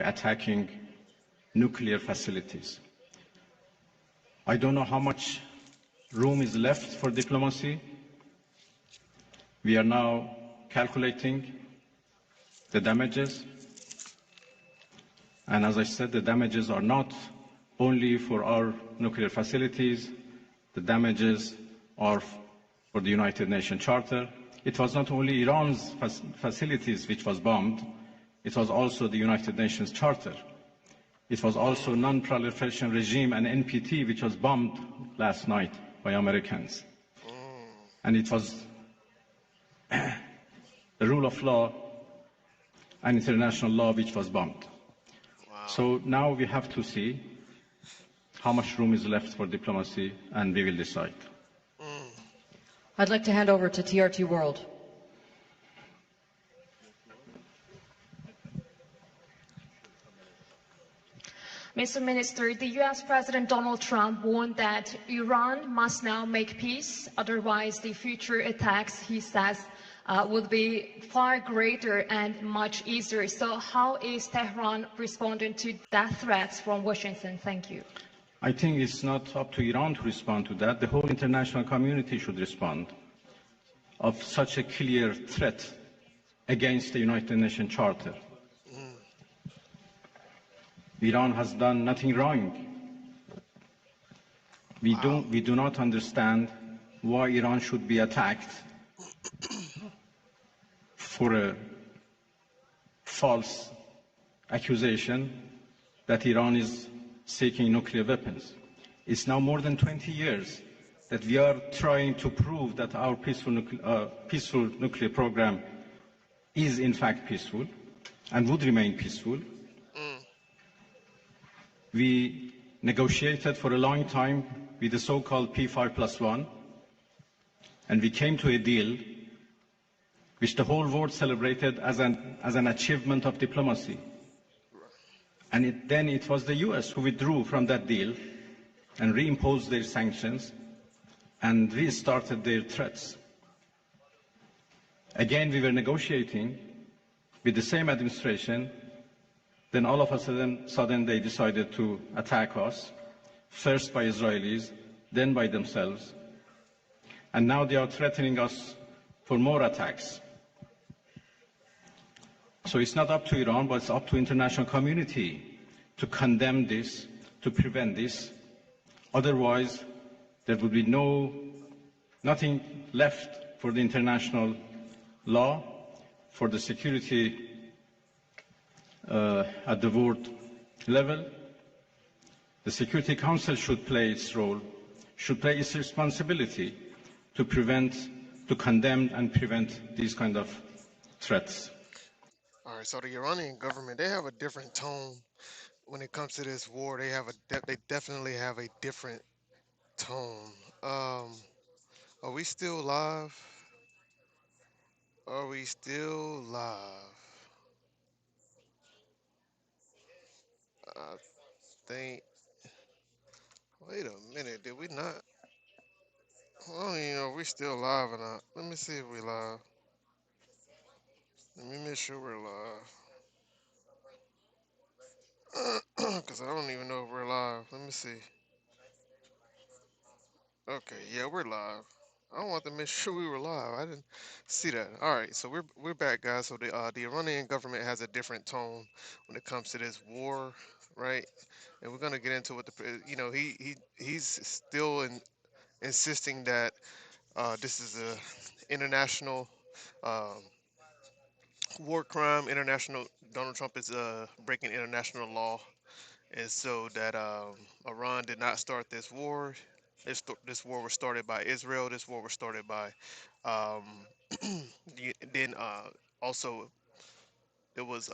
attacking nuclear facilities. I don't know how much room is left for diplomacy. We are now calculating the damages. And as I said, the damages are not only for our nuclear facilities, the damages are for the United Nations Charter. It was not only Iran's facilities which was bombed, it was also the United Nations Charter. It was also non-proliferation regime and NPT which was bombed last night by Americans. And it was the rule of law and international law which was bombed. Wow. So now we have to see how much room is left for diplomacy, and we will decide. I'd like to hand over to TRT World. Mr. Minister, the U.S. President Donald Trump warned that Iran must now make peace, otherwise the future attacks, he says, would be far greater and much easier. So how is Tehran responding to that threats from Washington? Thank you. I think it's not up to Iran to respond to that. The whole international community should respond of such a clear threat against the United Nations Charter. Iran has done nothing wrong. We do not understand why Iran should be attacked for a false accusation that Iran is seeking nuclear weapons. It's now more than 20 years that we are trying to prove that our peaceful nuclear program is in fact peaceful and would remain peaceful. We negotiated for a long time with the so-called P5+1, and we came to a deal which the whole world celebrated as an achievement of diplomacy. And then it was the US who withdrew from that deal and reimposed their sanctions and restarted their threats. Again, we were negotiating with the same administration. Then all of a sudden they decided to attack us, first by Israelis, then by themselves. And now they are threatening us for more attacks. So it's not up to Iran, but it's up to the international community to condemn this, to prevent this. Otherwise, there would be nothing left for the international law, for the security at the world level. The Security Council should play its role, should play its responsibility to condemn and prevent these kind of threats. All right, so the Iranian government, they have a different tone when it comes to this war. They definitely have a different tone. Are we still live? Are we still live? I think. Wait a minute, did we not? I don't even know if we're still live or not. Let me see if we're live. Let me make sure we're live. Because I don't even know if we're live. Let me see. Okay, yeah, we're live. I want to make sure we were live. I didn't see that. All right, so we're back, guys. So the Iranian government has a different tone when it comes to this war, right? And we're gonna get into what he's still insisting that this is a international war crime. Donald Trump is breaking international law, and so that Iran did not start this war. This war was started by Israel. This war was started by, also it was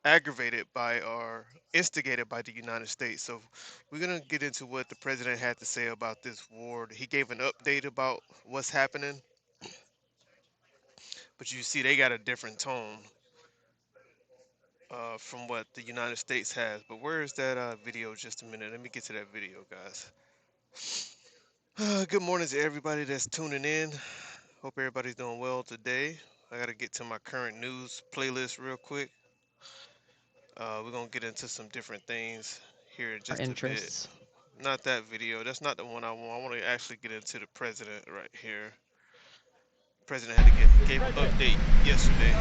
aggravated by or instigated by the United States. So we're gonna get into what the president had to say about this war. He gave an update about what's happening, but you see they got a different tone from what the United States has. But where is that video? Just a minute. Let me get to that video, guys. Good morning to everybody that's tuning in. Hope everybody's doing well today. I got to get to my current news playlist real quick. We're gonna get into some different things here in Our just a bit. interests. Not that video. That's not the one I want. I want to actually get into the president right here. President had to gave an update yesterday.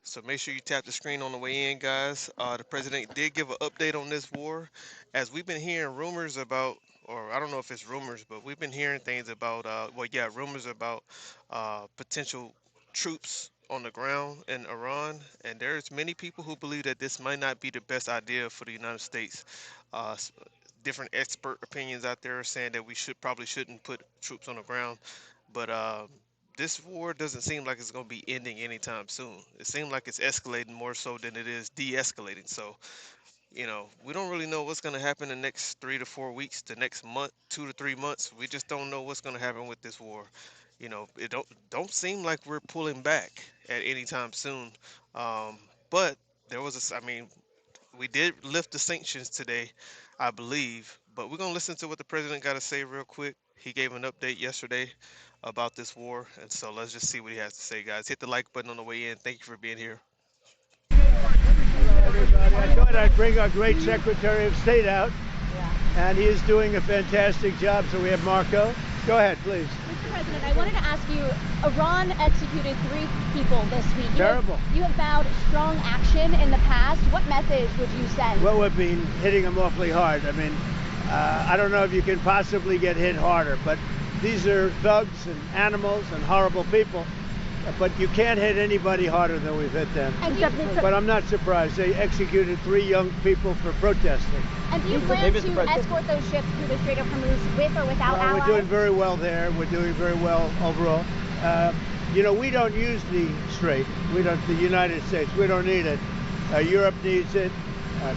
So make sure you tap the screen on the way in, guys. The president did give an update on this war, as we've been hearing rumors about, or I don't know if it's rumors, but we've been hearing things about, well, yeah, rumors about potential troops on the ground in Iran, and there's many people who believe that this might not be the best idea for the United States. Different expert opinions out there are saying that we probably shouldn't put troops on the ground, but this war doesn't seem like it's going to be ending anytime soon. It seems like it's escalating more so than it is de-escalating. So, we don't really know what's going to happen in the next 3 to 4 weeks, the next month, 2 to 3 months. We just don't know what's going to happen with this war. It don't seem like we're pulling back at any time soon. Um, but there was I mean, we did lift the sanctions today, I believe. But we're gonna listen to what the president got to say real quick. He gave an update yesterday about this war, and so let's just see what he has to say, guys. Hit the like button on the way in. Thank you for being here. Everybody, I thought I'd bring our great Secretary of State out, and he is doing a fantastic job. So we have Marco. Go ahead, please. Mr. President, I wanted to ask you, Iran executed 3 people this week. Terrible. You have vowed strong action in the past. What message would you send? Well, we've been hitting them awfully hard. I mean, I don't know if you can possibly get hit harder, but these are thugs and animals and horrible people. But you can't hit anybody harder than we've hit them. But I'm not surprised. They executed 3 young people for protesting. And do you plan to escort those ships through the Strait of Hormuz with or without allies? We're doing very well there. We're doing very well overall. We don't use the strait. The United States, we don't need it. Europe needs it.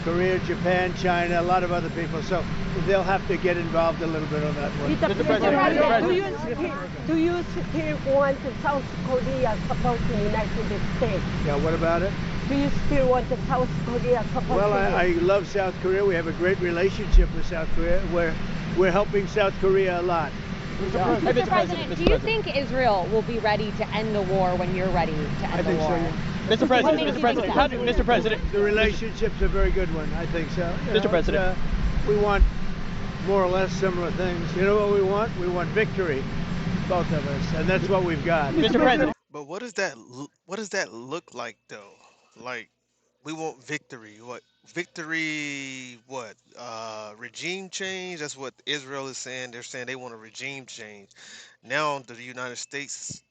Korea, Japan, China, a lot of other people. So they'll have to get involved a little bit on that one. Mr. President, do you still want South Korea support the United States? Yeah, what about it? Do you still want South Korea support? Well, I love South Korea. We have a great relationship with South Korea. We're helping South Korea a lot. Mr. President, do you think Israel will be ready to end the war when you're ready to end the war? So, yeah. Mr. President, The relationship's a very good one. I think so. Mr. President. We want more or less similar things. You know what we want? We want victory, both of us, and that's what we've got. Mr. President. But what does that look like though? Like, we want victory. What victory? What regime change? That's what Israel is saying. They're saying they want a regime change. Now the United States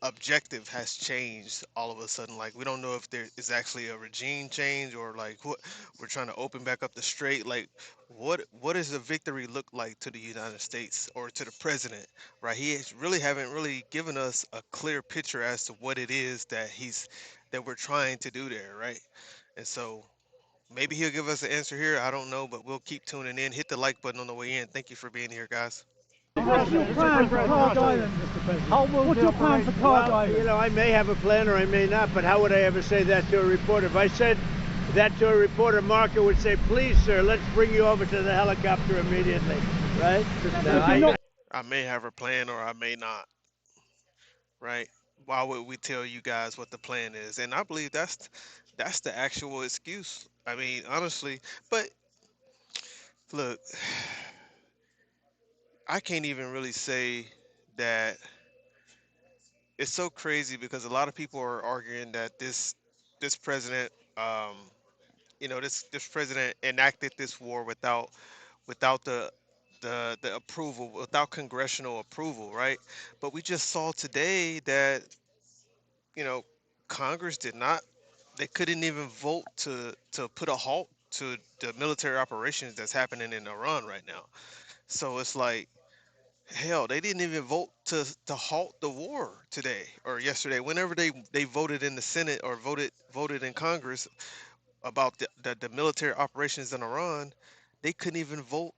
objective has changed all of a sudden. Like, we don't know if there is actually a regime change, or like what we're trying to open back up the strait. Like, what does the victory look like to the United States or to the president, right? Really haven't really given us a clear picture as to what it is that we're trying to do there, right? And so maybe he'll give us an answer here. I don't know, but we'll keep tuning in. Hit the like button on the way in. Thank you for being here, guys. What's your plan for Card Island, Mr. President? What's your plan for Card Island? I may have a plan or I may not, but how would I ever say that to a reporter? If I said that to a reporter, Marco would say, please, sir, let's bring you over to the helicopter immediately, right? I may have a plan or I may not, right? Why would we tell you guys what the plan is? And I believe that's the actual excuse. I mean, honestly, but look, I can't even really say that. It's so crazy because a lot of people are arguing that this president, this president enacted this war without the approval, without congressional approval, right? But we just saw today that Congress did not. They couldn't even vote to put a halt to the military operations that's happening in Iran right now. So it's like, hell, they didn't even vote to halt the war today or yesterday. Whenever they voted in the Senate or voted in Congress about the military operations in Iran, they couldn't even vote.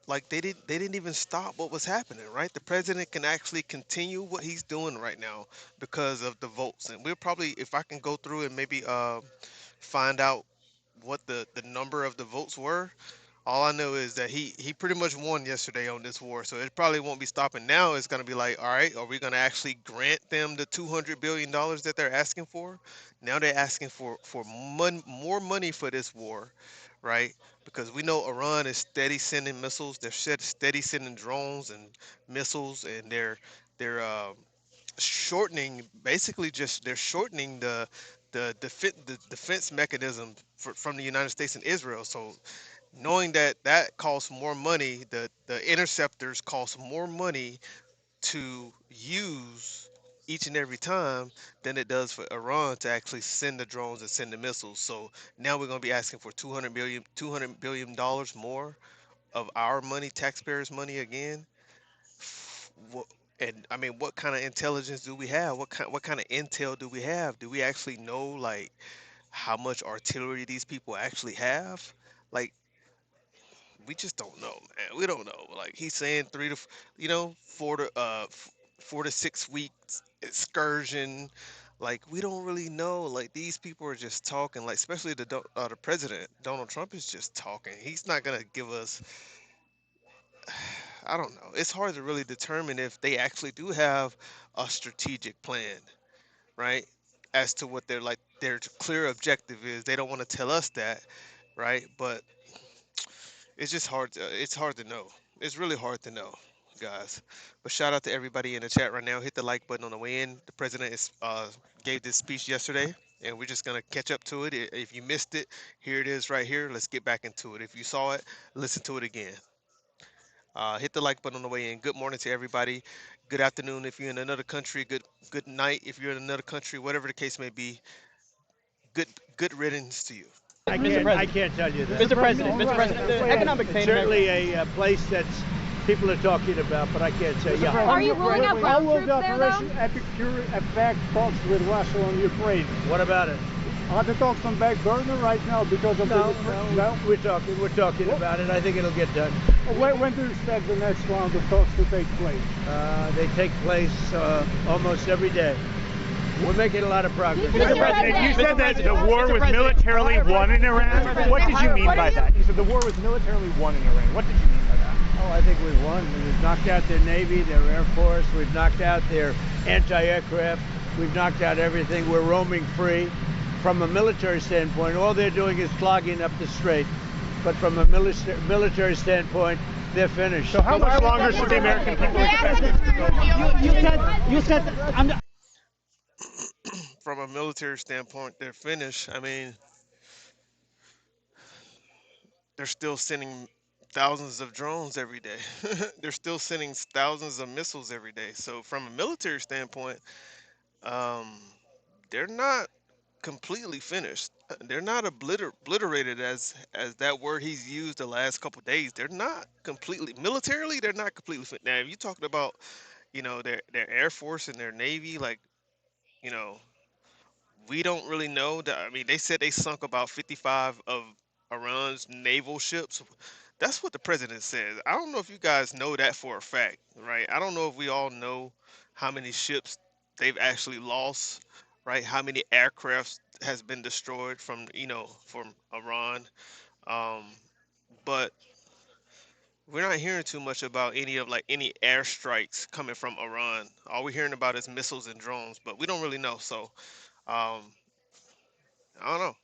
Like, they didn't even stop what was happening, right? The president can actually continue what he's doing right now because of the votes. And we'll probably, if I can go through and maybe find out what the number of the votes were, All I know is that he pretty much won yesterday on this war, so it probably won't be stopping now. It's going to be like, all right, are we going to actually grant them the $200 billion that they're asking for? Now they're asking for more money for this war, right? Because we know Iran is steady sending missiles. They're steady sending drones and missiles, and they're shortening, basically just they're shortening the defense mechanism from the United States and Israel. So knowing that that costs more money, the interceptors cost more money to use each and every time than it does for Iran to actually send the drones and send the missiles. So now we're going to be asking for $200 billion more of our money, taxpayers' money again. Wha- And I mean, what kind of intelligence do we have? What kind of intel do we have? Do we actually know like how much artillery these people actually have? Like we just don't know, man. We don't know. Like he's saying 4 to 6 weeks excursion. Like we don't really know. Like these people are just talking. Like especially the president Donald Trump is just talking. He's not gonna give us. I don't know. It's hard to really determine if they actually do have a strategic plan, right? As to what their clear objective is. They don't want to tell us that, right? But it's just it's hard to know. It's really hard to know, guys. But shout out to everybody in the chat right now. Hit the like button on the way in. The president gave this speech yesterday, and we're just gonna catch up to it. If you missed it, here it is right here. Let's get back into it. If you saw it, listen to it again. Hit the like button on the way in. Good morning to everybody. Good afternoon if you're in another country. Good night if you're in another country. Whatever the case may be. Good riddance to you. I can't tell you that. Mr. President, the economic pain. It's certainly a place that people are talking about, but I can't say. Yeah. Are you ruling out How ground will troops the there, operation though? affect talks with Russia on Ukraine? What about it? Are the talks on back burner right now because of No, the... we're talking about it. I think it'll get done. When do you expect the next round of talks to take place? They take place almost every day. We're making a lot of progress. Mr. President, you said that the Mr. war was President. militarily won in Iran. What did you mean by that? You said the war was militarily won in Iran. What did you mean by that? Oh, I think we've won. We've knocked out their Navy, their Air Force. We've knocked out their anti-aircraft. We've knocked out everything. We're roaming free. From a military standpoint, all they're doing is clogging up the strait. But from a military standpoint, they're finished. So how much longer should the American people expect? You said From a military standpoint, they're finished. I mean, they're still sending thousands of drones every day. They're still sending thousands of missiles every day. So from a military standpoint, um, they're not completely finished. They're not obliterated as that word he's used the last couple of days. They're not completely militarily. They're not completely finished. Now, if you're talking about, their Air Force and their Navy, like, you know, we don't really know. That, I mean, they said they sunk about 55 of Iran's naval ships. That's what the president says. I don't know if you guys know that for a fact, right? I don't know if we all know how many ships they've actually lost, right? How many aircrafts has been destroyed from Iran. Um, but we're not hearing too much about any airstrikes coming from Iran. All we're hearing about is missiles and drones, but we don't really know. So um, I don't know.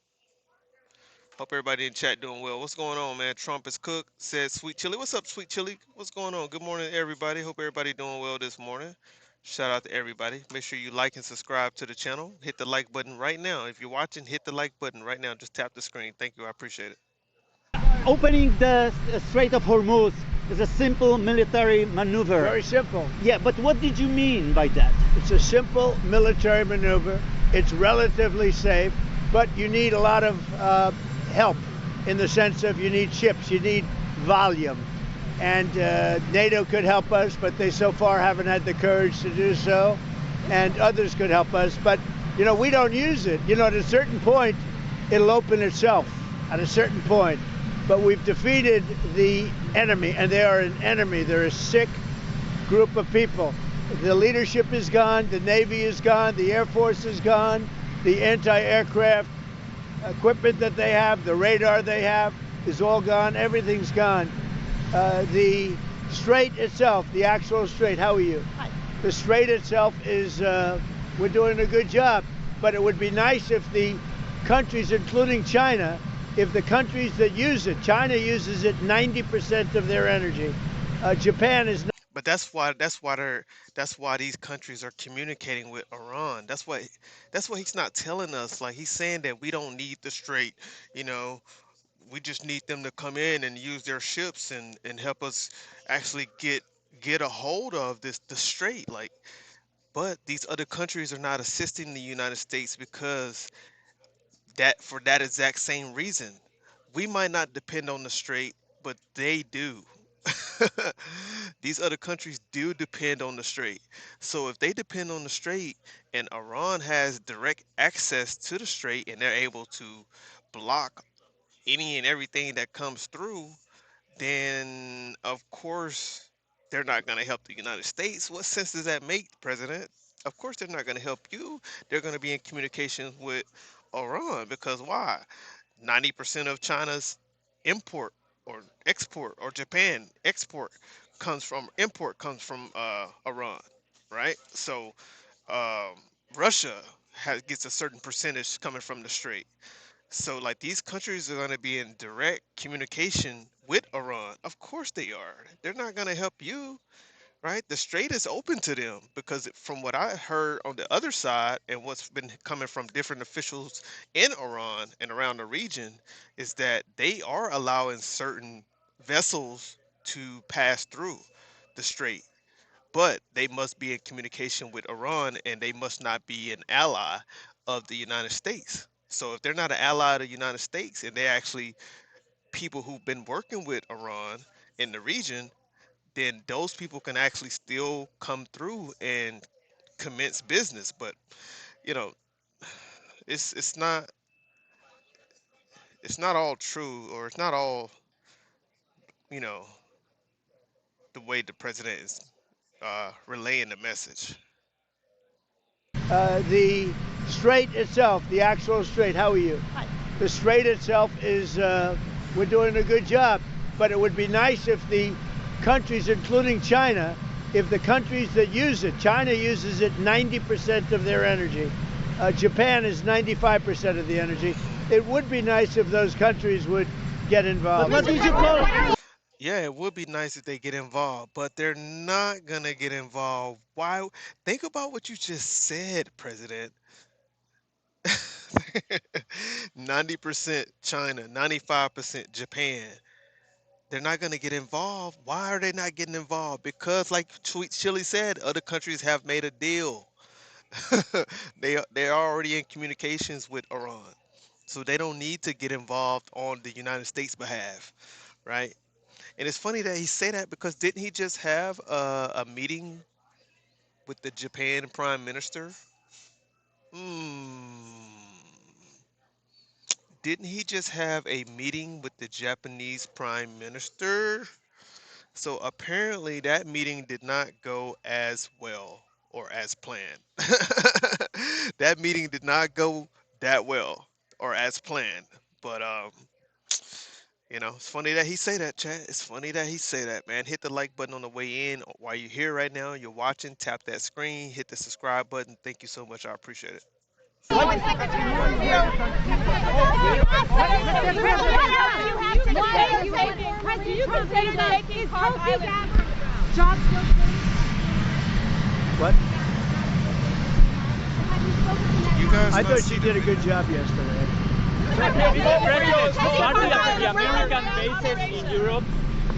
Hope everybody in chat doing well. What's going on, man? Trump is cooked, says Sweet Chili. What's up, Sweet Chili? What's going on? Good morning, everybody. Hope everybody doing well this morning. Shout out to everybody. Make sure you like and subscribe to the channel. Hit the like button right now. If you're watching, hit the like button right now. Just tap the screen. Thank you. I appreciate it. Opening the Strait of Hormuz is a simple military maneuver. Very simple. Yeah, but what did you mean by that? It's a simple military maneuver. It's relatively safe, but you need a lot of help in the sense of you need ships, you need volume. And NATO could help us, but they so far haven't had the courage to do so. And others could help us, but we don't use it. At a certain point, it'll open itself at a certain point. But we've defeated the enemy, and they are an enemy. They're a sick group of people. The leadership is gone, the Navy is gone, the Air Force is gone, the anti-aircraft equipment that they have, the radar they have, is all gone. Everything's gone. The strait itself, the actual strait, how are you? Hi. The strait itself is, we're doing a good job, but it would be nice if the countries, including China, if the countries that use it, China uses it 90% of their energy. Japan is. But that's why these countries are communicating with Iran. That's what he's not telling us. Like he's saying that we don't need the strait, you know, we just need them to come in and use their ships and help us actually get a hold of the strait. Like, but these other countries are not assisting the United States because for that exact same reason. We might not depend on the strait, but they do. These other countries do depend on the strait. So if they depend on the strait and Iran has direct access to the strait and they're able to block any and everything that comes through, then of course they're not going to help the United States. What sense does that make, President? Of course they're not going to help you. They're going to be in communication with Iran because why? 90% of China's import or export, or Japan import comes from Iran, right? So Russia gets a certain percentage coming from the strait. So like these countries are going to be in direct communication with Iran. Of course they are. They're not going to help you, right? The strait is open to them because from what I heard on the other side and what's been coming from different officials in Iran and around the region is that they are allowing certain vessels to pass through the strait, but they must be in communication with Iran and they must not be an ally of the United States. So if they're not an ally of the United States and they're actually people who've been working with Iran in the region, then those people can actually still come through and commence business. But you know, it's not all true, or it's not all, you know, the way the president is relaying the message. The strait itself, the actual strait, how are you? Hi. The strait itself is, we're doing a good job, but it would be nice if the countries, including China, if the countries that use it, China uses it 90% of their energy. Japan is 95% of the energy. It would be nice if those countries would get involved. What did you call? Yeah, it would be nice if they get involved, but they're not gonna get involved. Why? Think about what you just said, President. 90% China, 95% Japan. They're not going to get involved. Why are they not getting involved? Because, like Chile said, other countries have made a deal. They're already in communications with Iran, so they don't need to get involved on the United States' behalf, right? And it's funny that he say that because didn't he just have a meeting with the Japan Prime Minister? Didn't he just have a meeting with the Japanese Prime Minister? So apparently that meeting did not go as well or as planned. That meeting did not go that well or as planned. But you know, it's funny that he say that, chat. It's funny that he say that, man. Hit the like button on the way in. While you're here right now, you're watching, tap that screen, hit the subscribe button. Thank you so much. I appreciate it. What? You guys I not thought see you the did a good job yesterday. Partly after the American bases in Europe,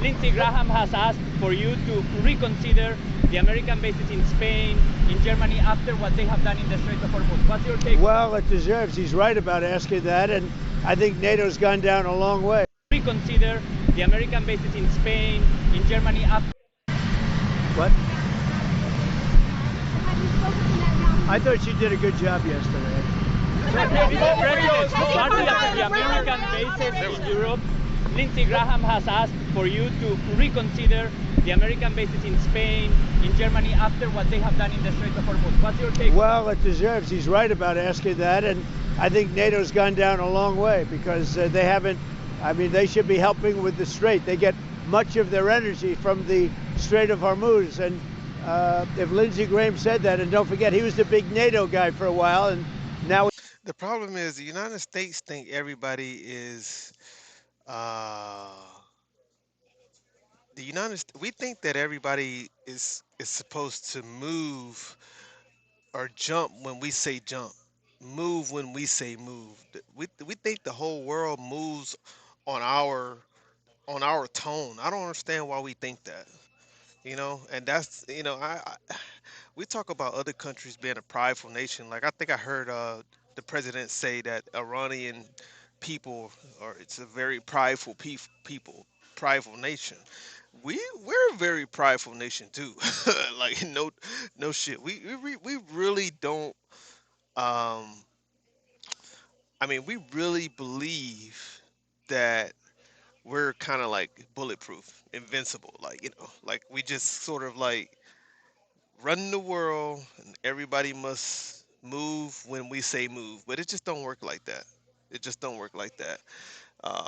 Lindsey Graham has asked for you to reconsider the American bases in Spain, in Germany, after what they have done in the Strait of Hormuz. What's your take? Well, it deserves. He's right about asking that, and I think NATO's gone down a long way. Reconsider the American bases in Spain, in Germany, after... What? I thought you did a good job yesterday. Partly after the American bases in Europe, Lindsey Graham has asked for you to reconsider the American bases in Spain, in Germany, after what they have done in the Strait of Hormuz. What's your take? Well, it deserves. He's right about asking that, and I think NATO's gone down a long way because they haven't I mean, they should be helping with the Strait. They get much of their energy from the Strait of Hormuz. And if Lindsey Graham said that, and don't forget, he was the big NATO guy for a while, and now The problem is the United States think everybody is uh we think that everybody is supposed to move or jump when we say jump, move when we say move. We think the whole world moves on our tone. I don't understand why we think that. And that's we talk about other countries being a prideful nation. Like I think I heard the president say that Iranian people are it's a very prideful people, prideful nation. We're a very prideful nation too. Like no shit. We really don't. Um, I mean, we really believe that we're kind of like bulletproof, invincible. Like we just sort of like run the world, and everybody must move when we say move. But it just don't work like that. It just don't work like that. Uh,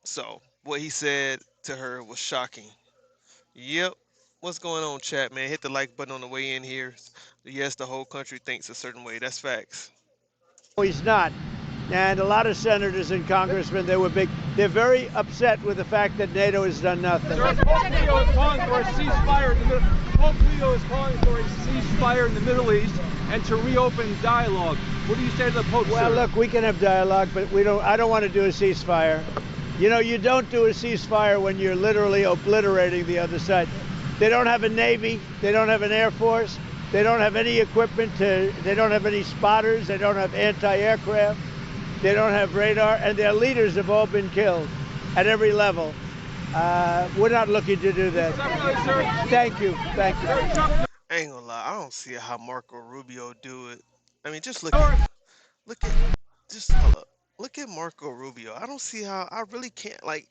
so what he said to her was shocking. Yep. What's going on, chat, man? Hit the like button on the way in here. Yes, the whole country thinks a certain way. That's facts. he's not. And a lot of senators and congressmen, they're very upset with the fact that NATO has done nothing. Pope Leo is calling for a ceasefire in the Middle. Pope Leo is calling for a ceasefire in the Middle East and to reopen dialogue. What do you say to the Pope? Well, sir? look, we can have dialogue, but I don't want to do a ceasefire. You know, you don't do a ceasefire when you're literally obliterating the other side. They don't have a Navy. They don't have an Air Force. They don't have any equipment they don't have any spotters. They don't have anti-aircraft. They don't have radar, and their leaders have all been killed at every level. We're not looking to do that. Thank you. Thank you. I ain't gonna lie, I don't see how Marco Rubio do it. I mean, just hold up. Look at Marco Rubio. I don't see how. I really can't. Like,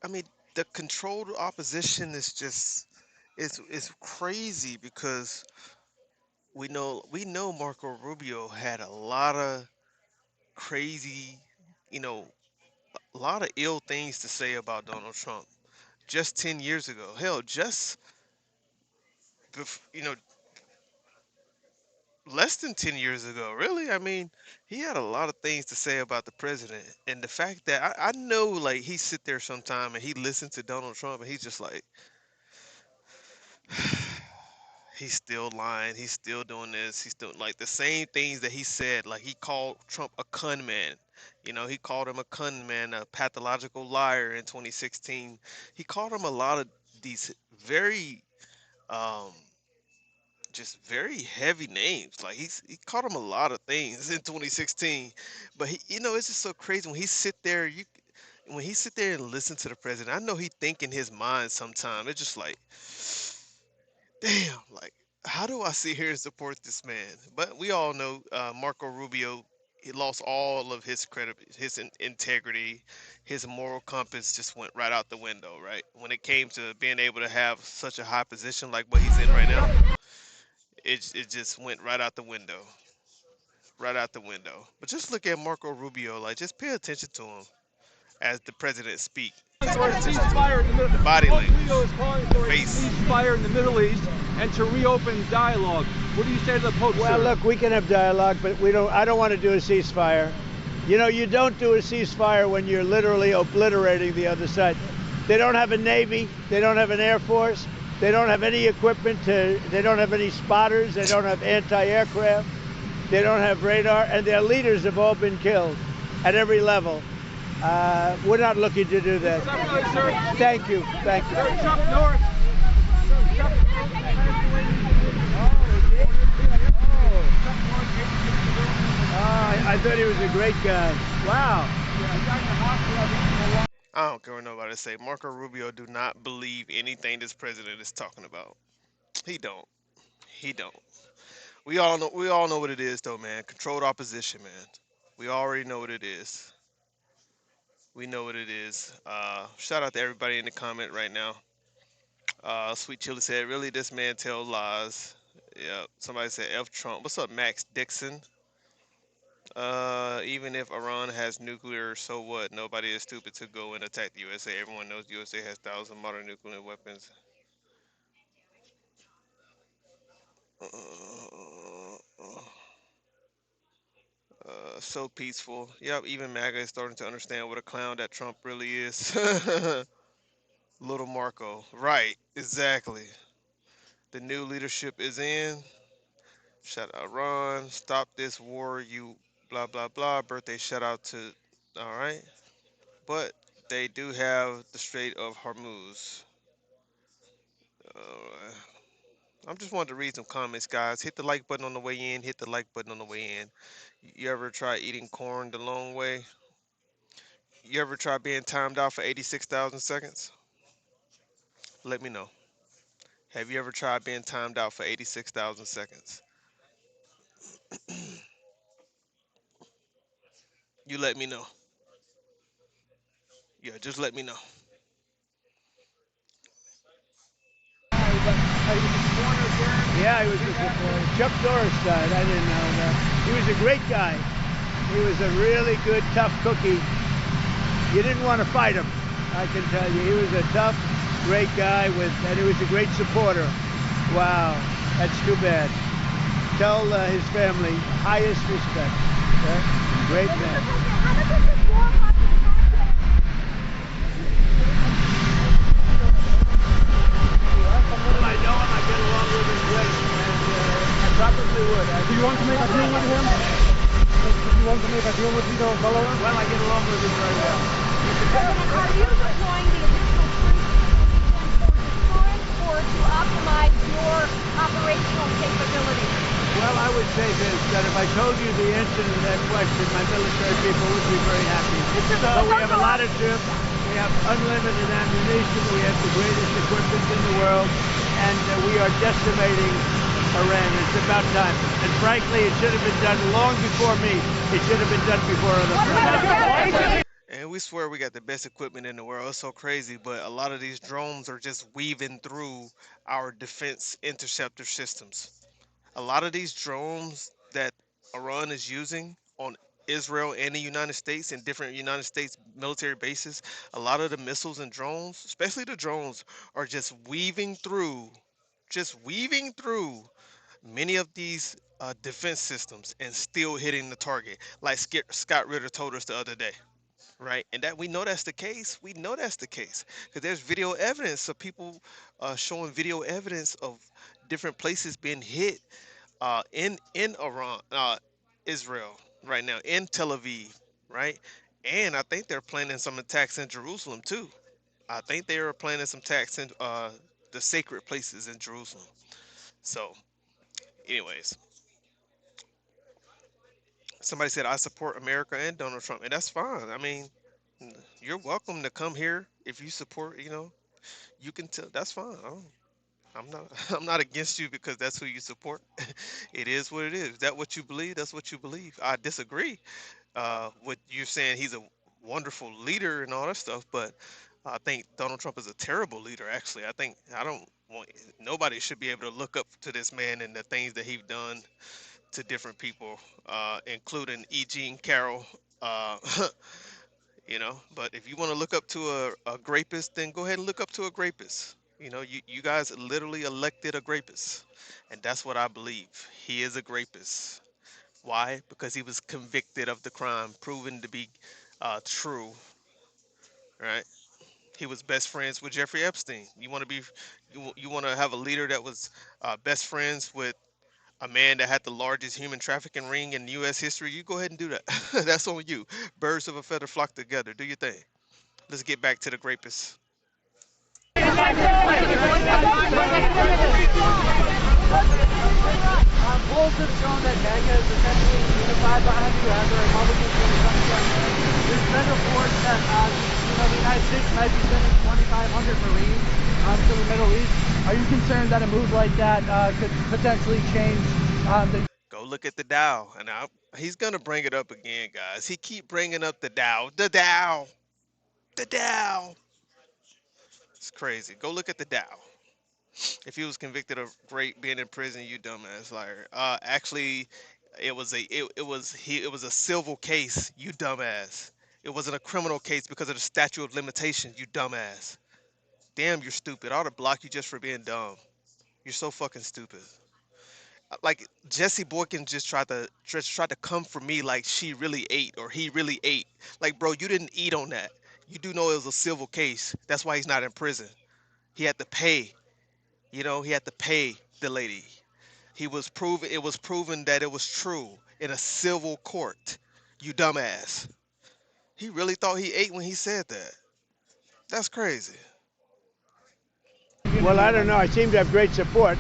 I mean, the controlled opposition is just it's crazy because we know Marco Rubio had a lot of crazy, you know, a lot of ill things to say about Donald Trump just 10 years ago. Hell, just you know, less than 10 years ago, really. I mean, he had a lot of things to say about the president. And the fact that I know, like, he sit there sometime and he listened to Donald Trump and he's just like, he's still lying. He's still doing this. He's still like the same things that he said. Like, he called Trump a con man. He called him a con man, a pathological liar in 2016. He called him a lot of these very, um, just very heavy names. Like he called him a lot of things in 2016, but it's just so crazy when he sit there. When he sit there and listen to the president, I know he think in his mind sometime. It's just like, damn, like how do I sit here and support this man? But we all know Marco Rubio. He lost all of his integrity, his moral compass just went right out the window. Right when it came to being able to have such a high position like what he's in right now. It just went right out the window, right out the window. But just look at Marco Rubio, like just pay attention to him as the president speak. Just pay attention to the body language, Leo is calling for a face. ceasefire in the Middle East and to reopen dialogue. What do you say to the Pope? Well, sir? look, we can have dialogue, but I don't want to do a ceasefire. You know, you don't do a ceasefire when you're literally obliterating the other side. They don't have a Navy. They don't have an Air Force. They don't have any equipment they don't have any spotters. They don't have anti-aircraft. They don't have radar, and their leaders have all been killed at every level. We're not looking to do that. Thank you. Thank you. Chuck Norris. I thought he was a great guy. Wow. I don't care what nobody say. Marco Rubio do not believe anything this president is talking about. He don't. He don't. We all know. We all know what it is, though, man. Controlled opposition, man. We already know what it is. We know what it is. Shout out to everybody in the comment right now. Sweet Chili said, "Really, this man tells lies." Yeah. Somebody said, "F Trump." What's up, Max Dixon? Even if Iran has nuclear, so what? Nobody is stupid to go and attack the USA. Everyone knows the USA has thousands of modern nuclear weapons. So peaceful. Yep, even MAGA is starting to understand what a clown that Trump really is. Little Marco. Right, exactly. The new leadership is in. Shout out Ron. Stop this war, you blah blah blah. Birthday shout out to alright. But they do have the Strait of Hormuz. Uh, I'm just wanting to read some comments, guys. Hit the like button on the way in. Hit the like button on the way in. You ever try eating corn the long way? You ever try being timed out for 86,000 seconds? Let me know. Have you ever tried being timed out for 86,000 seconds? You let me know. Yeah, just let me know. Yeah, he was a Chuck Norris died. I didn't know that. He was a great guy. He was a really good, tough cookie. You didn't want to fight him, I can tell you. He was a tough, great guy and he was a great supporter. Wow, that's too bad. Tell his family highest respect. Okay? Great man. I know him. I get along with him great, and I probably would. Do you want to make a deal with him? Do you want to make a deal with Vito Bellow? Well, I get along with him very well. Are you deploying the additional troops for deterrence or to optimize your operational capabilities? Well, I would say this, that if I told you the answer to that question, my military people would be very happy. So we have a lot of troops, we have unlimited ammunition, we have the greatest equipment in the world, and we are decimating Iran. It's about time. And frankly, it should have been done long before me. It should have been done before other presidents. And we swear we got the best equipment in the world. It's so crazy, but a lot of these drones are just weaving through our defense interceptor systems. A lot of these drones that Iran is using on Israel and the United States and different United States military bases, a lot of the missiles and drones, especially the drones, are just weaving through many of these defense systems and still hitting the target, like Scott Ritter told us the other day. Right, and that we know that's the case. We know that's the case because there's video evidence of people showing video evidence of different places being hit in Iran, Israel right now, in Tel Aviv, right? And I think they're planning some attacks in Jerusalem too. I think they are planning some attacks in the sacred places in Jerusalem. So, anyways, somebody said I support America and Donald Trump, and that's fine. I mean, you're welcome to come here if you support. You can tell. That's fine. I'm not. I'm not against you because that's who you support. It is what it is. Is that what you believe? That's what you believe. I disagree with you saying he's a wonderful leader and all that stuff, but I think Donald Trump is a terrible leader. Actually, I don't want nobody should be able to look up to this man and the things that he's done to different people, including E. Jean Carroll. Uh, but if you want to look up to a grapist, then go ahead and look up to a grapist. You guys literally elected a grapist, and that's what I believe. He is a grapist. Why? Because he was convicted of the crime, proven to be true. Right? He was best friends with Jeffrey Epstein. You want to have a leader that was best friends with a man that had the largest human trafficking ring in U.S. history. You go ahead and do that. That's on you. Birds of a feather flock together. Do your thing. Let's get back to the grapists. Polls have shown that MAGA is essentially unified behind you as a Republican when it comes to there's been reports that the United States might be sending 2,500 Marines to the Middle East. Are you concerned that a move like that could potentially change the... Go look at the Dow, and he's gonna bring it up again, guys. He keep bringing up the Dow, the Dow, the Dow. It's crazy. Go look at the Dow. If he was convicted of being in prison, you dumbass liar. Actually, It was a civil case, you dumbass. It wasn't a criminal case because of the statute of limitations, you dumbass. Damn, you're stupid. I ought to block you just for being dumb. You're so fucking stupid. Like Jesse Boykin just tried to come for me like she really ate or he really ate. Like, bro, you didn't eat on that. You do know it was a civil case. That's why he's not in prison. He had to pay. He had to pay the lady. It was proven that it was true in a civil court. You dumbass. He really thought he ate when he said that. That's crazy. Well, I don't know. I seem to have great support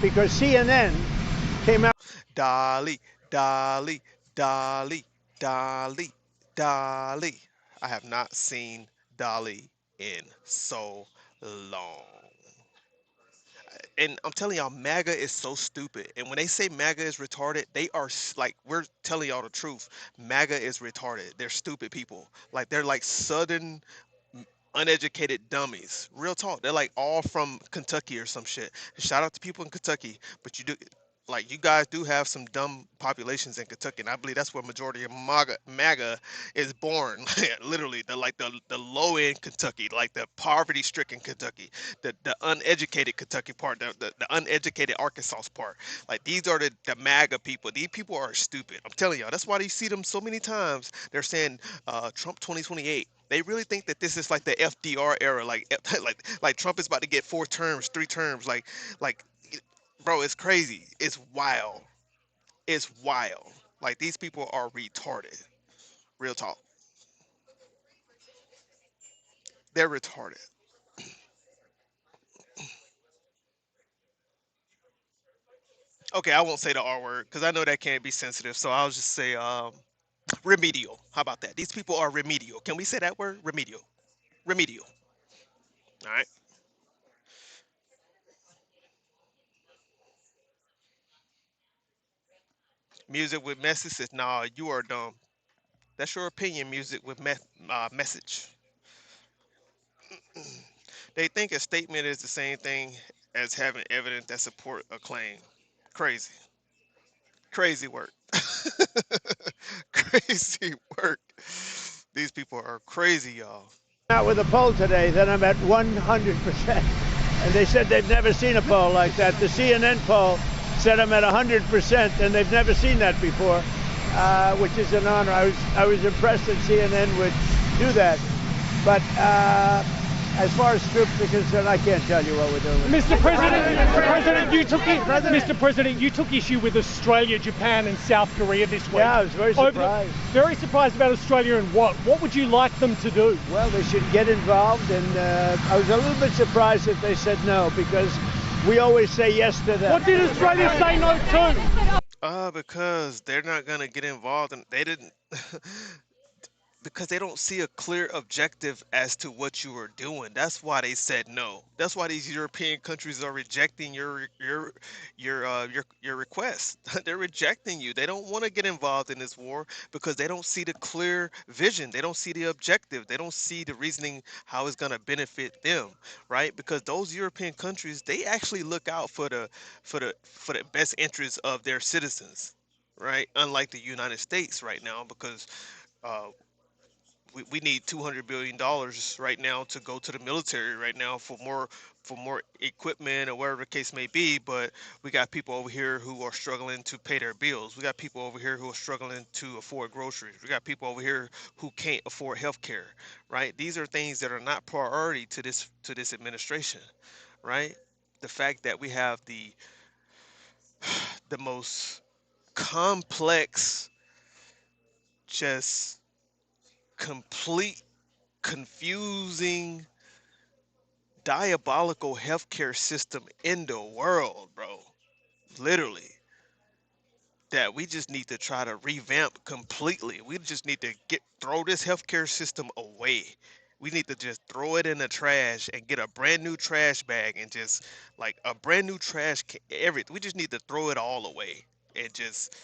because CNN came out. Dolly, Dolly, Dolly, Dolly, Dolly. I have not seen Dolly in so long. And I'm telling y'all, MAGA is so stupid. And when they say MAGA is retarded, they are like, we're telling y'all the truth. MAGA is retarded. They're stupid people. Like, they're like Southern uneducated dummies. Real talk. They're like all from Kentucky or some shit. Shout out to people in Kentucky, but you guys do have some dumb populations in Kentucky, and I believe that's where majority of MAGA is born. Literally, the low end Kentucky, like the poverty stricken Kentucky, the uneducated Kentucky part, the uneducated Arkansas part. Like, these are the MAGA people. These people are stupid. I'm telling y'all. That's why you see them so many times. They're saying Trump 2028. They really think that this is like the FDR era, like Trump is about to get 4 terms, 3 terms, like, bro, it's crazy. It's wild. It's wild. Like, these people are retarded. Real talk. They're retarded. Okay, I won't say the R word because I know that can't be sensitive. So I'll just say remedial. How about that? These people are remedial. Can we say that word? Remedial. Remedial. All right. Music with message is nah. You are dumb. That's your opinion. Music with message. They think a statement is the same thing as having evidence that support a claim. Crazy. Crazy work. Crazy work. These people are crazy, y'all. Out with a poll today, then I'm at 100%. And they said they've never seen a poll like that. The CNN poll said I'm at 100%, and they've never seen that before, which is an honor. I was impressed that CNN would do that. But as far as troops are concerned, I can't tell you what we're doing. Mr. President, Mr. President, you took issue with Australia, Japan, and South Korea this week. Yeah, I was very surprised. Very surprised about Australia and what? What would you like them to do? Well, they should get involved, and I was a little bit surprised that they said no, because we always say yes to them. What did Australia say no to? Because they're not gonna get involved, and they didn't. Because they don't see a clear objective as to what you are doing. That's why they said no. That's why these European countries are rejecting your request. They're rejecting you. They don't want to get involved in this war because they don't see the clear vision. They don't see the objective. They don't see the reasoning how it's going to benefit them, right? Because those European countries, they actually look out for the best interests of their citizens, right? Unlike the United States right now, because uh, we need $200 billion right now to go to the military right now for more equipment or whatever the case may be. But we got people over here who are struggling to pay their bills. We got people over here who are struggling to afford groceries. We got people over here who can't afford health care, right? These are things that are not priority to this administration, right? The fact that we have the most complex, just complete, confusing, diabolical healthcare system in the world, bro. Literally. That we just need to try to revamp completely. We just need to throw this healthcare system away. We need to just throw it in the trash and get a brand new trash bag and just like a brand new everything. We just need to throw it all away and just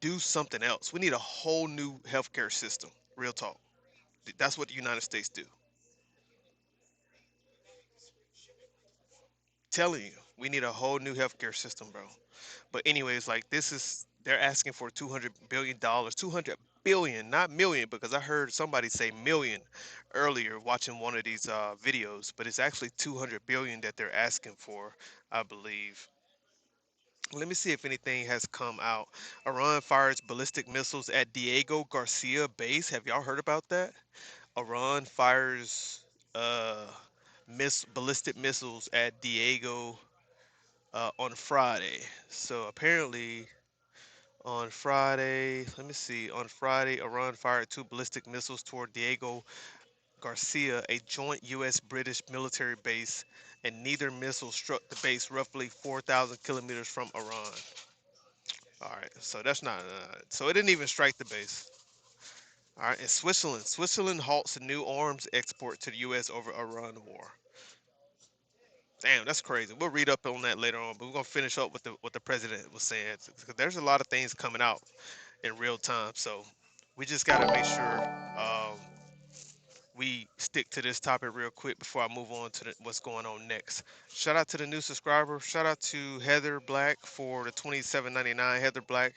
do something else. We need a whole new healthcare system. Real talk. That's what the United States do. Telling you, we need a whole new healthcare system, bro. But anyways, like this is They're asking for $200 billion, 200 billion, not million, because I heard somebody say million earlier watching one of these videos, but it's actually 200 billion that they're asking for, I believe. Let me see if anything has come out. Iran fires ballistic missiles at Diego Garcia base. Have y'all heard about that? Iran fires uh, ballistic missiles at Diego on Friday. So apparently on Friday, let me see. On Friday, Iran fired two ballistic missiles toward Diego Garcia, a joint U.S.-British military base, and neither missile struck the base roughly 4,000 kilometers from Iran. All right, so that's not. So it didn't even strike the base. All right, and Switzerland. Switzerland halts a new arms export to the U.S. over Iran war. Damn, that's crazy. We'll read up on that later on, but we're gonna finish up with what the president was saying. 'Cause there's a lot of things coming out in real time, so we just gotta make sure we stick to this topic real quick before I move on to what's going on next. Shout out to the new subscriber. Shout out to Heather Black for the $27.99. Heather Black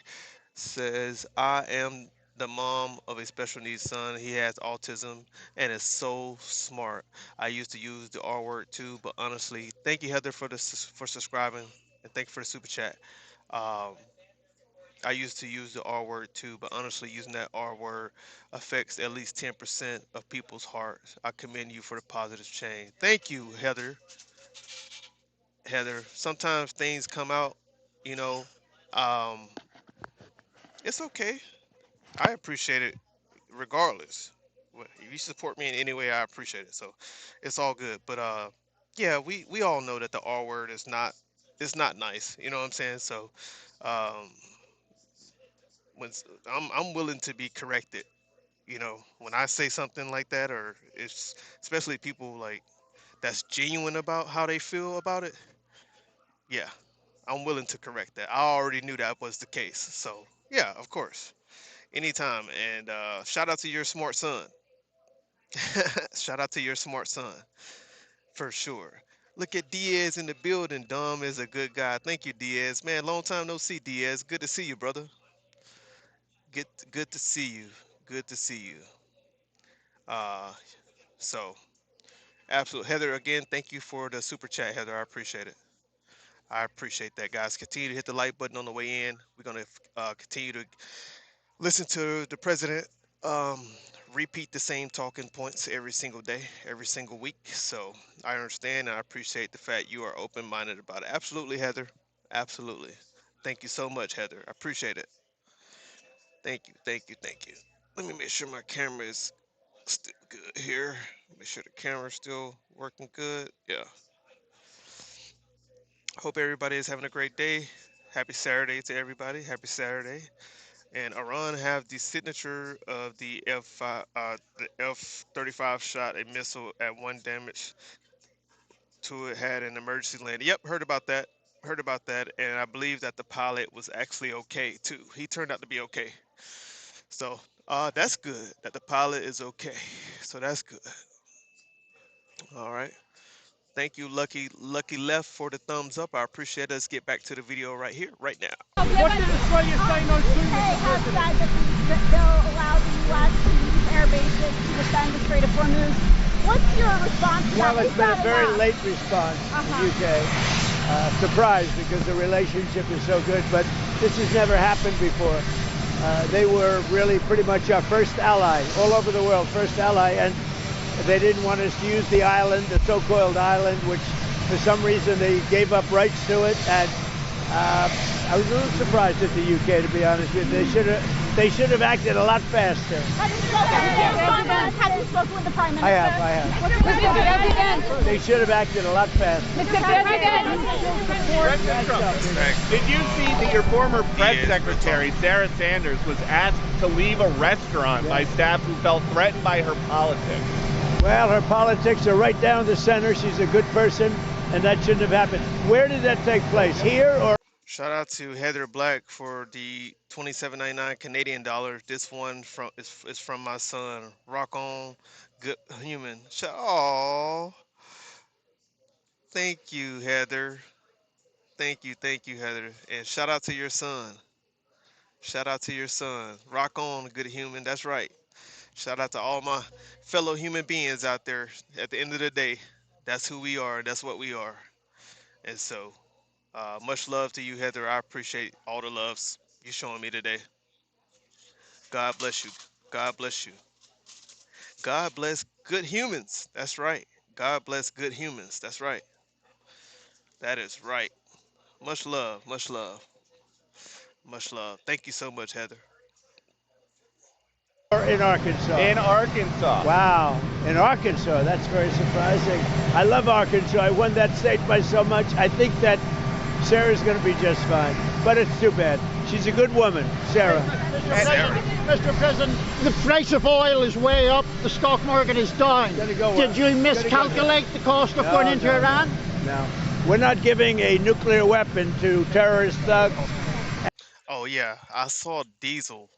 says, I am the mom of a special needs son. He has autism and is so smart. I used to use the R word too, but honestly, thank you, Heather, for subscribing, and thank you for the super chat. Um, I used to use the R word too, but honestly, using that R word affects at least 10% of people's hearts. I commend you for the positive change. Thank you, Heather. Heather, sometimes things come out, you know, um, it's okay. I appreciate it regardless. If you support me in any way, I appreciate it. So it's all good. But yeah, we all know that the R word is not, it's not nice. You know what I'm saying? So um, when I'm willing to be corrected. You know, when I say something like that, or it's especially people like that's genuine about how they feel about it. Yeah, I'm willing to correct that. I already knew that was the case. So yeah, of course, anytime. And shout out to your smart son. Shout out to your smart son, for sure. Look at Diaz in the building. Dom is a good guy. Thank you, Diaz. Man, long time no see, Diaz. Good to see you, brother. Good to see you. Good to see you. Uh, so absolutely, Heather. Again, thank you for the super chat, Heather. I appreciate it. I appreciate that, guys. Continue to hit the like button on the way in. We're gonna continue to listen to the president um, repeat the same talking points every single day, every single week. So I understand and I appreciate the fact you are open-minded about it. Absolutely, Heather. Absolutely. Thank you so much, Heather. I appreciate it. Thank you, thank you, thank you. Let me make sure my camera is still good here. Make sure the camera's still working good. Yeah. Hope everybody is having a great day. Happy Saturday to everybody. Happy Saturday. And Iran have the signature of the F-35 shot a missile at one damage to it, had an emergency landing. Yep, heard about that. Heard about that, and I believe that the pilot was actually okay too. He turned out to be okay. So that's good that the pilot is okay. So that's good. All right. Thank you, Lucky Left, for the thumbs up. I appreciate it. Let's get back to the video right here, right now. What did Australia say no to, UK Mr. has President? said that they'll allow the U.S. to use air bases to defend the Strait of Hormuz. What's your response to that? Well, it's Is been that a very enough? late response from the UK. Surprised because the relationship is so good, but this has never happened before. They were really pretty much our first ally, all over the world, first ally, and they didn't want us to use the island, the so-called island, which for some reason they gave up rights to it, and I was a little surprised at the UK, to be honest with you. They should have acted a lot faster. Have you spoken with the Prime Minister? I have. They should have acted a lot faster. Did you see that your former press secretary, Sarah Sanders, was asked to leave a restaurant by staff who felt threatened by her politics? Well, her politics are right down the center. She's a good person, and that shouldn't have happened. Where did that take place? Here or? Shout out to Heather Black for the $27.99 Canadian dollars. This one is from my son. Rock on, good human. Oh, thank you, Heather. Thank you, Heather. And shout out to your son. Shout out to your son. Rock on, good human. That's right. Shout out to all my fellow human beings out there. At the end of the day, that's who we are. That's what we are. And so, much love to you, Heather. I appreciate all the loves you showing me today. God bless you. God bless you. God bless good humans. That's right. God bless good humans. That's right. That is right. Much love. Much love. Much love. Thank you so much, Heather. Or in Arkansas? In Arkansas. Wow, in Arkansas. That's very surprising. I love Arkansas. I won that state by so much. I think that Sarah's going to be just fine. But it's too bad. She's a good woman, Sarah. Mr. President, the price of oil is way up. The stock market is down. Did you miscalculate the cost of going into Iran? No. We're not giving a nuclear weapon to terrorist thugs. Oh, yeah. I saw diesel.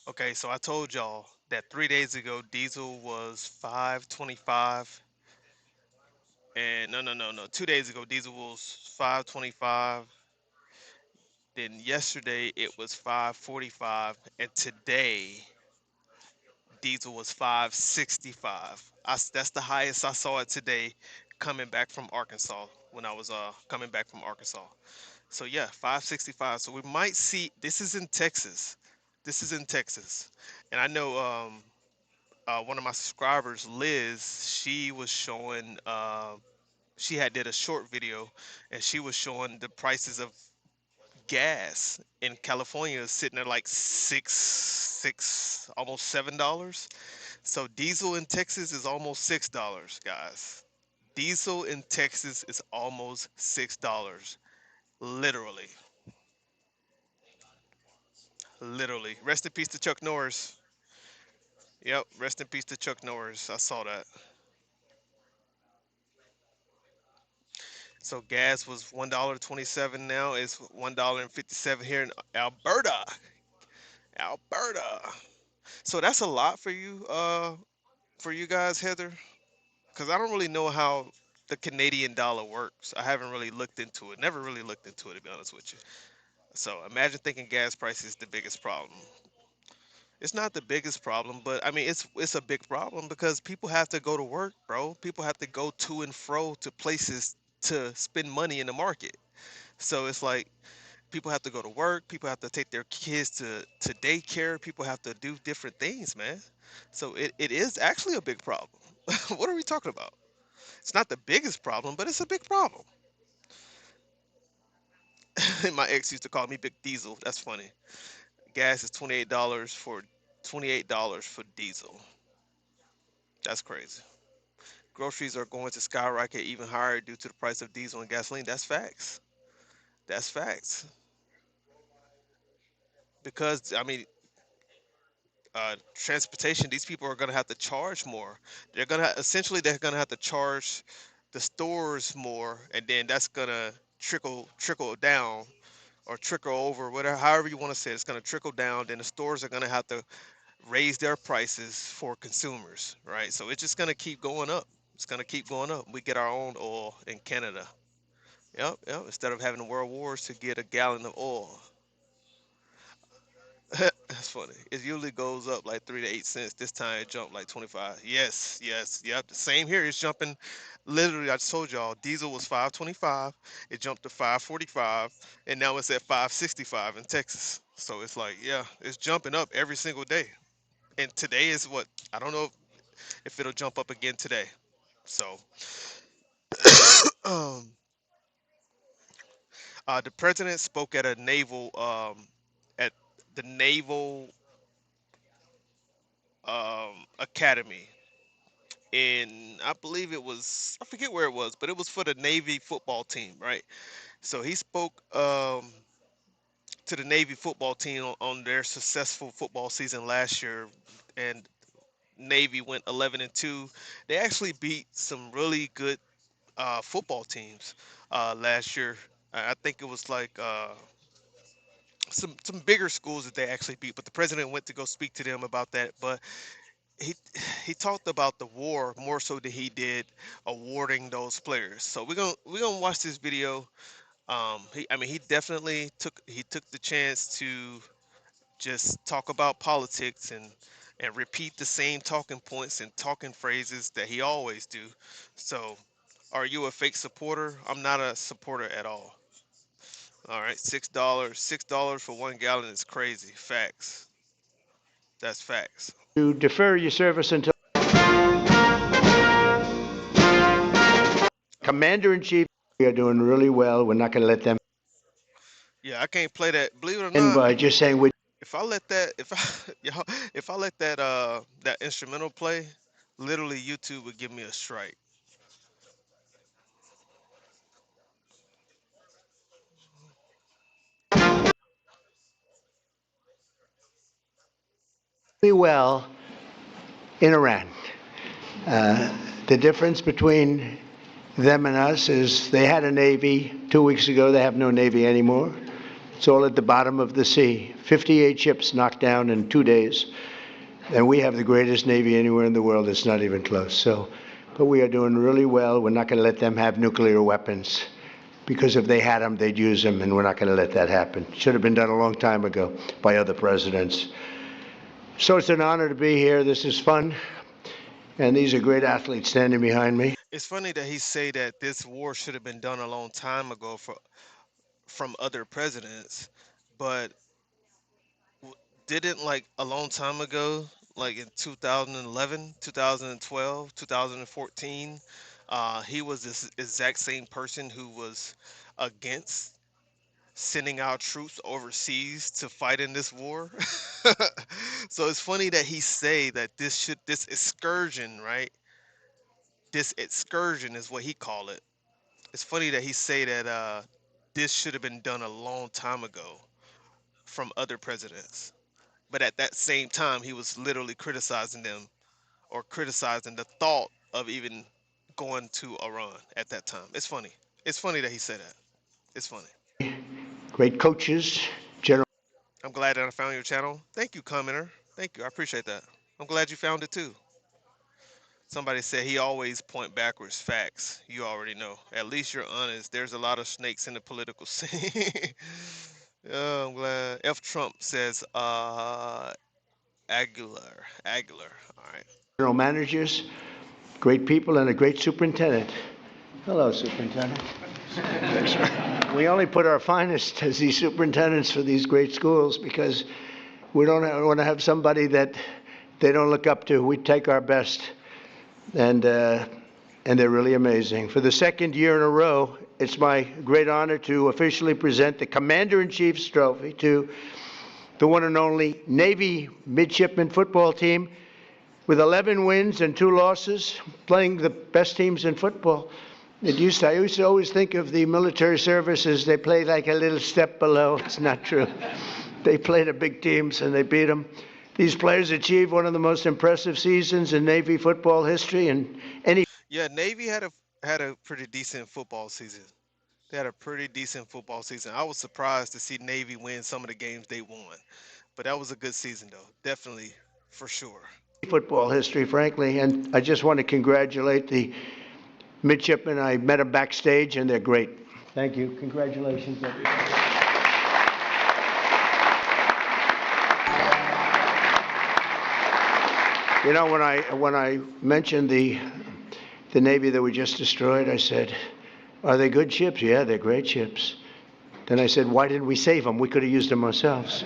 Okay, so I told y'all that 3 days ago, diesel was 5.25. And no. 2 days ago, diesel was 5.25. Then yesterday, it was 5.45. And today, diesel was 5.65. That's the highest I saw it today coming back from Arkansas when I was coming back from Arkansas. So yeah, 5.65. So we might see, this is in Texas. This is in Texas. And I know one of my subscribers, Liz, she was showing she had did a short video and she was showing the prices of gas in California is sitting at like six, almost $7. So diesel in Texas is almost $6, guys. Diesel in Texas is almost $6. Literally. Literally. Rest in peace to Chuck Norris. Yep, rest in peace to Chuck Norris. I saw that. So gas was $1.27 now. It's $1.57 here in Alberta. Alberta. So that's a lot for you guys, Heather? Because I don't really know how the Canadian dollar works. I haven't really looked into it. Never really looked into it, to be honest with you. So imagine thinking gas price is the biggest problem. It's not the biggest problem, but I mean it's a big problem because people have to go to work, bro. People have to go to and fro to places to spend money in the market. So it's like people have to go to work, people have to take their kids to daycare, people have to do different things, man. So it is actually a big problem. What are we talking about? It's not the biggest problem, but it's a big problem. My ex used to call me Big Diesel. That's funny. Gas is $28 for diesel. That's crazy. Groceries are going to skyrocket even higher due to the price of diesel and gasoline. That's facts. That's facts. Because I mean, transportation. These people are going to have to charge more. They're going to essentially they're going to have to charge the stores more, and then that's going to trickle down or trickle over, whatever, however you want to say it. It's going to trickle down. Then the stores are going to have to raise their prices for consumers, right? So it's just going to keep going up. It's going to keep going up. We get our own oil in Canada. Yep. Instead of having world wars to get a gallon of oil. That's funny. It usually goes up like 3 to 8 cents. This time it jumped like 25. Yes. Yep. The same here. It's jumping. Literally, I just told y'all, diesel was 5.25. It jumped to 5.45, and now it's at 5.65 in Texas. So it's like, yeah, it's jumping up every single day. And today is what? I don't know if it'll jump up again today. So, um, the president spoke at a at the naval academy in, I believe it was, I forget where it was, but it was for the Navy football team, right? So he spoke to the Navy football team on their successful football season last year, and Navy went 11-2. They actually beat some really good football teams last year. I think it was like some bigger schools that they actually beat, but the president went to go speak to them about that. But he he talked about the war more so than he did awarding those players. So we're gonna watch this video. I mean, he definitely took the chance to just talk about politics and repeat the same talking points and talking phrases that he always do. So, are you a fake supporter? I'm not a supporter at all. All right, $6 for 1 gallon is crazy. Facts. That's facts. To defer your service until Commander-in-Chief. We are doing really well. We're not going to let them Yeah, I can't play that. Believe it or end not, by just saying we if I let that, if I, y'all, if I let that that instrumental play, literally YouTube would give me a strike. well in Iran. The difference between them and us is they had a Navy 2 weeks ago. They have no Navy anymore. It's all at the bottom of the sea. 58 ships knocked down in 2 days. And we have the greatest Navy anywhere in the world. It's not even close. So, but we are doing really well. We're not going to let them have nuclear weapons, because if they had them, they'd use them, and we're not going to let that happen. Should have been done a long time ago by other presidents. So it's an honor to be here. This is fun. And these are great athletes standing behind me. It's funny that he say that this war should have been done a long time ago from other presidents, but didn't like a long time ago, like in 2011, 2012, 2014, he was this exact same person who was against sending our troops overseas to fight in this war. So it's funny that he say that this excursion, right? This excursion is what he call it. It's funny that he say that this should have been done a long time ago from other presidents. But at that same time, he was literally criticizing them or criticizing the thought of even going to Iran at that time. It's funny. It's funny that he said that. It's funny. Great coaches, general. I'm glad that I found your channel. Thank you, commenter. Thank you. I appreciate that. I'm glad you found it too. Somebody said he always point backwards. Facts. You already know. At least you're honest. There's a lot of snakes in the political scene. Yeah, I'm glad. F. Trump says, Aguilar. Aguilar. All right. General managers, great people, and a great superintendent. Hello, superintendent. We only put our finest as these superintendents for these great schools because we don't want to have somebody that they don't look up to. We take our best, and they're really amazing. For the second year in a row, it's my great honor to officially present the Commander-in-Chief's Trophy to the one and only Navy Midshipman football team with 11 wins and 2 losses, playing the best teams in football. I used to always think of the military service as they played like a little step below. It's not true. They played the big teams and they beat them. These players achieved one of the most impressive seasons in Navy football history. And Yeah, Navy had a pretty decent football season. They had a pretty decent football season. I was surprised to see Navy win some of the games they won, but that was a good season though. Definitely, for sure. football history, frankly. And I just want to congratulate the midshipmen. I met them backstage, and they're great. Thank you. Congratulations, everybody. You know, when I mentioned the Navy that we just destroyed, I said, "Are they good ships?" "Yeah, they're great ships." Then I said, "Why didn't we save them? We could have used them ourselves."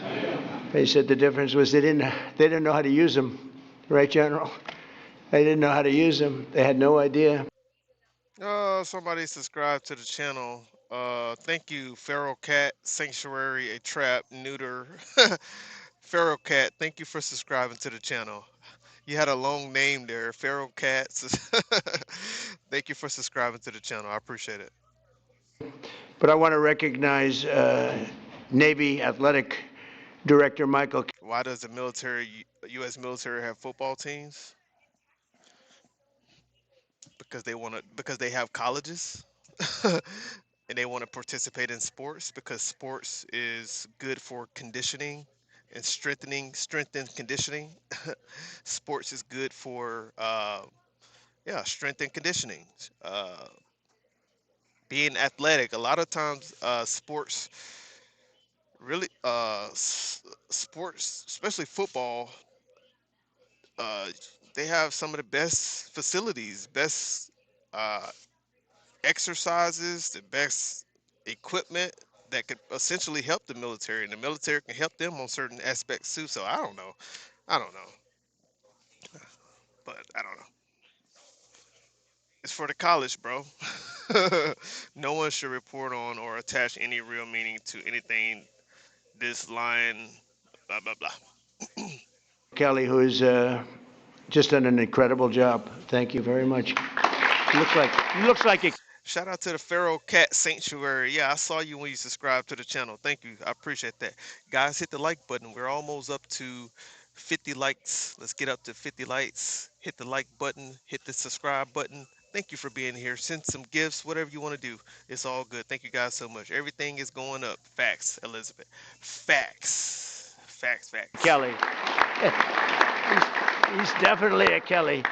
They said the difference was they didn't know how to use them, right, General? They didn't know how to use them. They had no idea. Somebody subscribed to the channel. Thank you, Feral Cat, Sanctuary, a Trap, Neuter. Feral Cat, thank you for subscribing to the channel. You had a long name there, Feral Cats. Thank you for subscribing to the channel. I appreciate it. But I want to recognize Navy Athletic Director Michael. Why does the U.S. military have football teams? Because they have colleges. And they want to participate in sports because sports is good for conditioning and strength and conditioning. Sports is good for strength and conditioning. Being athletic. A lot of times sports really, sports, especially football, uh, they have some of the best facilities, best uh, exercises, the best equipment that could essentially help the military, and the military can help them on certain aspects too. So I don't know, but I don't know. It's for the college, bro. No one should report on or attach any real meaning to anything this line, blah blah blah. Kelly, who's just done an incredible job. Thank you very much. Looks like it. Shout out to the Feral Cat Sanctuary. Yeah, I saw you when you subscribed to the channel. Thank you. I appreciate that. Guys, hit the like button. We're almost up to 50 likes. Let's get up to 50 likes. Hit the like button. Hit the subscribe button. Thank you for being here. Send some gifts, whatever you want to do. It's all good. Thank you guys so much. Everything is going up. Facts, Elizabeth. Facts. Facts, facts. Kelly. He's definitely a Kelly,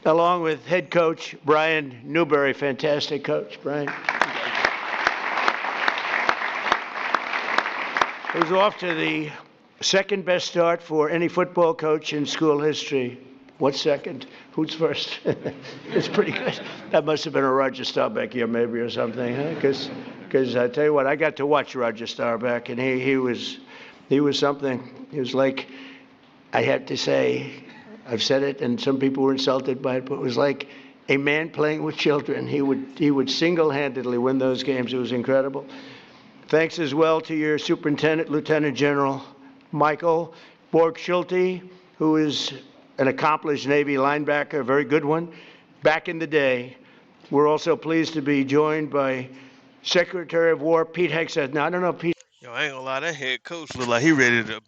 along with head coach Brian Newberry. Fantastic coach, Brian. Who's off to the second best start for any football coach in school history. What's second? Who's first? It's pretty good. That must have been a Roger Staubach year maybe or something, huh? Because I tell you what, I got to watch Roger Staubach, and he was something. He was like, I have to say, I've said it, and some people were insulted by it, but it was like a man playing with children. He would single-handedly win those games. It was incredible. Thanks as well to your superintendent, Lieutenant General Michael Borg-Schulte, who is an accomplished Navy linebacker, a very good one, back in the day. We're also pleased to be joined by Secretary of War Pete Hegseth. Now, I don't know, Pete. Yo, I ain't gonna lie, that head coach look like he ready to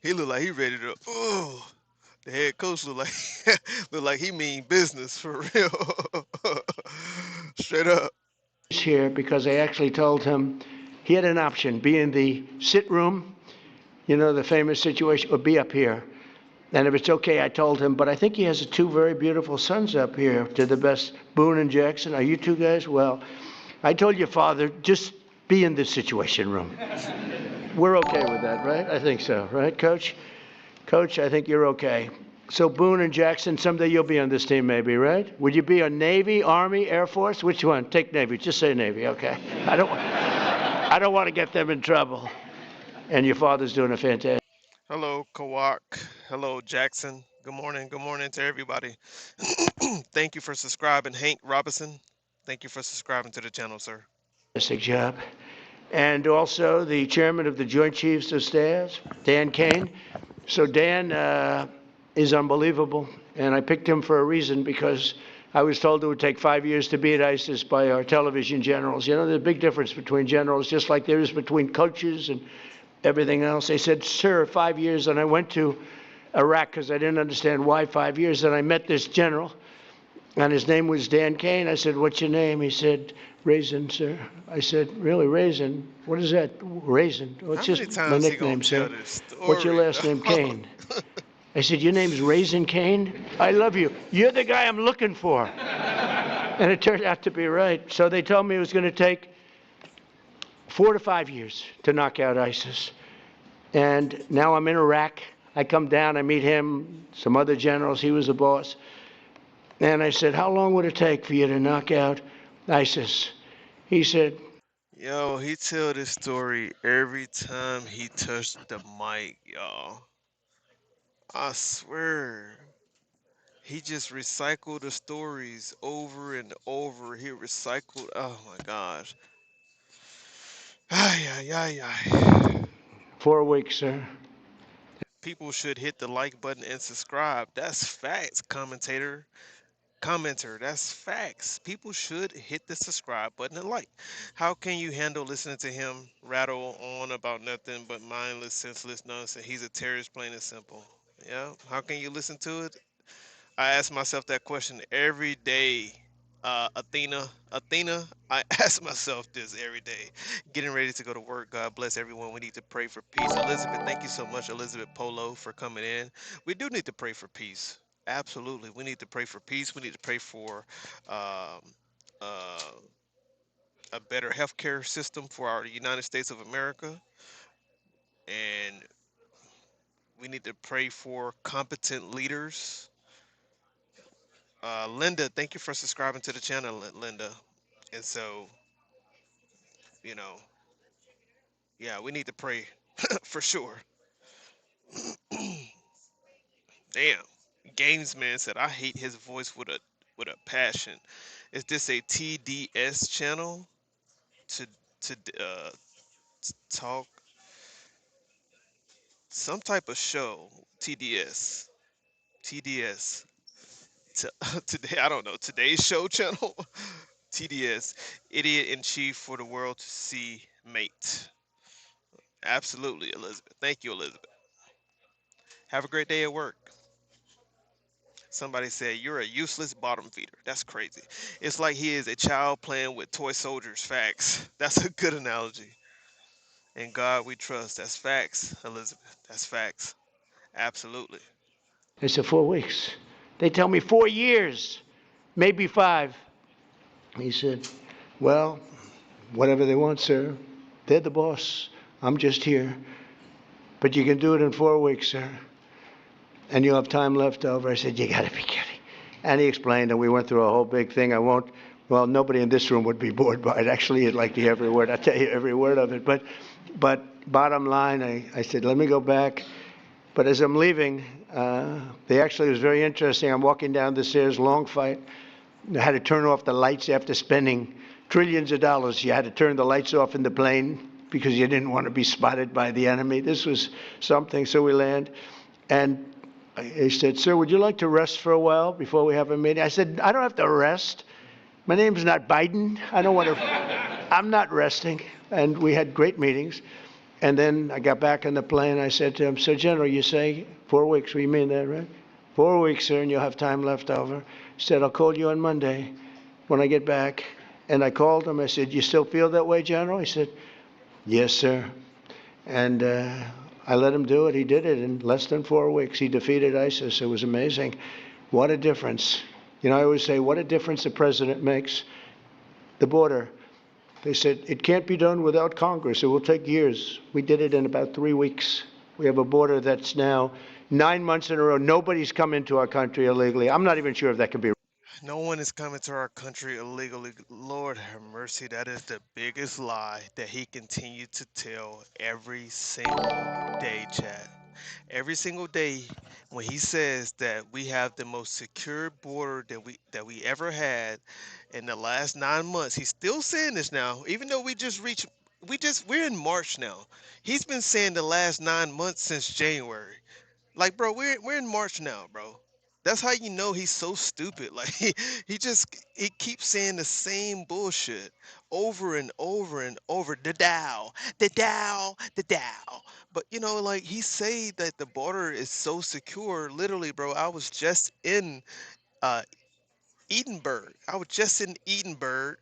he look like he ready to. Oh, the head coach look like look like he mean business for real. Straight up. Here because I actually told him he had an option: be in the sit room, you know, the famous situation, or be up here. And if it's okay, I told him, but I think he has two very beautiful sons up here, to the best, Boone and Jackson. Are you two guys? Well, I told your father, just be in the situation room. We're okay with that, right? I think so, right, Coach? Coach, I think you're okay. So Boone and Jackson, someday you'll be on this team maybe, right? Would you be a Navy, Army, Air Force? Which one? Take Navy. Just say Navy, okay. I don't want to get them in trouble. And your father's doing a fantastic. Hello, Kawak. Hello, Jackson. Good morning. Good morning to everybody. Thank you for subscribing, Hank Robinson. Thank you for subscribing to the channel, sir. Fantastic job. And also the chairman of the Joint Chiefs of Staff, Dan Kane. So Dan is unbelievable, and I picked him for a reason because I was told it would take 5 years to beat ISIS by our television generals. You know, there's a big difference between generals, just like there is between coaches and everything else. They said, sir, 5 years, and I went to Iraq because I didn't understand why 5 years, and I met this general, and his name was Dan Kane. I said, what's your name? He said, Raisin, sir. I said, really, Raisin? What is that? Raisin? Oh, it's just my nickname, sir. What's your last name? Kane. I said, your name's Raisin Kane? I love you. You're the guy I'm looking for. And it turned out to be right. So they told me it was going to take 4 to 5 years to knock out ISIS. And now I'm in Iraq. I come down, I meet him, some other generals. He was the boss. And I said, how long would it take for you to knock out ISIS? He said, yo, he tell this story every time he touched the mic, y'all. I swear. He just recycled the stories over and over. He recycled, oh my gosh. Ay, ay, ay, ay. 4 weeks, sir. People should hit the like button and subscribe. That's facts, commenter. That's facts. People should hit the subscribe button and like. How can you handle listening to him rattle on about nothing but mindless, senseless nonsense? He's a terrorist, plain and simple. Yeah. How can you listen to it? I ask myself that question every day. Athena, I ask myself this every day. Getting ready to go to work. God bless everyone. We need to pray for peace. Elizabeth, thank you so much, Elizabeth Polo, for coming in. We do need to pray for peace. Absolutely. We need to pray for peace. We need to pray for a better healthcare system for our United States of America, and we need to pray for competent leaders. Linda, thank you for subscribing to the channel, Linda. And so, you know, yeah, we need to pray for sure. Damn, Gamesman said I hate his voice with a passion. Is this a TDS channel to to talk some type of show? TDS to, today, I don't know, today's show channel. TDS, idiot in chief for the world to see, mate. Absolutely, Elizabeth. Thank you, Elizabeth. Have a great day at work. Somebody said you're a useless bottom feeder. That's crazy. It's like he is a child playing with toy soldiers. Facts. That's a good analogy. In God we trust. That's facts, Elizabeth. That's facts. Absolutely. They said 4 weeks. They tell me 4 years, maybe 5. He said, well, whatever they want, sir. They're the boss. I'm just here. But you can do it in 4 weeks, sir. And you'll have time left over. I said, you got to be kidding. And he explained, and we went through a whole big thing. Well, nobody in this room would be bored by it. Actually, you'd like to hear every word. I tell you every word of it. But bottom line, I said, let me go back. But as I'm leaving, it was very interesting. I'm walking down the stairs, long fight. I had to turn off the lights after spending trillions of dollars. You had to turn the lights off in the plane because you didn't want to be spotted by the enemy. This was something. So we land. And he said, sir, would you like to rest for a while before we have a meeting? I said, I don't have to rest. My name's not Biden. I don't want to. I'm not resting. And we had great meetings. And then I got back on the plane. I said to him, so, General, you say 4 weeks. We mean that, right? 4 weeks, sir, and you'll have time left over. He said, I'll call you on Monday when I get back. And I called him. I said, you still feel that way, General? He said, yes, sir. And I let him do it. He did it in less than 4 weeks. He defeated ISIS. It was amazing. What a difference. You know, I always say, what a difference the president makes. The border. They said, it can't be done without Congress. It will take years. We did it in about 3 weeks. We have a border that's now 9 months in a row. Nobody's come into our country illegally. I'm not even sure if that can be. No one is coming to our country illegally. Lord have mercy. That is the biggest lie that he continued to tell every single day, Chad. Every single day when he says that we have the most secure border that we ever had in the last 9 months. He's still saying this now, even though we're in March now. He's been saying the last 9 months since January. Like, bro, we're in March now, bro. That's how you know he's so stupid. Like he keeps saying the same bullshit over and over and over. The Dow, the Dow, the Dow. But you know, like he say that the border is so secure. Literally, bro, I was just in uh Edinburgh. I was just in Edinburgh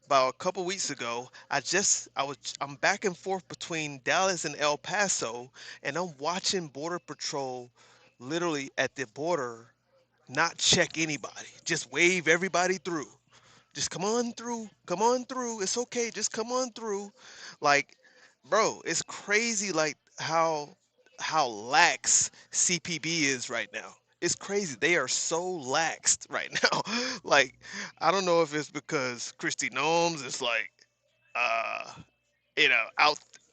about a couple weeks ago. I'm back and forth between Dallas and El Paso, and I'm watching Border Patrol literally at the border not check anybody, just wave everybody through. Just come on through, come on through. It's okay, just come on through. Like, bro, it's crazy like how lax CPB is right now. It's crazy. They are so laxed right now. Like, I don't know if it's because Christy Gnomes is like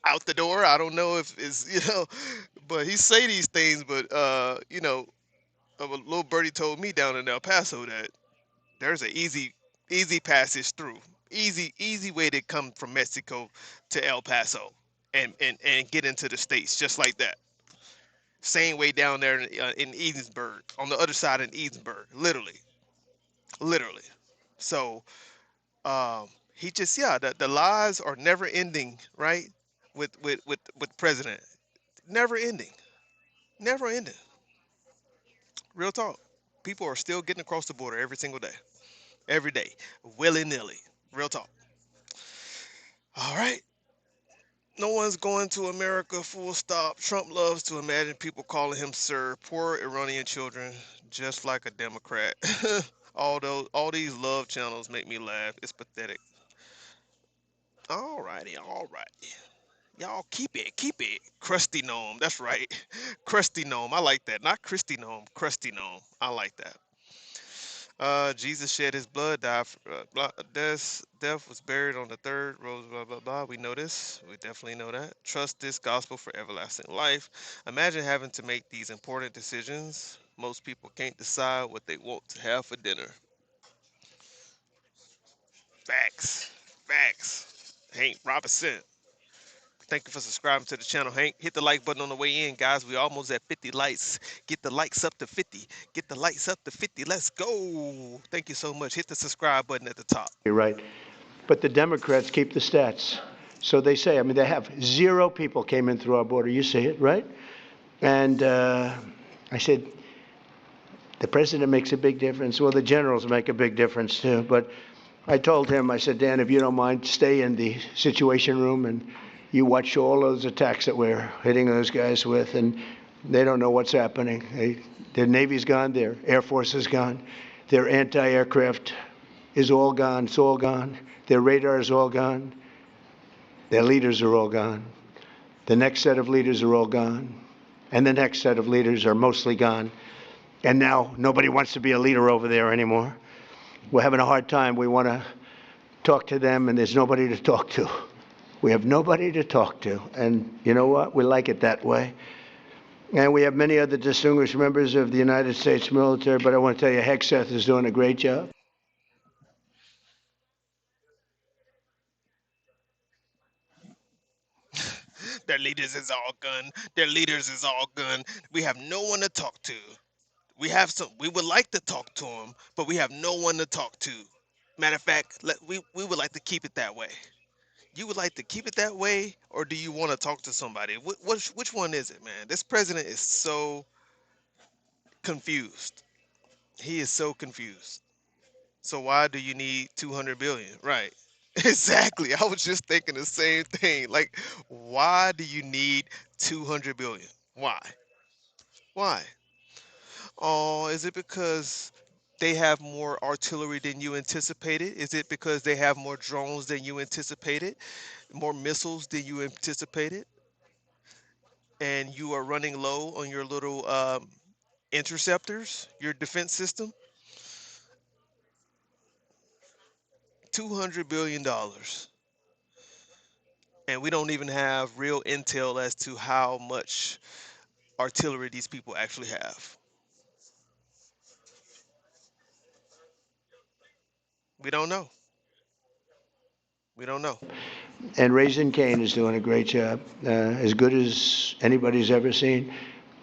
out the door. I don't know if it's but he say these things, but a little birdie told me down in El Paso that there's an easy passage through. Easy way to come from Mexico to El Paso and get into the States just like that. Same way down there in Edensburg, on the other side in Edensburg, literally. So he just the lies are never ending, right? With president, never ending, never ending. Real talk. People are still getting across the border every day, willy nilly. Real talk. All right. No one's going to America, full stop. Trump loves to imagine people calling him sir. Poor Iranian children, just like a Democrat. All these love channels make me laugh. It's pathetic. All righty, all righty. Y'all keep it. Crusty gnome, that's right. Crusty gnome, I like that. Not Christy gnome, crusty gnome. I like that. Jesus shed his blood, died, death was buried on the third, rose, blah, blah, blah. We know this. We definitely know that. Trust this gospel for everlasting life. Imagine having to make these important decisions. Most people can't decide what they want to have for dinner. Facts. Facts. Hank Robinson. Thank you for subscribing to the channel, Hank. Hit the like button on the way in, guys. We almost at 50 likes. Get the likes up to 50. Get the likes up to 50. Let's go. Thank you so much. Hit the subscribe button at the top. You're right. But the Democrats keep the stats. So they say, I mean, they have 0 people came in through our border. You see it, right? And I said, the president makes a big difference. Well, the generals make a big difference too. But I told him, I said, Dan, if you don't mind, stay in the Situation Room and you watch all those attacks that we're hitting those guys with, and they don't know what's happening. Their Navy's gone, their Air Force is gone, their anti-aircraft is all gone, it's all gone. Their radar is all gone. Their leaders are all gone. The next set of leaders are all gone. And the next set of leaders are mostly gone. And now nobody wants to be a leader over there anymore. We're having a hard time. We want to talk to them, and there's nobody to talk to. We have nobody to talk to. And you know what? We like it that way. And we have many other distinguished members of the United States military, but I want to tell you, Hegseth is doing a great job. Their leaders is all gone. Their leaders is all gone. We have no one to talk to. We would like to talk to them, but we have no one to talk to. Matter of fact, we would like to keep it that way. You would like to keep it that way, or do you want to talk to somebody? Which one is it, man? This president is so confused. He is so confused. So why do you need 200 billion? Right. Exactly. I was just thinking the same thing. Like, why do you need 200 billion? Why? Why? Oh, is it because they have more artillery than you anticipated? Is it because they have more drones than you anticipated? More missiles than you anticipated? And you are running low on your little interceptors, your defense system? $200 billion. And we don't even have real intel as to how much artillery these people actually have. We don't know. We don't know. And Raising Cane is doing a great job, as good as anybody's ever seen.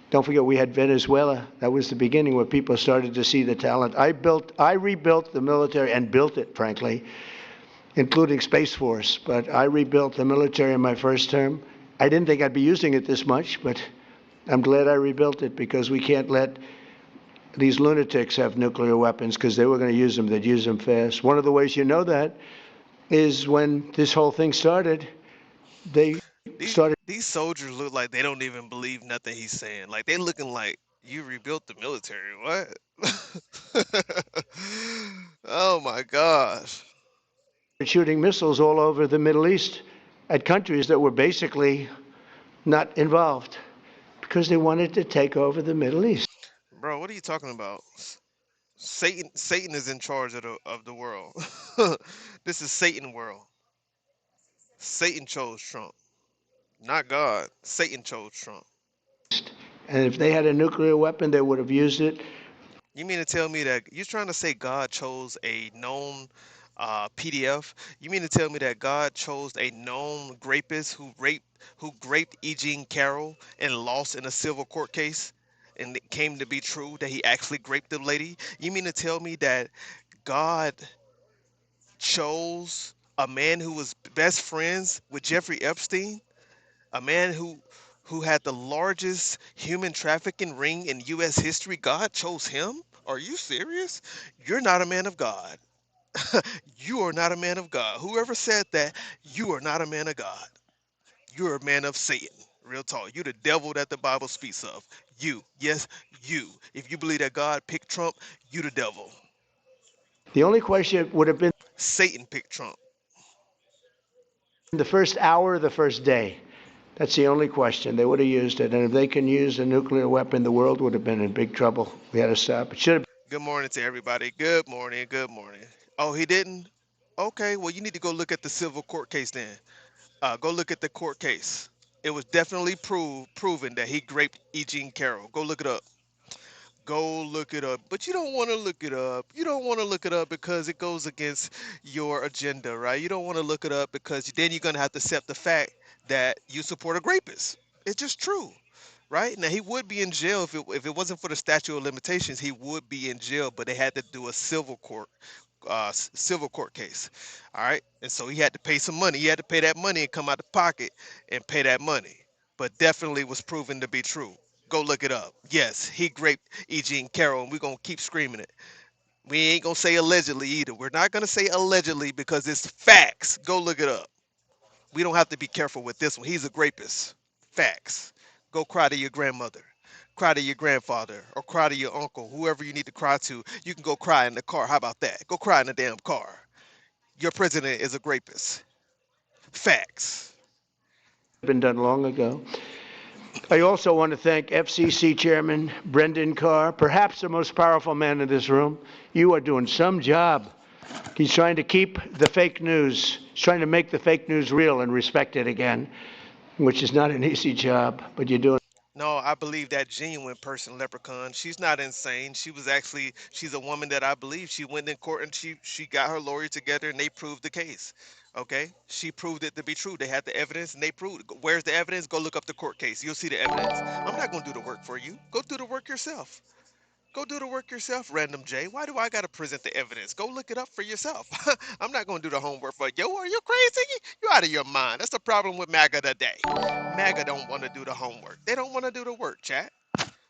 Don't forget, we had Venezuela. That was the beginning where people started to see the talent. I rebuilt the military and built it, frankly, including Space Force. But I rebuilt the military in my first term. I didn't think I'd be using it this much, but I'm glad I rebuilt it, because we can't let these lunatics have nuclear weapons, because they were going to use them. They'd use them fast. One of the ways you know that is when this whole thing started, These soldiers look like they don't even believe nothing he's saying. Like, they looking like, you rebuilt the military. What? Oh my gosh. Shooting missiles all over the Middle East at countries that were basically not involved, because they wanted to take over the Middle East. Bro, what are you talking about? Satan is in charge of the world. This is Satan world. Satan chose Trump. Not God. Satan chose Trump. And if they had a nuclear weapon, they would have used it. You mean to tell me that you're trying to say God chose a known PDF? You mean to tell me that God chose a known rapist who raped E. Jean Carroll and lost in a civil court case, and it came to be true that he actually raped the lady? You mean to tell me that God chose a man who was best friends with Jeffrey Epstein, a man who had the largest human trafficking ring in U.S. history? God chose him? Are you serious? You're not a man of God. You are not a man of God. Whoever said that, you are not a man of God. You're a man of Satan. Real talk. You're the devil that the Bible speaks of. You. Yes, you. If you believe that God picked Trump, you the devil. The only question would have been, Satan picked Trump. The first hour, the first day. That's the only question. They would have used it. And if they can use a nuclear weapon, the world would have been in big trouble. We had to stop. It should have. Good morning to everybody. Good morning. Good morning. Oh, he didn't? Okay, well, you need to go look at the civil court case then. Go look at the court case. It was definitely proven that he raped E. Jean Carroll. Go look it up. Go look it up. But you don't want to look it up. You don't want to look it up because it goes against your agenda, right? You don't want to look it up because then you're going to have to accept the fact that you support a rapist. It's just true, right? Now, he would be in jail if it wasn't for the statute of limitations. He would be in jail, but they had to do a civil court case. All right. And so he had to pay some money. He had to pay that money and come out of pocket and pay that money. But definitely was proven to be true. Go look it up. Yes, he raped E. Jean Carroll, and we're going to keep screaming it. We ain't going to say allegedly either. We're not going to say allegedly because it's facts. Go look it up. We don't have to be careful with this one. He's a rapist. Facts. Go cry to your grandmother. Cry to your grandfather or cry to your uncle, whoever you need to cry to. You can go cry in the car. How about that? Go cry in the damn car. Your president is a rapist. Facts. Been done long ago. I also want to thank FCC Chairman Brendan Carr, perhaps the most powerful man in this room. You are doing some job. He's trying to keep the fake news. He's trying to make the fake news real and respected again, which is not an easy job, but you're doing. No, I believe that genuine person, Leprechaun. She's not insane. She's a woman that I believe. She went in court and she got her lawyer together and they proved the case. Okay? She proved it to be true. They had the evidence and they proved it. Where's the evidence? Go look up the court case. You'll see the evidence. I'm not going to do the work for you. Go do the work yourself. Go do the work yourself, Random J. Why do I got to present the evidence? Go look it up for yourself. I'm not going to do the homework for you. Are you crazy? You're out of your mind. That's the problem with MAGA today. MAGA don't want to do the homework. They don't want to do the work, chat.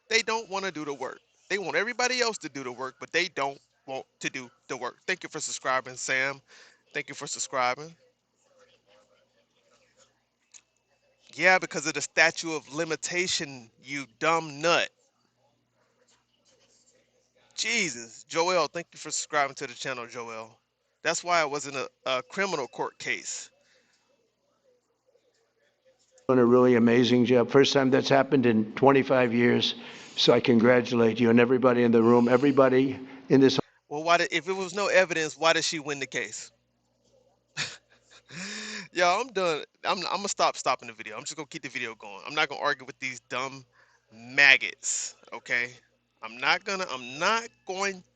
They don't want to do the work. They want everybody else to do the work, but they don't want to do the work. Thank you for subscribing, Sam. Thank you for subscribing. Yeah, because of the statute of limitation, you dumb nut. Jesus, Joel, thank you for subscribing to the channel, Joel. That's why it wasn't a criminal court case. Doing a really amazing job. First time that's happened in 25 years. So I congratulate you and everybody in the room, everybody in this. Well, if it was no evidence, why did she win the case? Yeah, I'm done. I'm gonna stopping the video. I'm just gonna keep the video going. I'm not gonna argue with these dumb maggots. Okay. I'm not going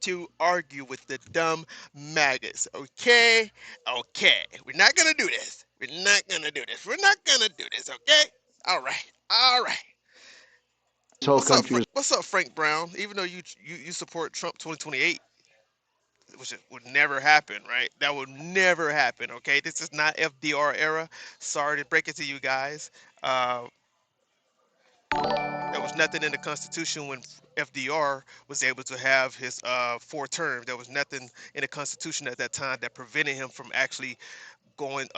to argue with the dumb maggots. Okay? Okay. We're not going to do this. We're not going to do this. We're not going to do this. Okay? All right. All right. What's up, Frank Brown? Even though you support Trump 2028, which would never happen, right? That would never happen, okay? This is not FDR era. Sorry to break it to you guys. There was nothing in the Constitution when FDR was able to have his 4 terms. There was nothing in the Constitution at that time that prevented him from actually going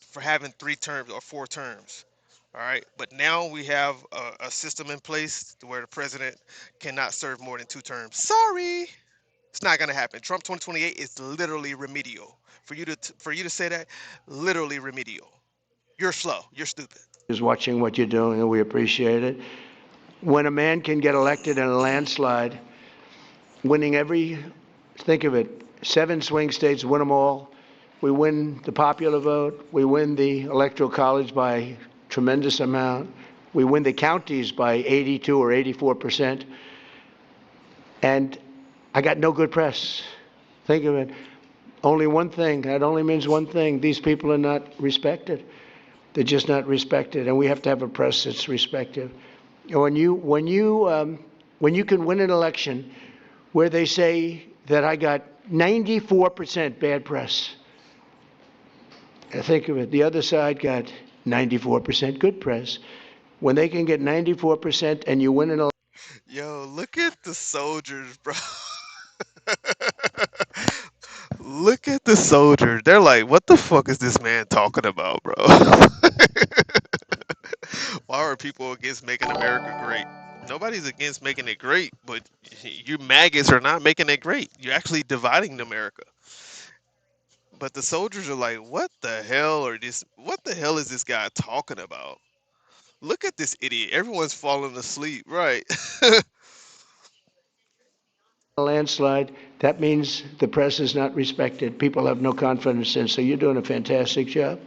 for having 3 terms or 4 terms. All right, but now we have a system in place where the president cannot serve more than 2 terms. Sorry, it's not going to happen. Trump 2028 is literally remedial. For you to say that, literally remedial. You're slow. You're stupid. Is watching what you're doing, and we appreciate it. When a man can get elected in a landslide, winning think of it, 7 swing states, win them all. We win the popular vote. We win the electoral college by a tremendous amount. We win the counties by 82 or 84%. And I got no good press. Think of it. Only one thing. That only means one thing. These people are not respected. They're just not respected, and we have to have a press that's respected. When you can win an election where they say that I got 94% bad press, think of it. The other side got 94% good press. When they can get 94% and you win an election. Yo, look at the soldiers, bro. Look at the soldiers. They're like, what the fuck is this man talking about, bro? Why are people against making America great? Nobody's against making it great, but you maggots are not making it great. You're actually dividing America. But the soldiers are like, what the hell what the hell is this guy talking about? Look at this idiot. Everyone's falling asleep. Right. A landslide, that means the press is not respected. People have no confidence in. So you're doing a fantastic job.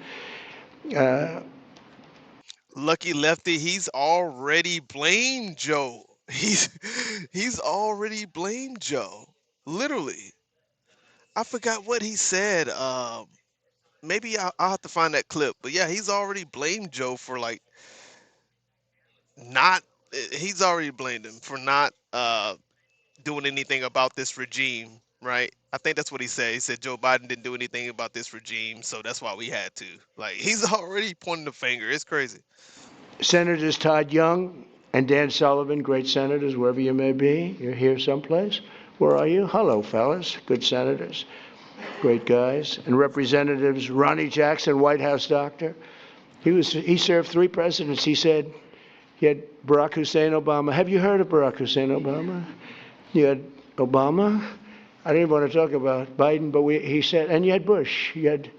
Lucky Lefty, he's already blamed Joe. He's already blamed Joe. Literally. I forgot what he said. Maybe I'll have to find that clip. But yeah, he's already blamed Joe for like not. He's already blamed him for not doing anything about this regime, right? I think that's what he said. He said Joe Biden didn't do anything about this regime, so that's why we had to. Like, he's already pointing the finger. It's crazy. Senators Todd Young and Dan Sullivan, great senators, wherever you may be. You're here someplace. Where are you? Hello, fellas. Good senators. Great guys. And Representatives Ronnie Jackson, White House doctor. He served 3 presidents. He said he had Barack Hussein Obama. Have you heard of Barack Hussein Obama? You had Obama. I didn't want to talk about Biden, but he said, and you had Bush. You had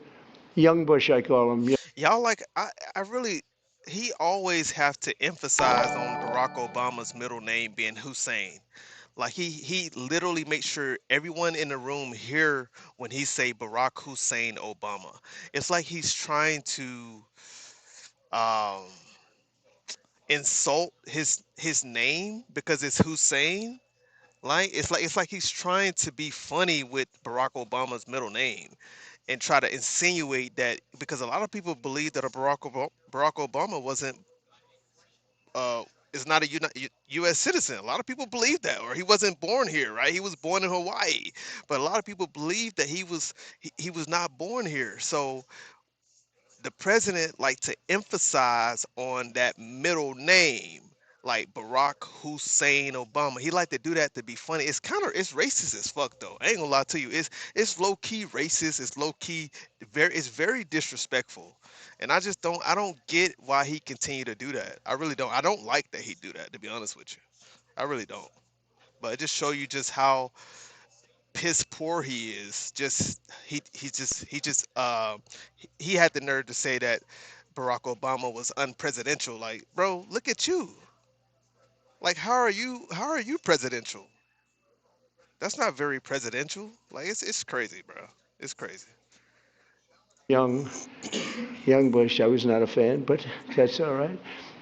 young Bush, I call him. Y'all like, I really, he always have to emphasize on Barack Obama's middle name being Hussein. Like he literally makes sure everyone in the room hear when he say Barack Hussein Obama. It's like he's trying to insult his name because it's Hussein. Like it's like he's trying to be funny with Barack Obama's middle name and try to insinuate that, because a lot of people believe that Barack Obama wasn't is not a U.S. citizen. A lot of people believe that, or he wasn't born here, right? He was born in Hawaii, but a lot of people believe that he was not born here. So the president liked to emphasize on that middle name, like Barack Hussein Obama. He liked to do that to be funny. It's racist as fuck though. I ain't gonna lie to you. It's low key racist. It's low key it's very disrespectful. And I don't get why he continued to do that. I really don't. I don't like that he do that, to be honest with you. I really don't. But it just show you just how piss poor he is. He had the nerve to say that Barack Obama was unpresidential. Like, bro, look at you. Like, how are you presidential? That's not very presidential. Like, it's crazy, bro. It's crazy. Young Bush, I was not a fan, but that's all right.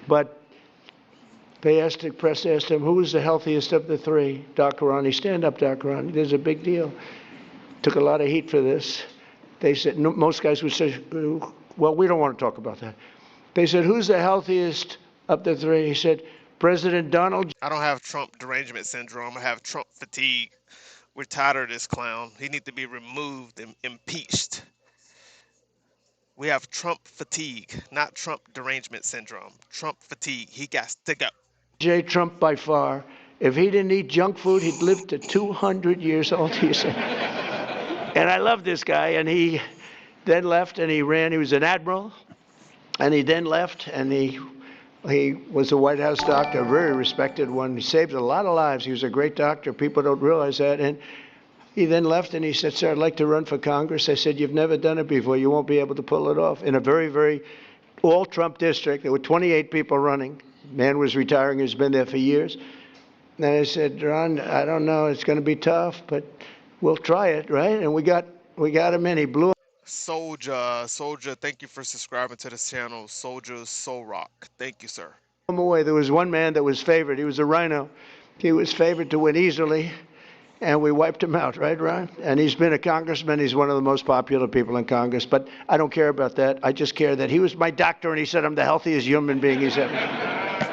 But the press asked him, who was the healthiest of the 3? Dr. Ronnie, stand up, Dr. Ronnie. There's a big deal. Took a lot of heat for this. They said, no, most guys would say, well, we don't want to talk about that. They said, who's the healthiest of the 3? He said, President Donald. I don't have Trump derangement syndrome. I have Trump fatigue. We're tired of this clown. He needs to be removed and impeached. We have Trump fatigue, not Trump derangement syndrome. Trump fatigue. He got to go. J. Trump by far. If he didn't eat junk food, he'd live to 200 years old, he said. And I love this guy. And he then left and he ran. He was an admiral. And he then left and he was a White House doctor, a very respected one. He saved a lot of lives. He was a great doctor. People don't realize that. And he then left and he said, sir, I'd like to run for Congress. I said, you've never done it before. You won't be able to pull it off. In a very, very all-Trump district, there were 28 people running. Man was retiring, has been there for years. And I said, Ron, I don't know. It's going to be tough, but we'll try it, right? And we got him in. He blew up. Soldier, thank you for subscribing to this channel. Soldier Soul Rock. Thank you, sir. Away. There was one man that was favored. He was a rhino. He was favored to win easily. And we wiped him out, right, Ron? And he's been a congressman. He's one of the most popular people in Congress. But I don't care about that. I just care that he was my doctor, and he said I'm the healthiest human being he's ever.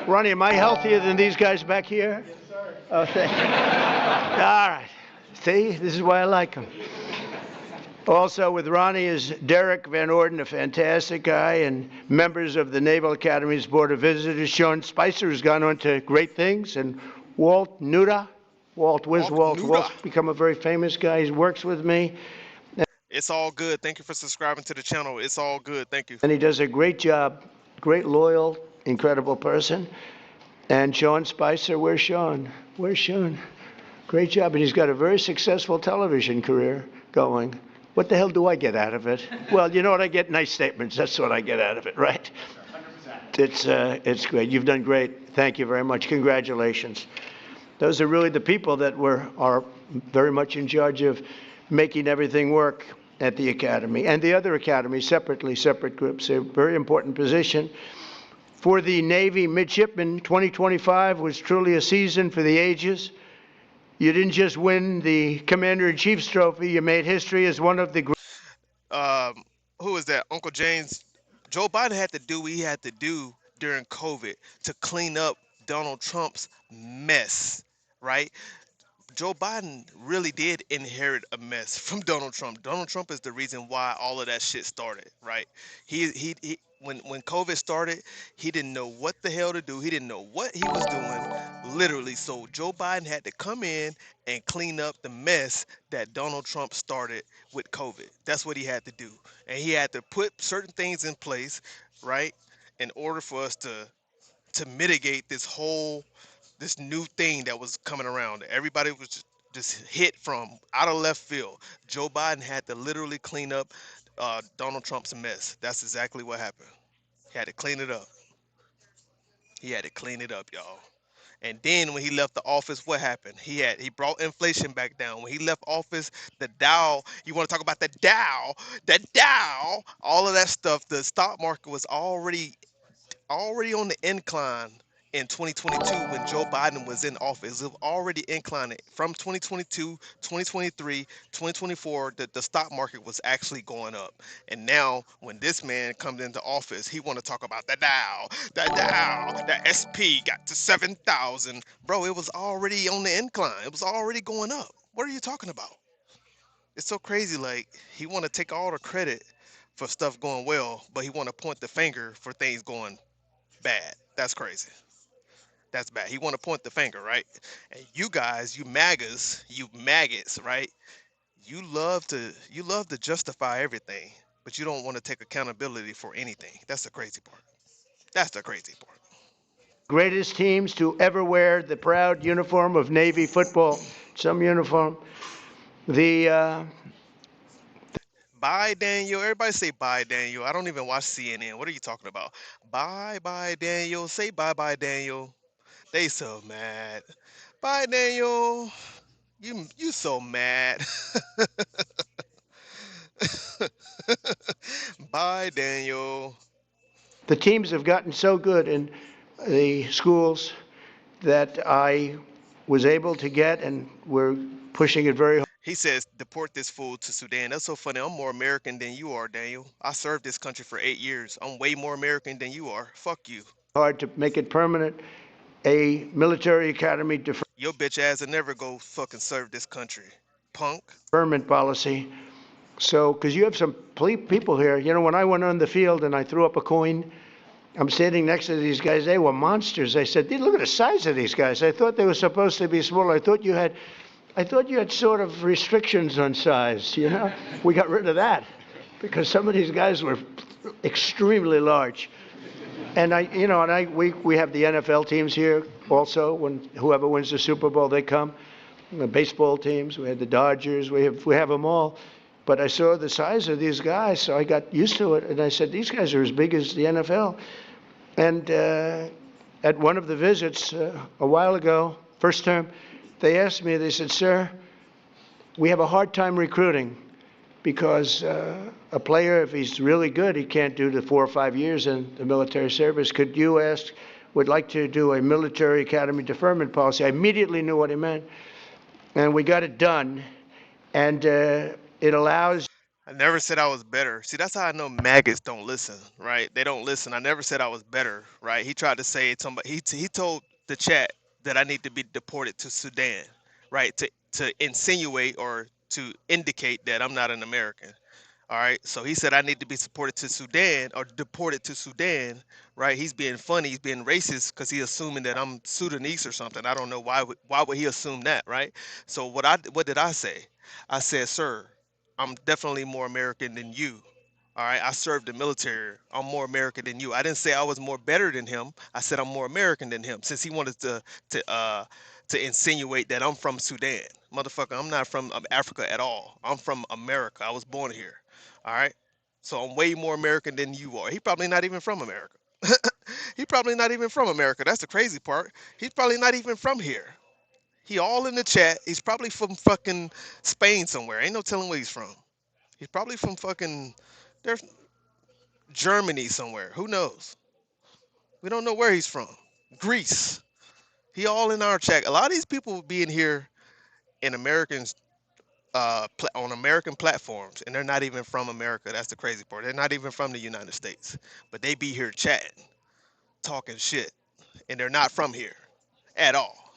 Ronnie, am I healthier than these guys back here? Yes, sir. Oh, thank you. All right. See, this is why I like him. Also with Ronnie is Derek Van Orden, a fantastic guy, and members of the Naval Academy's Board of Visitors. Sean Spicer has gone on to great things, and Walt Nuda. Where's Walt? Walt's become a very famous guy. He works with me. It's all good. Thank you for subscribing to the channel. It's all good. Thank you. And he does a great job. Great, loyal, incredible person. And Sean Spicer, where's Sean? Great job. And he's got a very successful television career going. What the hell do I get out of it? Well, you know what I get? Nice statements. That's what I get out of it, right? It's great. You've done great. Thank you very much. Congratulations. Those are really the people that are very much in charge of making everything work at the academy and the other academies separately, separate groups. A very important position. For the Navy midshipmen, 2025 was truly a season for the ages. You didn't just win the Commander-in-Chief's trophy, you made history as one of the Who is that? Uncle James. Joe Biden had to do what he had to do during COVID to clean up Donald Trump's mess, right? Joe Biden really did inherit a mess from Donald Trump. Donald Trump is the reason why all of that shit started, right? When COVID started, he didn't know what the hell to do. He didn't know what he was doing, literally. So Joe Biden had to come in and clean up the mess that Donald Trump started with COVID. That's what he had to do. And he had to put certain things in place, right, in order for us to mitigate this new thing that was coming around. Everybody was just hit from out of left field. Joe Biden had to literally clean up Donald Trump's mess. That's exactly what happened. He had to clean it up. He had to clean it up, y'all. And then when he left the office, what happened? He brought inflation back down. When he left office, the Dow, you want to talk about the Dow, all of that stuff, the stock market was already on the incline in 2022 when Joe Biden was in office. It was already inclining from 2022, 2023, 2024. The stock market was actually going up. And now when this man comes into office, he want to talk about the SP got to 7,000. Bro, it was already on the incline. It was already going up. What are you talking about? It's so crazy. Like, he want to take all the credit for stuff going well, but he want to point the finger for things going bad. That's crazy. That's bad. He want to point the finger, right? And you guys, you MAGAs, you maggots, right? You love to justify everything, but you don't want to take accountability for anything. That's the crazy part. That's the crazy part. greatest teams to ever wear the proud uniform of Navy football. Some uniform. Bye, Daniel. Everybody say bye, Daniel. I don't even watch CNN. What are you talking about? Bye, bye, Daniel. Say bye, bye, Daniel. They so mad. Bye, Daniel. You so mad. Bye, Daniel. The teams have gotten so good in the schools that I was able to get, and we're pushing it very hard. He says, deport this fool to Sudan. That's so funny. I'm more American than you are, Daniel. I served this country for 8 years. I'm way more American than you are. Fuck you. Hard to make it permanent. A military academy Your bitch ass will never go fucking serve this country, punk. deferment policy. So, because you have some people here, you know, when I went on the field and I threw up a coin, I'm sitting next to these guys. They were monsters. I said, look at the size of these guys. I thought they were supposed to be smaller. I thought you had sort of restrictions on size, you know? We got rid of that because some of these guys were extremely large. And we have the NFL teams here also. When whoever wins the Super Bowl, they come. The baseball teams, we had the Dodgers, we have them all. But I saw the size of these guys, so I got used to it. And I said, these guys are as big as the NFL. And at one of the visits a while ago, first term, they asked me, they said, sir, we have a hard time recruiting because a player, if he's really good, he can't do the 4 or 5 years in the military service. Would like to do a military academy deferment policy. I immediately knew what he meant. And we got it done. And it allows. I never said I was better. See, that's how I know maggots don't listen, right? They don't listen. I never said I was better, right? He tried to say somebody. He told the chat that I need to be deported to Sudan, right? To insinuate or to indicate that I'm not an American. All right. So he said I need to be deported to Sudan, right? He's being funny. He's being racist because he's assuming that I'm Sudanese or something. I don't know why would he assume that, right? So what did I say? I said, sir, I'm definitely more American than you. All right, I served the military. I'm more American than you. I didn't say I was more better than him. I said I'm more American than him. Since he wanted to to insinuate that I'm from Sudan. Motherfucker, I'm not from Africa at all. I'm from America. I was born here. All right? So I'm way more American than you are. He probably not even from America. He probably not even from America. That's the crazy part. He's probably not even from here. He all in the chat. He's probably from fucking Spain somewhere. Ain't no telling where he's from. He's probably from fucking there's Germany somewhere. Who knows? We don't know where he's from. Greece. He all in our chat. A lot of these people being here in Americans on American platforms, and they're not even from America. That's the crazy part. They're not even from the United States, but they be here chatting, talking shit, and they're not from here at all.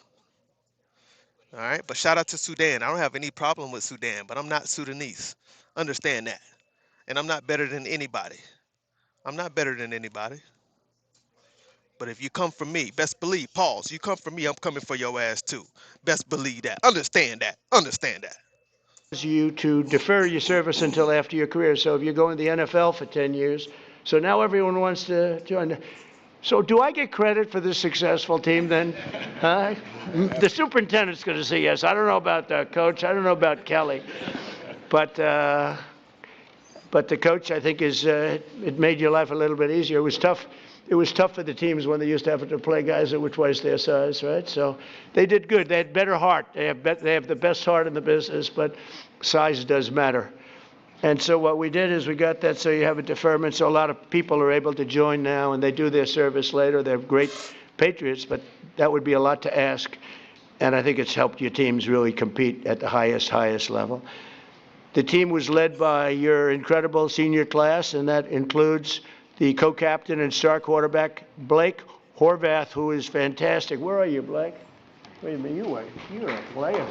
All right, but shout out to Sudan. I don't have any problem with Sudan, but I'm not Sudanese. Understand that. And I'm not better than anybody. I'm not better than anybody. But if you come from me, best believe, pause, you come from me, I'm coming for your ass too. Best believe that. Understand that. Understand that. You to defer your service until after your career. So if you go in the NFL for 10 years, so now everyone wants to join. So do I get credit for this successful team then? The superintendent's going to say yes. I don't know about the coach. I don't know about Kelly. But the coach, I think, it made your life a little bit easier. It was tough. It was tough for the teams when they used to have to play guys that were twice their size, right? So they did good. They had better heart. They have the best heart in the business, but size does matter. And so what we did is we got that so you have a deferment, so a lot of people are able to join now, and they do their service later. They're great patriots, but that would be a lot to ask. And I think it's helped your teams really compete at the highest level. The team was led by your incredible senior class, and that includes the co-captain and star quarterback, Blake Horvath, who is fantastic. Where are you, Blake? Wait a minute, you're a player.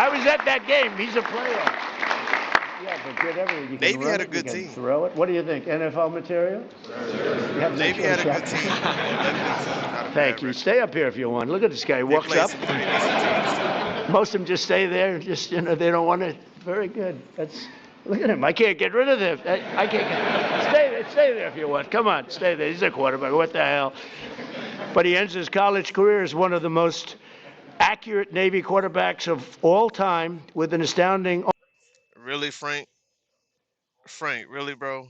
I was at that game. He's a player. Yeah, but good everything. You can Navy run had a it, good you can team. Throw it. What do you think? NFL material? Navy had a good team. Thank you. Stay up here if you want. Look at this guy. He walks up. Most of them just stay there. Just they don't want to. Very good. Look at him. I can't get rid of them. I can't. Stay there if you want. Come on, stay there. He's a quarterback. What the hell? But he ends his college career as one of the most accurate Navy quarterbacks of all time with an astounding. Really, Frank? Frank, really, bro?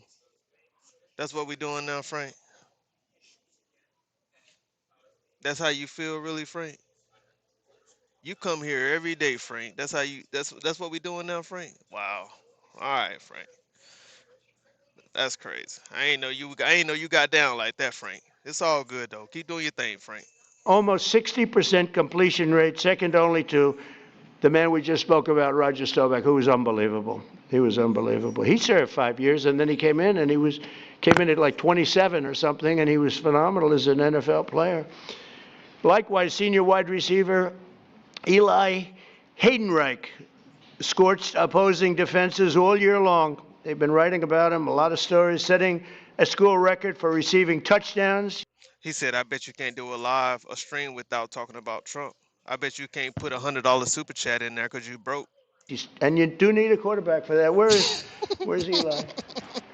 That's what we doing now, Frank? That's how you feel, really, Frank? You come here every day, Frank. That's how you. That's what we doing now, Frank. Wow. All right, Frank. That's crazy. I ain't know you got down like that, Frank. It's all good though. Keep doing your thing, Frank. Almost 60% completion rate, second only to the man we just spoke about, Roger Staubach, who was unbelievable. He was unbelievable. He served 5 years, and then he came in, and came in at like 27 or something, and he was phenomenal as an NFL player. Likewise, senior wide receiver Eli Haydenreich scorched opposing defenses all year long. They've been writing about him, a lot of stories, setting a school record for receiving touchdowns. He said, I bet you can't do a stream without talking about Trump. I bet you can't put $100 super chat in there because you broke. And you do need a quarterback for that. Where's Eli?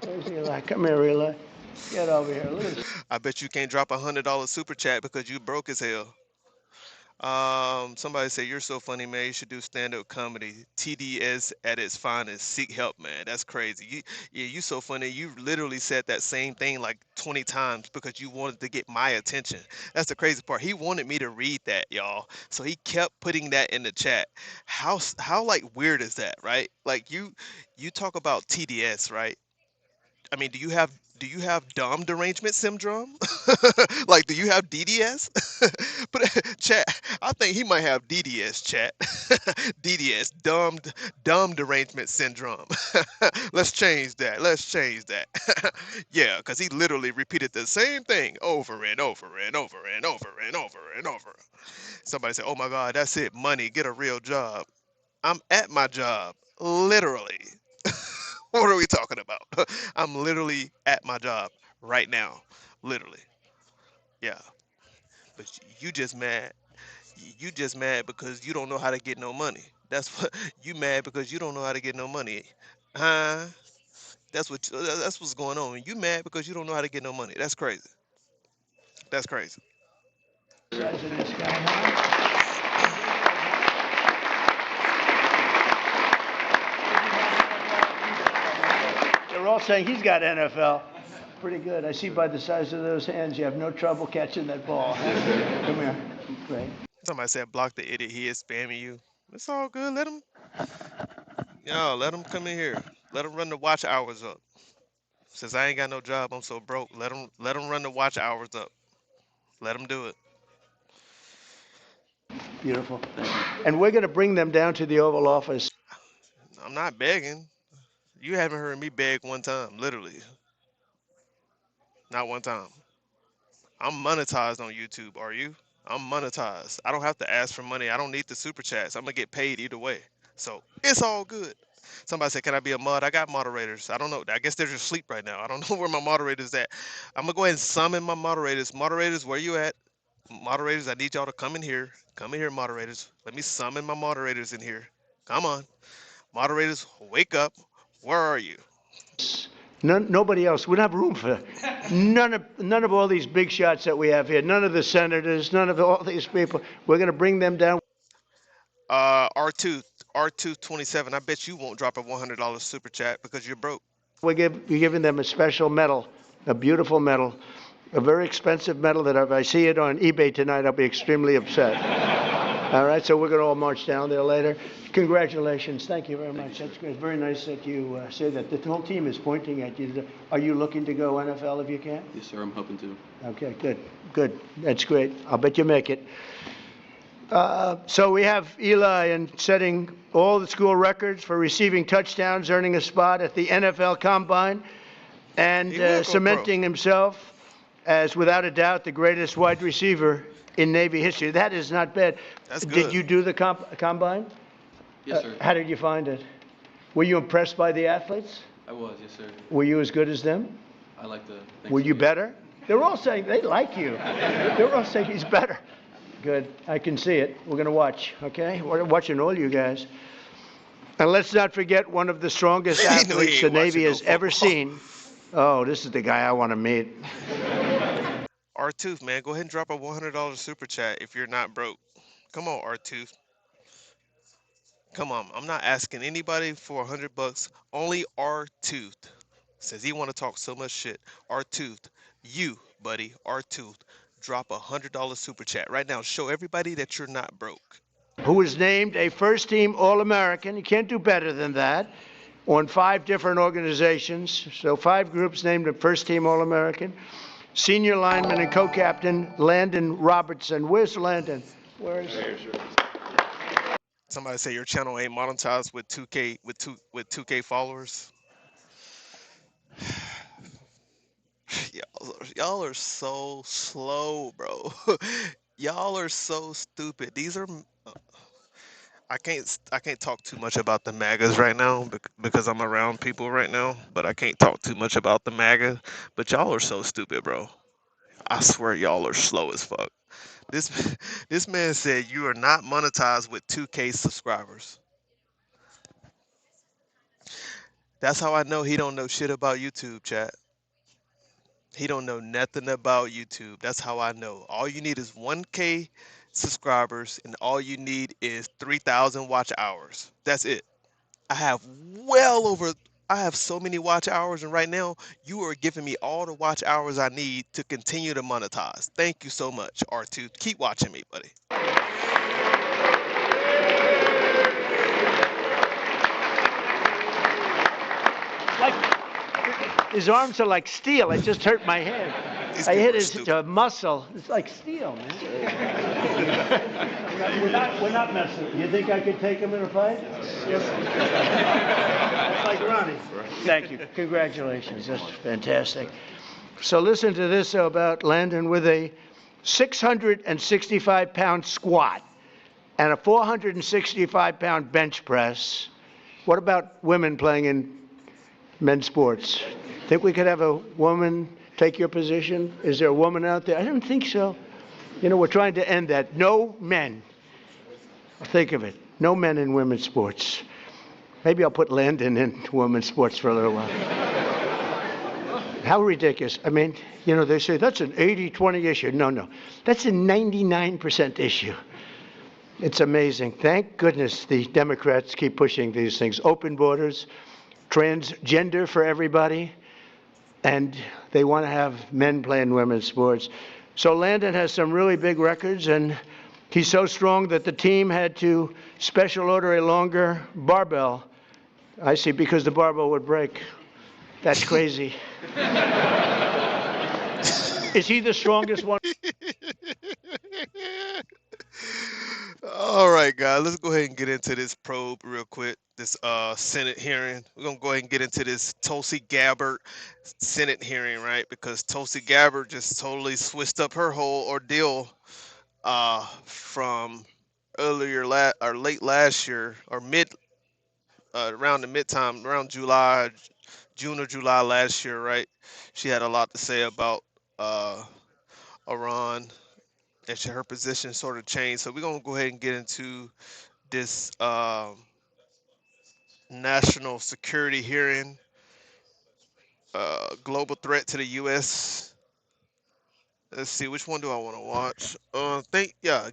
Where's Eli? Come here, Eli. Get over here. I bet you can't drop $100 super chat because you broke as hell. Somebody said, you're so funny, man. You should do stand-up comedy. TDS at its finest. Seek help, man. That's crazy. You so funny. You literally said that same thing like 20 times because you wanted to get my attention. That's the crazy part. He wanted me to read that, y'all. So he kept putting that in the chat. How like weird is that, right? Like you talk about TDS, right? I mean, do you have dumb derangement syndrome? Like, do you have DDS? But chat, I think he might have DDS, chat. DDS, dumb derangement syndrome. Let's change that. Yeah, because he literally repeated the same thing over and over and over and over and over and over. Somebody said, oh my God, that's it. Money, get a real job. I'm at my job, literally. What are we talking about? I'm literally at my job right now. Literally. Yeah. But you just mad. You just mad because you don't know how to get no money. That's what you mad because you don't know how to get no money. Huh? That's what's going on. You mad because you don't know how to get no money. That's crazy. That's crazy. They're all saying he's got NFL. Pretty good. I see by the size of those hands, you have no trouble catching that ball. Come here. Great. Somebody said block the idiot. He is spamming you. It's all good. Let him. Yo, let him come in here. Let him run the watch hours up. Since I ain't got no job, I'm so broke. Let him run the watch hours up. Let him do it. Beautiful. And we're going to bring them down to the Oval Office. I'm not begging. You haven't heard me beg one time, literally. Not one time. I'm monetized on YouTube, are you? I'm monetized. I don't have to ask for money. I don't need the super chats. I'm going to get paid either way. So it's all good. Somebody said, can I be a mod? I got moderators. I don't know. I guess they're just asleep right now. I don't know where my moderators at. I'm going to go ahead and summon my moderators. Moderators, where you at? Moderators, I need y'all to come in here. Come in here, moderators. Let me summon my moderators in here. Come on. Moderators, wake up. Where are you? Nobody else. We don't have room for none of all these big shots that we have here. None of the senators, none of all these people. We're going to bring them down. R227, I bet you won't drop a $100 super chat because you're broke. We're giving them a special medal, a beautiful medal, a very expensive medal that if I see it on eBay tonight, I'll be extremely upset. All right, so we're going to all march down there later. Congratulations. Thank you very much. That's great. Very nice that you say that. The whole team is pointing at you. Are you looking to go NFL if you can? Yes, sir. I'm hoping to. Okay, good. Good. That's great. I'll bet you make it. So we have Eli and setting all the school records for receiving touchdowns, earning a spot at the NFL Combine, and cementing himself as, without a doubt, the greatest wide receiver in Navy history. That is not bad. That's good. Did you do the Combine? Yes, sir. How did you find it? Were you impressed by the athletes? I was, yes, sir. Were you as good as them? I like the... Were you better? They're all saying they like you. They're all saying he's better. Good. I can see it. We're going to watch, okay? We're watching all you guys. And let's not forget one of the strongest athletes the Navy has ever seen. Oh, this is the guy I want to meet. R2, man, go ahead and drop a $100 super chat if you're not broke. Come on, R2. Come on. I'm not asking anybody for $100. Only R2. Says he want to talk so much shit. R2, you, buddy, R2. Drop a $100 super chat right now. Show everybody that you're not broke. Who was named a first-team All-American. You can't do better than that. On 5 different organizations. So 5 groups named a first-team All-American. Senior lineman and co-captain Landon Robertson. Where's Landon? Where is he? Somebody say your channel ain't monetized with 2K followers. Y'all are so slow, bro. Y'all are so stupid. These are I can't talk too much about the MAGAs right now because I'm around people right now, but I can't talk too much about the MAGA. But y'all are so stupid, bro. I swear y'all are slow as fuck. This man said you are not monetized with 2K subscribers. That's how I know he don't know shit about YouTube, chat. He don't know nothing about YouTube. That's how I know. All you need is 1K subscribers, and all you need is 3,000 watch hours. That's it. I have so many watch hours, and right now you are giving me all the watch hours I need to continue to monetize. Thank you so much, R2. Keep watching me, buddy. His arms are like steel. I just hurt my hand. I hit his muscle. It's like steel, man. we're not messing. You think I could take him in a fight? Yes. That's like Ronnie. Thank you. Congratulations. That's fantastic. So listen to this about Landon with a 665-pound squat and a 465-pound bench press. What about women playing in men's sports? Think we could have a woman take your position? Is there a woman out there? I don't think so. You know, we're trying to end that. No men. Think of it. No men in women's sports. Maybe I'll put Landon in women's sports for a little while. How ridiculous. I mean, you know, they say that's an 80-20 issue. No. That's a 99% issue. It's amazing. Thank goodness the Democrats keep pushing these things. Open borders, transgender for everybody, and they want to have men playing women's sports. So Landon has some really big records, and he's so strong that the team had to special order a longer barbell. I see, because the barbell would break. That's crazy. Is he the strongest one? All right, guys, let's go ahead and get into this probe real quick. This Senate hearing. We're gonna go ahead and get into this Tulsi Gabbard Senate hearing, right? Because Tulsi Gabbard just totally switched up her whole ordeal from late last year or around the midtime, around June or July last year, right? She had a lot to say about Iran, and her position sort of changed. So we're gonna go ahead and get into this national security hearing, global threat to the U.S. Let's see, which one do I want to watch?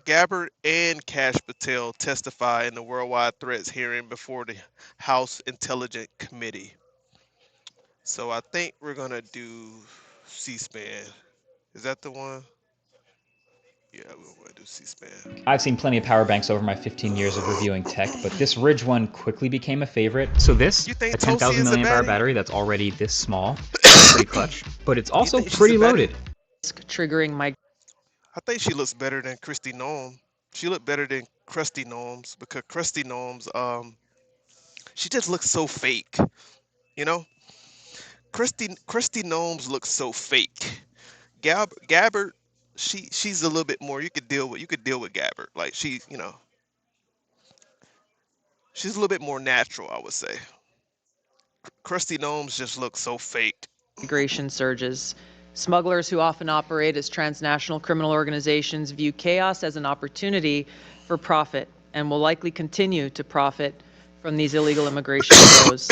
Gabbard and Kash Patel testify in the worldwide threats hearing before the House Intelligence Committee. So I think we're gonna do C-SPAN. Is that the one? Yeah, we're gonna do C-SPAN. I've seen plenty of power banks over my 15 years of reviewing tech, but this Ridge one quickly became a favorite. So this, You think a Tulsi 10,000 is a milliamp hour baddie? battery that's already this small, pretty clutch, but it's also think she's pretty a baddie? loaded. Triggering my I think she looks better than Kristi Noem. She looked better than Krusty Noems because Krusty Noems, she just looks so fake. You know, Krusty Noems looks so fake. Gabbard, she's a little bit more. You could deal with Gabbard. Like she's a little bit more natural, I would say. Krusty Noems just looks so fake. migration surges. Smugglers who often operate as transnational criminal organizations view chaos as an opportunity for profit and will likely continue to profit from these illegal immigration flows.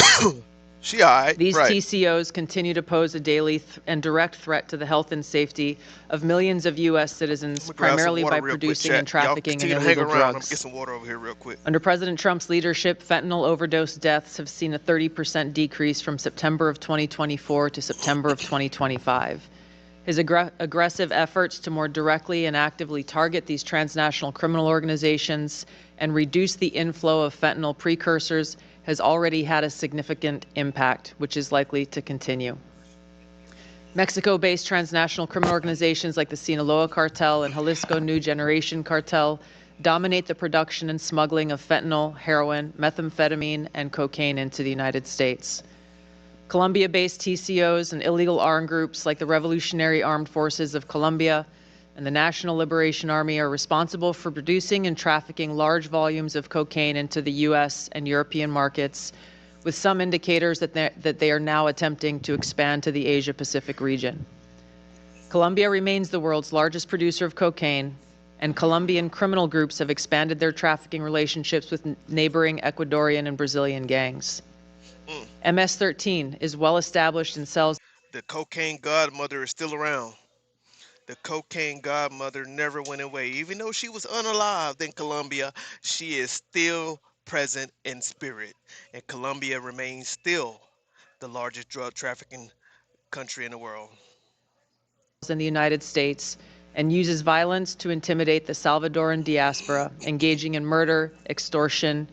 She all right, These right. TCOs continue to pose a daily and direct threat to the health and safety of millions of U.S. citizens, Grab some primarily water by real quick, producing chat. and trafficking in Y'all continue to illegal hang around. I'm gonna drugs. get some water over here real quick. Under President Trump's leadership, fentanyl overdose deaths have seen a 30% decrease from September of 2024 to September of 2025. His aggressive efforts to more directly and actively target these transnational criminal organizations and reduce the inflow of fentanyl precursors has already had a significant impact, which is likely to continue. Mexico-based transnational criminal organizations like the Sinaloa Cartel and Jalisco New Generation Cartel dominate the production and smuggling of fentanyl, heroin, methamphetamine, and cocaine into the United States. Colombia-based TCOs and illegal armed groups like the Revolutionary Armed Forces of Colombia and the National Liberation Army are responsible for producing and trafficking large volumes of cocaine into the U.S. and European markets, with some indicators that they are now attempting to expand to the Asia-Pacific region. Colombia remains the world's largest producer of cocaine, and Colombian criminal groups have expanded their trafficking relationships with neighboring Ecuadorian and Brazilian gangs. MS-13 is well established and sells. The cocaine godmother is still around. The cocaine godmother never went away. Even though she was unalived in Colombia, she is still present in spirit. And Colombia remains still the largest drug trafficking country in the world. In the United States and uses violence to intimidate the Salvadoran diaspora, engaging in murder, extortion,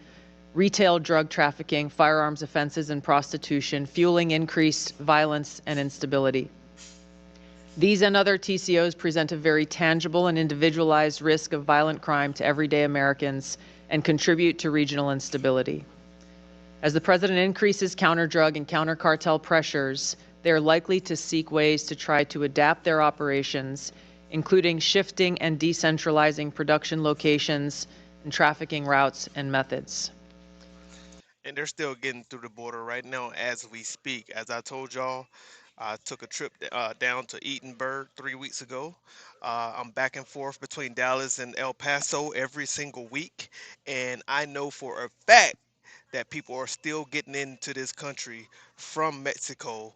retail drug trafficking, firearms offenses, and prostitution, fueling increased violence and instability. These and other TCOs present a very tangible and individualized risk of violent crime to everyday Americans and contribute to regional instability. As the president increases counter-drug and counter-cartel pressures, they are likely to seek ways to try to adapt their operations, including shifting and decentralizing production locations and trafficking routes and methods. And they're still getting through the border right now as we speak. As I told y'all, I took a trip down to Edinburgh 3 weeks ago. I'm back and forth between Dallas and El Paso every single week. And I know for a fact that people are still getting into this country from Mexico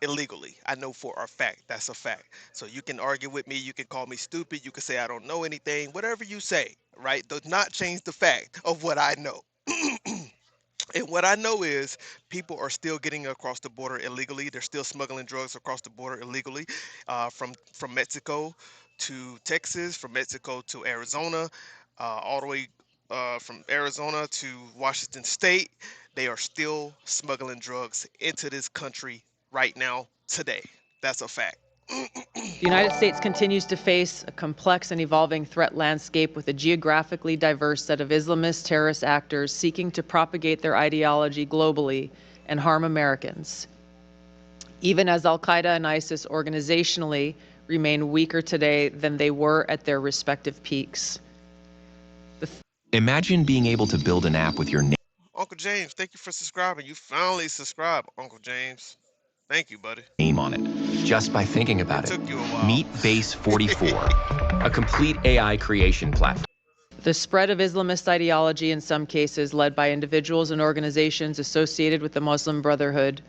illegally. I know for a fact. That's a fact. So you can argue with me. You can call me stupid. You can say I don't know anything. Whatever you say, right, does not change the fact of what I know. And what I know is people are still getting across the border illegally. They're still smuggling drugs across the border illegally, from Mexico to Texas, from Mexico to Arizona, all the way from Arizona to Washington State. They are still smuggling drugs into this country right now, today. That's a fact. The United States continues to face a complex and evolving threat landscape with a geographically diverse set of Islamist terrorist actors seeking to propagate their ideology globally and harm Americans. Even as Al-Qaeda and ISIS organizationally remain weaker today than they were at their respective peaks. Imagine being able to build an app with your name. Uncle James, thank you for subscribing. You finally subscribed, Uncle James. Thank you, buddy. Name on it, just by thinking about it. Took you a while. Meet Base 44, a complete AI creation platform. The spread of Islamist ideology, in some cases led by individuals and organizations associated with the Muslim Brotherhood,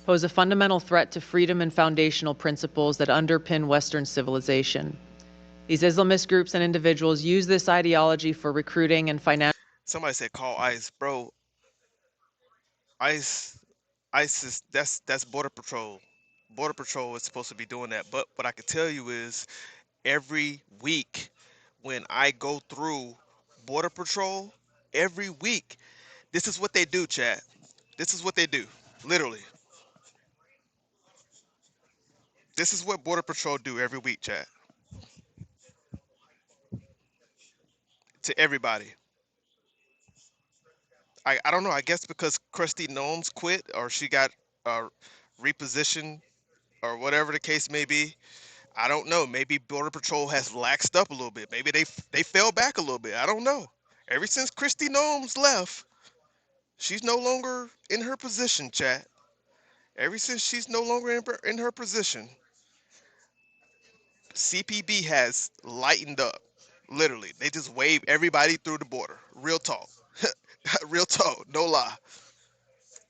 pose a fundamental threat to freedom and foundational principles that underpin Western civilization. These Islamist groups and individuals use this ideology for recruiting and financial. Somebody said call ICE, bro. ICE is that's Border Patrol. Border Patrol is supposed to be doing that. But what I can tell you is every week when I go through Border Patrol, every week, this is what they do, chat. This is what they do, literally. This is what Border Patrol do every week, chat. To everybody. I don't know. I guess because Krusty Gnomes quit or she got repositioned or whatever the case may be. I don't know. Maybe Border Patrol has laxed up a little bit. Maybe they fell back a little bit. I don't know. Ever since Krusty Gnomes left, she's no longer in her position, chat. Ever since she's no longer in her position, CPB has lightened up. Literally. They just wave everybody through the border. Real talk. Real talk. No lie.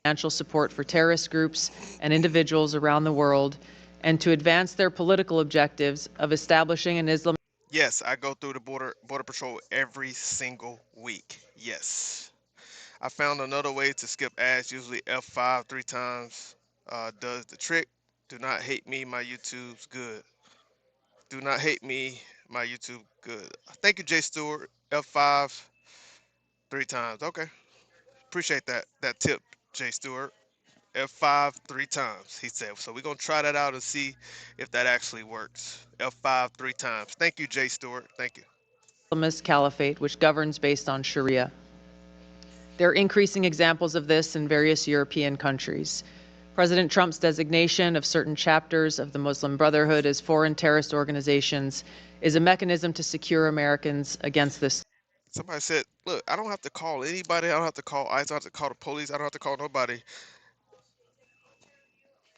Financial support for terrorist groups and individuals around the world, and to advance their political objectives of establishing an Islam. Yes, I go through the border patrol every single week. Yes. I found another way to skip ads, usually F5 3 times does the trick. Do not hate me, my YouTube's good. Do not hate me, my YouTube good. Thank you, Jay Stewart. F5 3 times. Okay. Appreciate that tip, Jay Stewart. F5 3 times, he said. So we're going to try that out and see if that actually works. F5 3 times. Thank you, Jay Stewart. Thank you. Islamist caliphate, which governs based on Sharia. There are increasing examples of this in various European countries. President Trump's designation of certain chapters of the Muslim Brotherhood as foreign terrorist organizations is a mechanism to secure Americans against this. Somebody said, look, I don't have to call anybody. I don't have to call ICE. I don't have to call the police. I don't have to call nobody.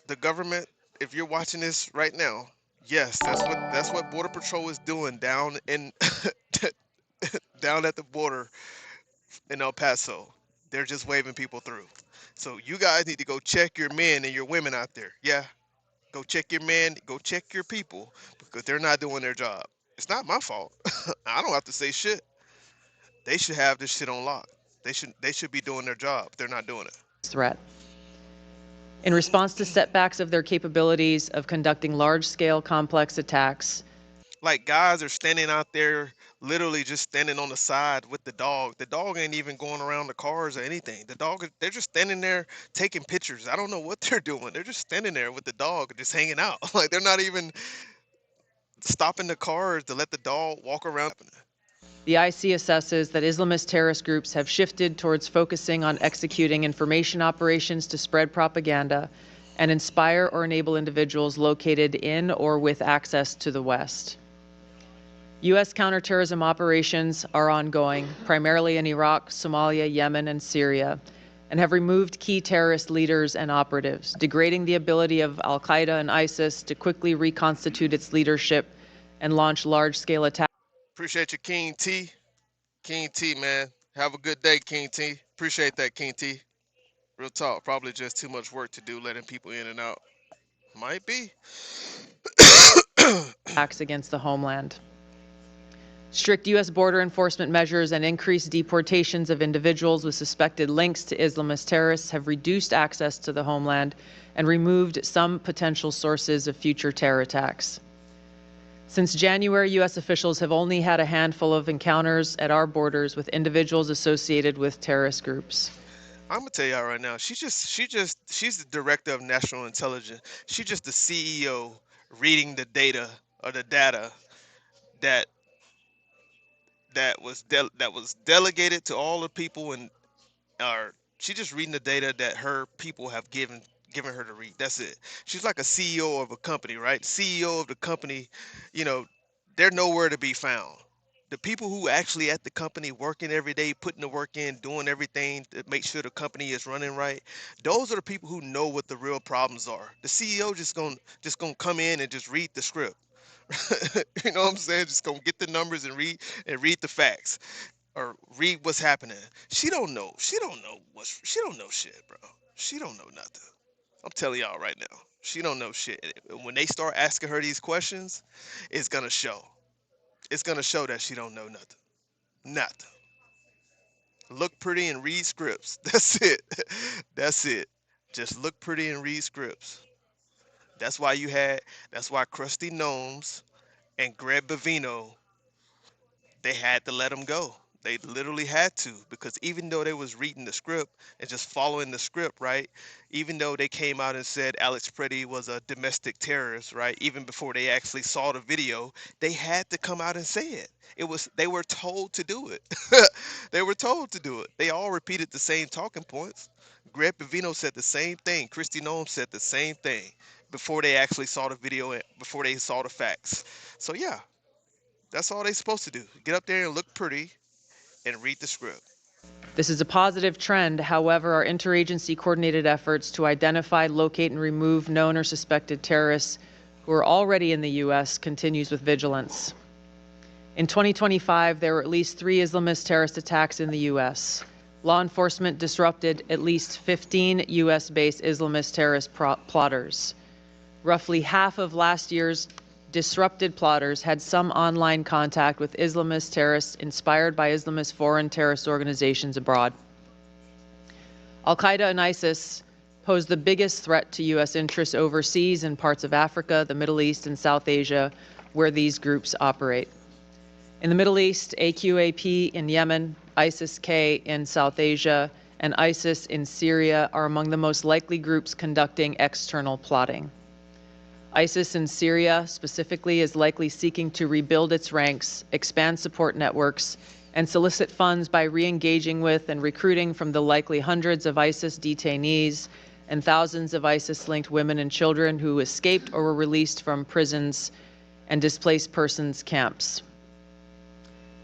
The government, if you're watching this right now, yes, that's what Border Patrol is doing down in down at the border in El Paso. They're just waving people through. So you guys need to go check your men and your women out there. Yeah, go check your men, go check your people, because they're not doing their job. It's not my fault. I don't have to say shit. They should have this shit on lock. They should be doing their job. They're not doing it. Threat. In response to setbacks of their capabilities of conducting large-scale complex attacks. Like guys are standing out there, literally just standing on the side with the dog. The dog ain't even going around the cars or anything. The dog, they're just standing there taking pictures. I don't know what they're doing. They're just standing there with the dog, just hanging out. Like they're not even stopping the cars to let the dog walk around. The IC assesses that Islamist terrorist groups have shifted towards focusing on executing information operations to spread propaganda and inspire or enable individuals located in or with access to the West. U.S. counterterrorism operations are ongoing, primarily in Iraq, Somalia, Yemen, and Syria, and have removed key terrorist leaders and operatives, degrading the ability of Al-Qaeda and ISIS to quickly reconstitute its leadership and launch large-scale attacks. Appreciate you, King T. King T, man. Have a good day, King T. Appreciate that, King T. Real talk. Probably just too much work to do, letting people in and out. Might be. Attacks against the homeland. Strict U.S. border enforcement measures and increased deportations of individuals with suspected links to Islamist terrorists have reduced access to the homeland and removed some potential sources of future terror attacks. Since January, U.S. officials have only had a handful of encounters at our borders with individuals associated with terrorist groups. I'm gonna tell y'all right now. She's the director of national intelligence. She's just the CEO reading the data or the data that that was delegated to all the people, and she's just reading the data that her people have given her to read. That's it. She's like a CEO of a company, right? CEO of the company, you know, they're nowhere to be found. The people who actually at the company working every day, putting the work in, doing everything to make sure the company is running right, those are the people who know what the real problems are. The CEO just gonna come in and just read the script. You know what I'm saying? Just gonna get the numbers and read the facts or read what's happening. She don't know shit, bro. She don't know nothing. I'm telling y'all right now. She don't know shit. When they start asking her these questions, it's gonna show. It's gonna show that she don't know nothing. Nothing. Look pretty and read scripts. That's it. That's it. Just look pretty and read scripts. That's why Krusty Gnomes and Greg Bavino, they had to let him go. They literally had to, because even though they was reading the script and just following the script, right? Even though they came out and said Alex Preddy was a domestic terrorist, right? Even before they actually saw the video, they had to come out and say it. They were told to do it. They were told to do it. They all repeated the same talking points. Greg Bavino said the same thing. Kristi Noem said the same thing before they actually saw the video and before they saw the facts. So yeah, that's all they're supposed to do. Get up there and look pretty and read the script. This is a positive trend. However, our interagency coordinated efforts to identify, locate, and remove known or suspected terrorists who are already in the U.S. continues with vigilance. In 2025, there were at least 3 Islamist terrorist attacks in the U.S. Law enforcement disrupted at least 15 U.S.-based Islamist terrorist plotters. Roughly half of last year's disrupted plotters had some online contact with Islamist terrorists inspired by Islamist foreign terrorist organizations abroad. Al-Qaeda and ISIS pose the biggest threat to U.S. interests overseas in parts of Africa, the Middle East, and South Asia, where these groups operate. In the Middle East, AQAP in Yemen, ISIS-K in South Asia, and ISIS in Syria are among the most likely groups conducting external plotting. ISIS in Syria specifically is likely seeking to rebuild its ranks, expand support networks, and solicit funds by re-engaging with and recruiting from the likely hundreds of ISIS detainees and thousands of ISIS-linked women and children who escaped or were released from prisons and displaced persons camps.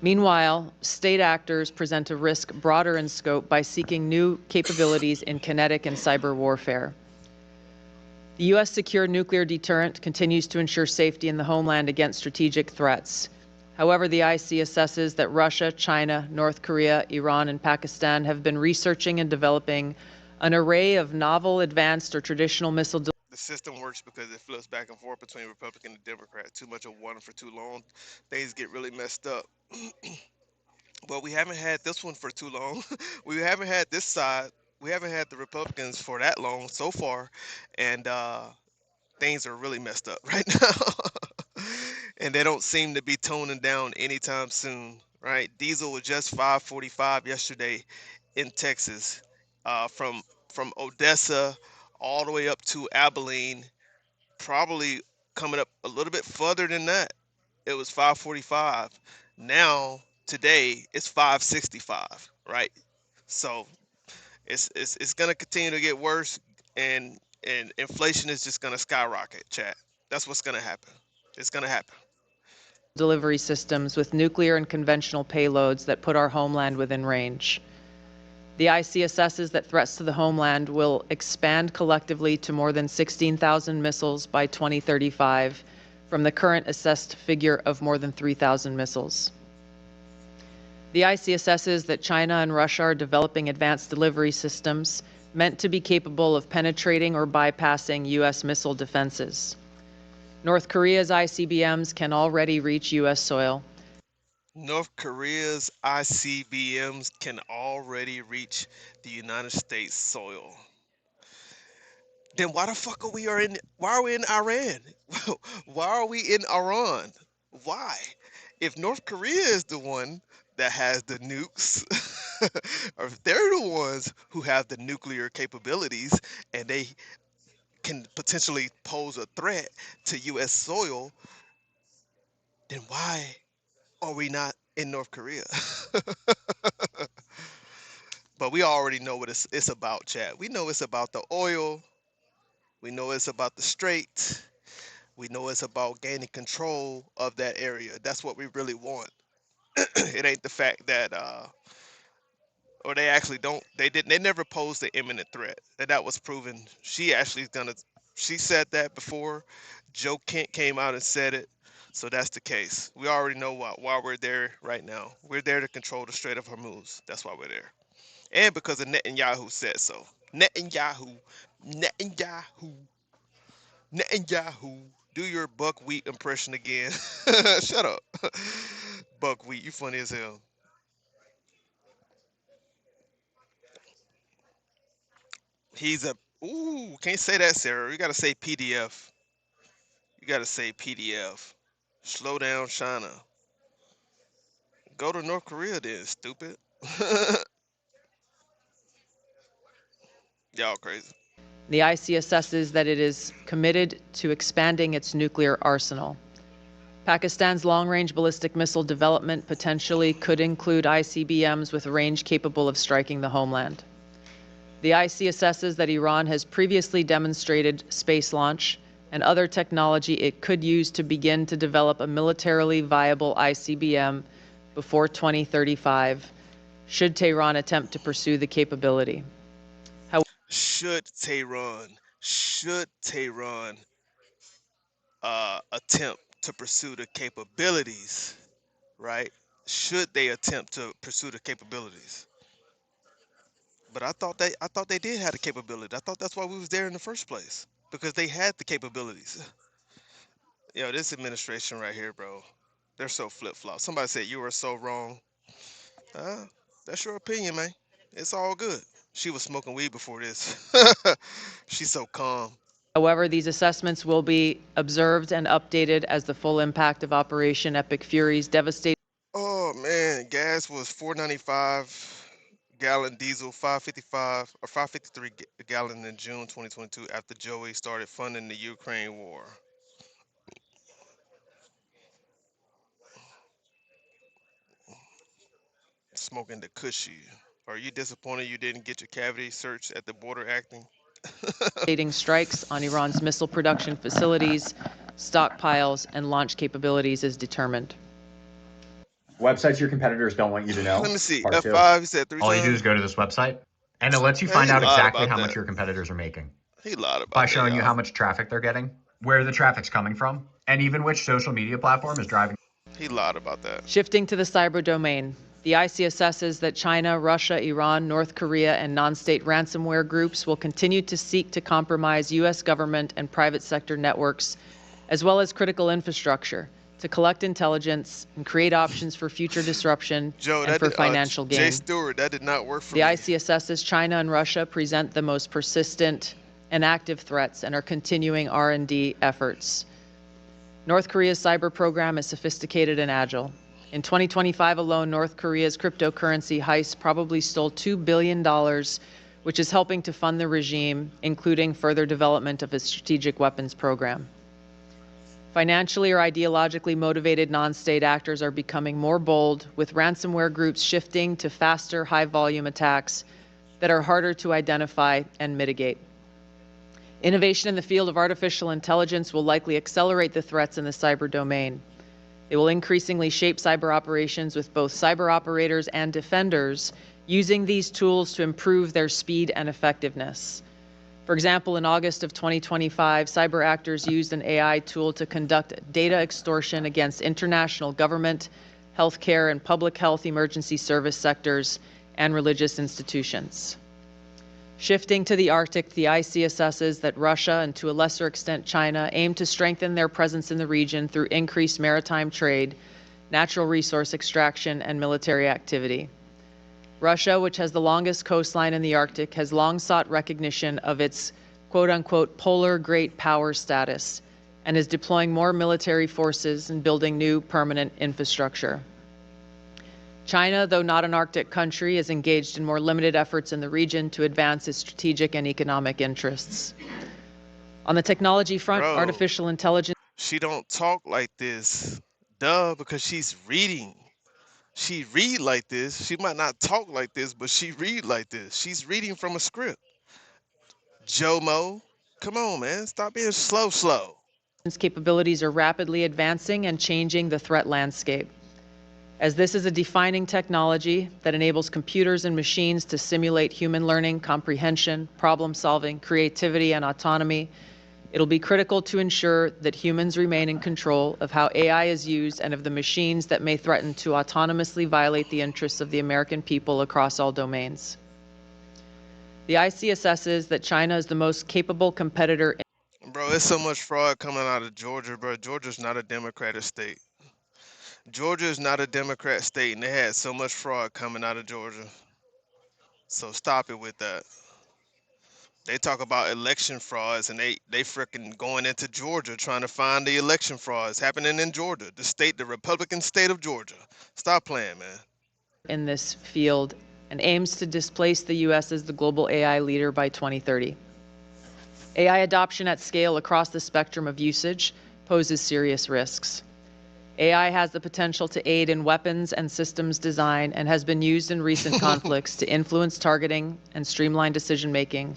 Meanwhile, state actors present a risk broader in scope by seeking new capabilities in kinetic and cyber warfare. The U.S. secure nuclear deterrent continues to ensure safety in the homeland against strategic threats. However, the IC assesses that Russia, China, North Korea, Iran, and Pakistan have been researching and developing an array of novel, advanced, or traditional missile. The system works because it flips back and forth between Republican and Democrat. Too much of one for too long, things get really messed up. But we haven't had this one for too long. We haven't had this side. We haven't had the Republicans for that long so far, and things are really messed up right now. And they don't seem to be toning down anytime soon, right? Diesel was just $5.45 yesterday in Texas, from Odessa all the way up to Abilene, probably coming up a little bit further than that. It was $5.45. Now today it's $5.65, right? So it's gonna continue to get worse, and inflation is just gonna skyrocket, chat. That's what's gonna happen. It's gonna happen. Delivery systems with nuclear and conventional payloads that put our homeland within range. The IC assesses that threats to the homeland will expand collectively to more than 16,000 missiles by 2035, from the current assessed figure of more than 3,000 missiles. The IC assesses that China and Russia are developing advanced delivery systems meant to be capable of penetrating or bypassing U.S. missile defenses. North Korea's ICBMs can already reach U.S. soil. North Korea's ICBMs can already reach the United States soil. Then why the fuck why are we in Iran? Why are we in Iran? Why? If North Korea is the one that has the nukes, or if they're the ones who have the nuclear capabilities and they can potentially pose a threat to U.S. soil, then why are we not in North Korea? But we already know what it's about, Chad. We know it's about the oil. We know it's about the strait. We know it's about gaining control of that area. That's what we really want. It ain't the fact that, or they actually don't. They never posed the imminent threat. That was proven. She actually is gonna. She said that before. Joe Kent came out and said it. So that's the case. We already know why we're there right now. We're there to control the Strait of Hormuz. That's why we're there. And because of Netanyahu said so. Netanyahu. Do your buckwheat impression again. Shut up. Buckwheat, you funny as hell. He's a, ooh, can't say that, Sarah. You gotta say PDF. You gotta say PDF. Slow down, China. Go to North Korea then, stupid. Y'all crazy. The IC assesses that it is committed to expanding its nuclear arsenal. Pakistan's long-range ballistic missile development potentially could include ICBMs with a range capable of striking the homeland. The IC assesses that Iran has previously demonstrated space launch and other technology it could use to begin to develop a militarily viable ICBM before 2035, should Tehran attempt to pursue the capability. Should Tehran attempt to pursue the capabilities, right? Should they attempt to pursue the capabilities? But I thought they did have the capability. I thought that's why we was there in the first place, because they had the capabilities. Yo, this administration right here, bro, they're so flip-flop. Somebody said you were so wrong. That's your opinion, man. It's all good. She was smoking weed before this. She's so calm. However, these assessments will be observed and updated as the full impact of Operation Epic Fury's devastating. Oh man, gas was $4.95 gallon, diesel $5.55 or $5.53 a gallon in June 2022 after Joey started funding the Ukraine war. Smoking the cushy. Are you disappointed you didn't get your cavity searched at the border acting? Strikes on Iran's missile production facilities, stockpiles, and launch capabilities is determined. Websites your competitors don't want you to know. Let me see. Part F5, two. he said 3 All times. you do is go to this website, and it lets you find out exactly how much your competitors are making. He lied about by that, showing you y'all. how much traffic they're getting, where the traffic's coming from, and even which social media platform is driving. He lied about that. Shifting to the cyber domain, the IC assesses that China, Russia, Iran, North Korea, and non-state ransomware groups will continue to seek to compromise U.S. government and private sector networks, as well as critical infrastructure, to collect intelligence and create options for future disruption and for financial gain. Jay Stewart, that did not work for the me. IC assesses China and Russia present the most persistent and active threats and are continuing R&D efforts. North Korea's cyber program is sophisticated and agile. In 2025 alone, North Korea's cryptocurrency heist probably stole $2 billion, which is helping to fund the regime, including further development of its strategic weapons program. Financially or ideologically motivated non-state actors are becoming more bold, with ransomware groups shifting to faster, high-volume attacks that are harder to identify and mitigate. Innovation in the field of artificial intelligence will likely accelerate the threats in the cyber domain. It will increasingly shape cyber operations, with both cyber operators and defenders using these tools to improve their speed and effectiveness. For example, in August of 2025, cyber actors used an AI tool to conduct data extortion against international government, healthcare, and public health emergency service sectors and religious institutions. Shifting to the Arctic, the IC assesses that Russia, and to a lesser extent China, aim to strengthen their presence in the region through increased maritime trade, natural resource extraction, and military activity. Russia, which has the longest coastline in the Arctic, has long sought recognition of its quote-unquote polar great power status and is deploying more military forces and building new permanent infrastructure. China, though not an Arctic country, is engaged in more limited efforts in the region to advance its strategic and economic interests. On the technology front, Bro, artificial intelligence. she don't talk like this. Duh, because she's reading. She read like this. She might not talk like this, but she read like this. She's reading from a script. Jomo, come on, man. Stop being slow. Capabilities are rapidly advancing and changing the threat landscape. As this is a defining technology that enables computers and machines to simulate human learning, comprehension, problem solving, creativity, and autonomy, it'll be critical to ensure that humans remain in control of how AI is used and of the machines that may threaten to autonomously violate the interests of the American people across all domains. The IC assesses that China is the most capable competitor. Bro, there's so much fraud coming out of Georgia, bro. Georgia's not a Democratic state. Georgia is not a Democrat state, and they had so much fraud coming out of Georgia. So stop it with that. They talk about election frauds, and they freaking going into Georgia trying to find the election frauds happening in Georgia, the Republican state of Georgia. Stop playing, man. In this field and aims to displace the U.S. as the global AI leader by 2030. AI adoption at scale across the spectrum of usage poses serious risks. AI has the potential to aid in weapons and systems design and has been used in recent conflicts to influence targeting and streamline decision-making,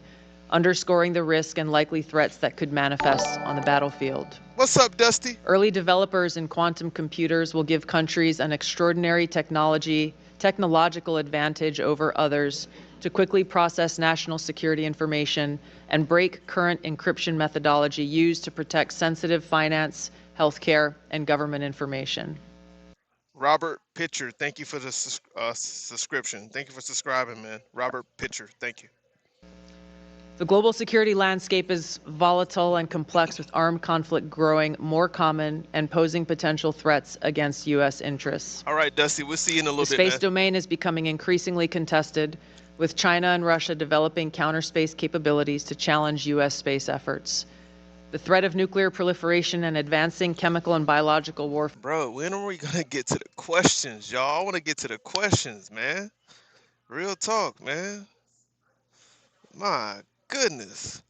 underscoring the risk and likely threats that could manifest on the battlefield. What's up, Dusty? Early developers in quantum computers will give countries an extraordinary technological advantage over others to quickly process national security information and break current encryption methodology used to protect sensitive finance, healthcare, and government information. Robert Pitcher, thank you for the subscription. Thank you for subscribing, man. Robert Pitcher, thank you. The global security landscape is volatile and complex, with armed conflict growing more common and posing potential threats against U.S. interests. All right, Dusty, we'll see you in a little The bit, space domain is becoming increasingly contested, with China and Russia developing counter-space capabilities to challenge U.S. space efforts. The threat of nuclear proliferation and advancing chemical and biological warfare. Bro, when are we gonna get to the questions, y'all? I want to get to the questions, man. Real talk, man. My goodness.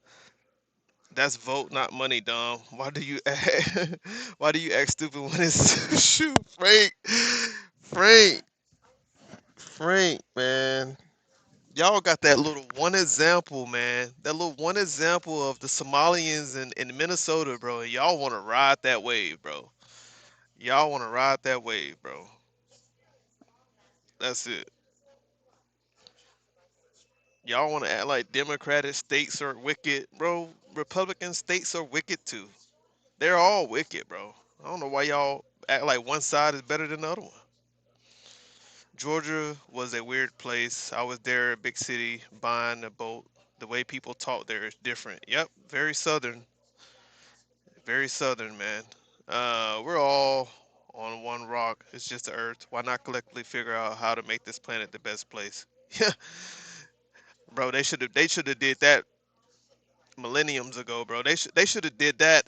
That's vote, not money, Dom. Why do you act, why do you act stupid when it's shoot, Frank, man. Y'all got that little one example, man. That little one example of the Somalians in Minnesota, bro. And y'all want to ride that wave, bro. Y'all want to ride that wave, bro. That's it. Y'all want to act like Democratic states are wicked, bro. Republican states are wicked too. They're all wicked, bro. I don't know why y'all act like one side is better than the other one. Georgia was a weird place. I was there, a big city, buying a boat. The way people talk there is different. Yep, very southern. Very southern, man. We're all on one rock. It's just the earth. Why not collectively figure out how to make this planet the best place? Yeah. Bro, they should have did that millenniums ago, bro. They should have did that,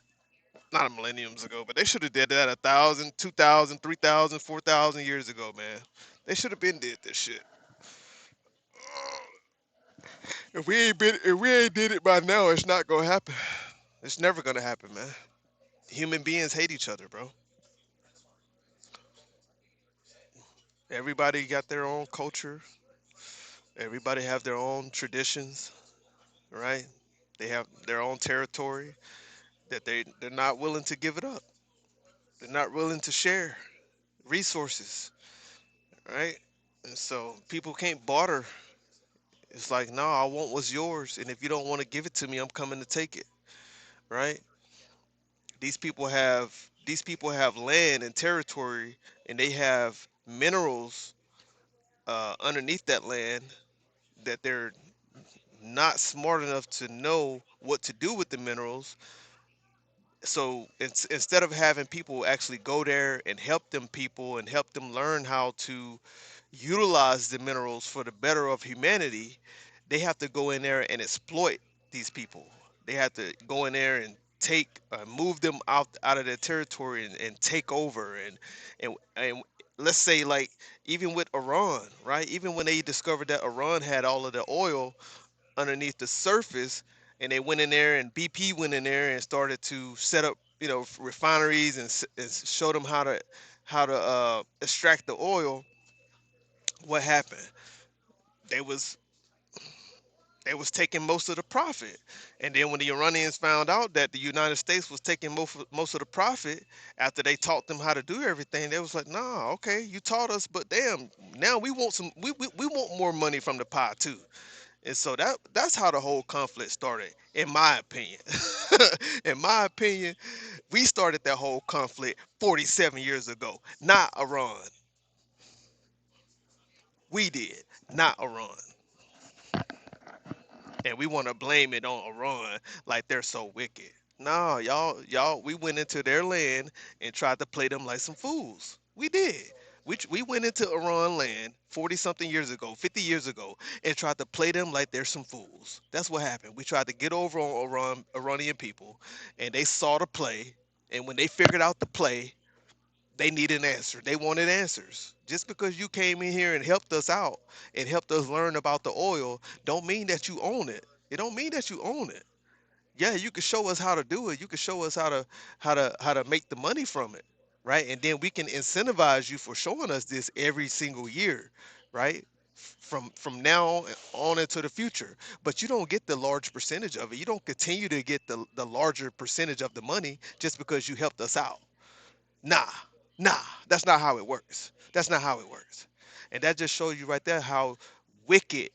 not millenniums ago, but they should have did that 1,000, 2,000, 3,000, 4,000 years ago, man. They should have been did this shit. If we ain't did it by now, it's not gonna happen. It's never gonna happen, man. Human beings hate each other, bro. Everybody got their own culture. Everybody have their own traditions, right? They have their own territory that they're not willing to give it up. They're not willing to share resources, right? And so people can't barter. It's like, no, I want what's yours, and if you don't want to give it to me, I'm coming to take it, right? These people have land and territory, and they have minerals underneath that land that they're not smart enough to know what to do with the minerals. So instead of having people actually go there and help them people and help them learn how to utilize the minerals for the better of humanity, they have to go in there and exploit these people. They have to go in there and move them out of their territory and take over and let's say, like, even with Iran, right? Even when they discovered that Iran had all of the oil underneath the surface, and they went in there, and BP went in there and started to set up, refineries and show them how to extract the oil. What happened? They was taking most of the profit, and then when the Iranians found out that the United States was taking most of the profit after they taught them how to do everything, they was like, "Nah, okay, you taught us, but damn, now we want we want more money from the pie too." And so that's how the whole conflict started, in my opinion. In my opinion, we started that whole conflict 47 years ago, not Iran. We did, not Iran. And we want to blame it on Iran like they're so wicked. No, y'all, we went into their land and tried to play them like some fools. We did. We went into Iran land 40 something years ago, 50 years ago, and tried to play them like they're some fools. That's what happened. We tried to get over on Iranian people, and they saw the play. And when they figured out the play, they needed an answer. They wanted answers. Just because you came in here and helped us out and helped us learn about the oil, don't mean that you own it. It don't mean that you own it. Yeah, you can show us how to do it. You can show us how to make the money from it, right? And then we can incentivize you for showing us this every single year, right? From now on into the future. But you don't get the large percentage of it. You don't continue to get the larger percentage of the money just because you helped us out. Nah, that's not how it works. That's not how it works. And that just shows you right there how wicked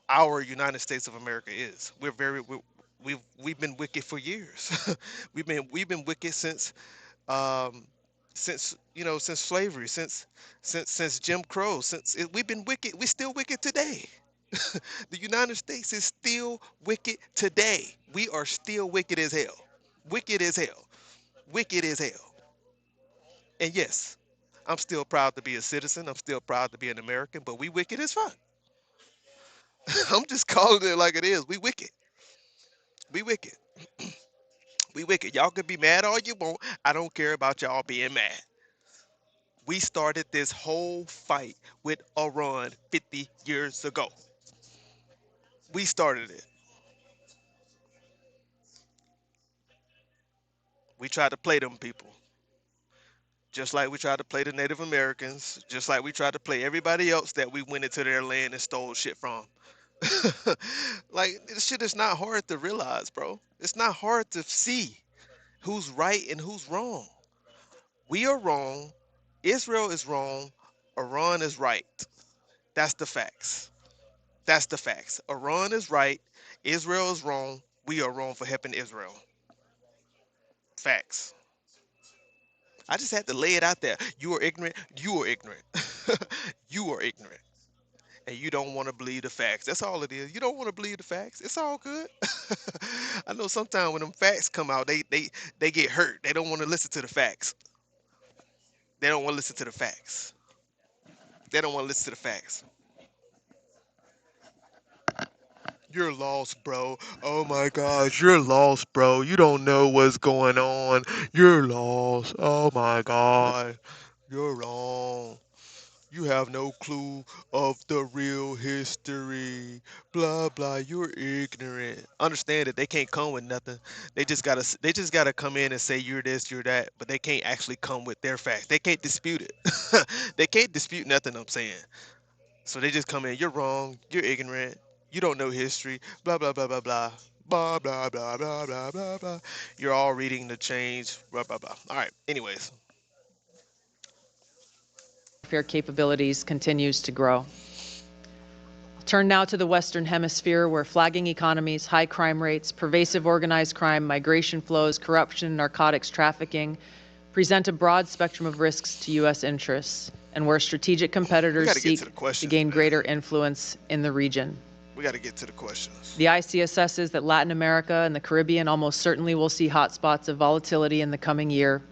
our United States of America is. We've been wicked for years. we've been wicked since since slavery, since Jim Crow, we've been wicked. We're still wicked today. The United States is still wicked today. We are still wicked as hell. Wicked as hell. Wicked as hell. And yes, I'm still proud to be a citizen. I'm still proud to be an American, but we wicked as fuck. I'm just calling it like it is. We wicked. We wicked. We wicked. Y'all can be mad all you want. I don't care about y'all being mad. We started this whole fight with Iran 50 years ago. We started it. We tried to play them people. Just like we tried to play the Native Americans. Just like we tried to play everybody else that we went into their land and stole shit from. Like, this shit is not hard to realize, bro. It's not hard to see who's right and who's wrong. We are wrong. Israel is wrong. Iran is right. That's the facts. That's the facts. Iran is right. Israel is wrong. We are wrong for helping Israel. Facts. I just had to lay it out there. You are ignorant. You are ignorant. You are ignorant. And you don't want to believe the facts. That's all it is. You don't want to believe the facts. It's all good. I know sometimes when them facts come out, they get hurt. They don't want to listen to the facts. They don't want to listen to the facts. They don't want to listen to the facts. You're lost, bro. Oh my gosh, you're lost, bro. You don't know what's going on. You're lost. Oh my God. You're wrong. You have no clue of the real history. Blah blah. You're ignorant. Understand that they can't come with nothing. They just gotta come in and say you're this, you're that, but they can't actually come with their facts. They can't dispute it. They can't dispute nothing I'm saying. So they just come in. You're wrong. You're ignorant. You don't know history. Blah blah blah blah blah. Blah blah blah blah blah blah blah. You're all reading the change. Blah blah blah. All right. Anyways. Warfare capabilities continues to grow. I'll turn now to the Western Hemisphere, where flagging economies, high crime rates, pervasive organized crime, migration flows, corruption, narcotics trafficking present a broad spectrum of risks to U.S. interests, and where strategic competitors seek to gain greater influence in the region. We got to get to the questions. The IC assesses that Latin America and the Caribbean almost certainly will see hotspots of volatility in the coming year,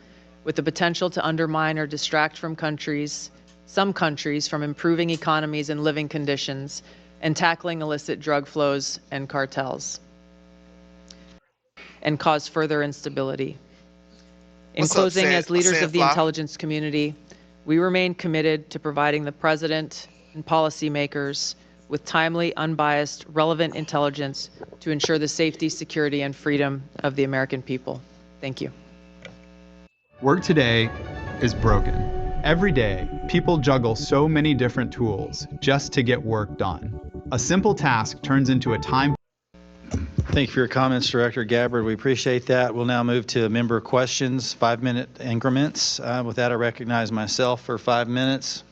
with the potential to undermine or distract from some countries from improving economies and living conditions and tackling illicit drug flows and cartels, and cause further instability. In closing, as leaders of the intelligence community, we remain committed to providing the President and policymakers with timely, unbiased, relevant intelligence to ensure the safety, security, and freedom of the American people. Thank you. Work today is broken. Every day, people juggle so many different tools just to get work done. A simple task turns into a time. Thank you for your comments, Director Gabbard. We appreciate that. We'll now move to member questions, 5-minute increments. With that, I recognize myself for 5 minutes.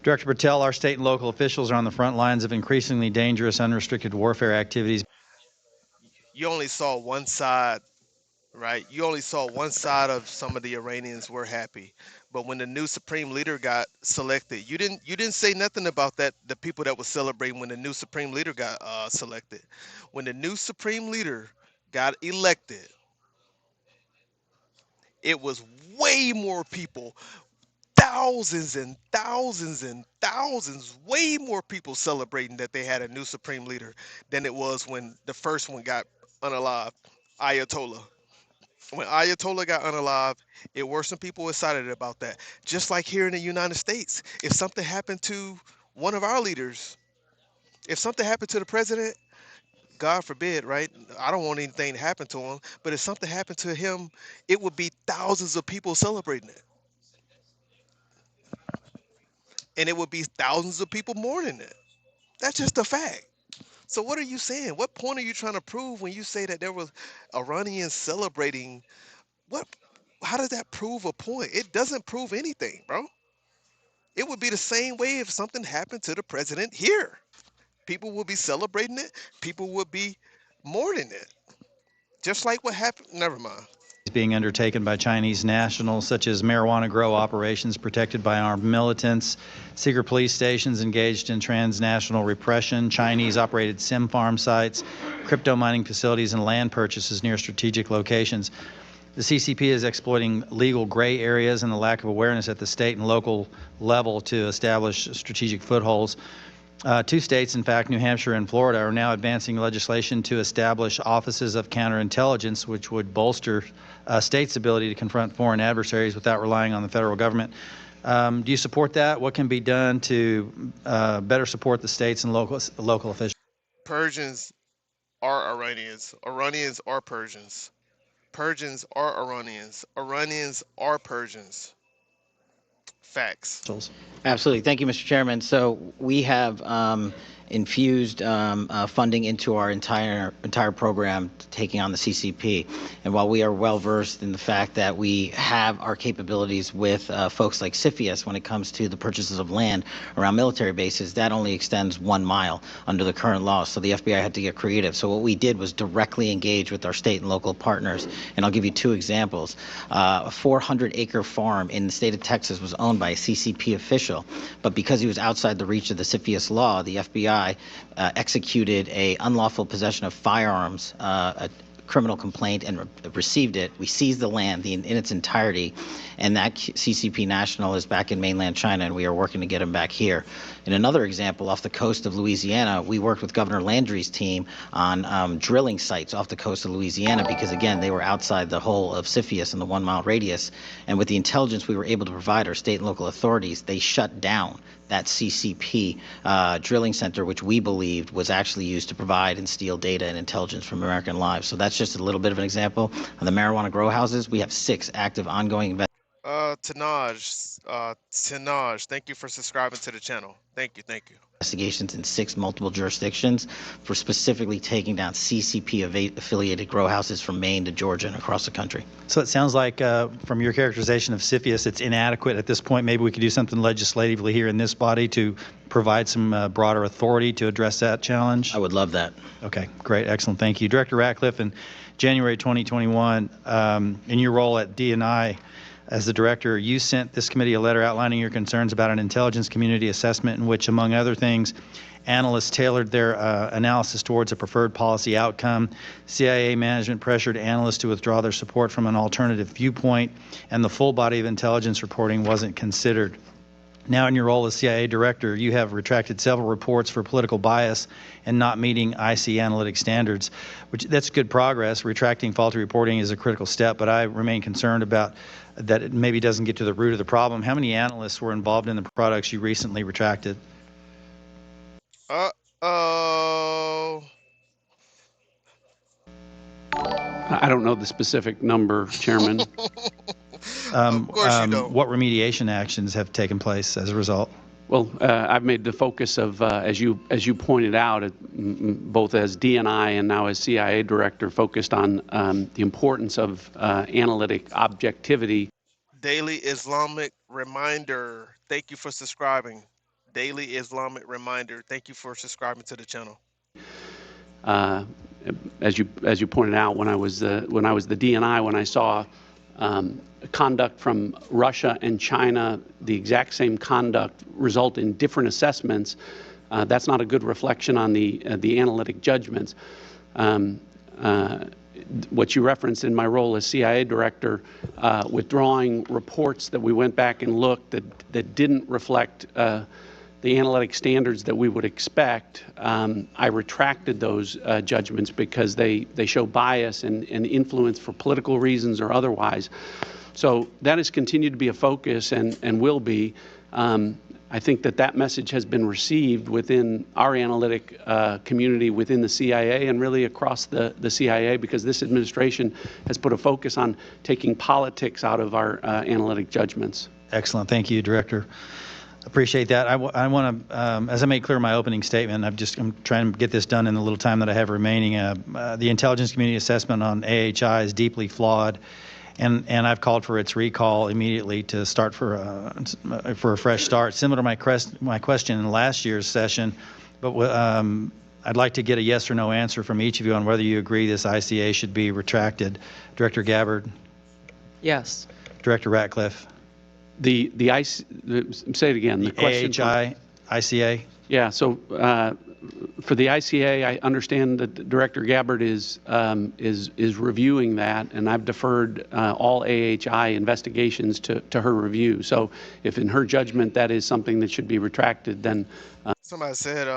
Director Patel, our state and local officials are on the front lines of increasingly dangerous, unrestricted warfare activities. You only saw one side, right? You only saw one side of some of the Iranians were happy. But when the new supreme leader got selected, you didn't say nothing about that. The people that were celebrating when the new supreme leader got selected. When the new supreme leader got elected, it was way more people. Thousands and thousands and thousands, way more people celebrating that they had a new supreme leader than it was when the first one got unalived, Ayatollah. When Ayatollah got unalived, it were some people excited about that. Just like here in the United States, if something happened to one of our leaders, if something happened to the president, God forbid, right? I don't want anything to happen to him, but if something happened to him, it would be thousands of people celebrating it. And it would be thousands of people mourning it. That's just a fact. So what are you saying? What point are you trying to prove when you say that there was Iranians celebrating? How does that prove a point? It doesn't prove anything, bro. It would be the same way if something happened to the president here. People would be celebrating it. People would be mourning it. Just like what happened. Never mind. Being undertaken by Chinese nationals, such as marijuana grow operations protected by armed militants, secret police stations engaged in transnational repression, Chinese-operated sim farm sites, crypto mining facilities, and land purchases near strategic locations. The CCP is exploiting legal gray areas and the lack of awareness at the state and local level to establish strategic footholds. 2 states, in fact, New Hampshire and Florida, are now advancing legislation to establish offices of counterintelligence, which would bolster states' ability to confront foreign adversaries without relying on the federal government. Do you support that? What can be done to better support the states and local officials? Persians are Iranians. Iranians are Persians. Persians are Iranians. Iranians are Persians. Facts. Absolutely. Thank you, Mr. Chairman. So we have infused funding into our entire program taking on the CCP. And while we are well versed in the fact that we have our capabilities with folks like CFIUS when it comes to the purchases of land around military bases, that only extends 1 mile under the current law. So the FBI had to get creative. So what we did was directly engage with our state and local partners. And I'll give you 2 examples. A 400-acre farm in the state of Texas was owned by a CCP official, but because he was outside the reach of the CFIUS law, the FBI executed a unlawful possession of firearms, a criminal complaint, and received it. We seized the land in its entirety, and that CCP national is back in mainland China, and we are working to get him back here. In another example, off the coast of Louisiana, we worked with Governor Landry's team on drilling sites off the coast of Louisiana because, again, they were outside the whole of CFIUS in the 1 mile radius. And with the intelligence we were able to provide our state and local authorities, they shut down that CCP drilling center, which we believed was actually used to provide and steal data and intelligence from American lives. So that's just a little bit of an example. On the marijuana grow houses, we have 6 active ongoing investigations. Tanaj, thank you for subscribing to the channel. Thank you. Investigations in 6 multiple jurisdictions for specifically taking down CCP affiliated grow houses from Maine to Georgia and across the country. So it sounds like from your characterization of CFIUS, it's inadequate at this point. Maybe we could do something legislatively here in this body to provide some broader authority to address that challenge. I would love that. Okay, great, excellent, thank you. Director Ratcliffe, in January 2021, in your role at D&I, As the director, you sent this committee a letter outlining your concerns about an intelligence community assessment in which, among other things, analysts tailored their analysis towards a preferred policy outcome. CIA management pressured analysts to withdraw their support from an alternative viewpoint, and the full body of intelligence reporting wasn't considered. Now, in your role as CIA director, you have retracted several reports for political bias and not meeting IC analytic standards, which that's good progress. Retracting faulty reporting is a critical step, but I remain concerned about that it maybe doesn't get to the root of the problem. How many analysts were involved in the products you recently retracted? Uh-oh. I don't know the specific number, Chairman. Of course you don't. What remediation actions have taken place as a result? Well, I've made the focus of, as you pointed out, both as DNI and now as CIA director, focused on the importance of analytic objectivity. Daily Islamic Reminder. Thank you for subscribing. Daily Islamic Reminder. Thank you for subscribing to the channel. As you pointed out, when I was the DNI, when I saw conduct from Russia and China, the exact same conduct result in different assessments, that's not a good reflection on the analytic judgments. What you referenced in my role as CIA director, withdrawing reports that we went back and looked that didn't reflect the analytic standards that we would expect, I retracted those judgments because they show bias and influence for political reasons or otherwise. So that has continued to be a focus and will be. I think that message has been received within our analytic community within the CIA and really across the CIA, because this administration has put a focus on taking politics out of our analytic judgments. Excellent. Thank you, Director. Appreciate that. I want to, as I made clear in my opening statement, I'm trying to get this done in the little time that I have remaining. The intelligence community assessment on AHI is deeply flawed, and I've called for its recall immediately to start for a fresh start. Similar to my question in last year's session, but I'd like to get a yes or no answer from each of you on whether you agree this ICA should be retracted. Director Gabbard? Yes. Director Ratcliffe? Say it again. The question AHI, ICA? Yeah, so for the ICA, I understand that Director Gabbard is reviewing that, and I've deferred all AHI investigations to her review. So if in her judgment that is something that should be retracted, then... Somebody said,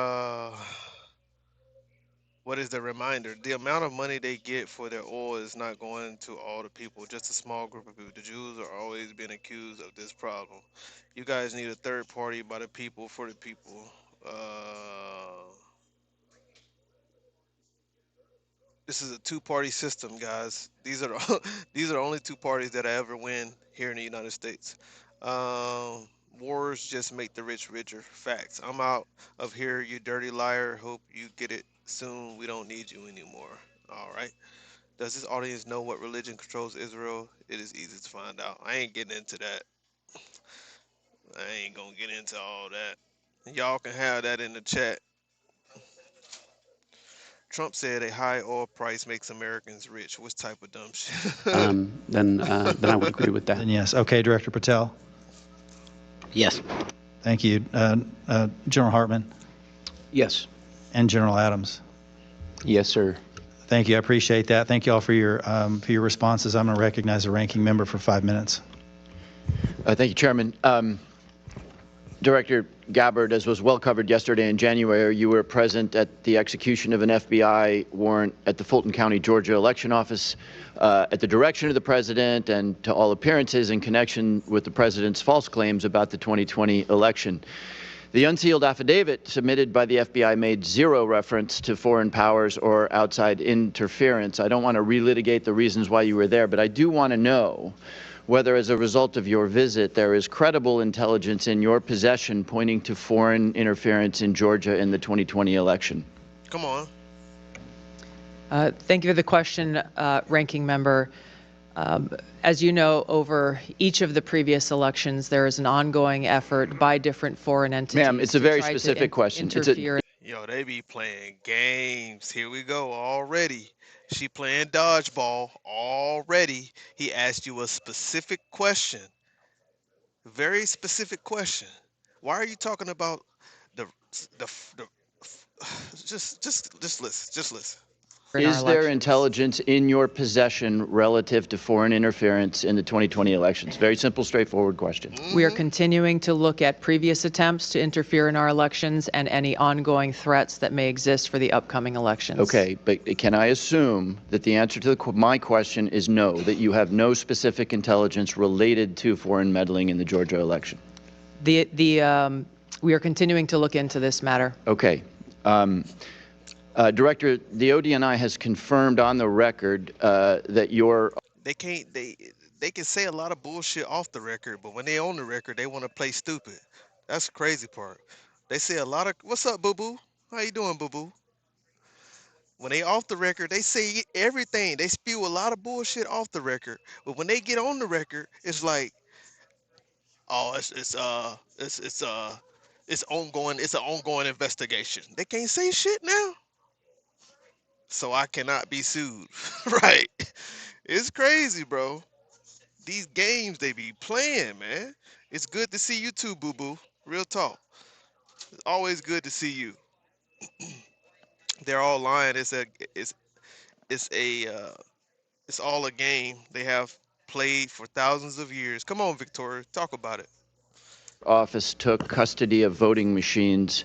what is the reminder? The amount of money they get for their oil is not going to all the people, just a small group of people. The Jews are always being accused of this problem. You guys need a third party by the people, for the people. This is a two-party system, guys. These are the only two parties that I ever win here in the United States. Wars just make the rich richer. Facts. I'm out of here, you dirty liar. Hope you get it soon. We don't need you anymore. All right. Does this audience know what religion controls Israel? It is easy to find out. I ain't getting into that. I ain't gonna get into all that. Y'all can have that in the chat. Trump said a high oil price makes Americans rich. What type of dumb shit? Then I would agree with that. Then yes. Okay, Director Patel? Yes. Thank you. General Hartman? Yes. And General Adams? Yes, sir. Thank you. I appreciate that. Thank you all for your responses. I'm going to recognize the ranking member for 5 minutes. Thank you, Chairman. Director Gabbard, as was well covered yesterday in January, you were present at the execution of an FBI warrant at the Fulton County, Georgia election office at the direction of the president and to all appearances in connection with the president's false claims about the 2020 election. The unsealed affidavit submitted by the FBI made zero reference to foreign powers or outside interference. I don't want to relitigate the reasons why you were there, but I do want to know whether as a result of your visit there is credible intelligence in your possession pointing to foreign interference in Georgia in the 2020 election. Come on. Thank you for the question, Ranking Member. As you know, over each of the previous elections, there is an ongoing effort by different foreign entities. Ma'am, it's a very specific question. Yo, they be playing games. Here we go already. She playing dodgeball already. He asked you a specific question, very specific question. Why are you talking about the the just listen, just listen. Is there intelligence in your possession relative to foreign interference in the 2020 elections? Very simple, straightforward question. We are continuing to look at previous attempts to interfere in our elections and any ongoing threats that may exist for the upcoming elections. Okay, but can I assume that the answer to my question is no, that you have no specific intelligence related to foreign meddling in the Georgia election? We are continuing to look into this matter. Okay. Director, the ODNI has confirmed on the record that your They can't they can say a lot of bullshit off the record, but when they on the record, they want to play stupid. That's the crazy part. They say a lot of "What's up, boo boo? How you doing, boo boo?" When they off the record, they say everything. They spew a lot of bullshit off the record, but when they get on the record, it's like, oh, it's ongoing. It's an ongoing investigation. They can't say shit now, so I cannot be sued. Right? It's crazy, bro. These games they be playing, man. It's good to see you too, boo boo. Real talk. It's always good to see you. They're all lying. It's a it's all a game. They have played for thousands of years. Come on, Victoria, talk about it. office took custody of voting machines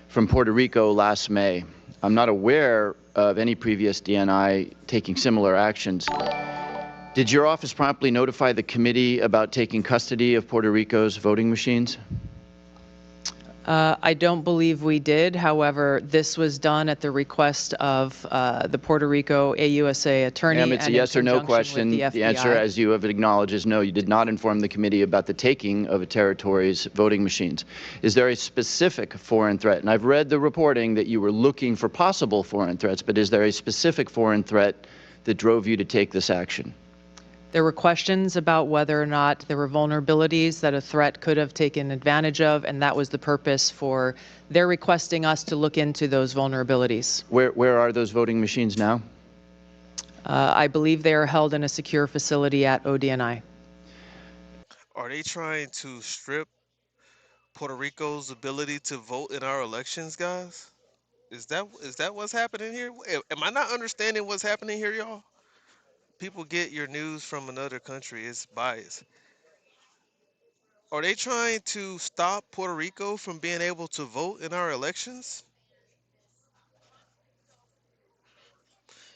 from Puerto Rico last May. I'm not aware of any previous DNI taking similar actions. Did your office promptly notify the committee about taking custody of Puerto Rico's voting machines? I don't believe we did. However, this was done at the request of the Puerto Rico AUSA attorney. Ma'am, it's a yes or no question. The answer, as you have acknowledged, is no. You did not inform the committee about the taking of a territory's voting machines. Is there a specific foreign threat? And I've read the reporting that you were looking for possible foreign threats, but is there a specific foreign threat that drove you to take this action? There were questions about whether or not there were vulnerabilities that a threat could have taken advantage of, and that was the purpose for their requesting us to look into those vulnerabilities. Where are those voting machines now? I believe they are held in a secure facility at ODNI. Are they trying to strip Puerto Rico's ability to vote in our elections, guys? Is that what's happening here? Am I not understanding what's happening here, y'all? People get your news from another country. It's biased. Are they trying to stop Puerto Rico from being able to vote in our elections?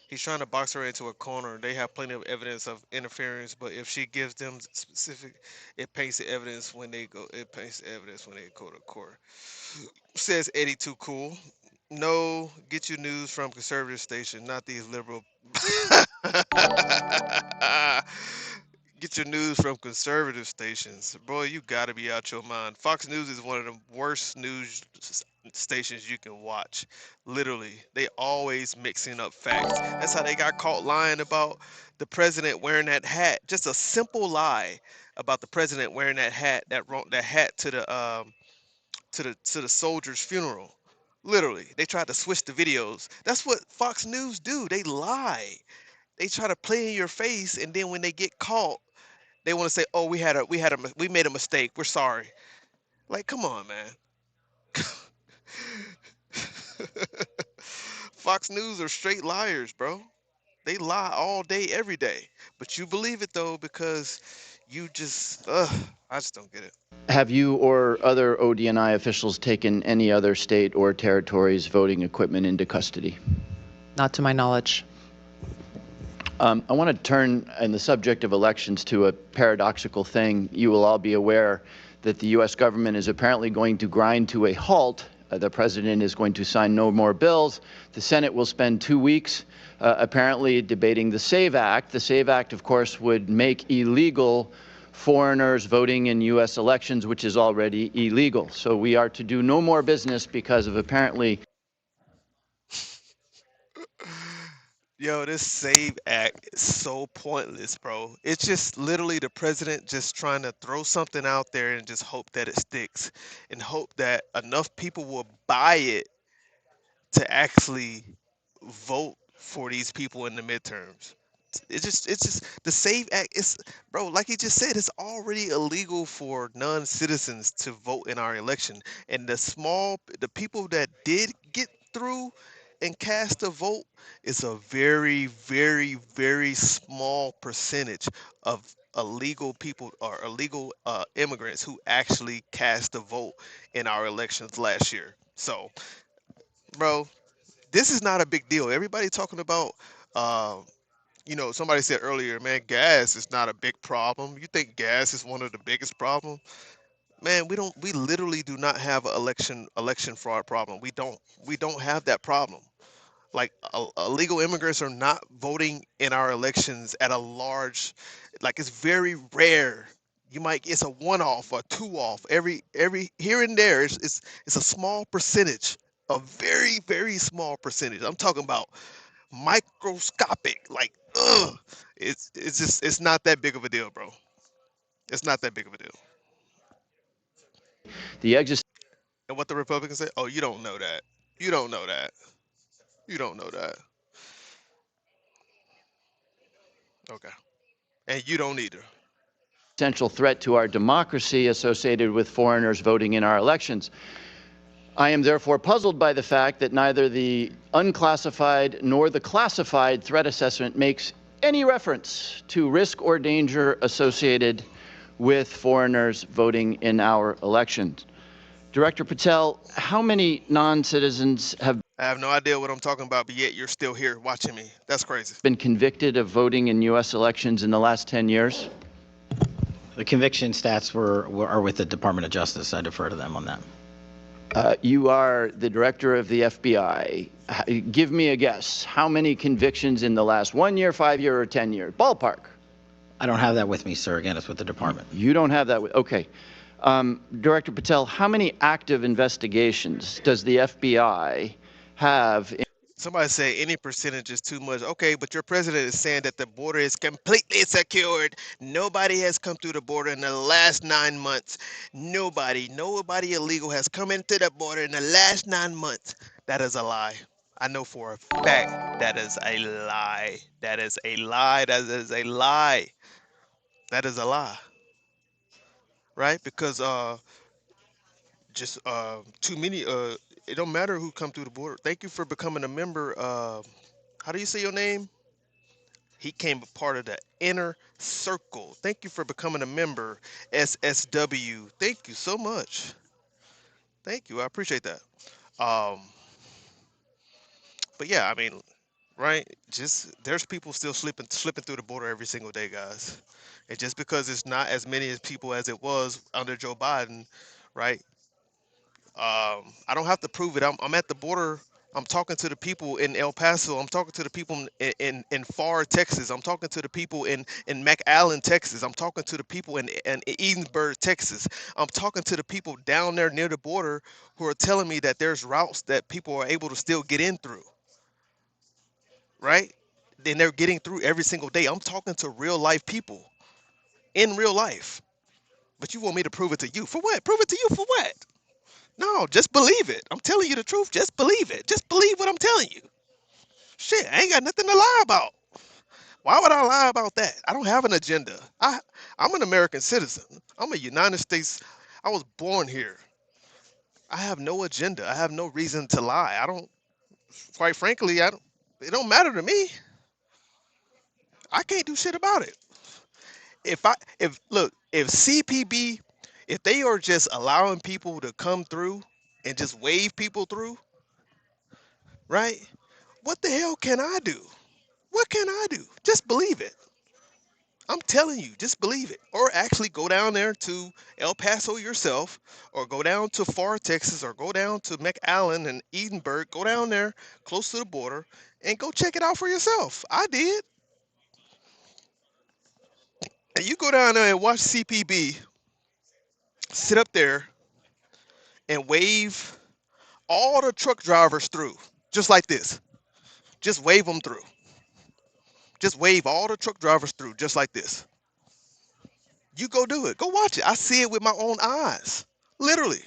He's trying to box her into a corner. They have plenty of evidence of interference, but if she gives them specific, it paints the evidence when they go. It paints the evidence when they go to court. Says Eddie Too Cool. No, get your news from conservative station, not these liberal. Get your news from conservative stations. Boy, you gotta be out your mind. Fox News is one of the worst news stations you can watch. Literally, they always mixing up facts. That's how they got caught lying about the president wearing that hat. Just a simple lie about the president wearing that hat, that hat to the soldier's funeral. Literally, they tried to switch the videos. That's what Fox News do. They lie. They try to play in your face, and then when they get caught, they want to say, "Oh, we made a mistake. We're sorry." Like, come on, man. Fox News are straight liars, bro. They lie all day, every day. But you believe it though because you just, I just don't get it. Have you or other ODNI officials taken any other state or territory's voting equipment into custody? Not to my knowledge. I want to turn in the subject of elections to a paradoxical thing. You will all be aware that the U.S. government is apparently going to grind to a halt. The president is going to sign no more bills. The Senate will spend 2 weeks apparently debating the SAVE Act. The SAVE Act, of course, would make illegal foreigners voting in U.S. elections, which is already illegal. So we are to do no more business because of apparently. Yo, this SAVE Act is so pointless, bro. It's just literally the president just trying to throw something out there and just hope that it sticks and hope that enough people will buy it to actually vote for these people in the midterms. It's just the SAVE Act. It's, bro, like he just said, it's already illegal for non-citizens to vote in our election. And the people that did get through and cast a vote is a very, very, very small percentage of illegal people or illegal immigrants who actually cast a vote in our elections last year. So, bro, this is not a big deal. Everybody talking about, uh, somebody said earlier, man, gas is not a big problem. You think gas is one of the biggest problems? Man, we literally do not have an election fraud problem. We don't have that problem. Like, illegal immigrants are not voting in our elections at a large, like, it's very rare. It's a one off or two off every here and there. It's a small percentage, a very, very small percentage. I'm talking about microscopic. Like, ugh, it's not that big of a deal, bro. It's not that big of a deal. The exit. And what the Republicans say? Oh, you don't know that. You don't know that. You don't know that. Okay. And you don't either. Essential threat to our democracy associated with foreigners voting in our elections. I am therefore puzzled by the fact that neither the unclassified nor the classified threat assessment makes any reference to risk or danger associated with foreigners voting in our elections. Director Patel, how many non-citizens have I have no idea what I'm talking about, but yet you're still here watching me. That's crazy. been convicted of voting in U.S. elections in the last 10 years? The conviction stats are with the Department of Justice. I defer to them on that. You are the director of the FBI. Give me a guess. How many convictions in the last 1 year, 5 year, or 10 years? Ballpark. I don't have that with me, sir. Again, it's with the department. You don't have that with, okay. Director Patel, how many active investigations does the FBI have? Somebody say any percentage is too much. Okay, but your president is saying that the border is completely secured. Nobody has come through the border in the last 9 months. Nobody illegal has come into the border in the last 9 months. That is a lie. I know for a fact that is a lie. That is a lie. That is a lie. That is a lie. Right? Because too many it don't matter who come through the border. Thank you for becoming a member. How do you say your name? He came a part of the inner circle. Thank you for becoming a member. SSW. Thank you so much. Thank you. I appreciate that. But yeah, I mean, right? Just there's people still slipping through the border every single day, guys. And just because it's not as many as people as it was under Joe Biden, right? I don't have to prove it. I'm at the border. I'm talking to the people in El Paso. I'm talking to the people in Far, Texas. I'm talking to the people in McAllen, Texas. I'm talking to the people in Edensburg, Texas. I'm talking to the people down there near the border who are telling me that there's routes that people are able to still get in through. Right? Then they're getting through every single day. I'm talking to real life people in real life. But you want me to prove it to you. For what? Prove it to you for what? No, just believe it. I'm telling you the truth. Just believe it. Just believe what I'm telling you. Shit, I ain't got nothing to lie about. Why would I lie about that? I don't have an agenda. I'm an American citizen. I'm a United States. I was born here. I have no agenda. I have no reason to lie. Quite frankly, it don't matter to me. I can't do shit about it. If CPB, if they are just allowing people to come through and just wave people through, right? What the hell can I do? What can I do? Just believe it. I'm telling you, just believe it. Or actually go down there to El Paso yourself, or go down to Far, Texas, or go down to McAllen and Edinburgh. Go down there close to the border and go check it out for yourself. I did. And you go down there and watch CPB sit up there and wave all the truck drivers through, just like this. Just wave them through. Just wave all the truck drivers through, just like this. You go do it. Go watch it. I see it with my own eyes, literally.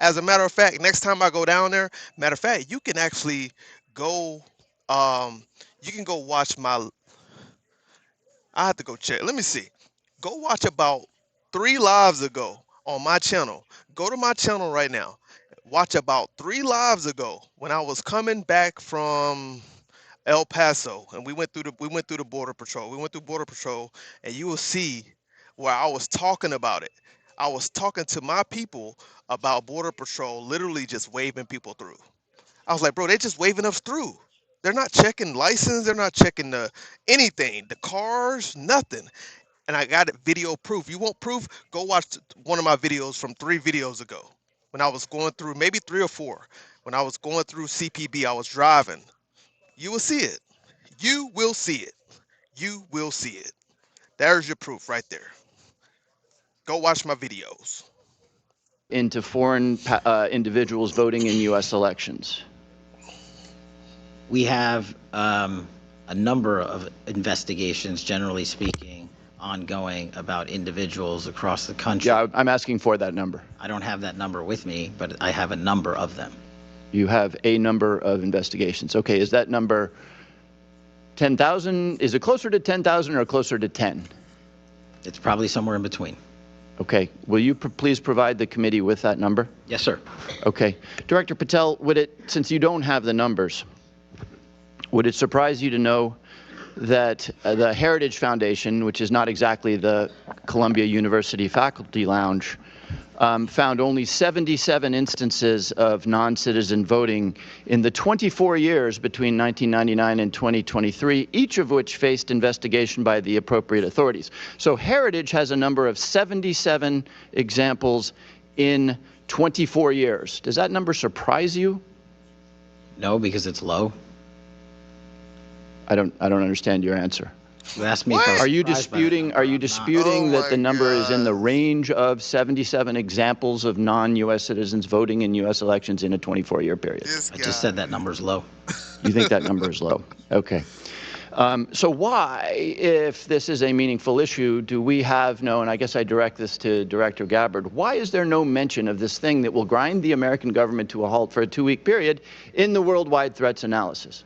As a matter of fact, next time I go down there, matter of fact, you can actually go You can go watch my. I have to go check. Let me see. Go watch about 3 lives ago on my channel. Go to my channel right now. Watch about 3 lives ago when I was coming back from El Paso, and we went through the border patrol. We went through border patrol, and you will see where I was talking about it. I was talking to my people about border patrol, literally just waving people through. I was like, bro, they're just waving us through. They're not checking license. They're not checking anything, the cars, nothing. And I got it video proof. You want proof? Go watch one of my videos from 3 videos ago when I was going through, maybe 3 or 4. When I was going through CPB, I was driving. You will see it. You will see it. You will see it. There's your proof right there. Go watch my videos. Into foreign individuals voting in U.S. elections? We have a number of investigations, generally speaking, ongoing about individuals across the country. Yeah, I'm asking for that number. I don't have that number with me, but I have a number of them. You have a number of investigations. Okay, is that number 10,000? Is it closer to 10,000 or closer to 10? It's probably somewhere in between. Okay. Will you please provide the committee with that number? Yes, sir. Okay. Director Patel, since you don't have the numbers, would it surprise you to know that the Heritage Foundation, which is not exactly the Columbia University Faculty Lounge, found only 77 instances of non-citizen voting in the 24 years between 1999 and 2023, each of which faced investigation by the appropriate authorities. So Heritage has a number of 77 examples in 24 years. Does that number surprise you? No, because it's low. I don't understand your answer. You asked me. Are you disputing that the number is in the range of 77 examples of non-U.S. citizens voting in U.S. elections in a 24-year period? I just said that number's low. You think that number is low? Okay. So why, if this is a meaningful issue, do we have no, and I guess I direct this to Director Gabbard, why is there no mention of this thing that will grind the American government to a halt for a 2-week period in the worldwide threats analysis?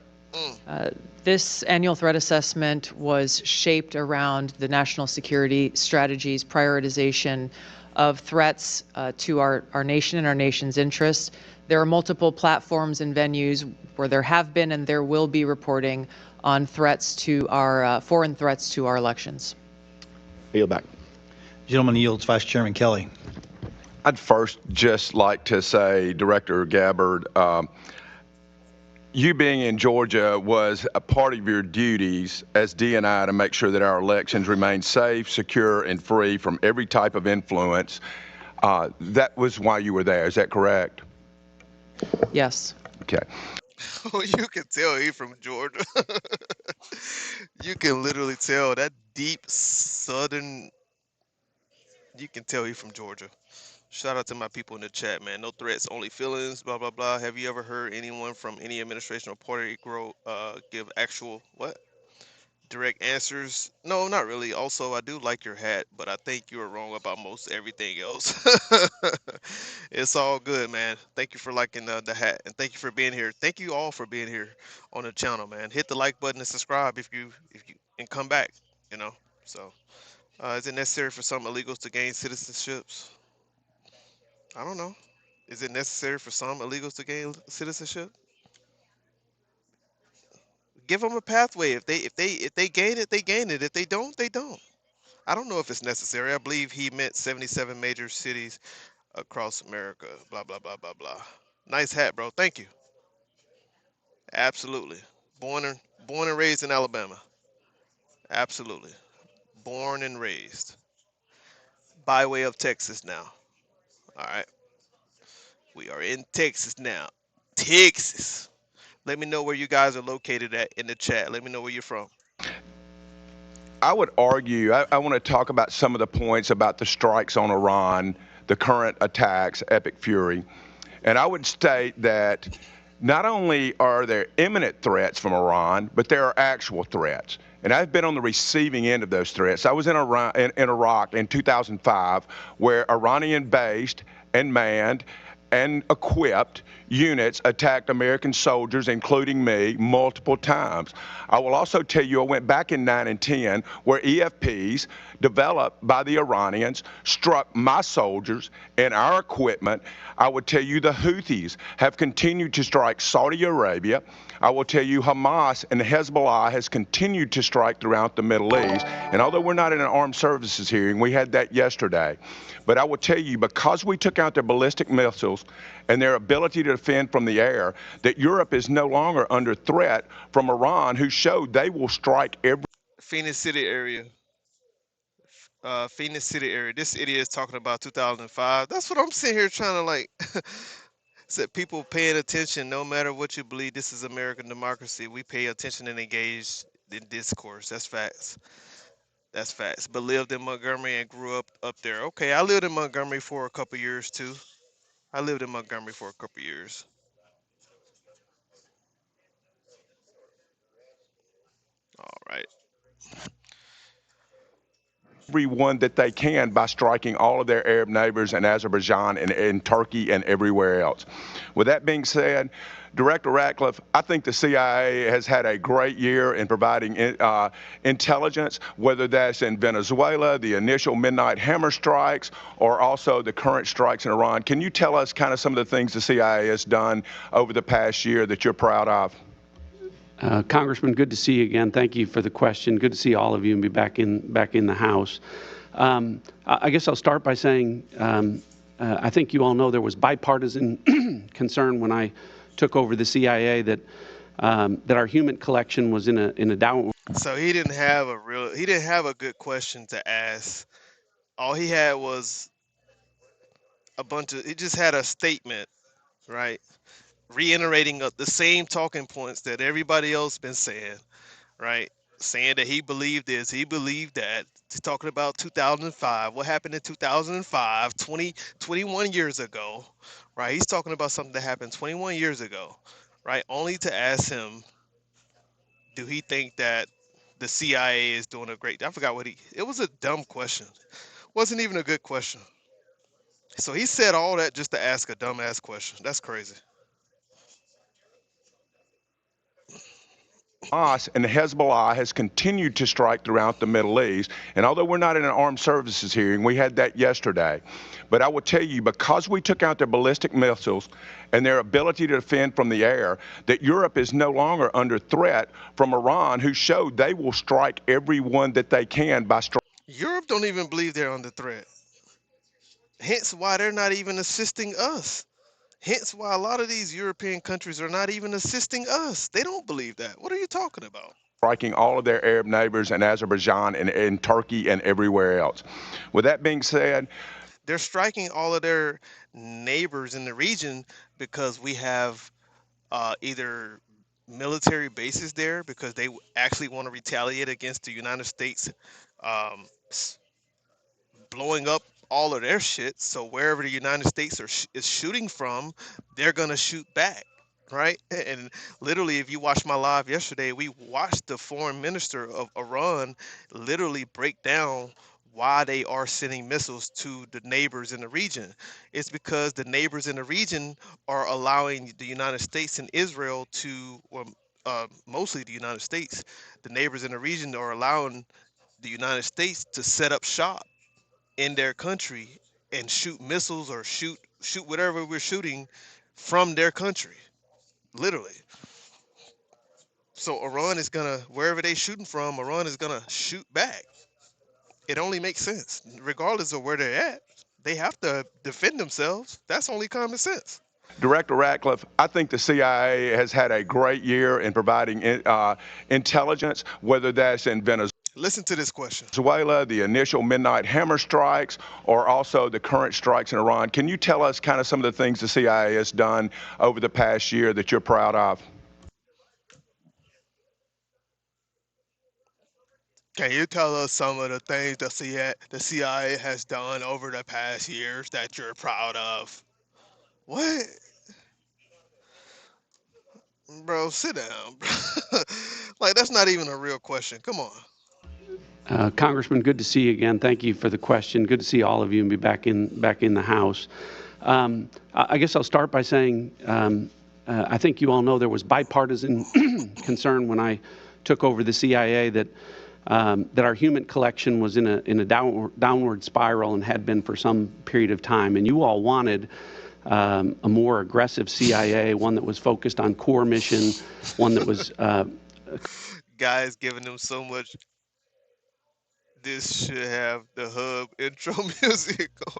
This annual threat assessment was shaped around the national security strategy's prioritization of threats to our nation and our nation's interests. There are multiple platforms and venues where there have been and there will be reporting on threats to our foreign threats to our elections. Yield back. Gentleman yields. Vice Chairman Kelly. I'd first just like to say, Director Gabbard, you being in Georgia was a part of your duties as DNI to make sure that our elections remain safe, secure, and free from every type of influence. That was why you were there. Is that correct? Yes. Okay. Oh, you can tell he from Georgia. You can literally tell that deep southern. You can tell he from Georgia. Shout out to my people in the chat, man. No threats, only feelings, blah, blah, blah. Have you ever heard anyone from any administration or party give actual, direct answers? No, not really. Also, I do like your hat, but I think you are wrong about most everything else. It's all good, man. Thank you for liking the hat, and thank you for being here. Thank you all for being here on the channel, man. Hit the like button and subscribe if you and come back, So, is it necessary for some illegals to gain citizenships? I don't know. Is it necessary for some illegals to gain citizenship? Give them a pathway. If they gain it, they gain it. If they don't, they don't. I don't know if it's necessary. I believe he meant 77 major cities across America. Blah blah blah blah blah. Nice hat, bro. Thank you. Absolutely. Born and raised in Alabama. Absolutely. Born and raised. By way of Texas now. All right. We are in Texas now. Texas. Let me know where you guys are located at in the chat. Let me know where you're from. I would argue, I want to talk about some of the points about the strikes on Iran, the current attacks, Epic Fury. And I would state that not only are there imminent threats from Iran, but there are actual threats. And I've been on the receiving end of those threats. I was in Iraq in 2005, where Iranian-based and manned and equipped units attacked American soldiers, including me, multiple times. I will also tell you I went back in 9 and 10 where EFPs developed by the Iranians struck my soldiers and our equipment. I would tell you the Houthis have continued to strike Saudi Arabia. I will tell you Hamas and Hezbollah has continued to strike throughout the Middle East. And although we're not in an armed services hearing, we had that yesterday. But I will tell you, because we took out their ballistic missiles and their ability to defend from the air, that Europe is no longer under threat from Iran, who showed they will strike every Phoenix City area. Phoenix City area. This idiot is talking about 2005. That's what I'm sitting here trying to like. Said people paying attention no matter what you believe. This is American democracy. We pay attention and engage in discourse. That's facts. That's facts. But lived in Montgomery and grew up there. Okay, I lived in Montgomery for a couple years too. I lived in Montgomery for a couple years. All right. everyone that they can by striking all of their Arab neighbors in Azerbaijan and Turkey and everywhere else. With that being said, Director Ratcliffe, I think the CIA has had a great year in providing intelligence, whether that's in Venezuela, the initial Midnight Hammer strikes, or also the current strikes in Iran. Can you tell us kind of some of the things the CIA has done over the past year that you're proud of? Congressman, good to see you again. Thank you for the question. Good to see all of you and be back in the House. I guess I'll start by saying I think you all know there was bipartisan concern when I took over the CIA that our human collection was in a downward. So he didn't have a good question to ask. All he had was he just had a statement, right? Reiterating the same talking points that everybody else been saying, right? Saying that he believed this, he believed that. He's talking about 2005. What happened in 2005, 21 years ago, right? He's talking about something that happened 21 years ago, right? Only to ask him, do he think that the CIA is doing a great, I forgot it was a dumb question. Wasn't even a good question. So he said all that just to ask a dumbass question. That's crazy. Hamas and Hezbollah has continued to strike throughout the Middle East. And although we're not in an armed services hearing, we had that yesterday. But I will tell you, because we took out their ballistic missiles and their ability to defend from the air, that Europe is no longer under threat from Iran, who showed they will strike everyone that they can by striking. Europe don't even believe they're under threat. Hence why they're not even assisting us. Hence why a lot of these European countries are not even assisting us. They don't believe that. What are you talking about? Striking all of their Arab neighbors in Azerbaijan and Turkey and everywhere else. With that being said, they're striking all of their neighbors in the region because we have either military bases there because they actually want to retaliate against the United States blowing up all of their shit. So wherever the United States is shooting from, they're gonna shoot back, right? And literally, if you watched my live yesterday, we watched the foreign minister of Iran literally break down why they are sending missiles to the neighbors in the region. It's because the neighbors in the region are allowing the United States and Israel to, or mostly the United States, the neighbors in the region are allowing the United States to set up shop in their country and shoot missiles or shoot whatever we're shooting from their country, literally. So Iran is gonna, wherever they shooting from, Iran is gonna shoot back. It only makes sense, regardless of where they're at. They have to defend themselves. That's only common sense. Director Ratcliffe, I think the CIA has had a great year in providing intelligence, whether that's in Venezuela. Listen to this question. Venezuela, the initial Midnight Hammer strikes, or also the current strikes in Iran. Can you tell us kind of some of the things the CIA has done over the past year that you're proud of? Can you tell us some of the things the CIA has done over the past years that you're proud of? What? Bro, sit down. Like, that's not even a real question. Come on. Congressman, good to see you again. Thank you for the question. Good to see all of you and be back in the House. I guess I'll start by saying I think you all know there was bipartisan concern when I took over the CIA that our human collection was in a downward spiral and had been for some period of time. And you all wanted a more aggressive CIA, one that was focused on core mission, one that was Guys giving them so much. This should have the hub intro music on.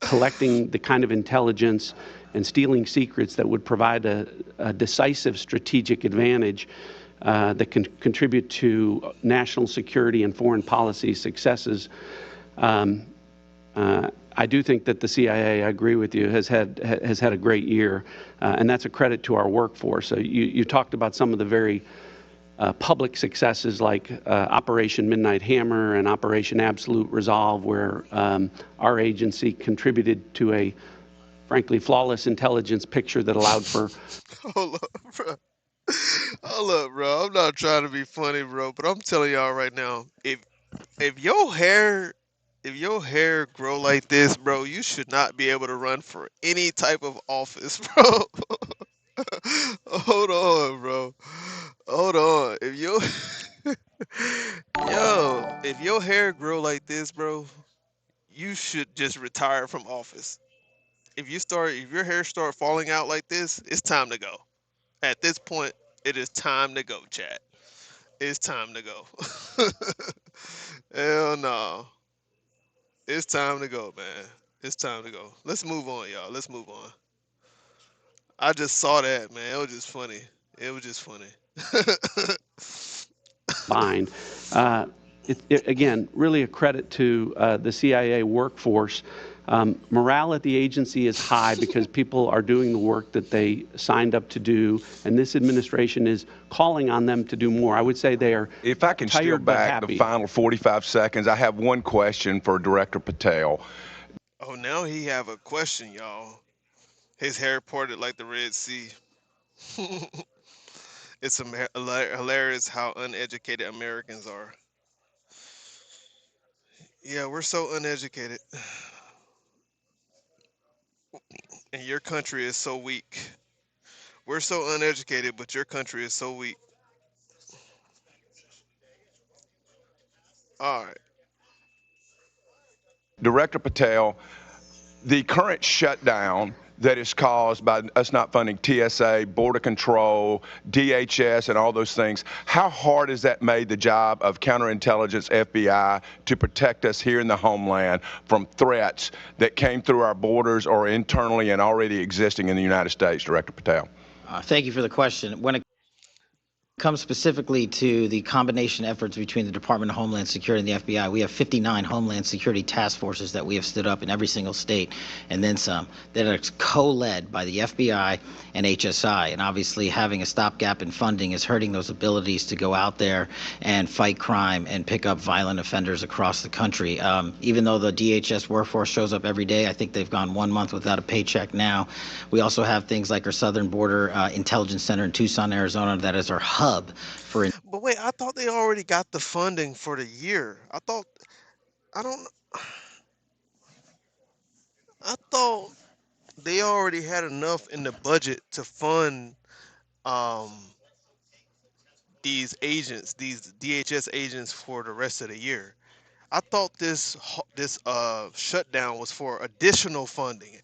collecting the kind of intelligence and stealing secrets that would provide a decisive strategic advantage that can contribute to national security and foreign policy successes. I do think that the CIA, I agree with you, has had a great year, and that's a credit to our workforce. So you talked about some of the very public successes like Operation Midnight Hammer and Operation Absolute Resolve, where our agency contributed to a, frankly, flawless intelligence picture that allowed for. Hold up, bro. Hold up, bro. I'm not trying to be funny, bro, but I'm telling y'all right now, if your hair grow like this, bro, you should not be able to run for any type of office, bro. Hold on, bro. Hold on. If your hair grow like this, bro, you should just retire from office. If your hair start falling out like this, it's time to go. At this point, it is time to go, chat. It's time to go. Hell no. It's time to go, man. It's time to go. Let's move on, y'all. Let's move on. I just saw that, man. It was just funny. It was just funny. Fine. Again, really a credit to the CIA workforce. Morale at the agency is high because people are doing the work that they signed up to do, and this administration is calling on them to do more. I would say they are If I can steal back the final 45 seconds, I have one question for Director Patel. Oh, now he have a question, y'all. His hair parted like the Red Sea. It's hilarious how uneducated Americans are. Yeah, we're so uneducated. And your country is so weak. We're so uneducated, but your country is so weak. All right. Director Patel, the current shutdown that is caused by us not funding TSA, Border Control, DHS, and all those things, how hard has that made the job of counterintelligence FBI to protect us here in the homeland from threats that came through our borders or internally and already existing in the United States, Director Patel? Thank you for the question. When it comes specifically to the combination efforts between the Department of Homeland Security and the FBI, we have 59 Homeland Security task forces that we have stood up in every single state, and then some, that are co-led by the FBI and HSI. And obviously having a stopgap in funding is hurting those abilities to go out there and fight crime and pick up violent offenders across the country. Even though the DHS workforce shows up every day, I think they've gone 1 month without a paycheck now. We also have things like our Southern Border Intelligence Center in Tucson, Arizona, that is our hub for. But wait, I thought they already got the funding for the year. I thought they already had enough in the budget to fund these agents, these DHS agents, for the rest of the year. I thought this shutdown was for additional funding.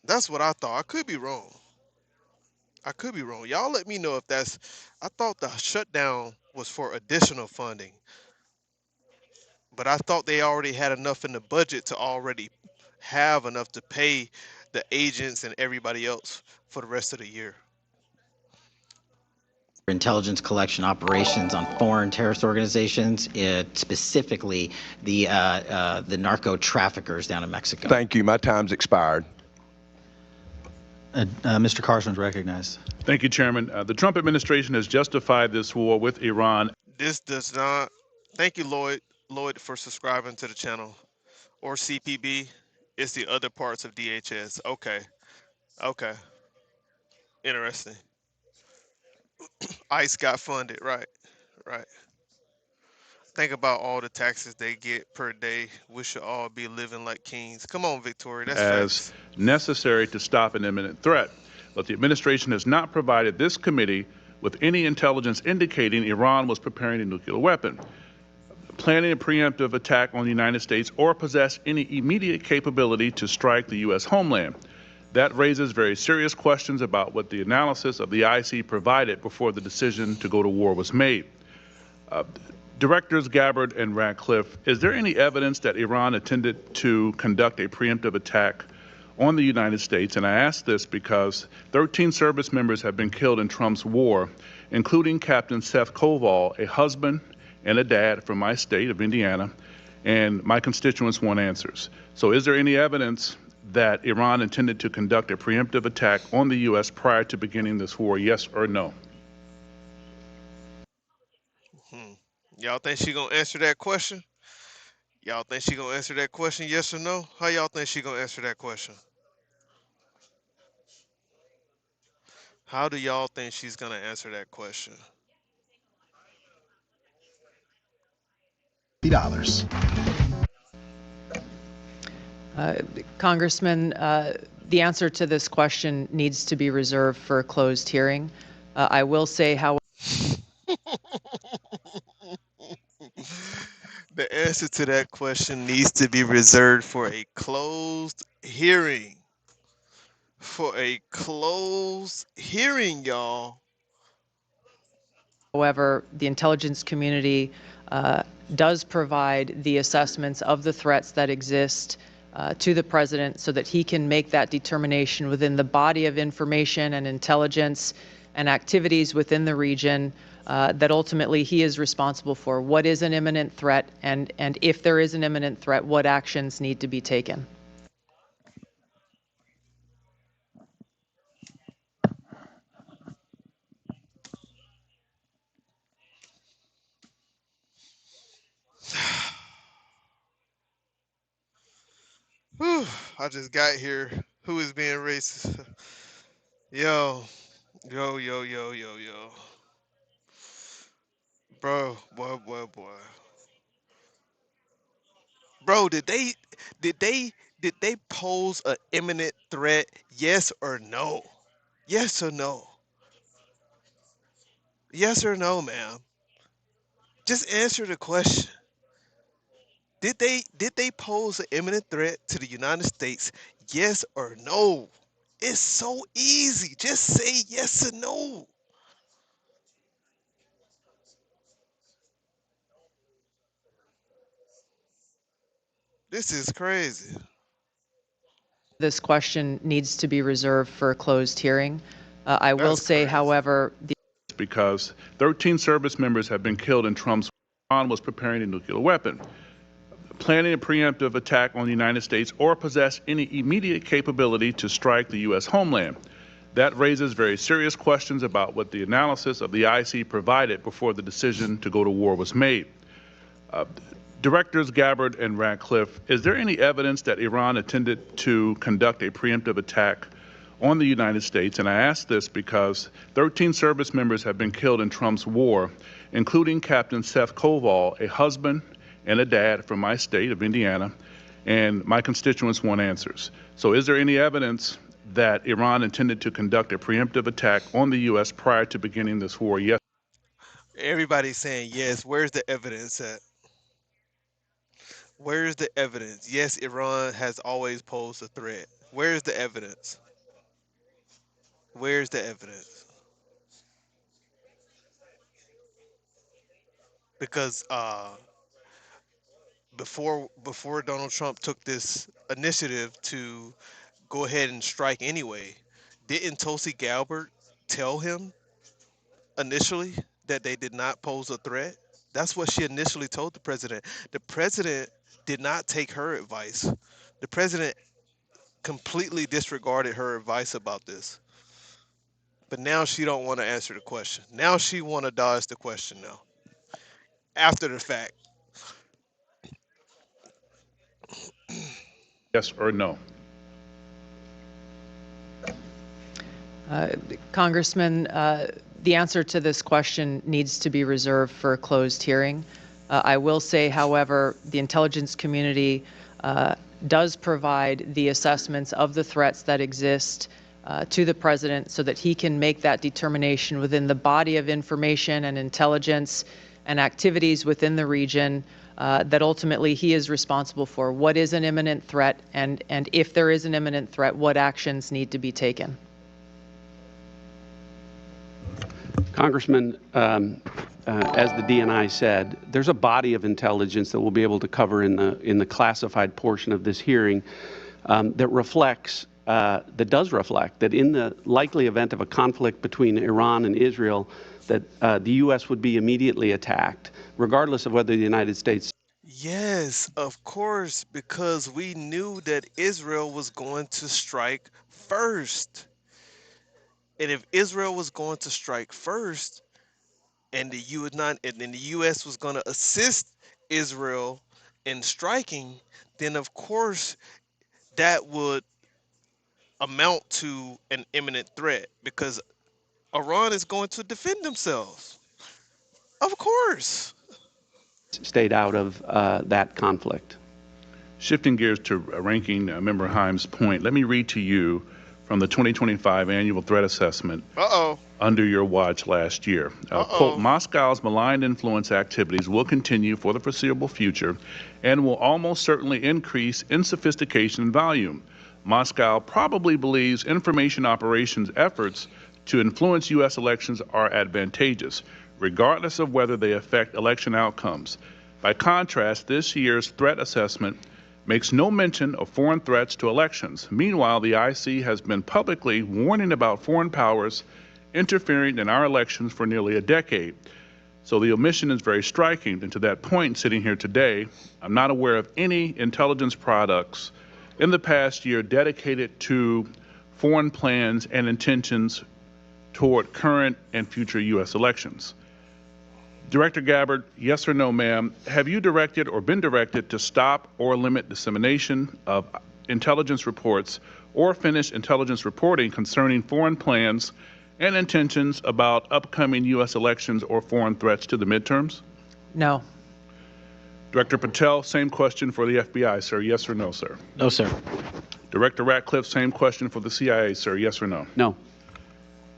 That's what I thought. I could be wrong. Y'all let me know if that's. I thought the shutdown was for additional funding, but I thought they already had enough in the budget to already have enough to pay the agents and everybody else for the rest of the year. Intelligence collection operations on foreign terrorist organizations, specifically the narco traffickers down in Mexico. Thank you. My time's expired. Mr. Carson's recognized. Thank you, Chairman. The Trump administration has justified this war with Iran. This does not. Thank you, Lloyd, for subscribing to the channel. Or CPB. It's the other parts of DHS. Okay. Interesting. ICE got funded. Right. Think about all the taxes they get per day. We should all be living like kings. Come on, Victoria, that's as facts. necessary to stop an imminent threat. But the administration has not provided this committee with any intelligence indicating Iran was preparing a nuclear weapon, planning a preemptive attack on the United States, or possess any immediate capability to strike the U.S. homeland. That raises very serious questions about what the analysis of the IC provided before the decision to go to war was made. Directors Gabbard and Radcliffe, is there any evidence that Iran intended to conduct a preemptive attack on the United States? And I ask this because 13 service members have been killed in Trump's war, including Captain Seth Koval, a husband and a dad from my state of Indiana, and my constituents want answers. So is there any evidence that Iran intended to conduct a preemptive attack on the U.S. prior to beginning this war, yes or no? Y'all think she gonna answer that question? Y'all think she gonna answer that question, yes or no? How y'all think she gonna answer that question? How do y'all think she's gonna answer that question? $50. Congressman, the answer to this question needs to be reserved for a closed hearing. I will say, however, The answer to that question needs to be reserved for a closed hearing. For a closed hearing, y'all. the intelligence community does provide the assessments of the threats that exist to the president so that he can make that determination within the body of information and intelligence and activities within the region that ultimately he is responsible for. What is an imminent threat, and if there is an imminent threat, what actions need to be taken? Whew, I just got here. Who is being racist? Yo. Bro, boy. Bro, did they pose an imminent threat? Yes or no? Yes or no? Yes or no, ma'am? Just answer the question. Did they pose an imminent threat to the United States? Yes or no? It's so easy. Just say yes or no. This is crazy. This question needs to be reserved for a closed hearing. I will say, however, because 13 service members have been killed in Trump's war. Iran was preparing a nuclear weapon, planning a preemptive attack on the United States, or possess any immediate capability to strike the U.S. homeland. That raises very serious questions about what the analysis of the IC provided before the decision to go to war was made. Directors Gabbard and Radcliffe, is there any evidence that Iran intended to conduct a preemptive attack on the United States? And I ask this because 13 service members have been killed in Trump's war, including Captain Seth Koval, a husband and a dad from my state of Indiana, and my constituents want answers. So is there any evidence that Iran intended to conduct a preemptive attack on the U.S. prior to beginning this war? Yes. Everybody's saying yes. Where's the evidence at? Where's the evidence? Yes, Iran has always posed a threat. Where's the evidence? Where's the evidence? Because before Donald Trump took this initiative to go ahead and strike anyway, didn't Tulsi Gabbard tell him initially that they did not pose a threat? That's what she initially told the president. The president did not take her advice. The president completely disregarded her advice about this. But now she don't want to answer the question. Now she want to dodge the question now. After the fact. Yes or no? Congressman, the answer to this question needs to be reserved for a closed hearing. I will say, however, the intelligence community does provide the assessments of the threats that exist to the president so that he can make that determination within the body of information and intelligence and activities within the region that ultimately he is responsible for. What is an imminent threat, and if there is an imminent threat, what actions need to be taken? Congressman, as the DNI said, there's a body of intelligence that we'll be able to cover in the classified portion of this hearing that does reflect that in the likely event of a conflict between Iran and Israel, that the U.S. would be immediately attacked, regardless of whether the United States. Yes, of course, because we knew that Israel was going to strike first. And if Israel was going to strike first, and the U.S. was going to assist Israel in striking, then of course that would amount to an imminent threat because Iran is going to defend themselves. Of course. Stayed out of that conflict. Shifting gears to Ranking Member Himes' point, let me read to you from the 2025 Annual Threat Assessment under your watch last year. Quote, Moscow's malign influence activities will continue for the foreseeable future and will almost certainly increase in sophistication and volume. Moscow probably believes information operations efforts to influence U.S. elections are advantageous, regardless of whether they affect election outcomes. By contrast, this year's threat assessment makes no mention of foreign threats to elections. Meanwhile, the IC has been publicly warning about foreign powers interfering in our elections for nearly a decade. So the omission is very striking. And to that point, sitting here today, I'm not aware of any intelligence products in the past year dedicated to foreign plans and intentions toward current and future U.S. elections. Director Gabbard, yes or no, ma'am, have you directed or been directed to stop or limit dissemination of intelligence reports or finish intelligence reporting concerning foreign plans and intentions about upcoming U.S. elections or foreign threats to the midterms? No. Director Patel, same question for the FBI, sir. Yes or no, sir? No, sir. Director Ratcliffe, same question for the CIA, sir. Yes or no? No.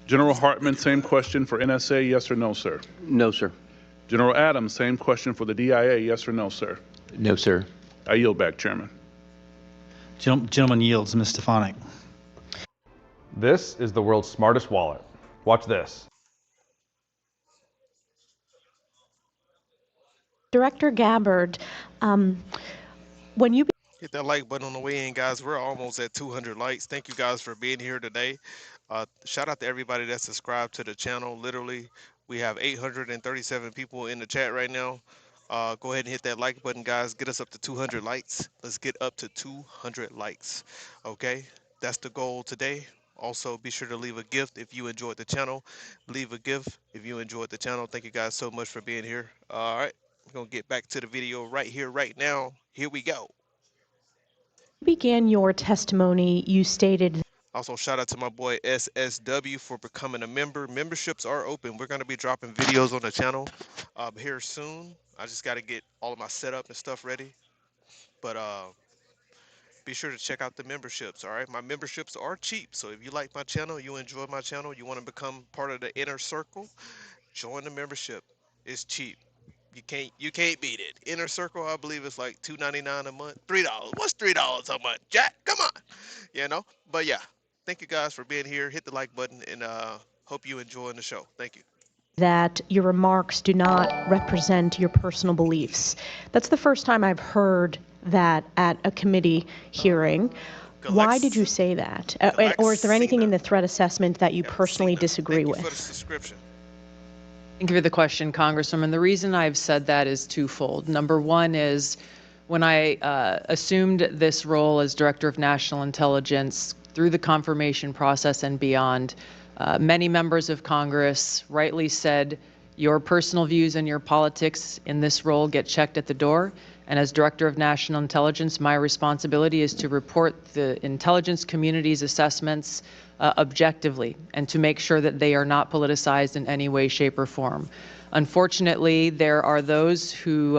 General Hartman, same question for NSA. Yes or no, sir? No, sir. General Adams, same question for the DIA. Yes or no, sir? No, sir. I yield back, Chairman. Gentleman yields. Ms. Stefanik. This is the world's smartest wallet. Watch this. Director Gabbard, when you Hit that like button on the way in, guys. We're almost at 200 likes. Thank you guys for being here today. Shout out to everybody that's subscribed to the channel. Literally, we have 837 people in the chat right now. Go ahead and hit that like button, guys. Get us up to 200 likes. Let's get up to 200 likes. Okay, that's the goal today. Also, be sure to leave a gift if you enjoyed the channel. Leave a gift if you enjoyed the channel. Thank you guys so much for being here. All right, we're going to get back to the video right here, right now. Here we go. began your testimony, you stated. Also, shout out to my boy SSW for becoming a member. Memberships are open. We're going to be dropping videos on the channel here soon. I just got to get all of my setup and stuff ready. But be sure to check out the memberships, all right? My memberships are cheap. So if you like my channel, you enjoy my channel, you want to become part of the inner circle, join the membership. It's cheap. You can't beat it. Inner Circle, I believe it's like $2.99 a month. $3. What's $3 a month? Jack, come on. You know? But yeah, thank you guys for being here. Hit the like button and hope you enjoying the show. Thank you. That your remarks do not represent your personal beliefs. That's the first time I've heard that at a committee hearing. Why did you say that? Or is there anything in the threat assessment that you personally disagree with? For the subscription. Thank you for the question, Congresswoman. The reason I've said that is twofold. Number one is when I assumed this role as Director of National Intelligence through the confirmation process and beyond, many members of Congress rightly said your personal views and your politics in this role get checked at the door, And as Director of National Intelligence, my responsibility is to report the intelligence community's assessments objectively and to make sure that they are not politicized in any way, shape, or form. Unfortunately, there are those who,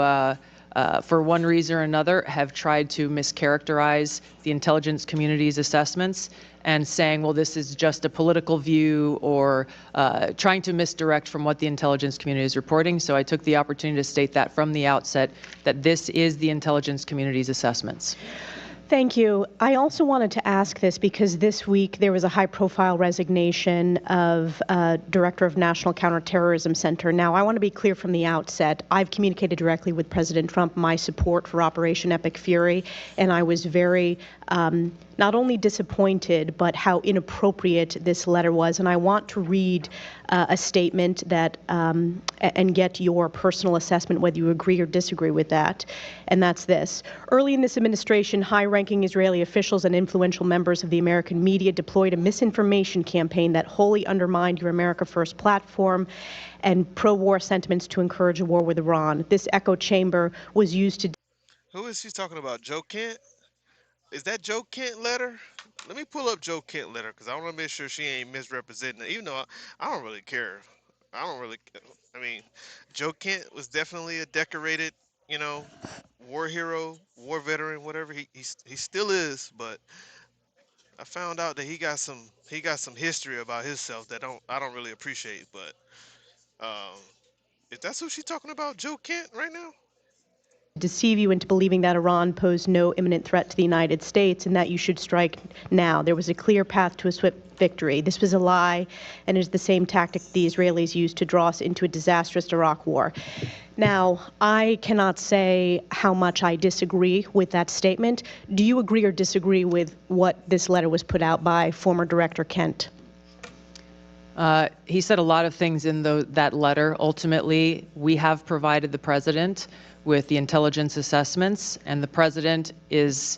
for one reason or another, have tried to mischaracterize the intelligence community's assessments and saying, well, this is just a political view, or trying to misdirect from what the intelligence community is reporting. So I took the opportunity to state that from the outset, that this is the intelligence community's assessments. Thank you. I also wanted to ask this because this week there was a high-profile resignation of Director of National Counterterrorism Center. Now, I want to be clear from the outset. I've communicated directly with President Trump my support for Operation Epic Fury, and I was very not only disappointed, but how inappropriate this letter was. And I want to read a statement that and get your personal assessment, whether you agree or disagree with that. And that's this. Early in this administration, high-ranking Israeli officials and influential members of the American media deployed a misinformation campaign that wholly undermined your America First platform and pro-war sentiments to encourage a war with Iran. This echo chamber was used to... Who is she talking about? Joe Kent? Is that Joe Kent letter? Let me pull up Joe Kent letter because I want to make sure she ain't misrepresenting it. Even though I don't really care. I don't really. I mean, Joe Kent was definitely a decorated, you know, war hero, war veteran, whatever he still is. But I found out that he got some history about himself that I don't really appreciate. But if that's who she's talking about, Joe Kent, right now. deceive you into believing that Iran posed no imminent threat to the United States and that you should strike now. There was a clear path to a swift victory. This was a lie and is the same tactic the Israelis used to draw us into a disastrous Iraq war. Now, I cannot say how much I disagree with that statement. Do you agree or disagree with what this letter was put out by former Director Kent? He said a lot of things in that letter. Ultimately, we have provided the president with the intelligence assessments, and the president is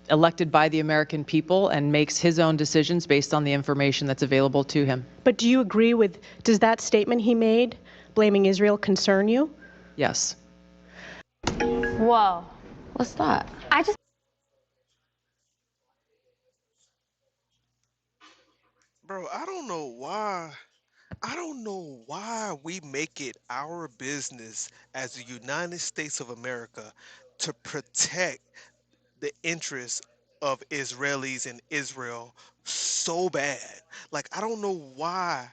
elected by the American people and makes his own decisions based on the information that's available to him. But do you agree with, does that statement he made, blaming Israel, concern you? Yes. Whoa. What's that? I just... Bro, I don't know why. I don't know why we make it our business as the United States of America to protect the interests of Israelis in Israel so bad. Like, I don't know why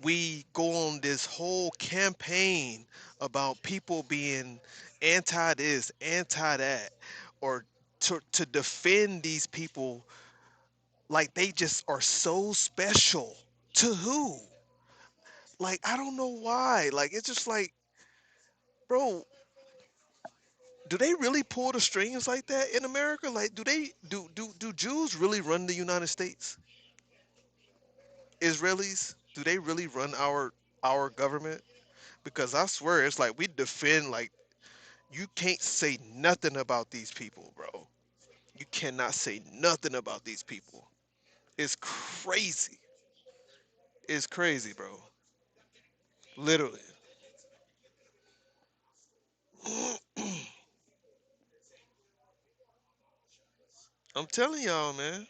we go on this whole campaign about people being anti this, anti that, or to defend these people like they just are so special. To who? Like, I don't know why. Like, it's just like, bro, do they really pull the strings like that in America? Like, do Jews really run the United States? Israelis, do they really run our government? Because I swear it's like we defend, like, you can't say nothing about these people, bro. You cannot say nothing about these people. It's crazy. It's crazy, bro. Literally. I'm telling y'all, man.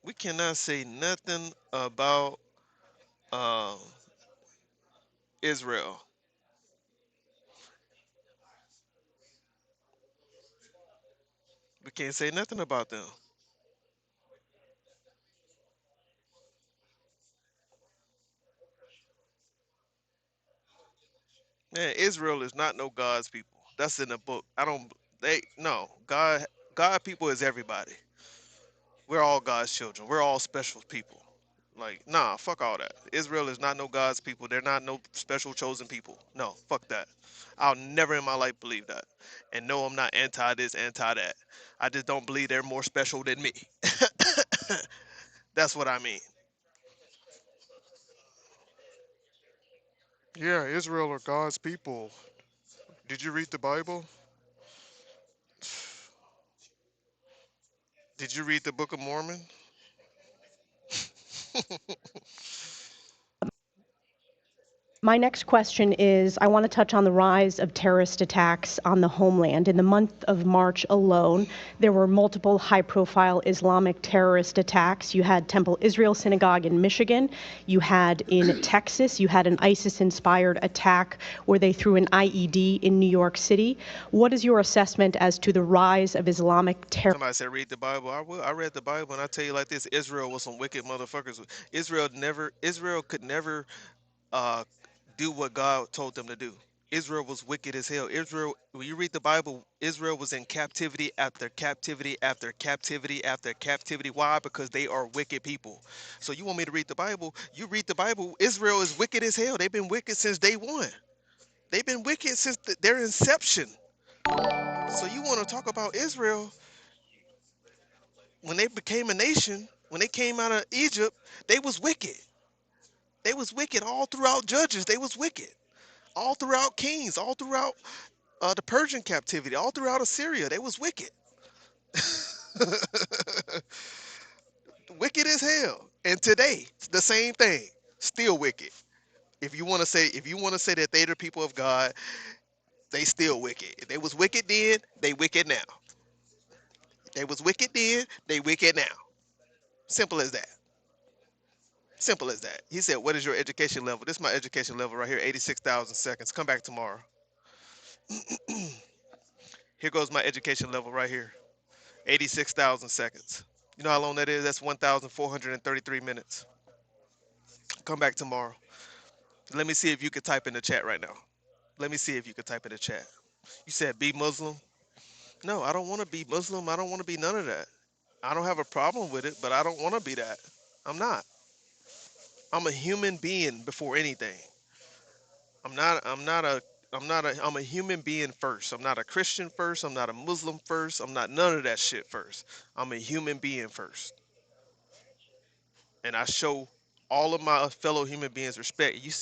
We cannot say nothing about um, Israel. We can't say nothing about them. Man, Israel is not no God's people. That's in the book. I don't. They no God. God people is everybody. We're all God's children. We're all special people. Like, nah, fuck all that. Israel is not no God's people. They're not no special chosen people. No, fuck that. I'll never in my life believe that. And no, I'm not anti this, anti that. I just don't believe they're more special than me. That's what I mean. Yeah, Israel are God's people. Did you read the Bible? Did you read the Book of Mormon? My next question is, I want to touch on the rise of terrorist attacks on the homeland. In the month of March alone, there were multiple high-profile Islamic terrorist attacks. You had Temple Israel Synagogue in Michigan. You had in Texas, you had an ISIS-inspired attack where they threw an IED in New York City. What is your assessment as to the rise of Islamic terror? Somebody said read the Bible. I will. I read the Bible, and I tell you like this: Israel was some wicked motherfuckers. Israel could never do what God told them to do. Israel was wicked as hell. Israel, when you read the Bible, Israel was in captivity after captivity after captivity after captivity. Why? Because they are wicked people. So you want me to read the Bible? You read the Bible. Israel is wicked as hell. They've been wicked since day one. They've been wicked since their inception. So you want to talk about Israel? When they became a nation, when they came out of Egypt, they was wicked. They was wicked all throughout Judges. They was wicked all throughout Kings, all throughout the Persian captivity, all throughout Assyria. They was wicked. Wicked as hell. And today, the same thing. Still wicked. If you want to say that they the people of God, they still wicked. If they was wicked then, they wicked now. They was wicked then, they wicked now. Simple as that. Simple as that. He said, what is your education level? This is my education level right here, 86,000 seconds. Come back tomorrow. Here goes my education level right here, 86,000 seconds. You know how long that is? That's 1,433 minutes. Come back tomorrow. Let me see if you could type in the chat right now. Let me see if you could type in the chat. You said be Muslim? No, I don't want to be Muslim. I don't want to be none of that. I don't have a problem with it, but I don't want to be that. I'm not. I'm a human being before anything. I'm a human being first. I'm not a Christian first. I'm not a Muslim first. I'm not none of that shit first. I'm a human being first. And I show all of my fellow human beings respect. If you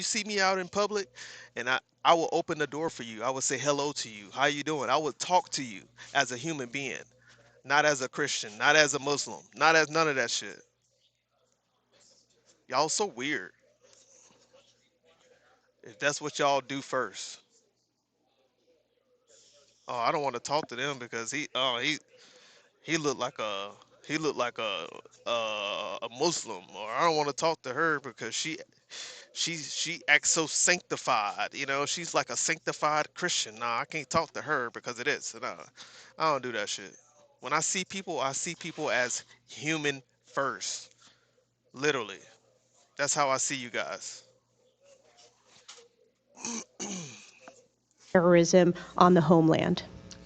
see me out in public, and I will open the door for you. I will say hello to you. How you doing? I will talk to you as a human being, not as a Christian, not as a Muslim, not as none of that shit. Y'all so weird. If that's what y'all do first. Oh, I don't want to talk to them because he looked like a Muslim, or I don't want to talk to her because she acts so sanctified. You know, she's like a sanctified Christian. Nah, I can't talk to her because of this. Nah, I don't do that shit. When I see people as human first. Literally. That's how I see you guys. Terrorism on the homeland.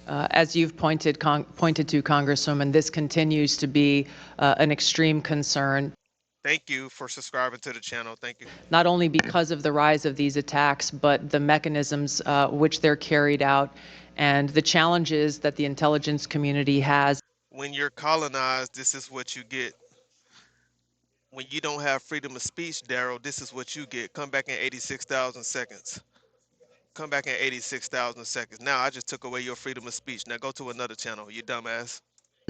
As you've pointed to, Congresswoman, this continues to be an extreme concern. Thank you for subscribing to the channel. Thank you. Not only because of the rise of these attacks, but the mechanisms which they're carried out and the challenges that the intelligence community has. When you're colonized, this is what you get. When you don't have freedom of speech, Daryl, this is what you get. Come back in 86,000 seconds. Come back in 86,000 seconds. Now I just took away your freedom of speech. Now go to another channel, you dumbass.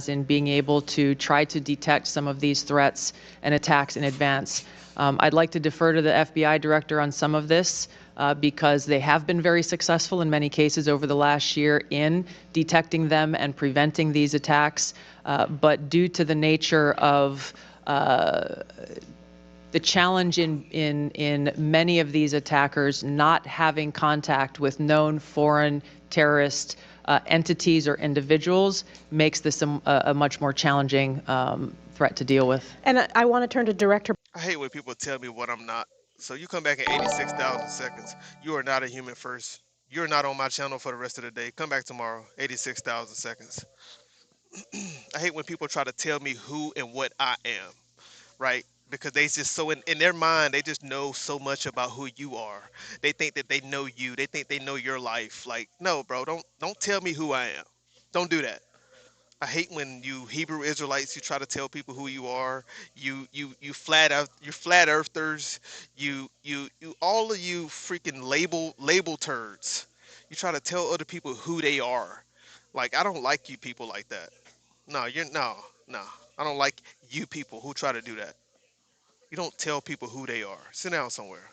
In being able to try to detect some of these threats and attacks in advance. I'd like to defer to the FBI director on some of this because they have been very successful in many cases over the last year in detecting them and preventing these attacks. But due to the nature of the challenge in many of these attackers not having contact with known foreign terrorist entities or individuals makes this a much more challenging threat to deal with. And I want to turn to Director. I hate when people tell me what I'm not. So you come back in 86,000 seconds. You are not a human first. You're not on my channel for the rest of the day. Come back tomorrow, 86,000 seconds. I hate when people try to tell me who and what I am, right? Because they just so in their mind, they just know so much about who you are. They think that they know you. They think they know your life. Like, no, bro, don't tell me who I am. Don't do that. I hate when you Hebrew Israelites, you try to tell people who you are. You flat earthers. You all of you freaking label turds. You try to tell other people who they are. Like, I don't like you people like that. No. I don't like you people who try to do that. You don't tell people who they are. Sit down somewhere.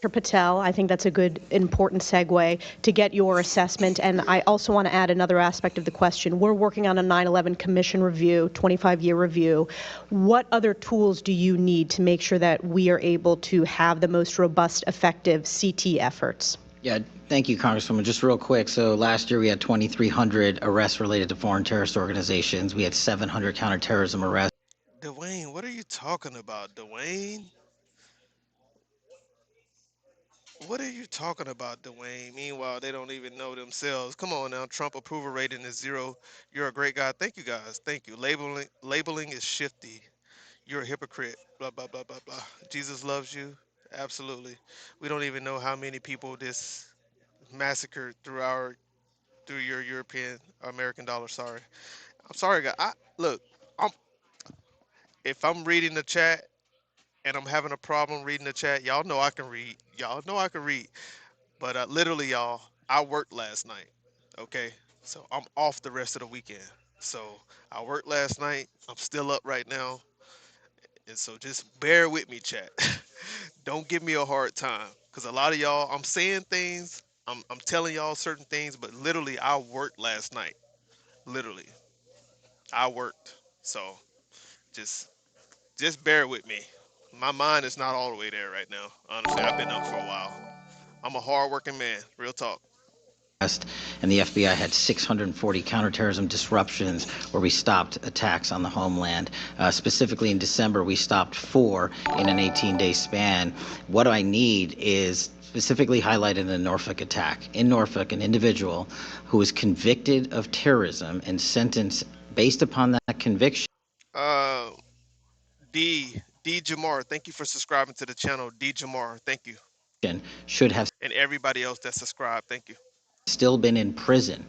Dr. Patel, I think that's a good, important segue to get your assessment. And I also want to add another aspect of the question. We're working on a 9/11 Commission review, 25-year review. What other tools do you need to make sure that we are able to have the most robust, effective CT efforts? Yeah, thank you, Congresswoman. Just real quick. So last year we had 2,300 arrests related to foreign terrorist organizations. We had 700 counterterrorism arrests. Dwayne, what are you talking about, Dwayne? What are you talking about, Dwayne? Meanwhile, they don't even know themselves. Come on now, Trump approval rating is 0. You're a great guy. Thank you, guys. Thank you. Labeling is shifty. You're a hypocrite. Blah blah blah blah blah. Jesus loves you. Absolutely. We don't even know how many people this massacred through your European American dollar. Sorry. I'm sorry, guys. Look. I'm if I'm reading the chat and I'm having a problem reading the chat, y'all know I can read. Y'all know I can read. But literally, y'all, I worked last night. Okay, so I'm off the rest of the weekend. So I worked last night. I'm still up right now, and so just bear with me, chat. Don't give me a hard time, cause a lot of y'all, I'm saying things. I'm telling y'all certain things, but literally, I worked last night. Literally, I worked. So just bear with me. My mind is not all the way there right now. Honestly, I've been up for a while. I'm a hard-working man. Real talk. And the FBI had 640 counterterrorism disruptions where we stopped attacks on the homeland. Specifically in December, we stopped 4 in an 18-day span. What I need is specifically highlighted in the Norfolk attack. In Norfolk, an individual who was convicted of terrorism and sentenced based upon that conviction. D Jamar, thank you for subscribing to the channel. D Jamar, thank you. Should have, and everybody else that subscribed, thank you. Still been in prison.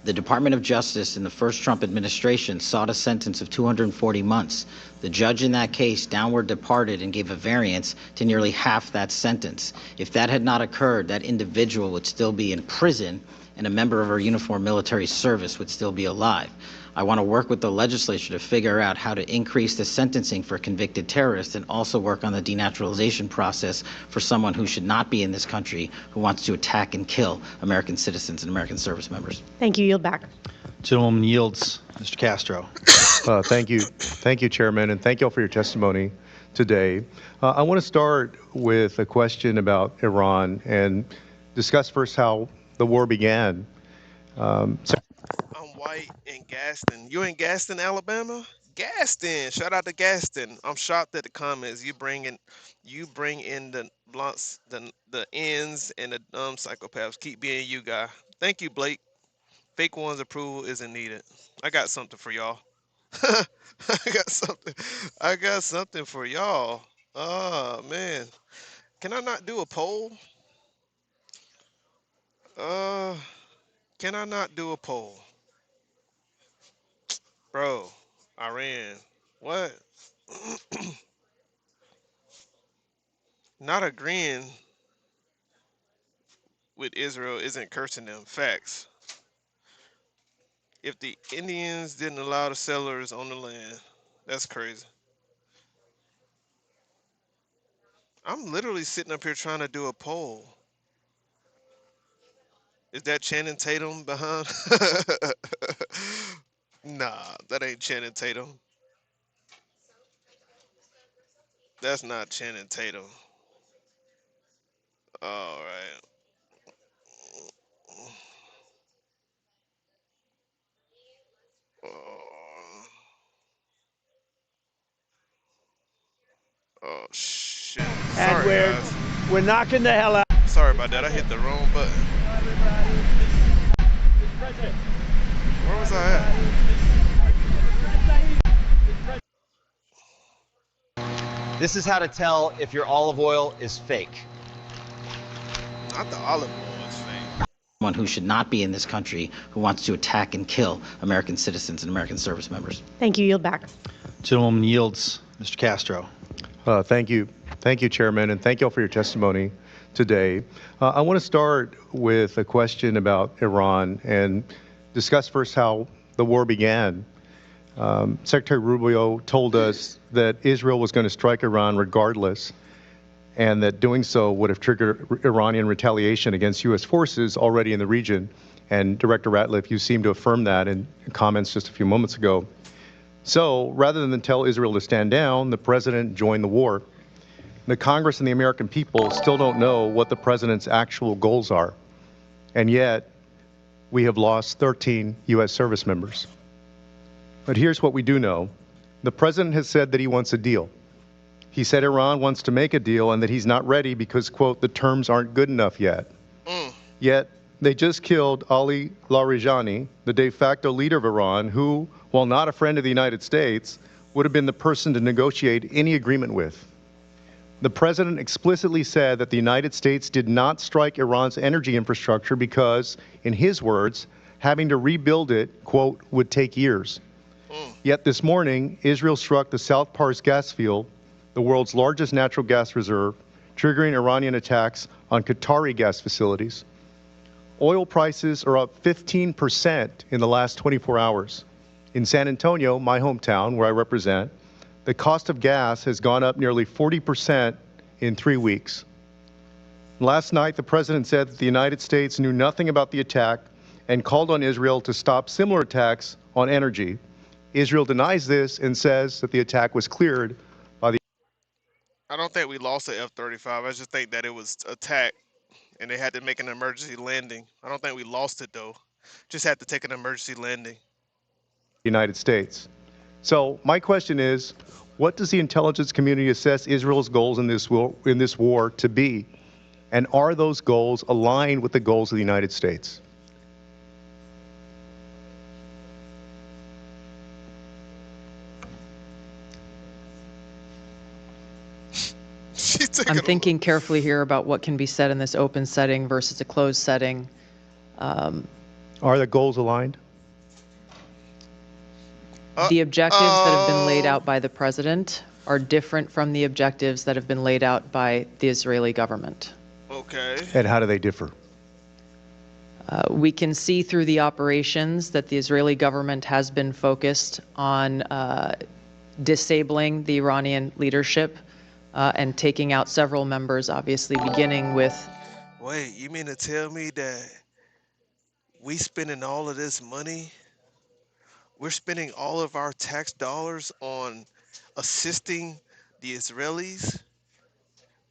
The Department of Justice in the first Trump administration sought a sentence of 240 months. The judge in that case downward departed and gave a variance to nearly half that sentence. If that had not occurred, that individual would still be in prison and a member of our uniformed military service would still be alive. I want to work with the legislature to figure out how to increase the sentencing for convicted terrorists and also work on the denaturalization process for someone who should not be in this country who wants to attack and kill American citizens and American service members. Thank you. Yield back. Gentleman yields. Mr. Castro. Thank you. Thank you, Chairman, and thank you all for your testimony today. I want to start with a question about Iran and discuss first how the war began. I'm white in Gaston. You in Gaston, Alabama? Gaston. Shout out to Gaston. I'm shocked at the comments. You bring in the blunts, the ends, and the dumb psychopaths. Keep being you, guy. Thank you, Blake. Fake one's approval isn't needed. I got something for y'all. I got something for y'all. Oh man. Can I not do a poll? Can I not do a poll? Bro, Iran. What? Not agreeing with Israel isn't cursing them. Facts. If the Indians didn't allow the settlers on the land, that's crazy. I'm literally sitting up here trying to do a poll. Is that Channing Tatum behind? Nah, that ain't Channing Tatum. That's not Channing Tatum. All right. Oh shit. And Sorry, guys. we're knocking the hell out. Sorry about that. I hit the wrong button. Where was I at? This is how to tell if your olive oil is fake. Not the olive oil is fake. Someone who should not be in this country who wants to attack and kill American citizens and American service members. Thank you. Yield back. Gentleman yields. Mr. Castro. Thank you. Thank you, Chairman, and thank you all for your testimony today. I want to start with a question about Iran and discuss first how the war began. Secretary Rubio told us that Israel was going to strike Iran regardless. and that doing so would have triggered Iranian retaliation against U.S. forces already in the region. And Director Ratliff, you seem to affirm that in comments just a few moments ago. So rather than tell Israel to stand down, the president joined the war. The Congress and the American people still don't know what the president's actual goals are. And yet, we have lost 13 U.S. service members. But here's what we do know. The president has said that he wants a deal. He said Iran wants to make a deal and that he's not ready because, quote, the terms aren't good enough yet. Yet, they just killed Ali Larijani, the de facto leader of Iran, who, while not a friend of the United States, would have been the person to negotiate any agreement with. The president explicitly said that the United States did not strike Iran's energy infrastructure because, in his words, having to rebuild it, quote, would take years. Yet this morning, Israel struck the South Pars gas field, the world's largest natural gas reserve, triggering Iranian attacks on Qatari gas facilities. Oil prices are up 15% in the last 24 hours. In San Antonio, my hometown, where I represent, the cost of gas has gone up nearly 40% in 3 weeks. Last night, the president said that the United States knew nothing about the attack and called on Israel to stop similar attacks on energy. Israel denies this and says that the attack was cleared by the... I don't think we lost the F-35. I just think that it was attacked and they had to make an emergency landing. I don't think we lost it, though. Just had to take an emergency landing. United States. So my question is, what does the intelligence community assess Israel's goals in this war to be? And are those goals aligned with the goals of the United States? I'm thinking carefully here about what can be said in this open setting versus a closed setting. Are the goals aligned? The objectives that have been laid out by the president are different from the objectives that have been laid out by the Israeli government. Okay. And how do they differ? We can see through the operations that the Israeli government has been focused on disabling the Iranian leadership and taking out several members, obviously beginning with... Wait, you mean to tell me that we spending all of this money? We're spending all of our tax dollars on assisting the Israelis,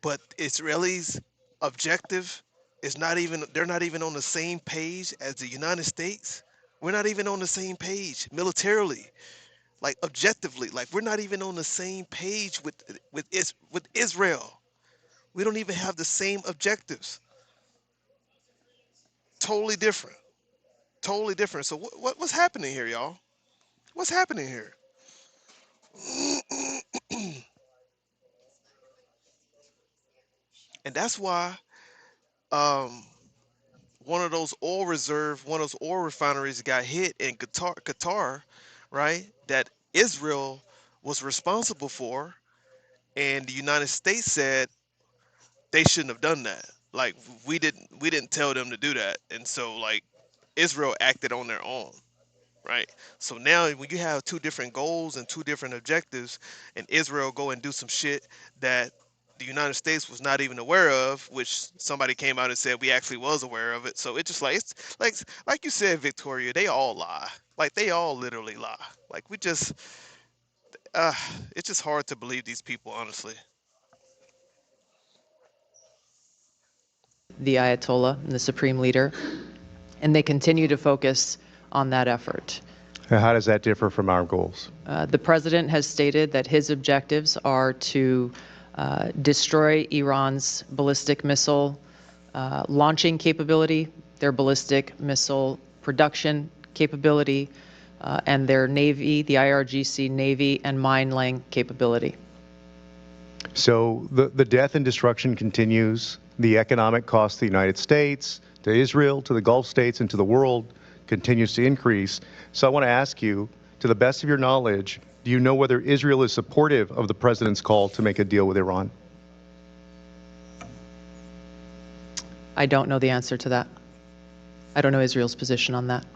but Israelis' objective is not even, they're not even on the same page as the United States. We're not even on the same page militarily, like objectively, like we're not even on the same page with Israel. We don't even have the same objectives. Totally different. Totally different. So what's happening here, y'all? What's happening here? And that's why one of those oil refineries got hit in Qatar, right? That Israel was responsible for, and the United States said they shouldn't have done that. Like we didn't tell them to do that, and so like Israel acted on their own. Right. So now when you have two different goals and two different objectives and Israel go and do some shit that the United States was not even aware of, which somebody came out and said we actually was aware of it. So it's just like, it's like you said, Victoria, they all lie. Like they all literally lie. Like we just, it's just hard to believe these people, honestly. The Ayatollah and the Supreme Leader, and they continue to focus on that effort. How does that differ from our goals? The president has stated that his objectives are to destroy Iran's ballistic missile launching capability, their ballistic missile production capability, and their Navy, the IRGC Navy, and mine-laying capability. So the death and destruction continues. The economic cost to the United States, to Israel, to the Gulf states, and to the world continues to increase. So I want to ask you, to the best of your knowledge, do you know whether Israel is supportive of the president's call to make a deal with Iran? I don't know the answer to that. I don't know Israel's position on that.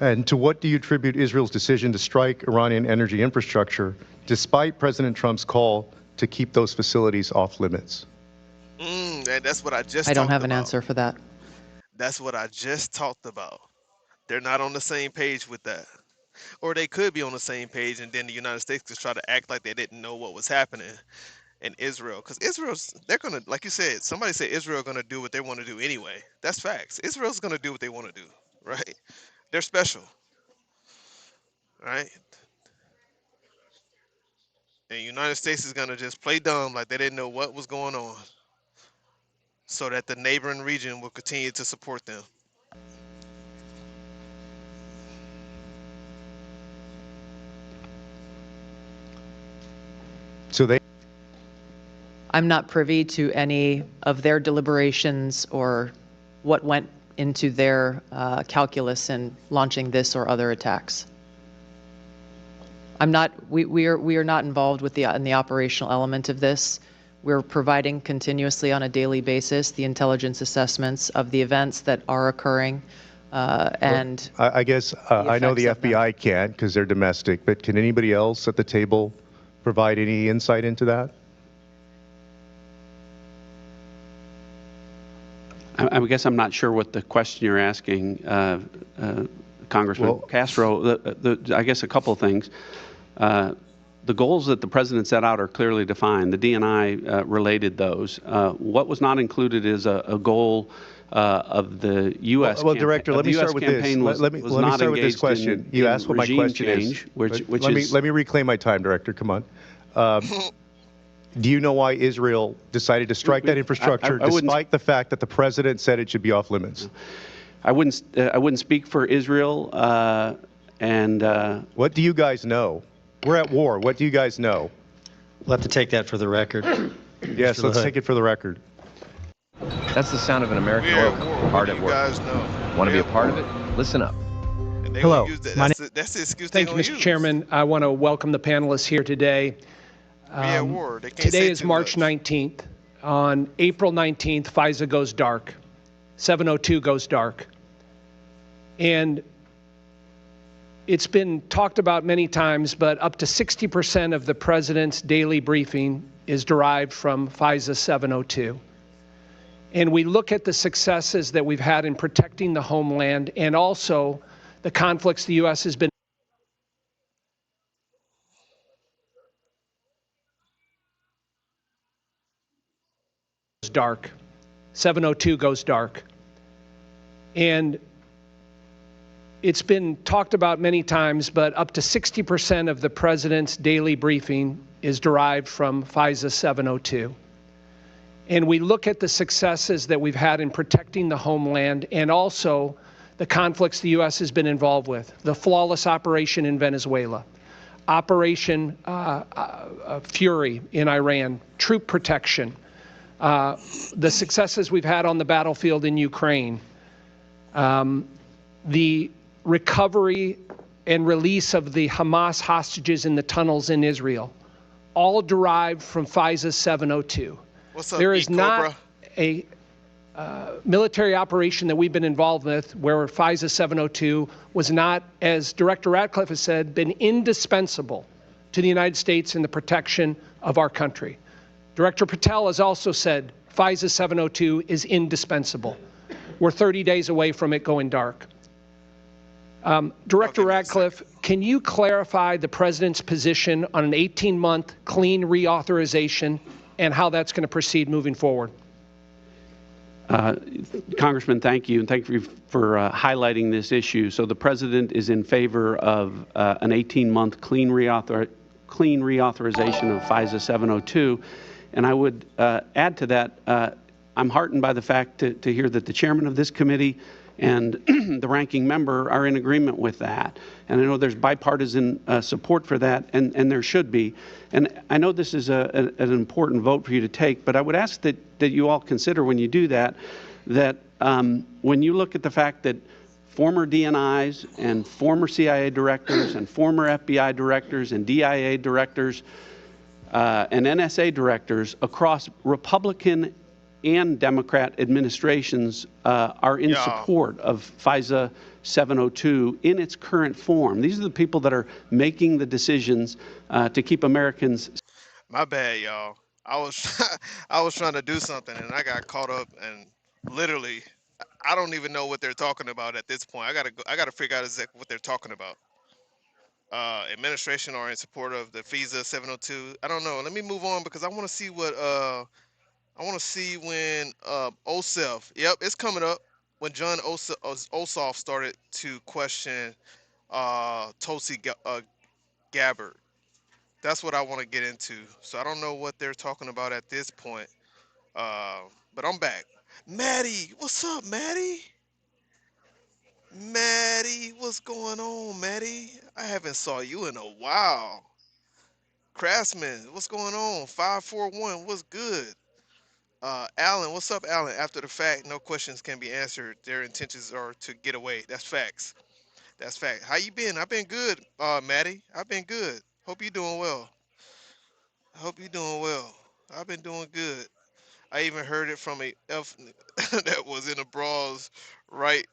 And to what do you attribute Israel's decision to strike Iranian energy infrastructure, despite President Trump's call to keep those facilities off limits? And that's what I just I don't talked have an about. answer for that. That's what I just talked about. They're not on the same page with that. Or they could be on the same page, and then the United States could try to act like they didn't know what was happening in Israel. Because they're going to, like you said, somebody said Israel going to do what they want to do anyway. That's facts. Israel's going to do what they want to do, right? They're special, right? And the United States is going to just play dumb like they didn't know what was going on so that the neighboring region will continue to support them. So I'm not privy to any of their deliberations or what went into their calculus in launching this or other attacks. We are not involved with in the operational element of this. We're providing continuously on a daily basis the intelligence assessments of the events that are occurring, and I guess I know the FBI can't because they're domestic, but can anybody else at the table provide any insight into that? I guess I'm not sure what the question you're asking, Congressman Castro. I guess a couple of things. The goals that the president set out are clearly defined. The DNI related those. What was not included is a goal of the U.S. Well, Director, let me start with this. Let me start with this question. You asked what my question is. Let me reclaim my time, Director. Come on. Do you know why Israel decided to strike that infrastructure despite the fact that the president said it should be off limits? I wouldn't speak for Israel. What do you guys know? We're at war. What do you guys know? We'll have to take that for the record. Yes, let's take it for the record. That's the sound of an American oil company hard at work. Want to be a part of it? Listen up. Hello. That's the excuse Thank you, Mr. Chairman. I want to welcome the panelists here today. Today is March 19th. On April 19th, FISA goes dark. 702 goes dark. And it's been talked about many times, but up to 60% of the president's daily briefing is derived from FISA 702. And we look at the successes that we've had in protecting the homeland and also the conflicts the U.S. has been dark. 702 goes dark. And it's been talked about many times, but up to 60% of the president's daily briefing is derived from FISA 702. And we look at the successes that we've had in protecting the homeland and also the conflicts the U.S. has been involved with. The flawless operation in Venezuela, Operation Fury in Iran, troop protection, the successes we've had on the battlefield in Ukraine, the recovery and release of the Hamas hostages in the tunnels in Israel, all derived from FISA 702. There is not a military operation that we've been involved with where FISA 702 was not, as Director Ratcliffe has said, been indispensable to the United States in the protection of our country. Director Patel has also said FISA 702 is indispensable. We're 30 days away from it going dark. Director Ratcliffe, can you clarify the president's position on an 18-month clean reauthorization and how that's going to proceed moving forward? Congressman, thank you, and thank you for highlighting this issue. So the president is in favor of an 18-month clean reauthorization of FISA 702, and I would add to that, I'm heartened by the fact to hear that the chairman of this committee and the ranking member are in agreement with that. And I know there's bipartisan support for that, and there should be. And I know this is an important vote for you to take, but I would ask that you all consider when you do that, when you look at the fact that former DNIs and former CIA directors and former FBI directors and DIA directors and NSA directors across Republican and Democrat administrations are in support of FISA 702 in its current form. These are the people that are making the decisions to keep Americans. My bad, y'all. I was I was trying to do something and I got caught up and literally I don't even know what they're talking about at this point. I gotta figure out exactly what they're talking about. Administration are in support of the FISA 702. I don't know. Let me move on because I want to see what I want to see when Ossoff. Yep, it's coming up when John Ossoff started to question Tulsi Gabbard. That's what I want to get into. So I don't know what they're talking about at this point. But I'm back. Maddie, what's up, Maddie? Maddie, what's going on, Maddie? I haven't saw you in a while. Craftsman, what's going on? 541, what's good? Alan, what's up, Alan? After the fact, no questions can be answered. Their intentions are to get away. That's facts. That's fact. How you been? I've been good, Maddie. I've been good. Hope you doing well. I hope you doing well. I've been doing good. I even heard it from a elf that was in the bras, right?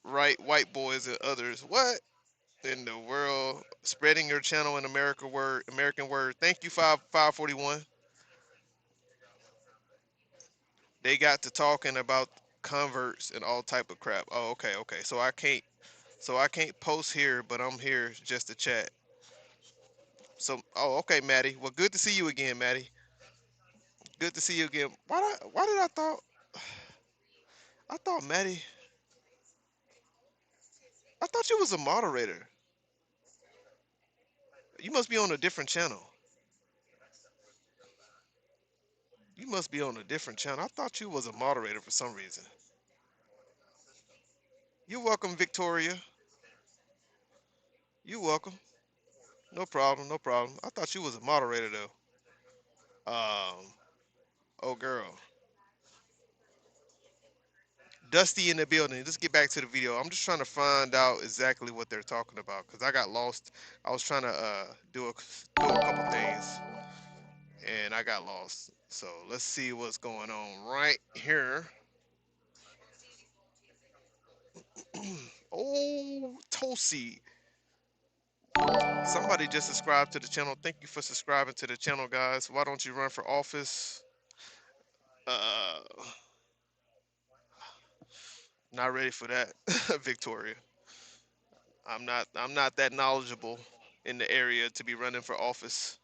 Right, white boys and others. What in the world? Spreading your channel in American word. Thank you, 541. They got to talking about converts and all type of crap. Oh, okay, okay. So I can't post here, but I'm here just to chat. So, oh, okay, Maddie. Well, good to see you again, Maddie. Good to see you again. Why did I thought Maddie, I thought you was a moderator. You must be on a different channel. You must be on a different channel. I thought you was a moderator for some reason. You're welcome, Victoria. You're welcome. No problem, no problem. I thought you was a moderator though. Oh girl. Dusty in the building. Let's get back to the video. I'm just trying to find out exactly what they're talking about because I got lost. I was trying to do a couple things and I got lost. So let's see what's going on right here. Oh, Tulsi. Somebody just subscribed to the channel. Thank you for subscribing to the channel, guys. Why don't you run for office? Not ready for that, Victoria. I'm not that knowledgeable in the area to be running for office.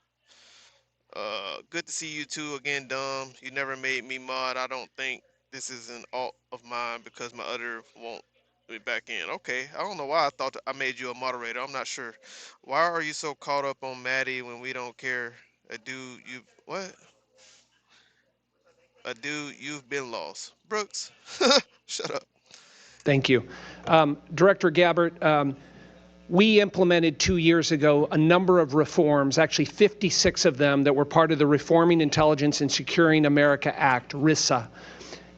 Good to see you too again, Dom. You never made me mod. I don't think this is an alt of mine because my other won't be back in. Okay, I don't know why I thought I made you a moderator. I'm not sure. Why are you so caught up on Maddie when we don't care? A dude, you've been lost. Brooks, shut up. Thank you. Director Gabbard, we implemented 2 years ago a number of reforms, actually 56 of them that were part of the Reforming Intelligence and Securing America Act, RISA.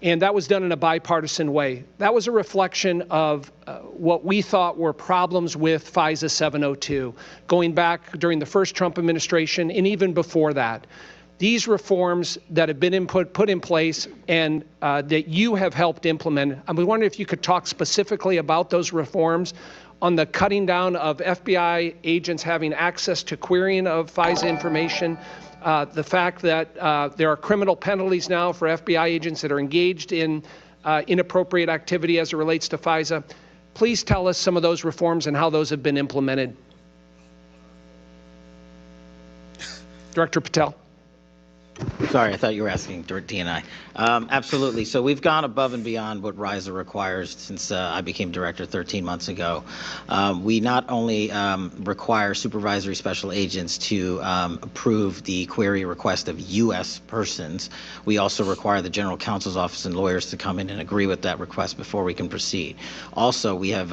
And that was done in a bipartisan way. That was a reflection of what we thought were problems with FISA 702, going back during the first Trump administration and even before that. These reforms that have been put in place and that you have helped implement, and we wonder if you could talk specifically about those reforms on the cutting down of FBI agents having access to querying of FISA information, the fact that there are criminal penalties now for FBI agents that are engaged in inappropriate activity as it relates to FISA. Please tell us some of those reforms and how those have been implemented. Director Patel. Sorry, I thought you were asking DNI. Absolutely. So we've gone above and beyond what RISA requires since I became director 13 months ago. We not only require supervisory special agents to approve the query request of U.S. persons, we also require the general counsel's office and lawyers to come in and agree with that request before we can proceed. Also, we have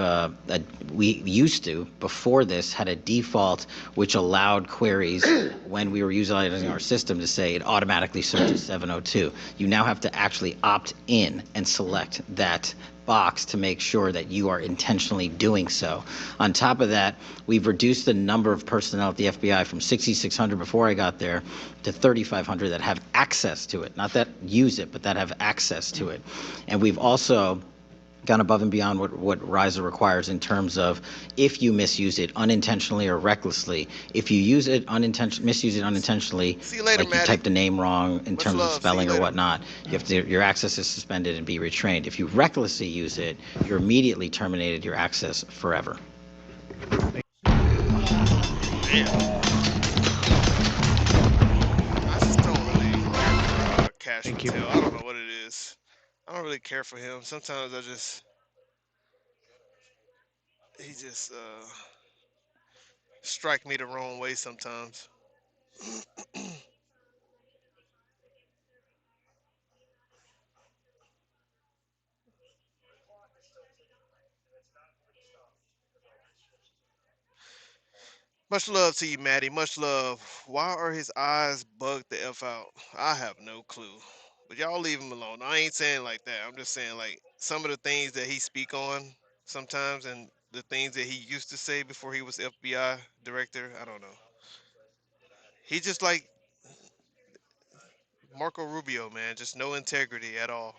we used to, before this, had a default which allowed queries when we were utilizing our system to say it automatically searches 702. You now have to actually opt in and select that box to make sure that you are intentionally doing so. On top of that, we've reduced the number of personnel at the FBI from 6,600 before I got there to 3,500 that have access to it. Not that use it, but that have access to it. And we've also gone above and beyond what RISA requires in terms of if you misuse it unintentionally or recklessly. If you use it misuse it unintentionally, See you later, like you Maddie. typed the name wrong in Much terms of love. See spelling you or later. whatnot, your access is suspended and be retrained. If you recklessly use it, you're immediately terminated your access forever. I just don't really care for Cash Patel. I don't know what it is. I don't really care for him. Sometimes he just strike me the wrong way sometimes. Much love to you, Maddie. Much love. Why are his eyes bugged the F out? I have no clue. But y'all leave him alone. I ain't saying like that. I'm just saying like some of the things that he speak on sometimes and the things that he used to say before he was FBI director. I don't know. He just like Marco Rubio, man. Just no integrity at all.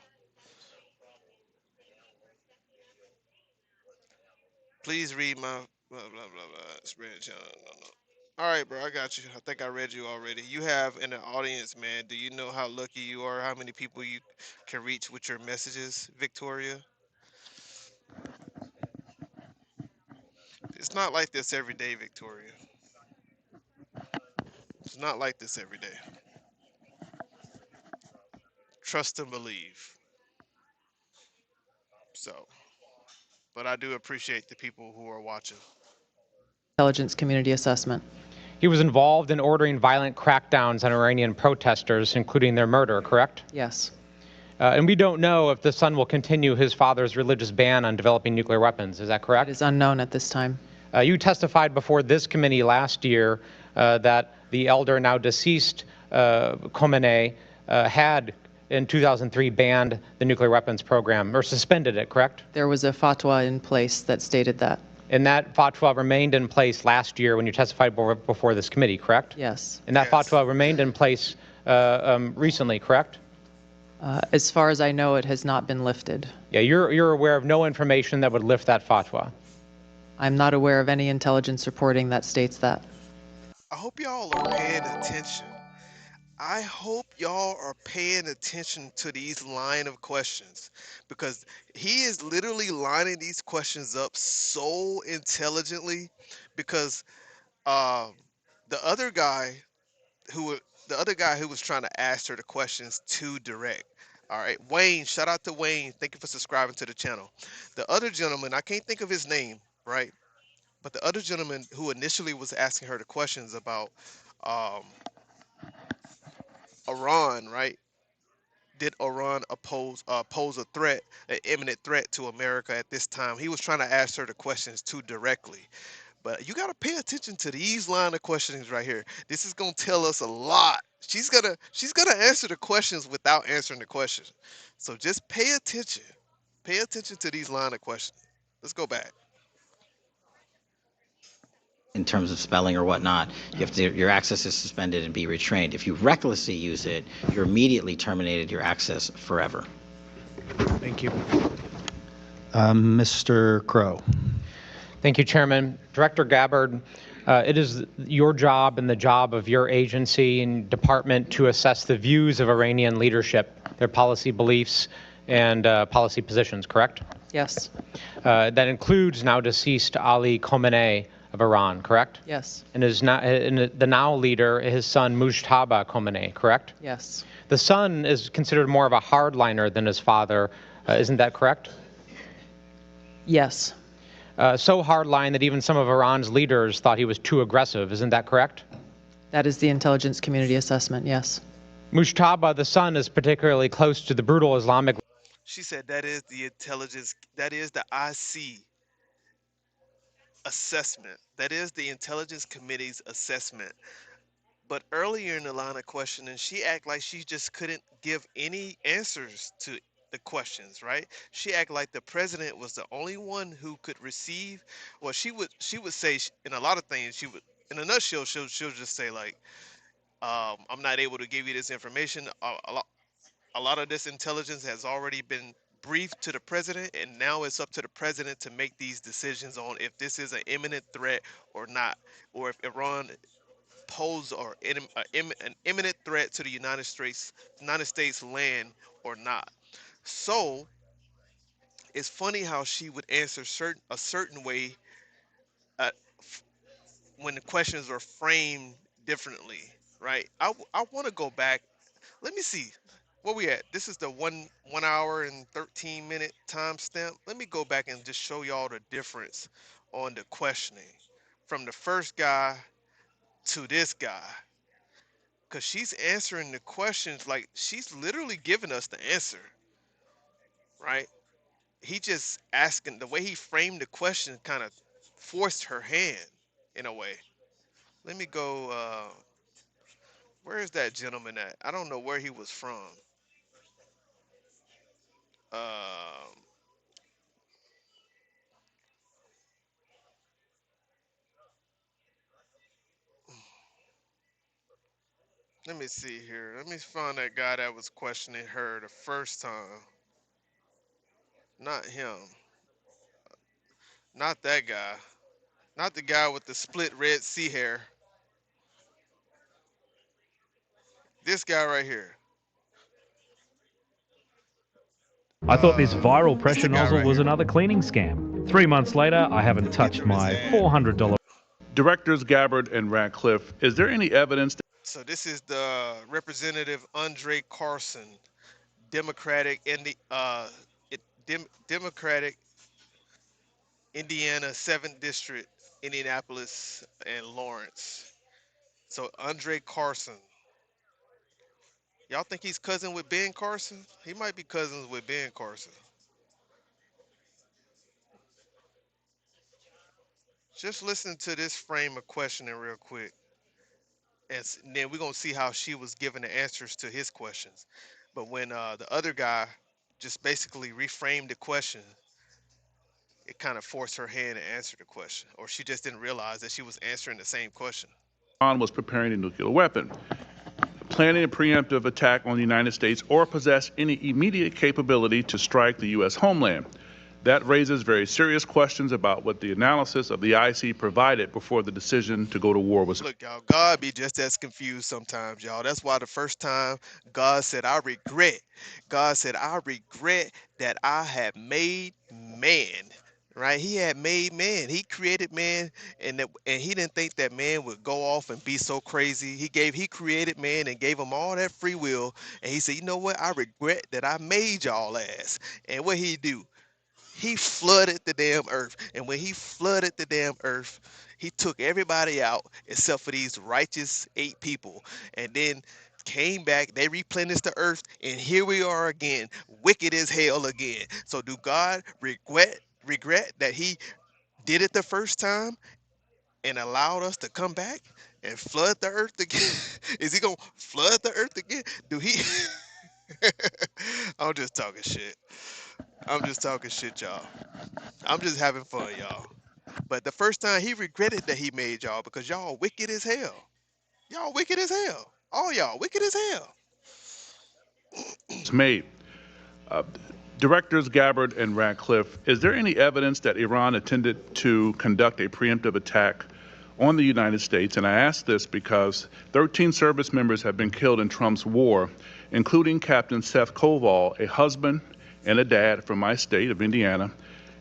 Please read my blah blah blah blah. Spread channel. No. All right, bro. I got you. I think I read you already. You have in the audience, man. Do you know how lucky you are? How many people you can reach with your messages, Victoria? It's not like this every day, Victoria. It's not like this every day. Trust and believe. So, but I do appreciate the people who are watching. Intelligence community assessment. He was involved in ordering violent crackdowns on Iranian protesters, including their murder, correct? Yes. And we don't know if the son will continue his father's religious ban on developing nuclear weapons. Is that correct? It is unknown at this time. You testified before this committee last year that the elder, now deceased Khomeini, had in 2003 banned the nuclear weapons program, or suspended it, correct? There was a fatwa in place that stated that. And that fatwa remained in place last year when you testified before this committee, correct? Yes. And that fatwa remained in place recently, correct? As far as I know, it has not been lifted. Yeah, you're aware of no information that would lift that fatwa. I'm not aware of any intelligence reporting that states that. I hope y'all are paying attention. I hope y'all are paying attention to these line of questions because he is literally lining these questions up so intelligently because the other guy who was trying to ask her the questions too direct. All right, Wayne, shout out to Wayne. Thank you for subscribing to the channel. The other gentleman, I can't think of his name, right? But the other gentleman who initially was asking her the questions about Iran, right? Did Iran pose a threat, an imminent threat to America at this time? He was trying to ask her the questions too directly. But you got to pay attention to these line of questions right here. This is going to tell us a lot. She's going to answer the questions without answering the questions. So just pay attention. Pay attention to these line of questions. Let's go back. In terms of spelling or whatnot, your access is suspended and be retrained. If you recklessly use it, you're immediately terminated your access forever. Thank you. Mr. Crow. Thank you, Chairman. Director Gabbard, it is your job and the job of your agency and department to assess the views of Iranian leadership, their policy beliefs, and policy positions, correct? Yes. That includes now deceased Ali Khamenei of Iran, correct? Yes. And the now leader, his son Mujtaba Khomeini, correct? Yes. The son is considered more of a hardliner than his father. Isn't that correct? Yes. So hardline that even some of Iran's leaders thought he was too aggressive. Isn't that correct? That is the intelligence community assessment, yes. Mujtaba, the son, is particularly close to the brutal Islamic. She said that is the intelligence, that is the IC assessment. That is the intelligence committee's assessment. But earlier in the line of questioning, she acted like she just couldn't give any answers to the questions, right? She acted like the president was the only one who could receive. Well, she would say in a lot of things, she would, in a nutshell, she'll just say like, I'm not able to give you this information. A lot of this intelligence has already been briefed to the president, and now it's up to the president to make these decisions on if this is an imminent threat or not, or if Iran pose or an imminent threat to the United States land or not. So it's funny how she would answer a certain way uh, when the questions are framed differently, right? I want to go back. Let me see. Where we at? This is the 1 hour and 13-minute timestamp. Let me go back and just show y'all the difference on the questioning from the first guy to this guy. Because she's answering the questions like she's literally giving us the answer, right? He just asking, the way he framed the question kind of forced her hand in a way. Let me go, where is that gentleman at? I don't know where he was from. Um, Let me see here. Let me find that guy that was questioning her the first time. Not him. Not that guy. Not the guy with the split Red Sea hair. This guy right here. I thought this viral pressure nozzle was another cleaning scam. 3 months later, I haven't touched my $400. Directors Gabbard and Ratcliffe, is there any evidence? So this is the Representative Andre Carson, Democratic Democratic Indiana 7th District, Indianapolis and Lawrence. So Andre Carson. Y'all think he's cousin with Ben Carson? He might be cousins with Ben Carson. Just listen to this frame of questioning real quick. And then we're going to see how she was giving the answers to his questions. But when the other guy just basically reframed the question, it kind of forced her hand to answer the question. Or she just didn't realize that she was answering the same question. Iran was preparing a nuclear weapon, planning a preemptive attack on the United States, or possess any immediate capability to strike the U.S. homeland. That raises very serious questions about what the analysis of the IC provided before the decision to go to war was. Look, y'all, God be just as confused sometimes, y'all. That's why the first time God said, I regret. God said, I regret that I have made man. Right? He had made man. He created man, and he didn't think that man would go off and be so crazy. He created man and gave him all that free will. And he said, you know what? I regret that I made y'all ass. And what he do? He flooded the damn earth. And when he flooded the damn earth, he took everybody out except for these righteous 8 people. And then came back, they replenished the earth, and here we are again, wicked as hell again. So do God regret that he did it the first time and allowed us to come back and flood the earth again? Is he gonna flood the earth again? Do he? I'm just talking shit. I'm just talking shit, y'all. I'm just having fun, y'all. But the first time he regretted that he made y'all because y'all wicked as hell. Y'all wicked as hell. All y'all wicked as hell. It's made. Directors Gabbard and Ratcliffe, is there any evidence that Iran intended to conduct a preemptive attack on the United States? And I ask this because 13 service members have been killed in Trump's war, including Captain Seth Koval, a husband and a dad from my state of Indiana,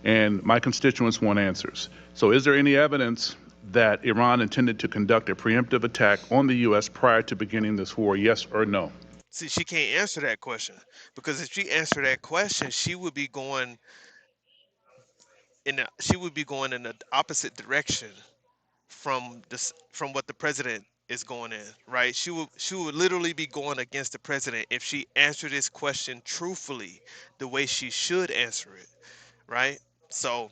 and my constituents want answers. So is there any evidence that Iran intended to conduct a preemptive attack on the U.S. prior to beginning this war, yes or no? See, she can't answer that question because if she answered that question, she would be going in the opposite direction from what the president is going in, right? She would literally be going against the president if she answered this question truthfully, the way she should answer it, right? So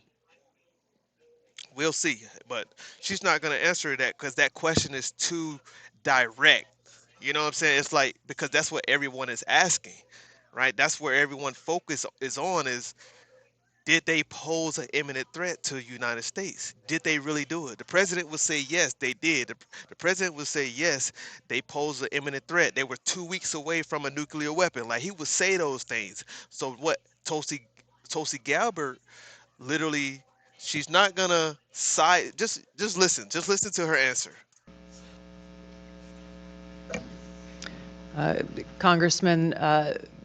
we'll see, but she's not going to answer that because that question is too direct. You know what I'm saying? It's like, because that's what everyone is asking, right? That's where everyone focus is on is, did they pose an imminent threat to the United States? Did they really do it? The president would say, yes, they did. The president would say, yes, they posed an imminent threat. They were 2 weeks away from a nuclear weapon. Like, he would say those things. So what Tulsi Gabbard literally, she's not gonna side. Just listen. Just listen to her answer. Congressman,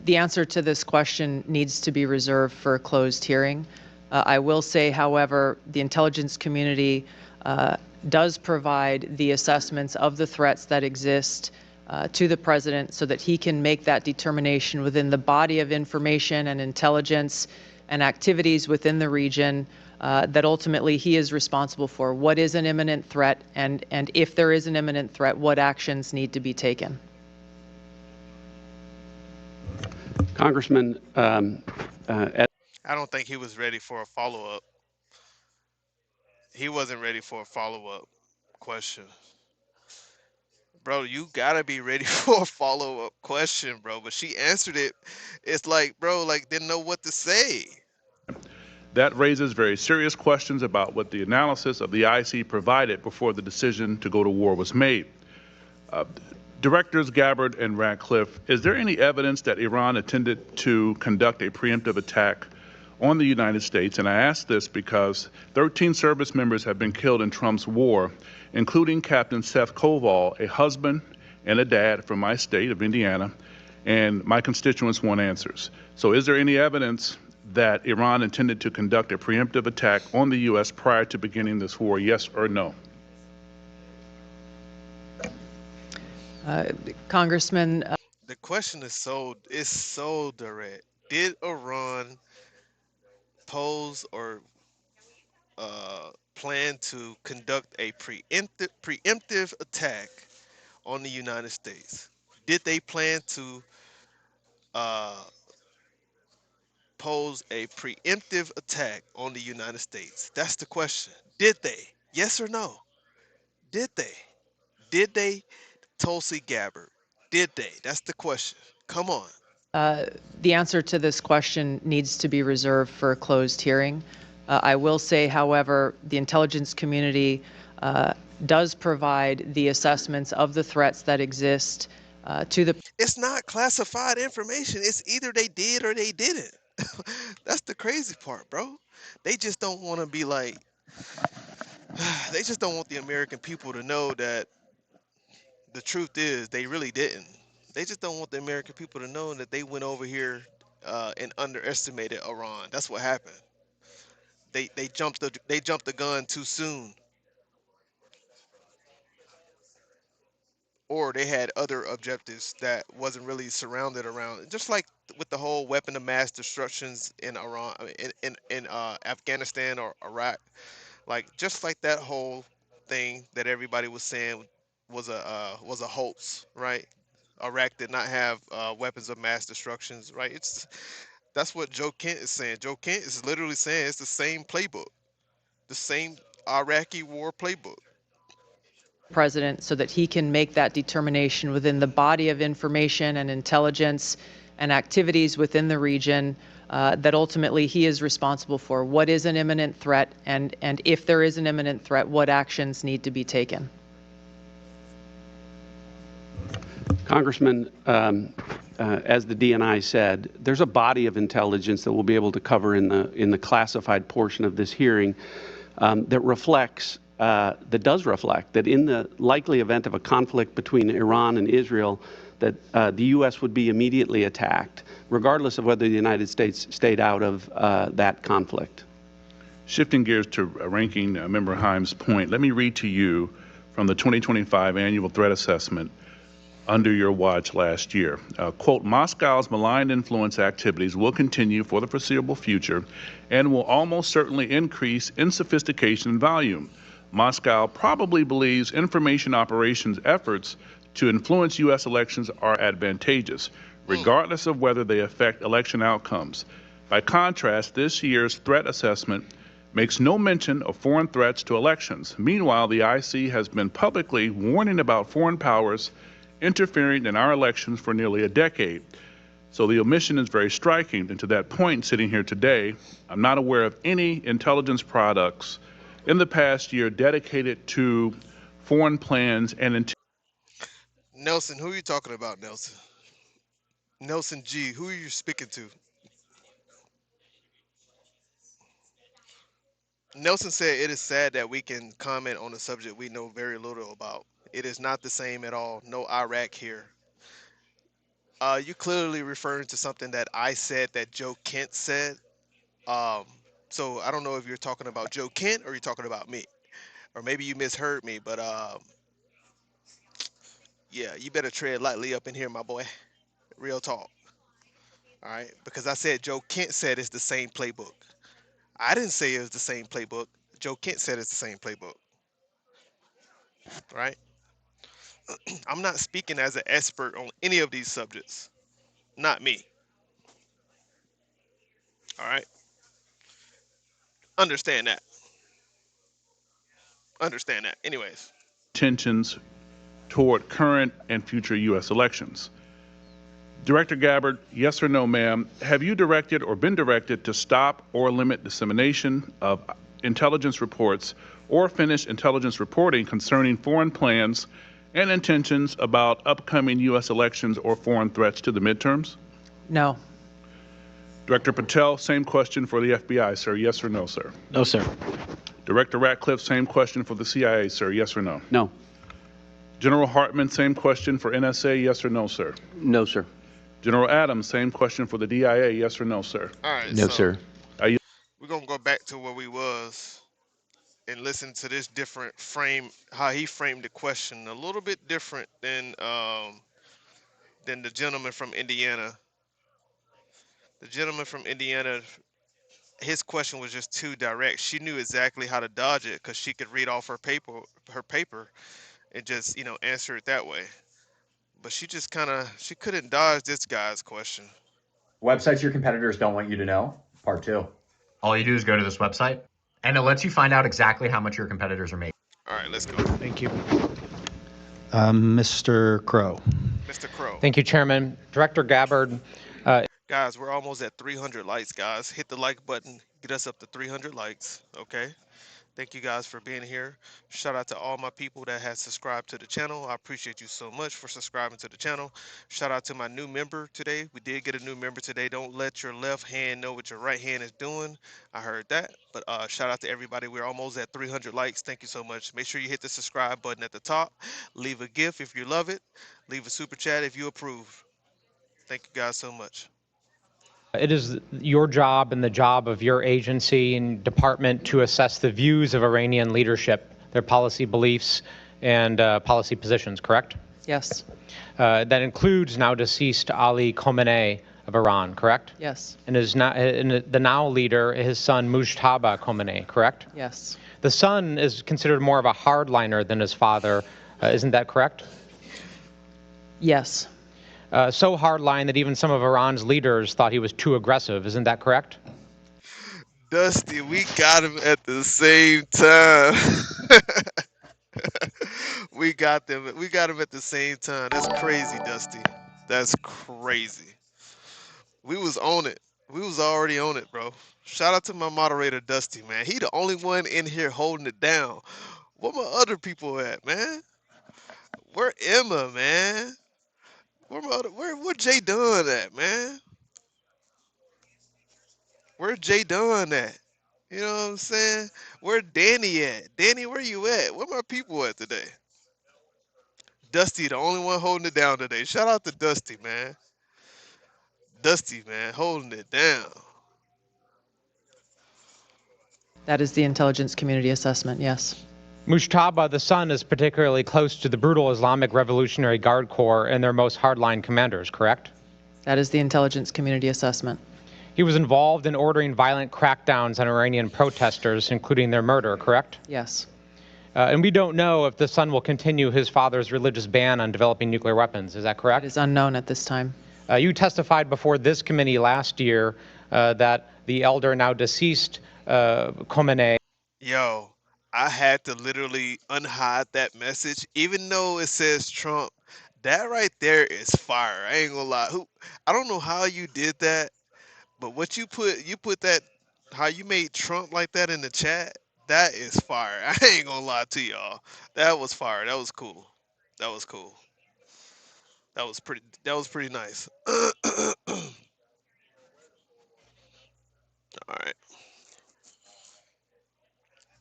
the answer to this question needs to be reserved for a closed hearing. I will say, however, the intelligence community does provide the assessments of the threats that exist to the president so that he can make that determination within the body of information and intelligence and activities within the region that ultimately he is responsible for. What is an imminent threat, and if there is an imminent threat, what actions need to be taken? Congressman, I don't think he was ready for a follow-up. He wasn't ready for a follow-up question. Bro, you gotta be ready for a follow-up question, bro. But she answered it. It's like, bro, like, didn't know what to say. That raises very serious questions about what the analysis of the IC provided before the decision to go to war was made. Directors Gabbard and Ratcliffe, is there any evidence that Iran intended to conduct a preemptive attack on the United States? And I ask this because 13 service members have been killed in Trump's war, including Captain Seth Koval, a husband and a dad from my state of Indiana, and my constituents want answers. So is there any evidence that Iran intended to conduct a preemptive attack on the U.S. prior to beginning this war, yes or no? Congressman. The question is so direct. Did Iran pose or plan to conduct a preemptive attack on the United States? Did they plan to pose a preemptive attack on the United States? That's the question. Did they? Yes or no? Did they? Did they? Tulsi Gabbard. Did they? That's the question. Come on. The answer to this question needs to be reserved for a closed hearing. I will say, however, the intelligence community does provide the assessments of the threats that exist to the. It's not classified information. It's either they did or they didn't. That's the crazy part, bro. They just don't want to be like, they just don't want the American people to know that the truth is they really didn't. They just don't want the American people to know that they went over here and underestimated Iran. That's what happened. They jumped the gun too soon. Or they had other objectives that wasn't really surrounded around, just like with the whole weapon of mass destructions in Iran, in Afghanistan or Iraq, like just like that whole thing that everybody was saying was a hoax, right? Iraq did not have weapons of mass destructions, right? That's what Joe Kent is saying. Joe Kent is literally saying it's the same playbook, the same Iraqi war playbook. President so that he can make that determination within the body of information and intelligence and activities within the region that ultimately he is responsible for. What is an imminent threat, and if there is an imminent threat, what actions need to be taken? Congressman, as the DNI said, there's a body of intelligence that we'll be able to cover in the classified portion of this hearing that does reflect that in the likely event of a conflict between Iran and Israel, that the U.S. would be immediately attacked, regardless of whether the United States stayed out of that conflict. Shifting gears to Ranking Member Himes' point, let me read to you from the 2025 Annual Threat Assessment under your watch last year. Quote, Moscow's malign influence activities will continue for the foreseeable future and will almost certainly increase in sophistication and volume. Moscow probably believes information operations efforts to influence U.S. elections are advantageous, regardless of whether they affect election outcomes. By contrast, this year's threat assessment makes no mention of foreign threats to elections. Meanwhile, the IC has been publicly warning about foreign powers interfering in our elections for nearly a decade. So the omission is very striking. And to that point, sitting here today, I'm not aware of any intelligence products in the past year dedicated to foreign plans and Nelson, who are you talking about, Nelson? Nelson G, who are you speaking to? Nelson said it is sad that we can comment on a subject we know very little about. It is not the same at all. No Iraq here. You clearly referring to something that I said that Joe Kent said. Um, so I don't know if you're talking about Joe Kent or you're talking about me, or maybe you misheard me. But yeah, you better tread lightly up in here, my boy. Real talk. All right, because I said Joe Kent said it's the same playbook. I didn't say it was the same playbook. Joe Kent said it's the same playbook. Right? I'm not speaking as an expert on any of these subjects. Not me. All right? Understand that. Understand that. Anyways. Tensions toward current and future U.S. elections. Director Gabbard, yes or no, ma'am, have you directed or been directed to stop or limit dissemination of intelligence reports or finish intelligence reporting concerning foreign plans and intentions about upcoming U.S. elections or foreign threats to the midterms? No. Director Patel, same question for the FBI, sir. Yes or no, sir? No, sir. Director Ratcliffe, same question for the CIA, sir. Yes or no? No. General Hartman, same question for NSA. Yes or no, sir? No, sir. General Adams, same question for the DIA. Yes or no, sir? All right. No, So sir. we're gonna go back to where we was and listen to this different frame, how he framed the question, a little bit different than the gentleman from Indiana. The gentleman from Indiana, his question was just too direct. She knew exactly how to dodge it because she could read off her paper, and just answer it that way. But she couldn't dodge this guy's question. Websites your competitors don't want you to know, part 2. All you do is go to this website, and it lets you find out exactly how much your competitors are making. All right, let's go. Thank you. Mr. Crow. Mr. Crow. Thank you, Chairman. Director Gabbard. Guys, we're almost at 300 likes, guys. Hit the like button. Get us up to 300 likes, okay? Thank you guys for being here. Shout out to all my people that have subscribed to the channel. I appreciate you so much for subscribing to the channel. Shout out to my new member today. We did get a new member today. Don't let your left hand know what your right hand is doing. I heard that. But shout out to everybody. We're almost at 300 likes. Thank you so much. Make sure you hit the subscribe button at the top. Leave a gift if you love it. Leave a super chat if you approve. Thank you guys so much. It is your job and the job of your agency and department to assess the views of Iranian leadership, their policy beliefs, and policy positions, correct? Yes. That includes now deceased Ali Khamenei of Iran, correct? Yes. And the now leader, his son Mujtaba Khamenei, correct? Yes. The son is considered more of a hardliner than his father. Isn't that correct? Yes. So hardline that even some of Iran's leaders thought he was too aggressive. Isn't that correct? Dusty, we got him at the same time. We got him at the same time. That's crazy, Dusty. That's crazy. We was on it. We was already on it, bro. Shout out to my moderator, Dusty, man. He the only one in here holding it down. Where my other people at, man? Where Emma, man? Where Jay Dunn at, man? Where Jay Dunn at? You know what I'm saying? Where Danny at? Danny, where you at? Where my people at today? Dusty, the only one holding it down today. Shout out to Dusty, man. Dusty, man, holding it down. That is the intelligence community assessment, yes. Mujtaba, the son, is particularly close to the brutal Islamic Revolutionary Guard Corps and their most hardline commanders, correct? That is the intelligence community assessment. He was involved in ordering violent crackdowns on Iranian protesters, including their murder, correct? Yes. And we don't know if the son will continue his father's religious ban on developing nuclear weapons. Is that correct? It is unknown at this time. You testified before this committee last year that the elder, now deceased Khamenei. Yo, I had to literally unhide that message, even though it says Trump. That right there is fire. I ain't gonna lie. I don't know how you did that, but what you put that, how you made Trump like that in the chat, that is fire. I ain't gonna lie to y'all. That was fire. That was cool. That was cool. That was pretty nice. All right.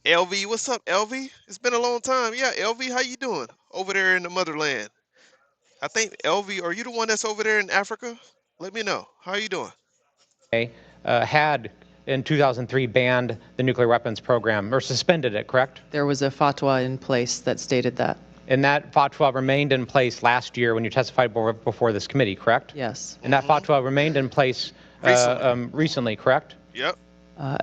LV, what's up, LV? It's been a long time. Yeah, LV, how you doing over there in the motherland? I think LV, are you the one that's over there in Africa? Let me know. How you doing? Had in 2003 banned the nuclear weapons program or suspended it, correct? There was a fatwa in place that stated that. And that fatwa remained in place last year when you testified before this committee, correct? Yes. And that fatwa remained in place recently, correct? Yep.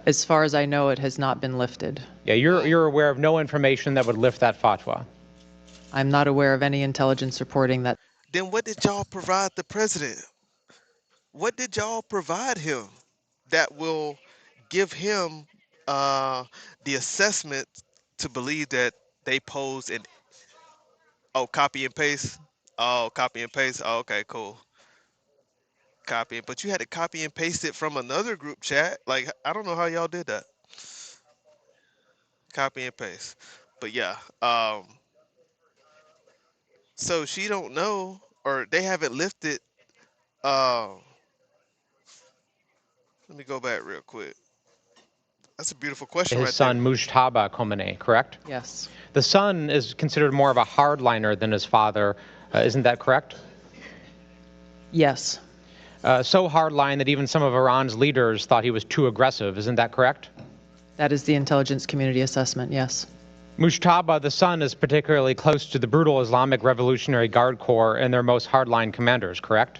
As far as I know, it has not been lifted. Yeah, you're aware of no information that would lift that fatwa. I'm not aware of any intelligence reporting that. Then what did y'all provide the president? What did y'all provide him that will give him the assessment to believe that they pose an copy and paste? Oh, copy and paste. Oh, okay, cool. Copy, but you had to copy and paste it from another group chat. Like, I don't know how y'all did that. Copy and paste. But yeah, so she don't know, or they haven't lifted. Let me go back real quick. That's a beautiful question His right son, Mujtaba Khomeini, correct? Yes. The son is considered more of a hardliner than his father. Isn't that correct? Yes. So hardline that even some of Iran's leaders thought he was too aggressive. Isn't that correct? That is the intelligence community assessment, yes. Mujtaba, the son, is particularly close to the brutal Islamic Revolutionary Guard Corps and their most hardline commanders, correct?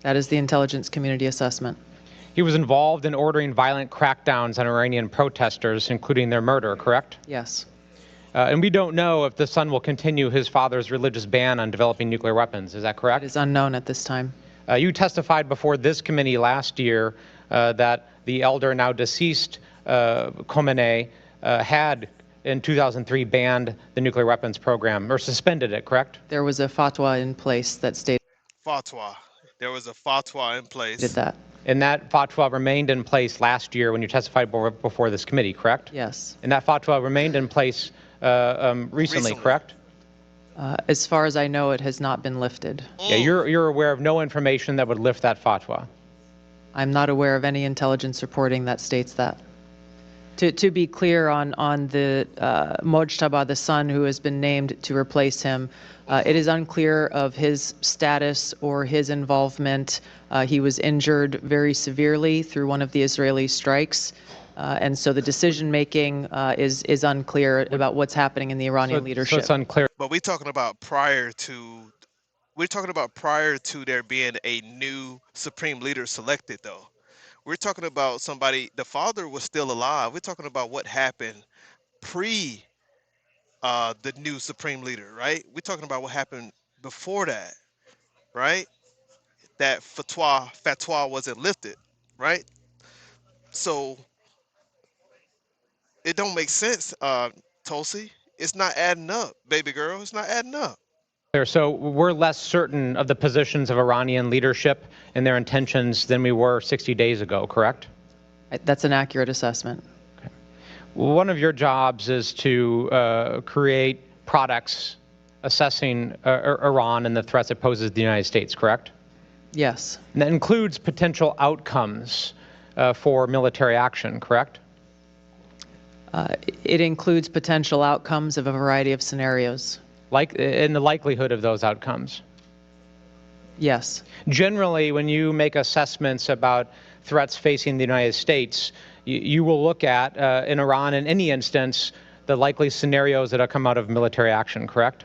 That is the intelligence community assessment. He was involved in ordering violent crackdowns on Iranian protesters, including their murder, correct? Yes. And we don't know if the son will continue his father's religious ban on developing nuclear weapons. Is that correct? It is unknown at this time. You testified before this committee last year that the elder, now deceased Khomeini, had in 2003 banned the nuclear weapons program or suspended it, correct? There was a fatwa in place that stated. Fatwa. There was a fatwa in place. Did that. And that fatwa remained in place last year when you testified before this committee, correct? Yes. And that fatwa remained in place recently, correct? As far as I know, it has not been lifted. Yeah, you're aware of no information that would lift that fatwa. I'm not aware of any intelligence reporting that states that. To be clear on the Mojtaba, the son who has been named to replace him, it is unclear of his status or his involvement. He was injured very severely through one of the Israeli strikes. And so the decision making is unclear about what's happening in the Iranian leadership. So it's unclear. But we're talking about prior to there being a new supreme leader selected, though. We're talking about somebody, the father was still alive. We're talking about what happened pre the new supreme leader, right? We're talking about what happened before that, right? That fatwa wasn't lifted, right? So it don't make sense, Tulsi. It's not adding up, baby girl. It's not adding up. So we're less certain of the positions of Iranian leadership and their intentions than we were 60 days ago, correct? That's an accurate assessment. Okay. Well, one of your jobs is to create products assessing Iran and the threats it poses to the United States, correct? Yes. And that includes potential outcomes for military action, correct? It includes potential outcomes of a variety of scenarios. Like in the likelihood of those outcomes? Yes. Generally, when you make assessments about threats facing the United States, you will look at, in Iran, in any instance, the likely scenarios that have come out of military action, correct?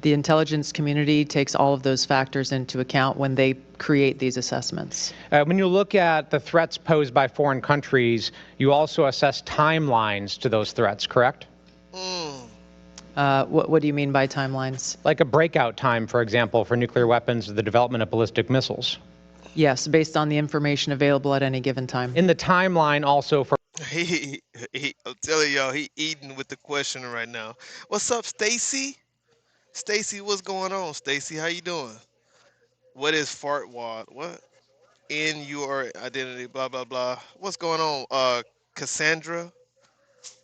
The intelligence community takes all of those factors into account when they create these assessments. When you look at the threats posed by foreign countries, you also assess timelines to those threats, correct? What do you mean by timelines? Like a breakout time, for example, for nuclear weapons or the development of ballistic missiles. Yes, based on the information available at any given time. In the timeline also for... I'm telling y'all, he eating with the question right now. What's up, Stacy? Stacy, what's going on? Stacy, how you doing? What is fartwad? What? In your identity, blah, blah, blah. What's going on? Cassandra?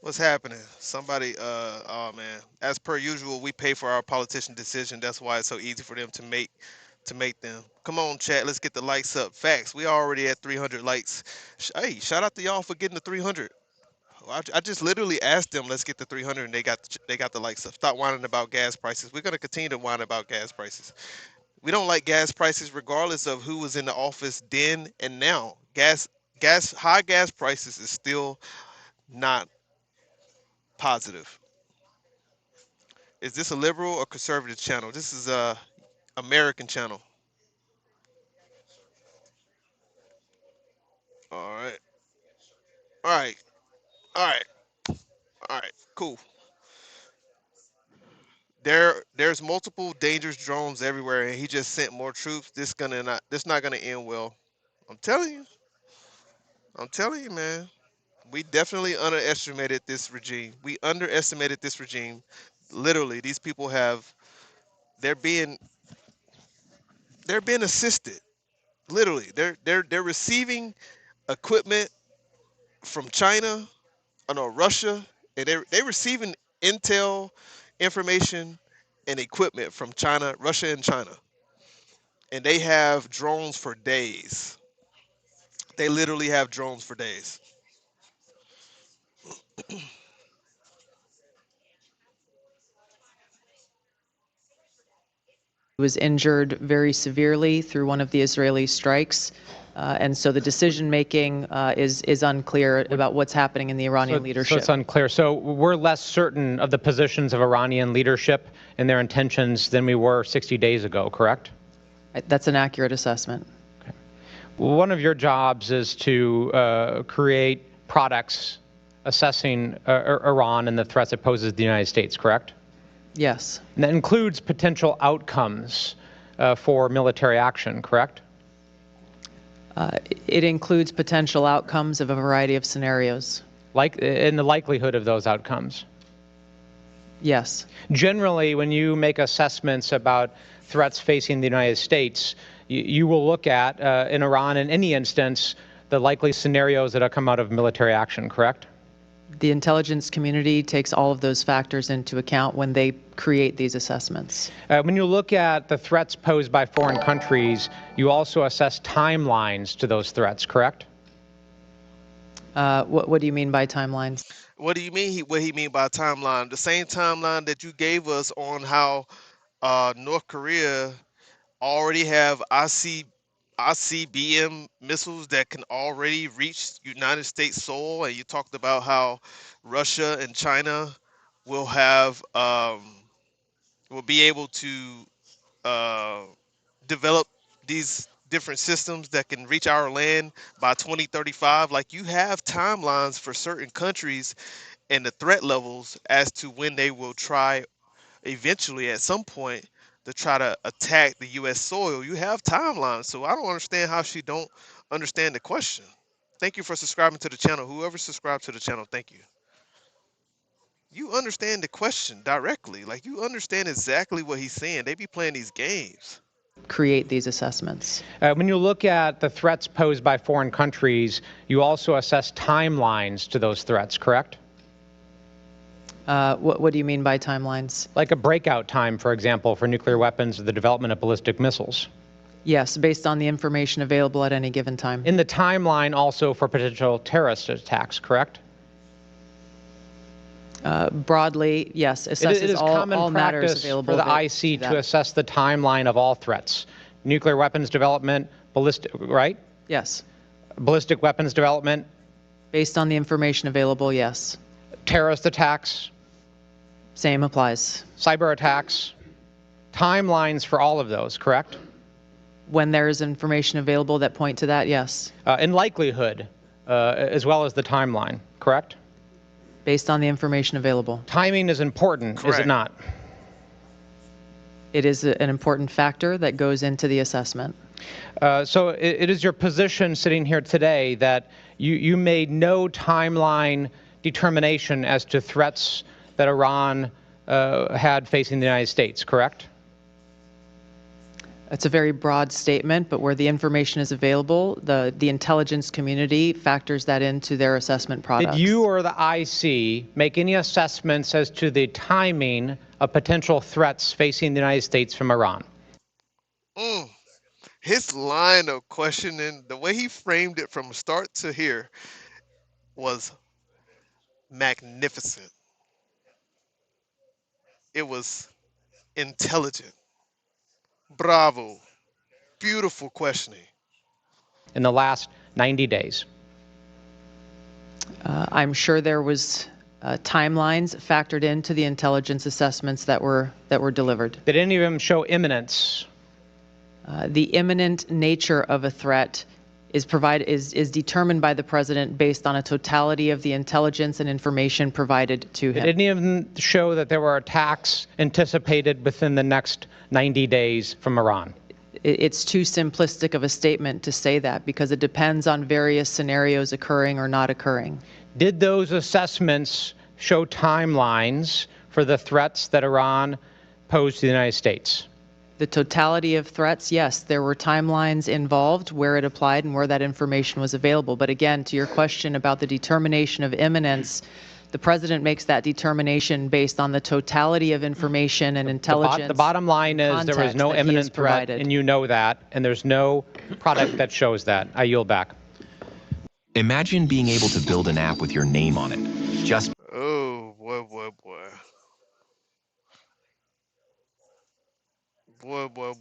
What's happening? Somebody, oh man. As per usual, we pay for our politician decision. That's why it's so easy for them to make them. Come on, chat. Let's get the likes up. Facts. We already at 300 likes. Hey, shout out to y'all for getting to 300. I just literally asked them, let's get to 300, and they got the likes of stop whining about gas prices. We're going to continue to whine about gas prices. We don't like gas prices regardless of who was in the office then and now. High gas prices is still not positive. Is this a liberal or conservative channel? This is a American channel. All right. All right. All right. All right. Cool. There's multiple dangerous drones everywhere, and he just sent more troops. This not gonna end well. I'm telling you. I'm telling you, man. We definitely underestimated this regime. We underestimated this regime. Literally, these people they're being assisted. Literally, they're receiving equipment from China, no, Russia, and they're receiving intel information and equipment from China, Russia, and China. And they have drones for days. They literally have drones for days. Was injured very severely through one of the Israeli strikes. And so the decision making is unclear about what's happening in the Iranian leadership. So it's unclear. So we're less certain of the positions of Iranian leadership and their intentions than we were 60 days ago, correct? That's an accurate assessment. Okay. One of your jobs is to create products assessing Iran and the threats it poses to the United States, correct? Yes. And that includes potential outcomes for military action, correct? It includes potential outcomes of a variety of scenarios. In the likelihood of those outcomes? Yes. Generally, when you make assessments about threats facing the United States, you will look at, in Iran, in any instance, the likely scenarios that have come out of military action, correct? The intelligence community takes all of those factors into account when they create these assessments. When you look at the threats posed by foreign countries, you also assess timelines to those threats, correct? What do you mean by timelines? What do you mean? What he mean by timeline? The same timeline that you gave us on how North Korea already have ICBM missiles that can already reach United States soil, and you talked about how Russia and China will have will be able to develop these different systems that can reach our land by 2035. Like, you have timelines for certain countries and the threat levels as to when they will try eventually at some point to try to attack the U.S. soil. You have timelines, so I don't understand how she don't understand the question. Thank you for subscribing to the channel. Whoever subscribed to the channel, thank you. You understand the question directly. Like, you understand exactly what he's saying. They be playing these games. Create these assessments. When you look at the threats posed by foreign countries, you also assess timelines to those threats, correct? What do you mean by timelines? Like a breakout time, for example, for nuclear weapons or the development of ballistic missiles. Yes, based on the information available at any given time. In the timeline also for potential terrorist attacks, correct? Broadly, yes, assesses it is all common matters practice available for the IC to assess the timeline of all threats. Nuclear weapons development, ballistic, right? Yes. Ballistic weapons development. Based on the information available, yes. Terrorist attacks. Same applies. Cyber attacks. Timelines for all of those, correct? When there is information available that point to that, yes. In likelihood, as well as the timeline, correct? Based on the information available. Timing is important, Correct. Is it not? It is an important factor that goes into the assessment. So it is your position sitting here today that you made no timeline determination as to threats that Iran had facing the United States, correct? It's a very broad statement, but where the information is available, the intelligence community factors that into their assessment products. Did you or the IC make any assessments as to the timing of potential threats facing the United States from Iran? His line of questioning, the way he framed it from start to here, was magnificent. It was intelligent. Bravo. Beautiful questioning. In the last 90 days. I'm sure there was timelines factored into the intelligence assessments that were delivered. Did any of them show imminence? The imminent nature of a threat is determined by the president based on a totality of the intelligence and information provided to him. Did any of them show that there were attacks anticipated within the next 90 days from Iran? It's too simplistic of a statement to say that because it depends on various scenarios occurring or not occurring. Did those assessments show timelines for the threats that Iran posed to the United States? The totality of threats, yes, there were timelines involved where it applied and where that information was available. But again, to your question about the determination of imminence, the president makes that determination based on the totality of information and intelligence. The bottom line is there was no imminent threat, and you know that, and there's no product that shows that. I yield back. Imagine being able to build an app with your name on it. Just Oh, boy.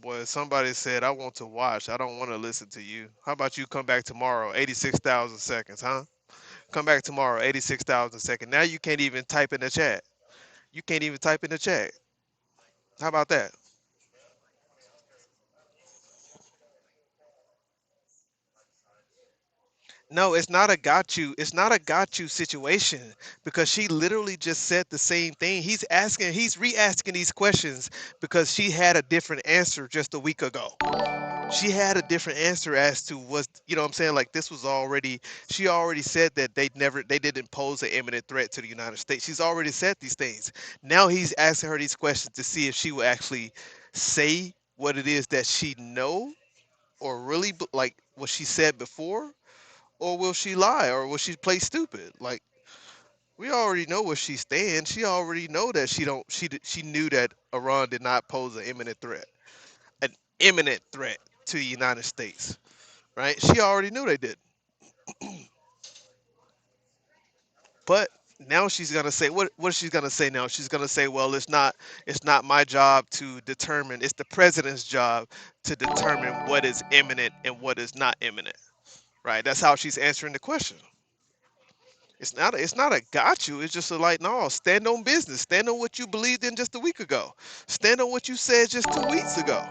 Boy. Somebody said, I want to watch. I don't want to listen to you. How about you come back tomorrow? 86,000 seconds, huh? Come back tomorrow, 86,000 seconds. Now you can't even type in the chat. You can't even type in the chat. How about that? No, it's not a got you. It's not a got you situation because she literally just said the same thing. He's re-asking these questions because she had a different answer just a week ago. She had a different answer as to you know what I'm saying? Like this was already, she already said that they didn't pose an imminent threat to the United States. She's already said these things. Now he's asking her these questions to see if she will actually say what it is that she know or really like what she said before. Or will she lie? Or will she play stupid? Like we already know where she stands. She already know that she knew that Iran did not pose an imminent threat to the United States, right? She already knew they did. But now she's gonna say what is she gonna say now? She's gonna say, well, it's not my job to determine. It's the president's job to determine what is imminent and what is not imminent. Right? That's how she's answering the question. It's not a got you. It's just like, no, stand on business. Stand on what you believed in just a week ago. Stand on what you said just 2 weeks ago.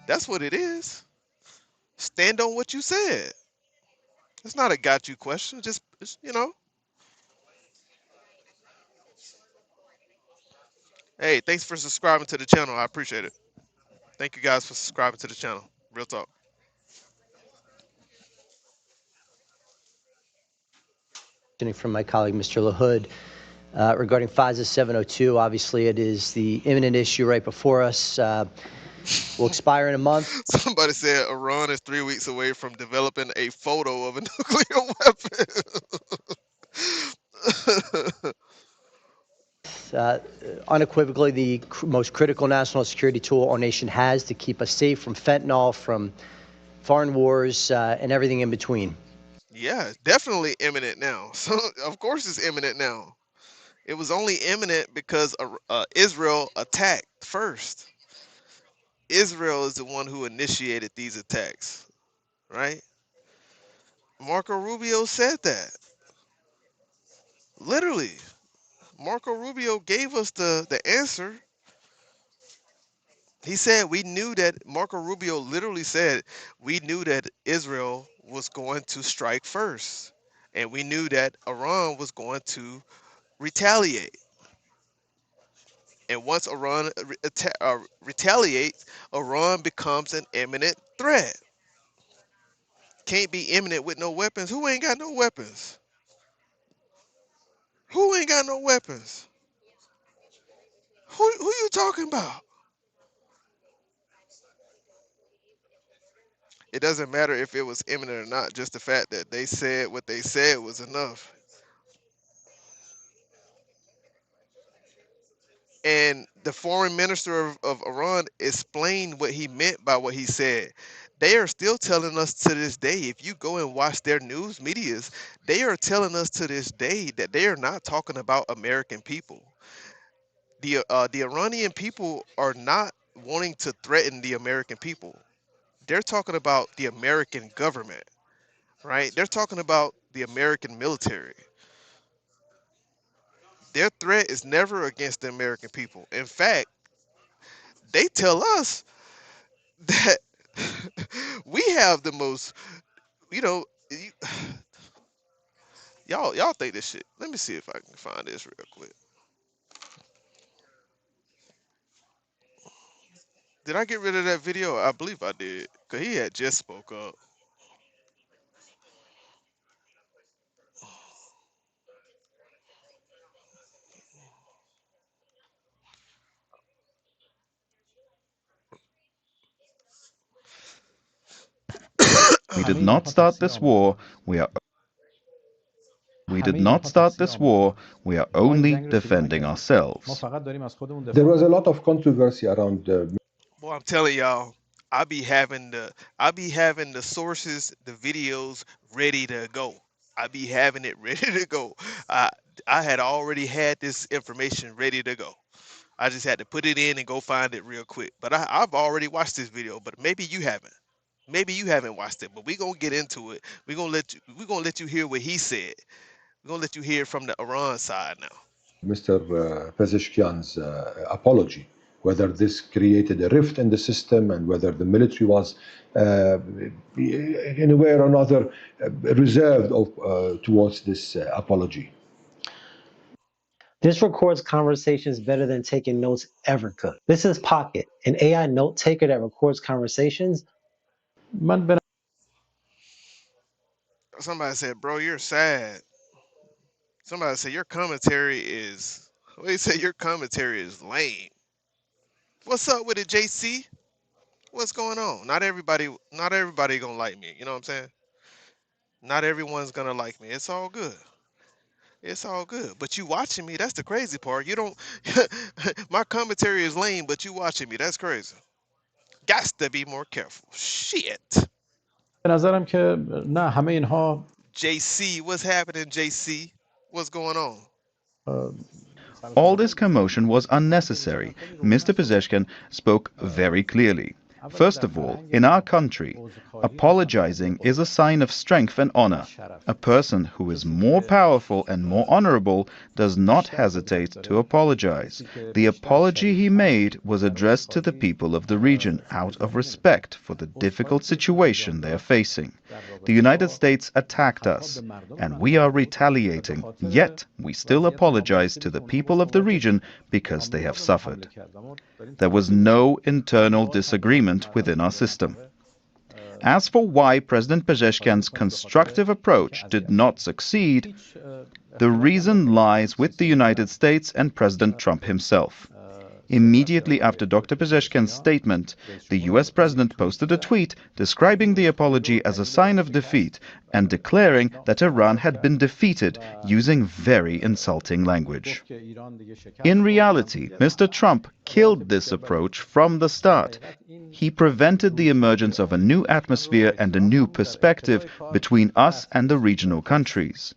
That's what it is. Stand on what you said. It's not a got you question. Just you know. Hey, thanks for subscribing to the channel. I appreciate it. Thank you guys for subscribing to the channel. Real talk. From my colleague, Mr. LaHood, regarding FISA 702, obviously it is the imminent issue right before us. Will expire in a month. Somebody said Iran is 3 weeks away from developing a photo of a nuclear weapon. Unequivocally, the most critical national security tool our nation has to keep us safe from fentanyl, from foreign wars, and everything in between. Yeah, definitely imminent now. So of course it's imminent now. It was only imminent because Israel attacked first. Israel is the one who initiated these attacks, right? Marco Rubio said that. Literally, Marco Rubio gave us the answer. He said we knew that, Marco Rubio literally said, we knew that Israel was going to strike first. And we knew that Iran was going to retaliate. And once Iran retaliates, Iran becomes an imminent threat. Can't be imminent with no weapons. Who ain't got no weapons? Who ain't got no weapons? Who you talking about? It doesn't matter if it was imminent or not. Just the fact that they said what they said was enough. And the foreign minister of Iran explained what he meant by what he said. They are still telling us to this day, if you go and watch their news medias, they are telling us to this day that they are not talking about American people. The Iranian people are not wanting to threaten the American people. They're talking about the American government, right? They're talking about the American military. Their threat is never against the American people. In fact, they tell us that we have the most, you know, y'all think this shit. Let me see if I can find this real quick. Did I get rid of that video? I believe I did, cause he had just spoke up. We did not start this war. We did not start this war. We are only defending ourselves. There was a lot of controversy around. Boy, I'm telling y'all, I be having the sources, the videos ready to go. I be having it ready to go. I had already had this information ready to go. I just had to put it in and go find it real quick. But I've already watched this video, but maybe you haven't. Maybe you haven't watched it, but we're gonna get into it. We're gonna let you hear what he said. We're gonna let you hear from the Iran side now. Mr. Pezeshkian's apology, whether this created a rift in the system and whether the military was in a way or another reserved towards this apology. This records conversations better than taking notes ever could. This is Pocket, an AI note taker that records conversations. Somebody said, bro, you're sad. Somebody said your commentary is, they say your commentary is lame. What's up with it, JC? What's going on? Not everybody gonna like me. You know what I'm saying? Not everyone's gonna like me. It's all good. It's all good. But you watching me, that's the crazy part. You don't my commentary is lame, but you watching me. That's crazy. Got to be more careful. Shit. JC, what's happening, JC? What's going on? All this commotion was unnecessary. Mr. Pezeshkian spoke very clearly. First of all, in our country, apologizing is a sign of strength and honor. A person who is more powerful and more honorable does not hesitate to apologize. The apology he made was addressed to the people of the region out of respect for the difficult situation they are facing. The United States attacked us, and we are retaliating, yet we still apologize to the people of the region because they have suffered. There was no internal disagreement within our system. As for why President Pezeshkian's constructive approach did not succeed, the reason lies with the United States and President Trump himself. Immediately after Dr. Pezeshkian's statement, the US president posted a tweet describing the apology as a sign of defeat and declaring that Iran had been defeated using very insulting language. In reality, Mr. Trump killed this approach from the start. He prevented the emergence of a new atmosphere and a new perspective between us and the regional countries.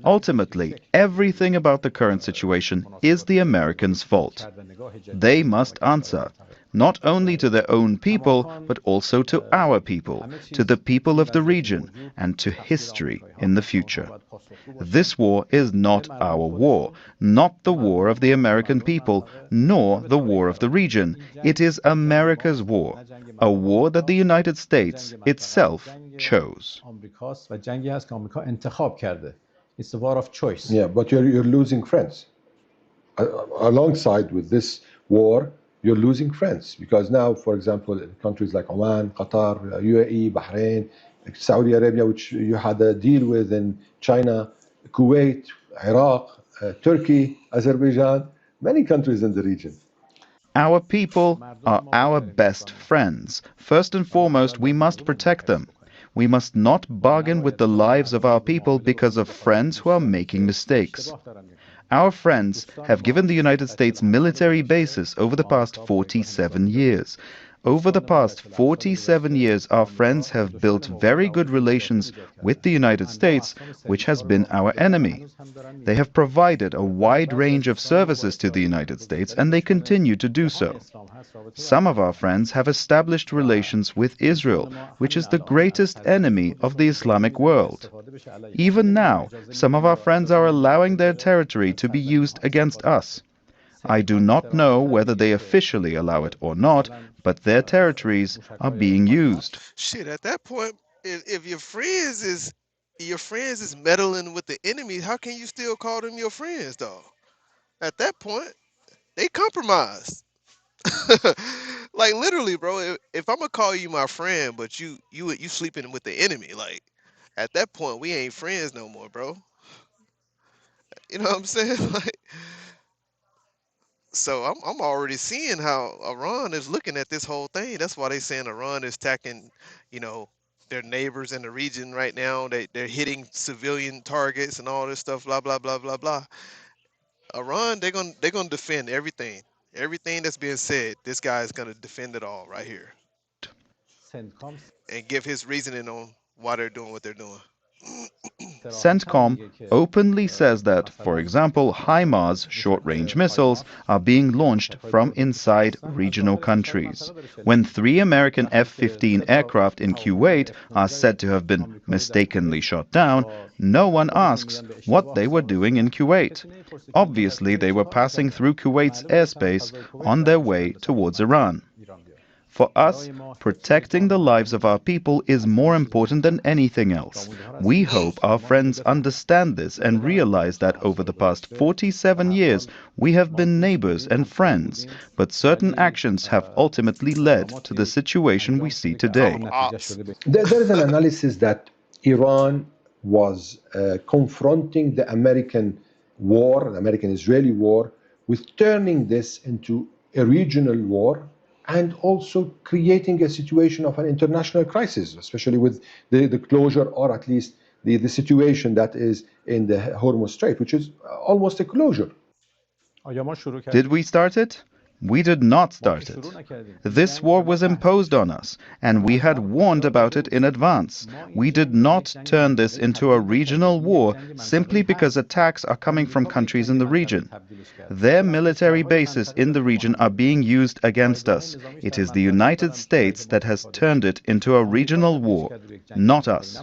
Ultimately, everything about the current situation is the Americans' fault. They must answer, not only to their own people, but also to our people, to the people of the region, and to history in the future. This war is not our war, not the war of the American people, nor the war of the region. It is America's war, a war that the United States itself chose. It's a war of choice. Yeah, but you're losing friends. Alongside with this war, you're losing friends. Because now, for example, in countries like Oman, Qatar, UAE, Bahrain, Saudi Arabia, which you had a deal with in China, Kuwait, Iraq, Turkey, Azerbaijan, many countries in the region. Our people are our best friends. First and foremost, we must protect them. We must not bargain with the lives of our people because of friends who are making mistakes. Our friends have given the United States military bases over the past 47 years. Over the past 47 years, our friends have built very good relations with the United States, which has been our enemy. They have provided a wide range of services to the United States, and they continue to do so. Some of our friends have established relations with Israel, which is the greatest enemy of the Islamic world. Even now, some of our friends are allowing their territory to be used against us. I do not know whether they officially allow it or not, but their territories are being used. Shit, at that point, if your friends is meddling with the enemy, how can you still call them your friends, though? At that point, they compromised. Like literally, bro. If I'm gonna call you my friend, but you sleeping with the enemy, like at that point, we ain't friends no more, bro. You know what I'm saying? Like, so I'm already seeing how Iran is looking at this whole thing. That's why they saying Iran is attacking, you know, their neighbors in the region right now. They're hitting civilian targets and all this stuff. Blah blah blah blah blah. Iran, they're gonna defend everything. Everything that's being said, this guy is gonna defend it all right here and give his reasoning on why they're doing what they're doing. CENTCOM openly says that, for example, HIMARS short-range missiles are being launched from inside regional countries. When 3 American F-15 aircraft in Kuwait are said to have been mistakenly shot down, no one asks what they were doing in Kuwait. Obviously, they were passing through Kuwait's airspace on their way towards Iran. For us, protecting the lives of our people is more important than anything else. We hope our friends understand this and realize that over the past 47 years, we have been neighbors and friends, but certain actions have ultimately led to the situation we see today. There is an analysis that Iran was confronting the American war, the American-Israeli war, with turning this into a regional war, and also creating a situation of an international crisis, especially with the closure, or at least the situation that is in the Hormuz Strait, which is almost a closure. Did we start it? We did not start it. This war was imposed on us, and we had warned about it in advance. We did not turn this into a regional war simply because attacks are coming from countries in the region. Their military bases in the region are being used against us. It is the United States that has turned it into a regional war, not us.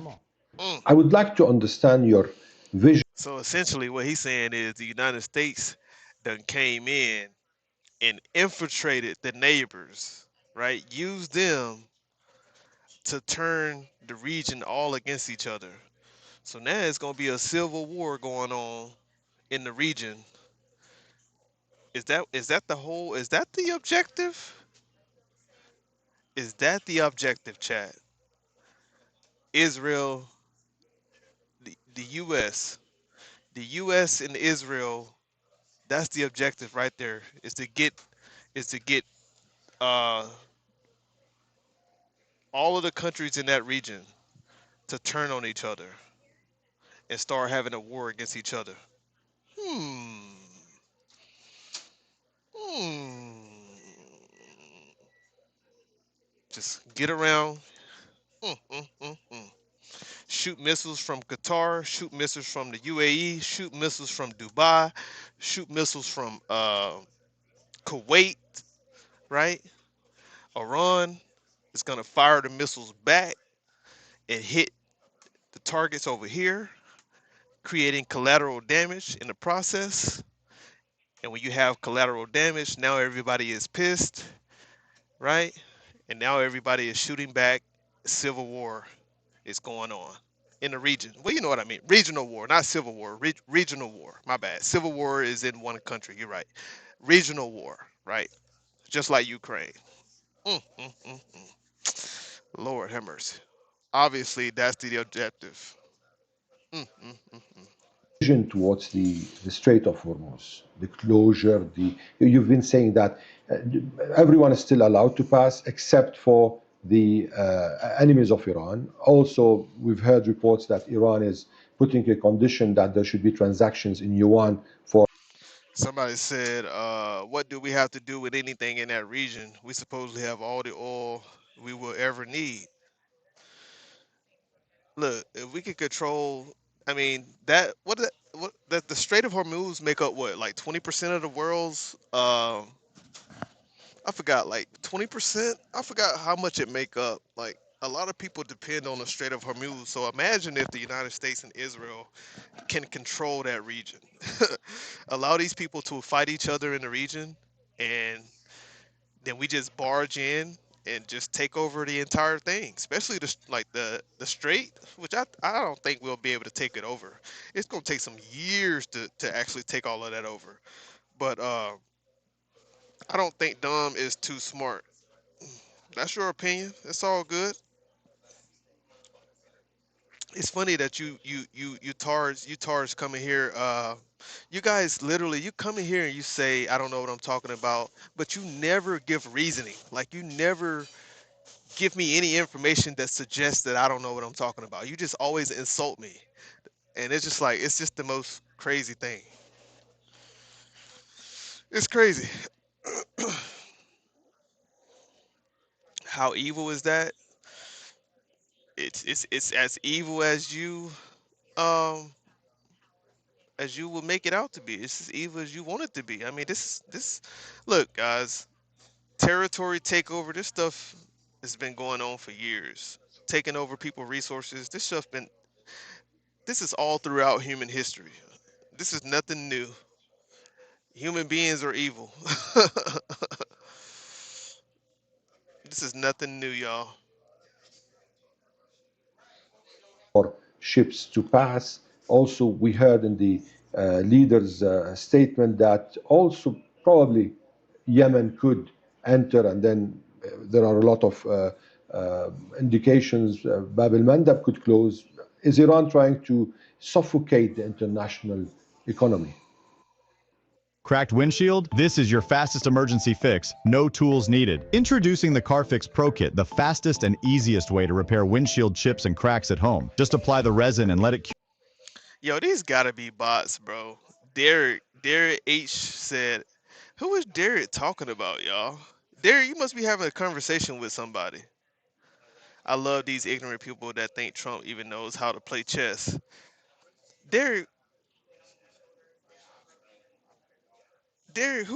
I would like to understand your vision. So essentially, what he's saying is the United States done came in and infiltrated the neighbors, right? Used them to turn the region all against each other. So now it's going to be a civil war going on in the region. Is that the objective? Is that the objective, chat? Israel, the U.S. The U.S. and Israel, that's the objective right there, is to get all of the countries in that region to turn on each other and start having a war against each other. Just get around. Shoot missiles from Qatar, shoot missiles from the UAE, shoot missiles from Dubai, shoot missiles from Kuwait, right? Iran is going to fire the missiles back and hit the targets over here, creating collateral damage in the process. And when you have collateral damage, now everybody is pissed, right? And now everybody is shooting back. Civil war is going on in the region. Well, you know what I mean. Regional war, not civil war. Regional war. My bad. Civil war is in one country. You're right. Regional war, right? Just like Ukraine. Lord have mercy. Obviously, that's the objective. Vision towards the Strait of Hormuz, the closure. You've been saying that everyone is still allowed to pass except for the enemies of Iran. Also, we've heard reports that Iran is putting a condition that there should be transactions in yuan for. Somebody said, what do we have to do with anything in that region? We supposedly have all the oil we will ever need. Look, if we could control, I mean, the Strait of Hormuz make up what, like 20% of the world's, I forgot, like 20%? I forgot how much it make up. Like, a lot of people depend on the Strait of Hormuz. So imagine if the United States and Israel can control that region. Allow these people to fight each other in the region, and then we just barge in and just take over the entire thing, especially the strait, which I don't think we'll be able to take it over. It's gonna take some years to actually take all of that over. But I don't think Dom is too smart. That's your opinion. It's all good. It's funny that you Tars come in here. You guys literally, you come in here and you say, I don't know what I'm talking about, but you never give reasoning. Like, you never give me any information that suggests that I don't know what I'm talking about. You just always insult me. And it's just like, it's just the most crazy thing. It's crazy. How evil is that? It's as evil um as you will make it out to be. It's as evil as you want it to be. I mean, this look, guys, territory takeover, this stuff has been going on for years. Taking over people's resources, this is all throughout human history. This is nothing new. Human beings are evil. This is nothing new, y'all. For ships to pass. Also, we heard in the leader's statement that also probably Yemen could enter, and then there are a lot of indications Bab el-Mandab could close. Is Iran trying to suffocate the international economy? Cracked windshield? This is your fastest emergency fix. No tools needed. Introducing the CarFix Pro Kit, the fastest and easiest way to repair windshield chips and cracks at home. Just apply the resin and let it cure. Yo, these gotta be bots, bro. Derek H said, who is Derek talking about, y'all? Derek, you must be having a conversation with somebody. I love these ignorant people that think Trump even knows how to play chess. Derek, Derek,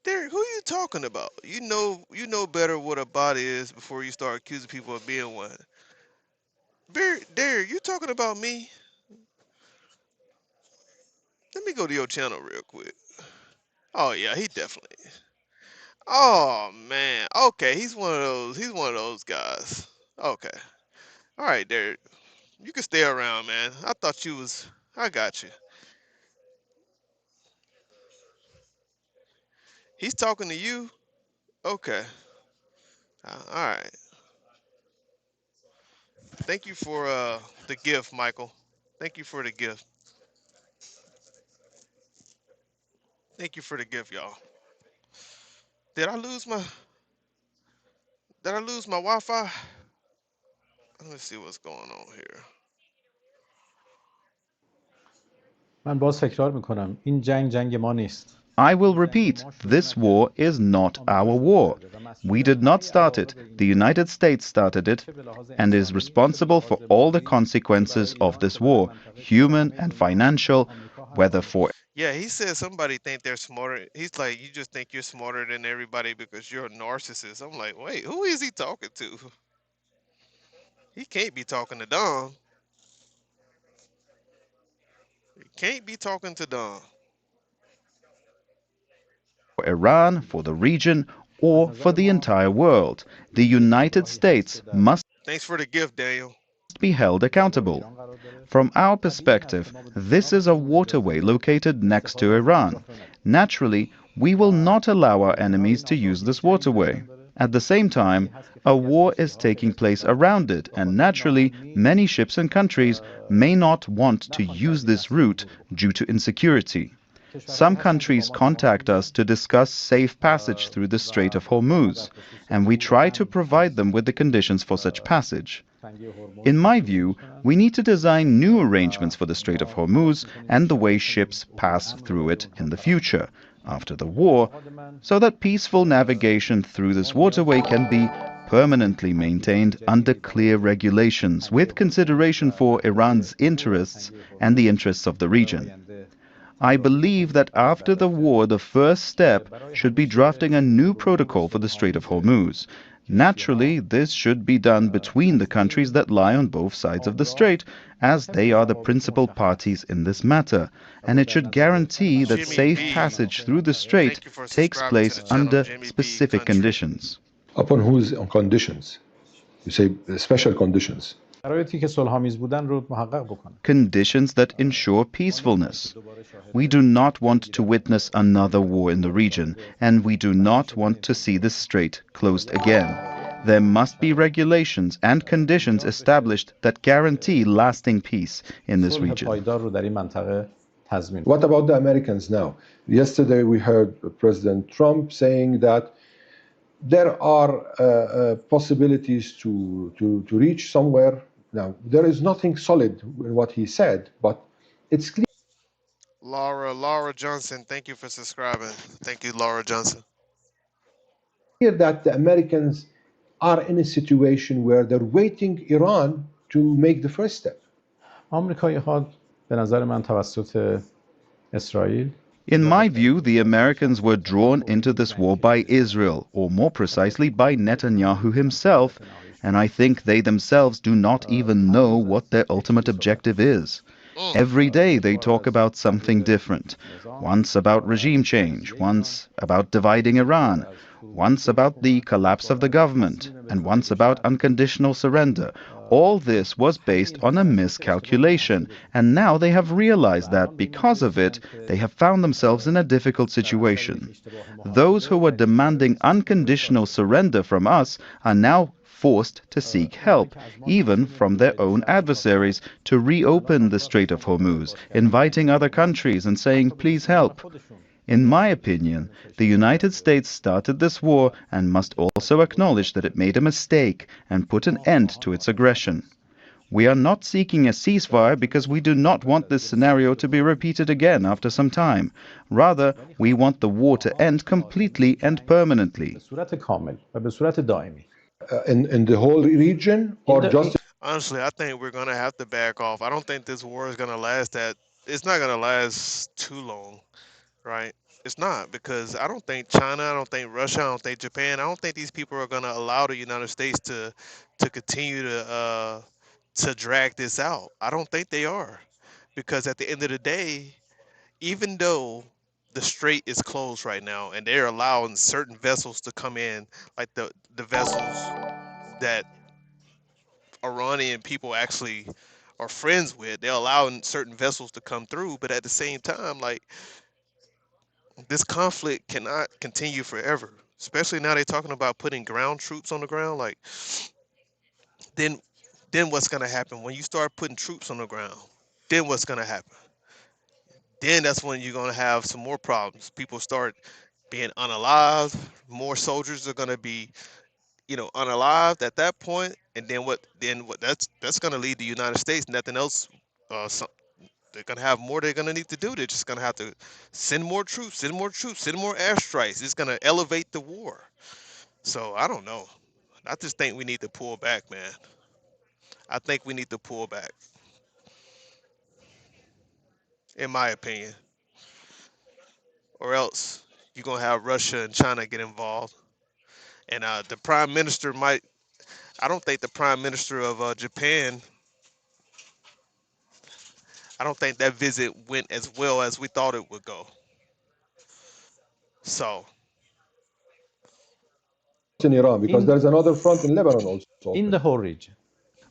Derek, who you talking about? You know better what a bot is before you start accusing people of being one. Derek, you talking about me? Let me go to your channel real quick. Oh yeah, he definitely. Oh man. Okay, he's one of those guys. Okay. All right, Derek. You can stay around, man. I thought you was. I got you. He's talking to you. Okay. All right. Thank you for the gift, Michael. Thank you for the gift. Thank you for the gift, y'all. Did I lose my Wi-Fi? Let me see what's going on here. من باز تکرار میکنم این جنگ ما نیست. I will repeat, this war is not our war. We did not start it. The United States started it and is responsible for all the consequences of this war, human and financial, whether for... Yeah, he said somebody think they're smarter. He's like, you just think you're smarter than everybody because you're a narcissist. I'm like, wait, who is he talking to? He can't be talking to Dom. He can't be talking to Dom. For Iran, for the region, or for the entire world. The United States must Thanks for the gift, Daniel. Be held accountable. From our perspective, this is a waterway located next to Iran. Naturally, we will not allow our enemies to use this waterway. At the same time, a war is taking place around it, and naturally, many ships and countries may not want to use this route due to insecurity. Some countries contact us to discuss safe passage through the Strait of Hormuz, and we try to provide them with the conditions for such passage. In my view, we need to design new arrangements for the Strait of Hormuz and the way ships pass through it in the future, after the war, so that peaceful navigation through this waterway can be permanently maintained under clear regulations with consideration for Iran's interests and the interests of the region. I believe that after the war, the first step should be drafting a new protocol for the Strait of Hormuz. Naturally, this should be done between the countries that lie on both sides of the strait, as they are the principal parties in this matter, and it should guarantee that safe passage through the strait takes place under specific conditions. Upon whose conditions? You say special conditions. Conditions that ensure peacefulness. We do not want to witness another war in the region, and we do not want to see the strait closed again. There must be regulations and conditions established that guarantee lasting peace in this region. What about the Americans now? Yesterday we heard President Trump saying that there are possibilities to reach somewhere. Now, there is nothing solid in what he said, but it's clear. Laura Johnson, thank you for subscribing. Thank you, Laura Johnson. That the Americans are in a situation where they're waiting Iran to make the first step. In my view, the Americans were drawn into this war by Israel, or more precisely by Netanyahu himself, and I think they themselves do not even know what their ultimate objective is. Every day they talk about something different. Once about regime change, once about dividing Iran, once about the collapse of the government, and once about unconditional surrender. All this was based on a miscalculation, and now they have realized that because of it, they have found themselves in a difficult situation. Those who were demanding unconditional surrender from us are now forced to seek help, even from their own adversaries, to reopen the Strait of Hormuz, inviting other countries and saying, please help. In my opinion, the United States started this war and must also acknowledge that it made a mistake and put an end to its aggression. We are not seeking a ceasefire because we do not want this scenario to be repeated again after some time. Rather, we want the war to end completely and permanently. In the whole region, or just? Honestly, I think we're gonna have to back off. I don't think this war is gonna last it's not gonna last too long, right? It's not, because I don't think China, I don't think Russia, I don't think Japan, I don't think these people are gonna allow the United States to continue to drag this out. I don't think they are, because at the end of the day, even though the strait is closed right now and they're allowing certain vessels to come in, like the vessels that Iranian people actually are friends with, they're allowing certain vessels to come through, but at the same time, like, this conflict cannot continue forever, especially now they're talking about putting ground troops on the ground. Like, then what's going to happen when you start putting troops on the ground? Then what's going to happen? Then that's when you're going to have some more problems. People start being unalived. More soldiers are going to be, unalived at that point. And then what? That's going to lead the United States. Nothing else. They're going to have more they're going to need to do. They're just going to have to send more troops, send more airstrikes. It's going to elevate the war. So I don't know. I just think we need to pull back, man. I think we need to pull back, in my opinion. Or else you're going to have Russia and China get involved. And the prime minister I don't think the prime minister of Japan, I don't think that visit went as well as we thought it would go. So. In Iran, because there's another front in Lebanon also. In the whole region.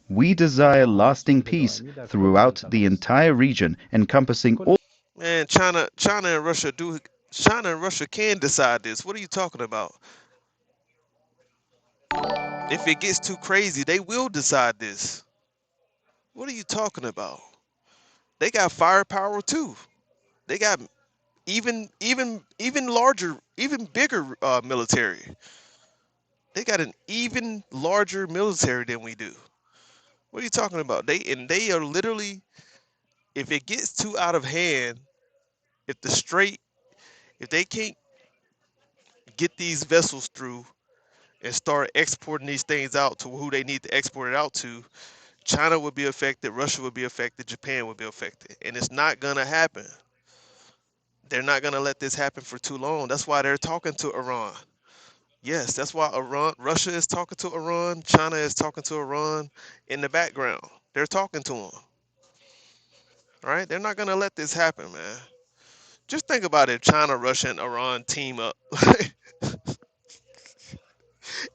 We desire lasting peace throughout the entire region, encompassing all. Man, China and Russia can decide this. What are you talking about? If it gets too crazy, they will decide this. What are you talking about? They got firepower too. They got even larger, even bigger military. They got an even larger military than we do. What are you talking about? They are literally, if it gets too out of hand, if they can't get these vessels through and start exporting these things out to who they need to export it out to, China would be affected, Russia would be affected, Japan would be affected. And it's not gonna happen. They're not gonna let this happen for too long. That's why they're talking to Iran. Yes, that's why Russia is talking to Iran, China is talking to Iran in the background. They're talking to them. Right? They're not gonna let this happen, man. Just think about it, China, Russia, and Iran team up.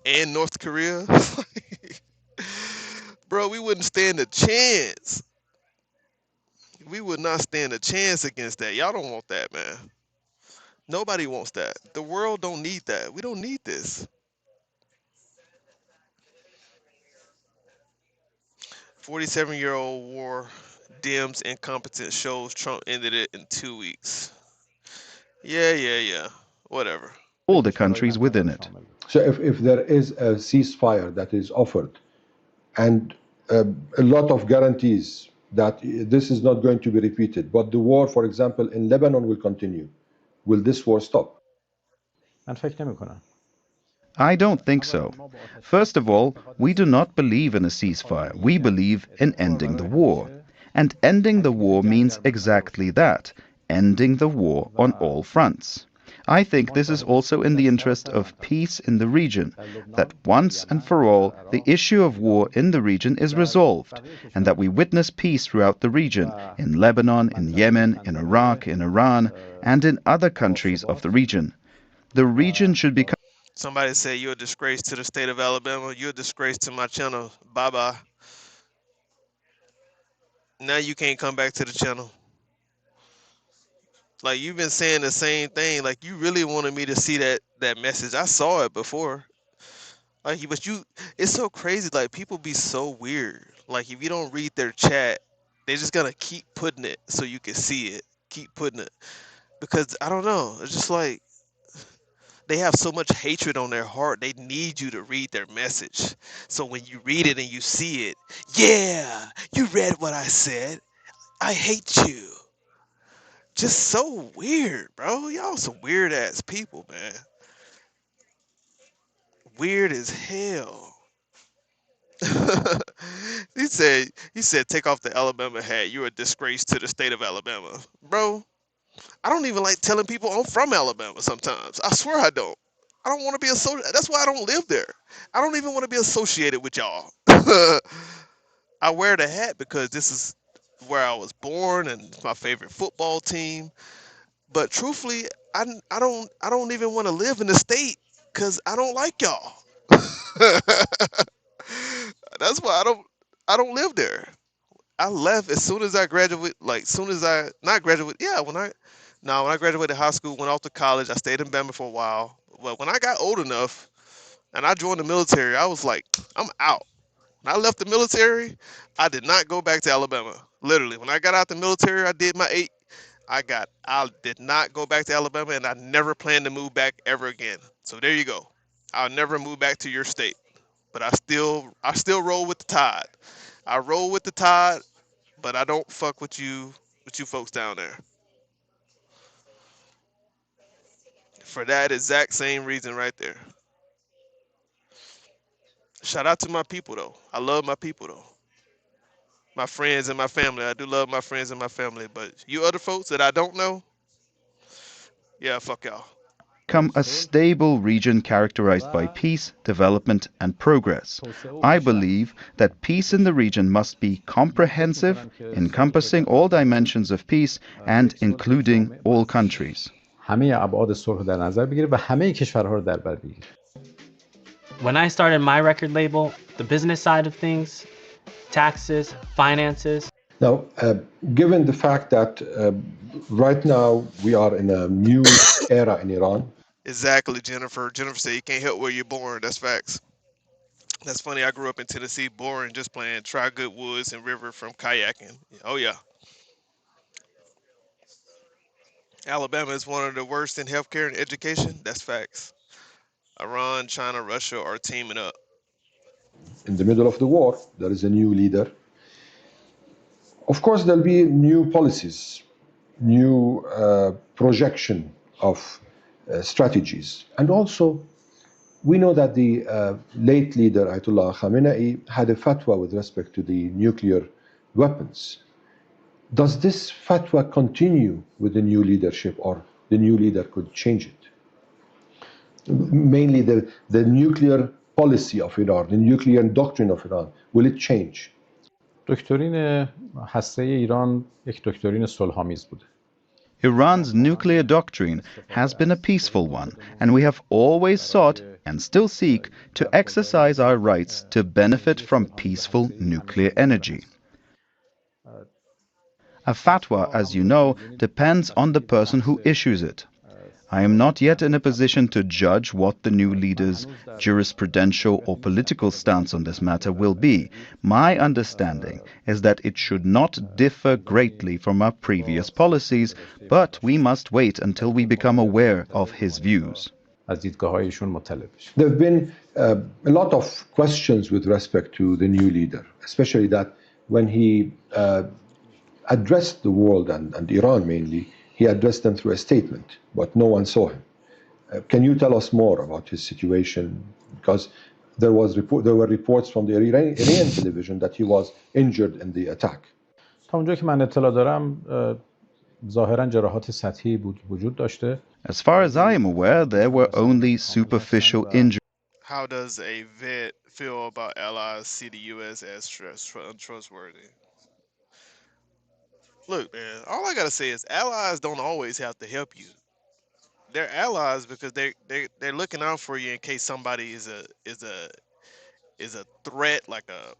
And North Korea. Bro, we wouldn't stand a chance. We would not stand a chance against that. Y'all don't want that, man. Nobody wants that. The world don't need that. We don't need this. 47-year-old war, Dems incompetence shows Trump ended it in 2 weeks. Yeah. Whatever. All the countries within it. So if there is a ceasefire that is offered and a lot of guarantees that this is not going to be repeated, but the war, for example, in Lebanon will continue, will this war stop? من فکر نمی‌کنم. I don't think so. First of all, we do not believe in a ceasefire. We believe in ending the war. And ending the war means exactly that, ending the war on all fronts. I think this is also in the interest of peace in the region, that once and for all the issue of war in the region is resolved, and that we witness peace throughout the region, in Lebanon, in Yemen, in Iraq, in Iran, and in other countries of the region. The region should become... Somebody said you're a disgrace to the state of Alabama. You're a disgrace to my channel. Bye-bye. Now you can't come back to the channel. Like, you've been saying the same thing. Like, you really wanted me to see that message. I saw it before. Like, it's so crazy. Like, people be so weird. Like, if you don't read their chat, they're just gonna keep putting it so you can see it. Keep putting it. Because, I don't know. It's just like, they have so much hatred on their heart. They need you to read their message. So when you read it and you see it, yeah, you read what I said. I hate you. Just so weird, bro. Y'all some weird ass people, man. Weird as hell. He said, take off the Alabama hat. You're a disgrace to the state of Alabama. Bro, I don't even like telling people I'm from Alabama sometimes. I swear I don't. I don't want to be associated. That's why I don't live there. I don't even want to be associated with y'all. I wear the hat because this is where I was born and it's my favorite football team. But truthfully, I don't even want to live in the state because I don't like y'all. That's why I don't live there. I left as soon as I graduated. Like, soon as I not graduate. Yeah, when I graduated high school, went off to college. I stayed in Bama for a while. But when I got old enough and I joined the military, I was like, I'm out. When I left the military, I did not go back to Alabama. Literally, when I got out the military, I did my 8. I did not go back to Alabama, and I never plan to move back ever again. So there you go. I'll never move back to your state. But I still roll with the tide. I roll with the tide, but I don't fuck with you folks down there. For that exact same reason right there. Shout out to my people though. I love my people though. My friends and my family. I do love my friends and my family, but you other folks that I don't know, yeah, fuck y'all. Become a stable region characterized by peace, development, and progress. I believe that peace in the region must be comprehensive, encompassing all dimensions of peace and including all countries. همه ابعاد صلح در نظر بگیره و همه کشورها رو در بر بگیره. When I started my record label, the business side of things, taxes, finances. Now, given the fact that right now we are in a new era in Iran. Exactly, Jennifer. Jennifer said you can't help where you're born. That's facts. That's funny. I grew up in Tennessee, boring, just playing Try Good Woods and River from kayaking. Oh, yeah. Alabama is one of the worst in healthcare and education. That's facts. Iran, China, Russia are teaming up. In the middle of the war, there is a new leader. Of course, there'll be new policies, new projection of strategies. And also, we know that the late leader, Ayatollah Khamenei, had a fatwa with respect to the nuclear weapons. Does this fatwa continue with the new leadership, or the new leader could change it? Mainly the nuclear policy of Iran, the nuclear doctrine of Iran, will it change? دکترین هسته ایران یک دکترین صلح‌آمیز بوده. Iran's nuclear doctrine has been a peaceful one, and we have always sought, and still seek, to exercise our rights to benefit from peaceful nuclear energy. A fatwa, as you know, depends on the person who issues it. I am not yet in a position to judge what the new leader's jurisprudential or political stance on this matter will be. My understanding is that it should not differ greatly from our previous policies, but we must wait until we become aware of his views. There have been a lot of questions with respect to the new leader, especially that when he addressed the world and Iran mainly, he addressed them through a statement, but no one saw him. Can you tell us more about his situation? Because there were reports from the Iranian television that he was injured in the attack. تا اونجا که من اطلاع دارم ظاهرا جراحات سطحی وجود داشته. As far as I am aware, there were only superficial injuries. How does a vet feel about allies see the U.S. as untrustworthy? Look, man, all I gotta say is allies don't always have to help you. They're allies because they're looking out for you in case somebody is a threat, like a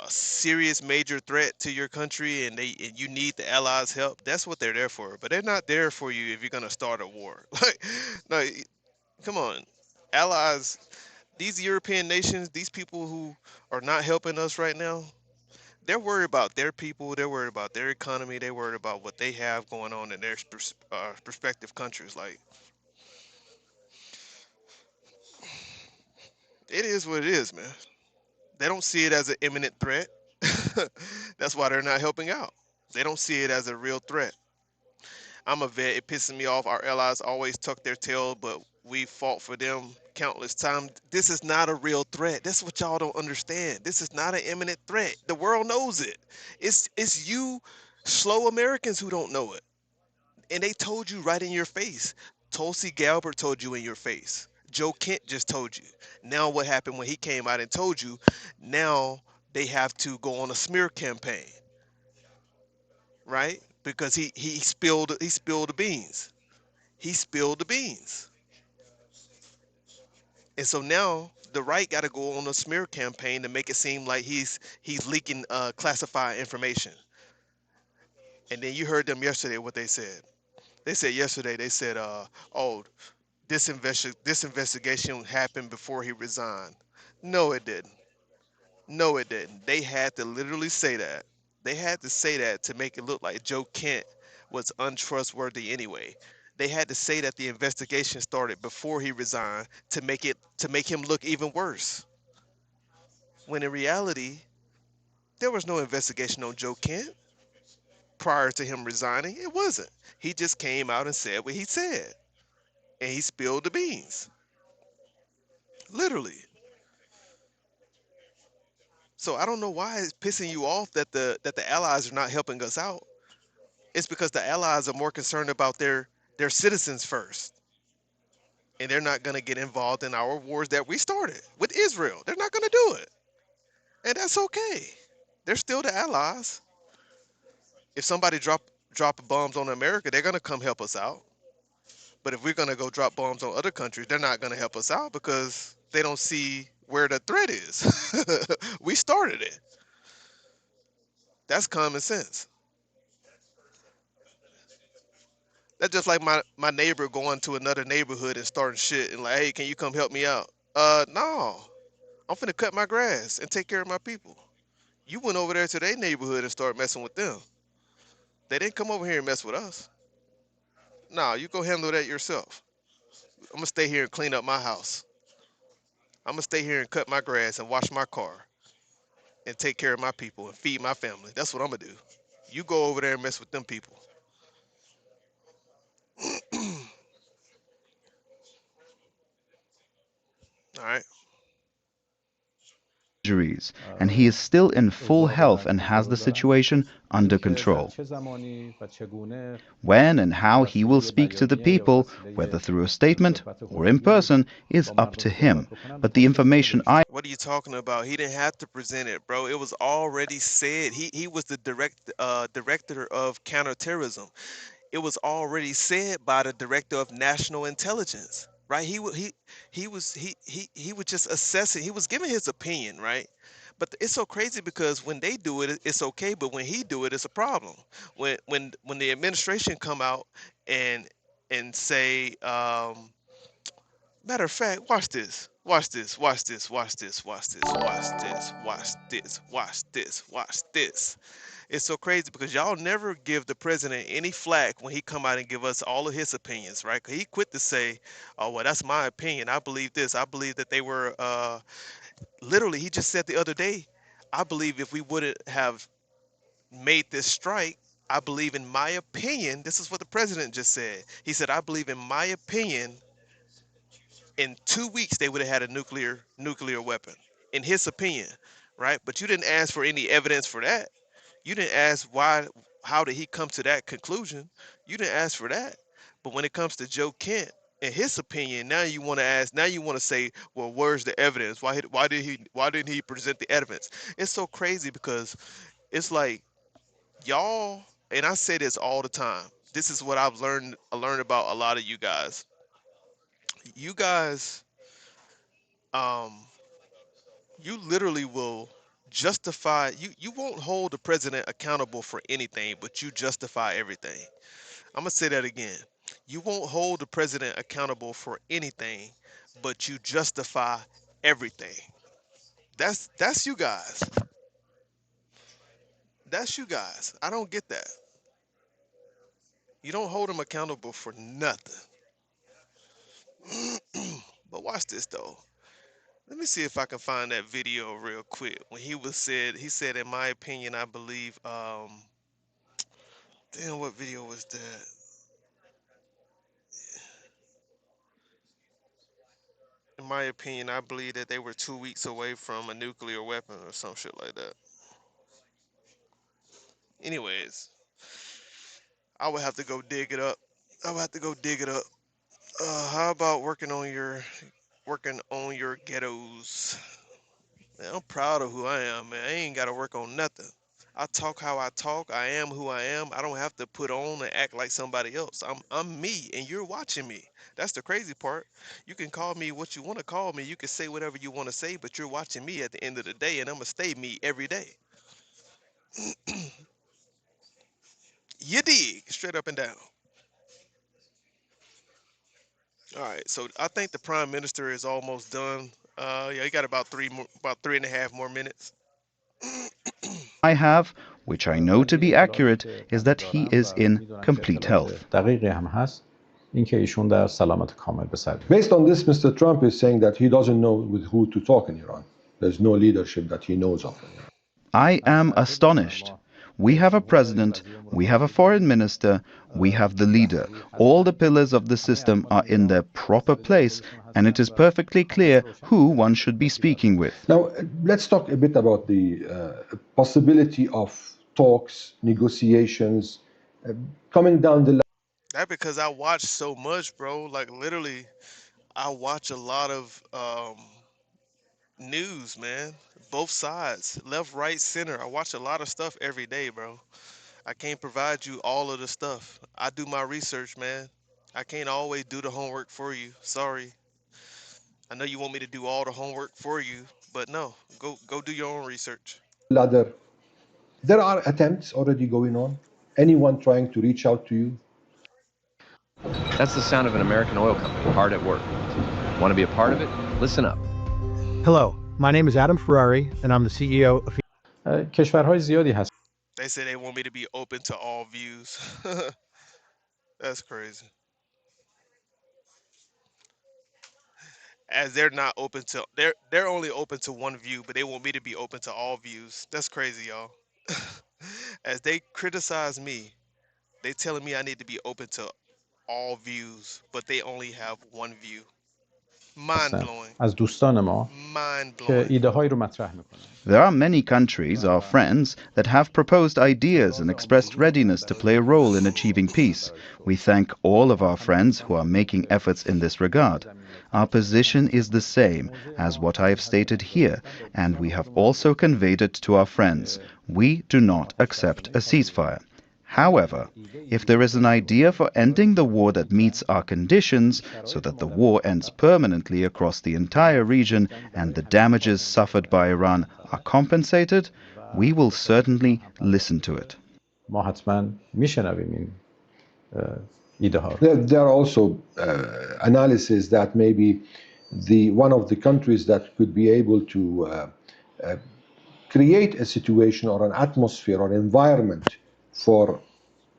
serious major threat to your country, and you need the allies' help. That's what they're there for. But they're not there for you if you're gonna start a war. Like, no, come on, allies. These European nations, these people who are not helping us right now, they're worried about their people, they're worried about their economy, they're worried about what they have going on in their respective countries. Like, it is what it is, man. They don't see it as an imminent threat. That's why they're not helping out. They don't see it as a real threat. I'm a vet. It pisses me off. Our allies always tuck their tail, but we fought for them countless times. This is not a real threat. That's what y'all don't understand. This is not an imminent threat. The world knows it. It's you slow Americans who don't know it. And they told you right in your face. Tulsi Gabbard told you in your face. Joe Kent just told you. Now what happened when he came out and told you? Now they have to go on a smear campaign, right? Because he spilled the beans. He spilled the beans. And so now the right got to go on a smear campaign to make it seem like he's leaking classified information. And then you heard them yesterday what they said. They said yesterday, oh, this investigation happened before he resigned. No, it didn't. No, it didn't. They had to literally say that. They had to say that to make it look like Joe Kent was untrustworthy anyway. They had to say that the investigation started before he resigned to make him look even worse. When in reality, there was no investigation on Joe Kent prior to him resigning. It wasn't. He just came out and said what he said. And he spilled the beans. Literally. So I don't know why it's pissing you off that the allies are not helping us out. It's because the allies are more concerned about their citizens first. And they're not going to get involved in our wars that we started with Israel. They're not going to do it. And that's okay. They're still the allies. If somebody drop bombs on America, they're going to come help us out. But if we're going to go drop bombs on other countries, they're not going to help us out because they don't see where the threat is. We started it. That's common sense. That's just like my neighbor going to another neighborhood and starting shit and like, hey, can you come help me out? No. I'm finna cut my grass and take care of my people. You went over there to their neighborhood and started messing with them. They didn't come over here and mess with us. Nah, you go handle that yourself. I'm gonna stay here and clean up my house. I'm gonna stay here and cut my grass and wash my car. and take care of my people and feed my family. That's what I'm gonna do. You go over there and mess with them people. All right. Injuries, and he is still in full health and has the situation under control. When and how he will speak to the people, whether through a statement or in person, is up to him. But the information What are you talking about? He didn't have to present it, bro. It was already said. He was the director of counterterrorism. It was already said by the director of national intelligence, right? He was just assessing. He was giving his opinion, right? But it's so crazy because when they do it, it's okay, but when he do it, it's a problem. When the administration come out and say, matter of fact, watch this. Watch this. Watch this. Watch this. Watch this. Watch this. Watch this. Watch this. Watch this. It's so crazy because y'all never give the president any flack when he come out and give us all of his opinions, right? 'Cause he quit to say, "Oh well, that's my opinion. I believe this. I believe that they were." Literally, he just said the other day, "I believe if we wouldn't have made this strike, I believe in my opinion." This is what the president just said. He said, "I believe in my opinion." In 2 weeks they would have had a nuclear weapon, in his opinion, right? But you didn't ask for any evidence for that. You didn't ask how did he come to that conclusion. You didn't ask for that. But when it comes to Joe Kent, in his opinion, now you want to ask, now you want to say, well, where's the evidence? Why didn't he present the evidence? It's so crazy because it's like y'all, and I say this all the time, this is what I learned about a lot of you guys. You guys, um you literally will justify, you won't hold the president accountable for anything, but you justify everything. I'm gonna say that again. You won't hold the president accountable for anything, but you justify everything. That's you guys. That's you guys. I don't get that. You don't hold him accountable for nothing. But watch this though. Let me see if I can find that video real quick when he said, in my opinion, I believe, damn, what video was that? In my opinion, I believe that they were 2 weeks away from a nuclear weapon or some shit like that. Anyways, I would have to go dig it up. I would have to go dig it up. How about working on your ghettos? Man, I'm proud of who I am, man. I ain't got to work on nothing. I talk how I talk. I am who I am. I don't have to put on and act like somebody else. I'm me, and you're watching me. That's the crazy part. You can call me what you want to call me. You can say whatever you want to say, but you're watching me at the end of the day, and I'm gonna stay me every day. You dig? Straight up and down. All right. So I think the prime minister is almost done. Yeah, he got about about 3.5 more minutes. I have, which I know to be accurate, is that he is in complete health. Based on this, Mr. Trump is saying that he doesn't know with who to talk in Iran. There's no leadership that he knows of. I am astonished. We have a president, we have a foreign minister, we have the leader. All the pillars of the system are in their proper place, and it is perfectly clear who one should be speaking with. Now, let's talk a bit about the possibility of talks, negotiations, coming down the line. That because I watch so much, bro. Like literally, I watch a lot of news, man. Both sides, left, right, center. I watch a lot of stuff every day, bro. I can't provide you all of the stuff. I do my research, man. I can't always do the homework for you. Sorry. I know you want me to do all the homework for you, but no. Go do your own research. Ladder. There are attempts already going on. Anyone trying to reach out to you? That's the sound of an American oil company hard at work. Want to be a part of it? Listen up. Hello, my name is Adam Ferrari, and I'm the CEO of... کشورهای زیادی هست. They say they want me to be open to all views. That's crazy. as they're not open to they're only open to one view, but they want me to be open to all views. That's crazy, y'all. As they criticize me, they telling me I need to be open to all views, but they only have one view. Mind هستن blowing. از دوستان ما Mind که blowing. ایده هایی رو مطرح میکنن. There are many countries, our friends, that have proposed ideas and expressed readiness to play a role in achieving peace. We thank all of our friends who are making efforts in this regard. Our position is the same as what I have stated here, and we have also conveyed it to our friends. We do not accept a ceasefire. However, if there is an idea for ending the war that meets our conditions so that the war ends permanently across the entire region and the damages suffered by Iran are compensated, we will certainly listen to it. ما حتما میشنویم این ایده ها. There are also analysis that maybe one of the countries that could be able to create a situation or an atmosphere or environment for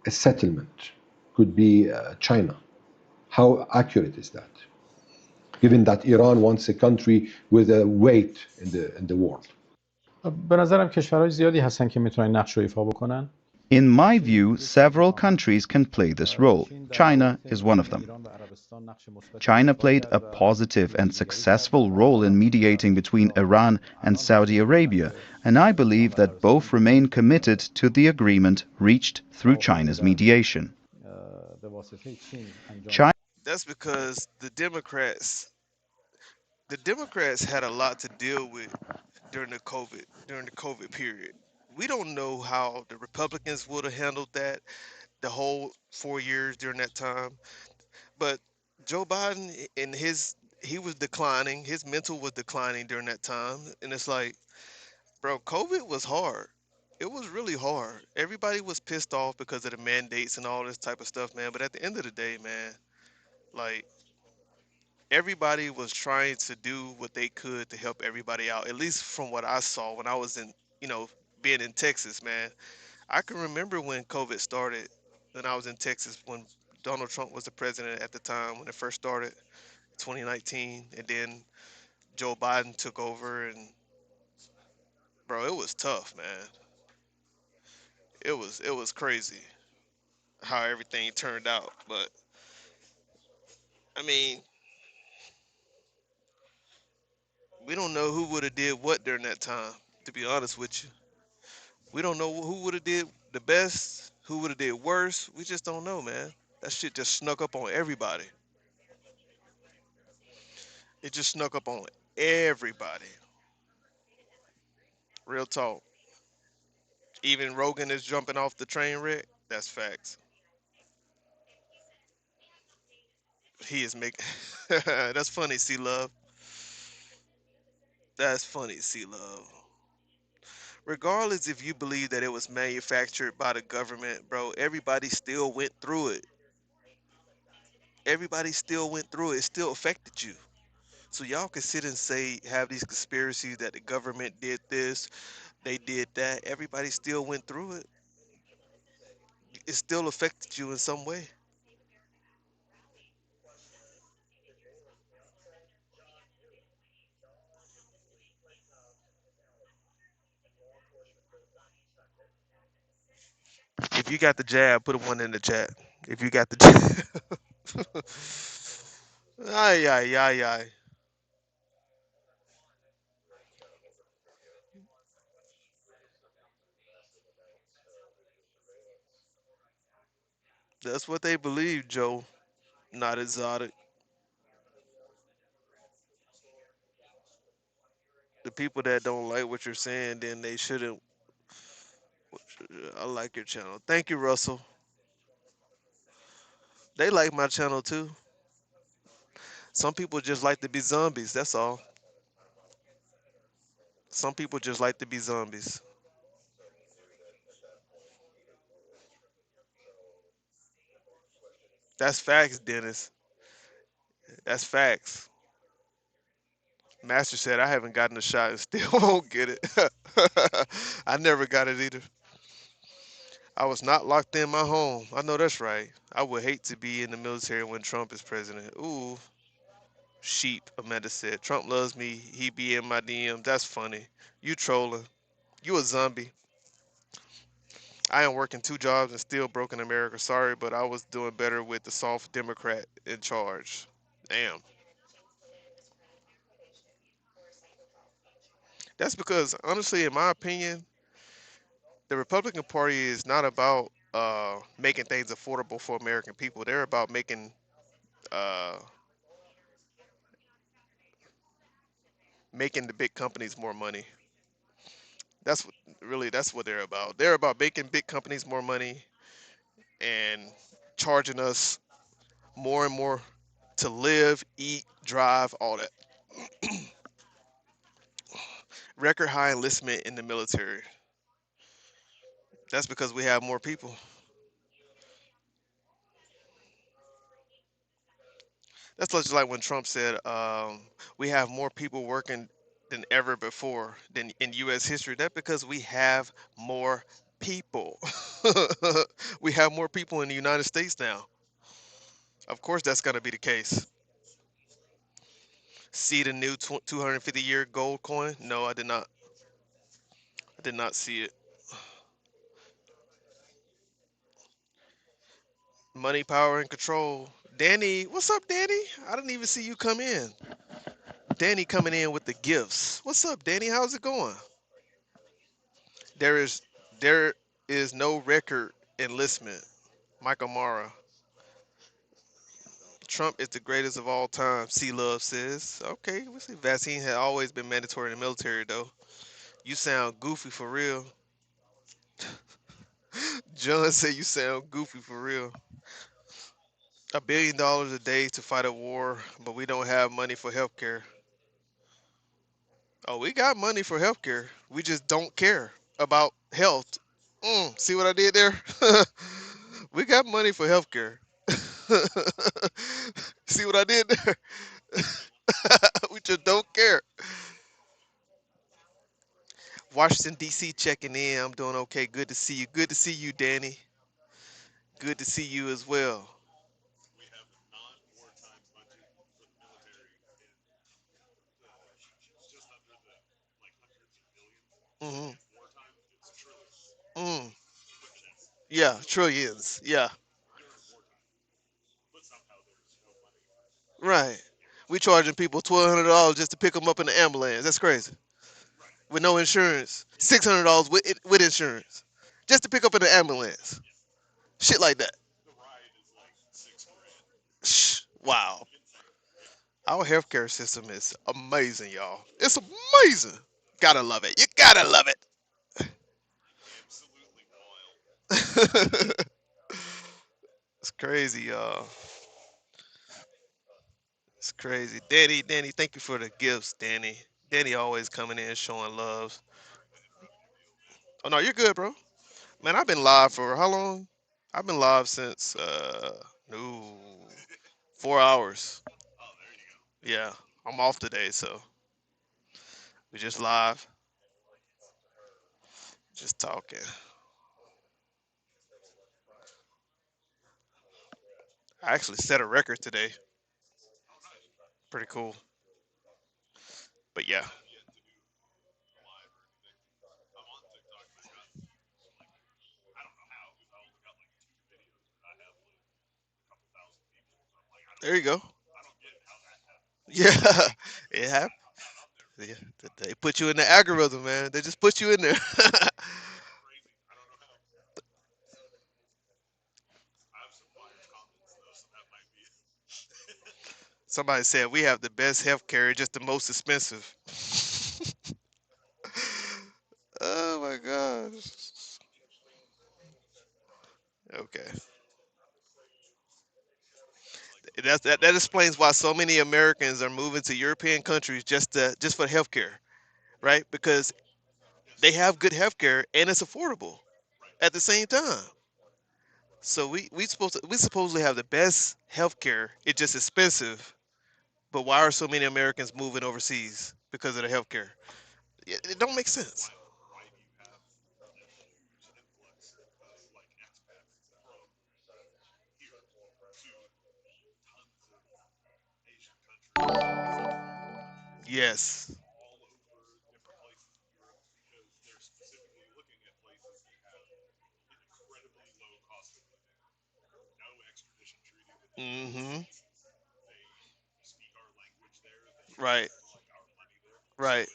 a settlement could be China. How accurate is that? Given that Iran wants a country with a weight in the world. به نظرم کشورهای زیادی هستن که میتونن نقش رو ایفا بکنن. In my view, several countries can play this role. China is one of them. China played a positive and successful role in mediating between Iran and Saudi Arabia, and I believe that both remain committed to the agreement reached through China's mediation. That's because the Democrats had a lot to deal with during the COVID period. We don't know how the Republicans would have handled that the whole 4 years during that time. But Joe Biden he was declining, his mental was declining during that time. And it's like, bro, COVID was hard. It was really hard. Everybody was pissed off because of the mandates and all this type of stuff, man. But at the end of the day, man, like everybody was trying to do what they could to help everybody out. At least from what I saw when I was being in Texas, man. I can remember when COVID started, when I was in Texas, when Donald Trump was the president at the time, when it first started, 2019, and then Joe Biden took over, and bro, it was tough, man. It was crazy how everything turned out, but I mean, we don't know who would have did what during that time. To be honest with you, we don't know who would have did the best, who would have did worse. We just don't know, man. That shit just snuck up on everybody. It just snuck up on everybody. Real talk. Even Rogan is jumping off the train wreck. That's facts. He is making. That's funny, C Love. That's funny, C Love. Regardless if you believe that it was manufactured by the government, bro, everybody still went through it. Everybody still went through it. It still affected you. So y'all can sit and have these conspiracies that the government did this, they did that. Everybody still went through it. It still affected you in some way. If you got the jab, put a one in the chat. If you got the jab. Ay, ay, ay, ay. That's what they believe, Joe. Not exotic. The people that don't like what you're saying, then they shouldn't. I like your channel. Thank you, Russell. They like my channel too. Some people just like to be zombies. That's all. Some people just like to be zombies. That's facts, Dennis. That's facts. Master said I haven't gotten a shot and still won't get it. I never got it either. I was not locked in my home. I know that's right. I would hate to be in the military when Trump is president. Ooh. Sheep, Amanda said. Trump loves me. He be in my DM. That's funny. You trolling. You a zombie. I am working 2 jobs and still broke in America. Sorry, but I was doing better with the soft Democrat in charge. Damn. That's because, honestly, in my opinion, the Republican Party is not about making things affordable for American people. They're about uh, making the big companies more money. That's what really that's what they're about. They're about making big companies more money and charging us more and more to live, eat, drive, all that. Record high enlistment in the military. That's because we have more people. That's just like when Trump said, we have more people working than ever before than in U.S. history. That's because we have more people. We have more people in the United States now. Of course, that's going to be the case. See the new 250-year gold coin? No, I did not. I did not see it. Money, power, and control. Danny, what's up, Danny? I didn't even see you come in. Danny coming in with the gifts. What's up, Danny? How's it going? There is there is no record enlistment. Michael Mara. Trump is the greatest of all time. C Love says. Okay, we see vaccine had always been mandatory in the military though. You sound goofy for real. John said you sound goofy for real. $1 billion a day to fight a war, but we don't have money for healthcare. Oh, we got money for healthcare. We just don't care about health. See what I did there? We got money for healthcare. See what I did there? We just don't care. Washington D.C. checking in. I'm doing okay. Good to see you. Good to see you, Danny. Good to see you as well. Hmm. Mm. Yeah, trillions. Yeah, right. We charging people $1,200 just to pick them up in the ambulance. That's crazy. With no insurance. $600 with insurance, just to pick up in the ambulance. Shit like that. Shh. Wow. Our healthcare system is amazing, y'all. It's amazing. Gotta love it. You gotta love it. It's crazy, y'all. It's crazy. Danny, thank you for the gifts, Danny. Danny always coming in showing love. Oh no, you're good, bro. Man, I've been live for how long? I've been live since no 4 hours. Yeah, I'm off today, so we just live, just talking. I actually set a record today. Pretty cool. But yeah. There you go. Yeah, it happened. Yeah, they put you in the algorithm, man. They just put you in there. Somebody said we have the best health care, just the most expensive. Oh my gosh. Okay. That explains why so many Americans are moving to European countries just for healthcare, right? Because they have good healthcare and it's affordable at the same time. So we supposedly have the best healthcare. It's just expensive. But why are so many Americans moving overseas because of the healthcare? It don't make sense. Yes. Mm-hmm. Right. Right.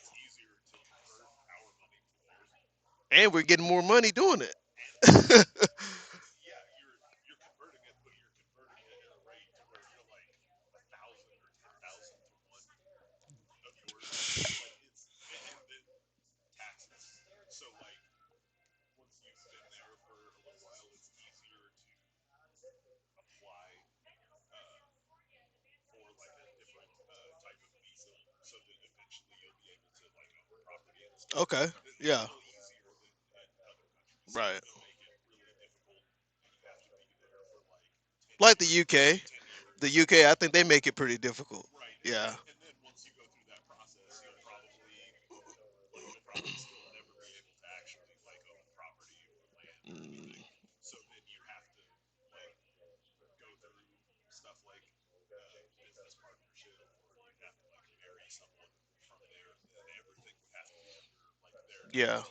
And we're getting more money doing it. Okay. Yeah. Right. Like the UK. The UK, I think they make it pretty difficult. Yeah. Mm, yeah.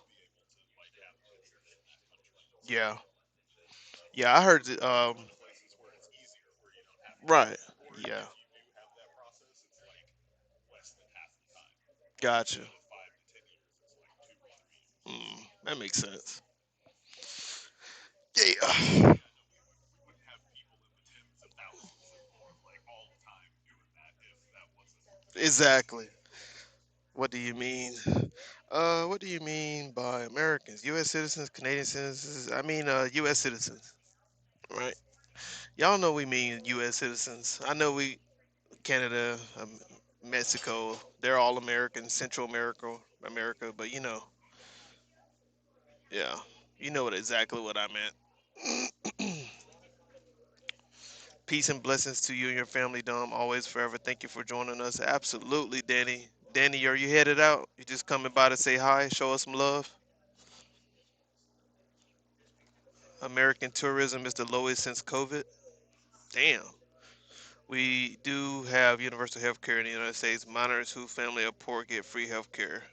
Yeah. Yeah, I heard it, right. Yeah. Gotcha. That makes sense. Yeah. Exactly. What do you mean? What do you mean by Americans? U.S. citizens, Canadian citizens? I mean, U.S. citizens, right? Y'all know we mean U.S. citizens. I know we Canada, Mexico, they're all American, Central America, but yeah, you know exactly what I meant. Peace and blessings to you and your family, Dom. Always, forever. Thank you for joining us. Absolutely, Danny. Danny, are you headed out? You just coming by to say hi, show us some love? American tourism is the lowest since COVID. Damn. We do have universal health care in the United States. Minors whose family are poor get free health care.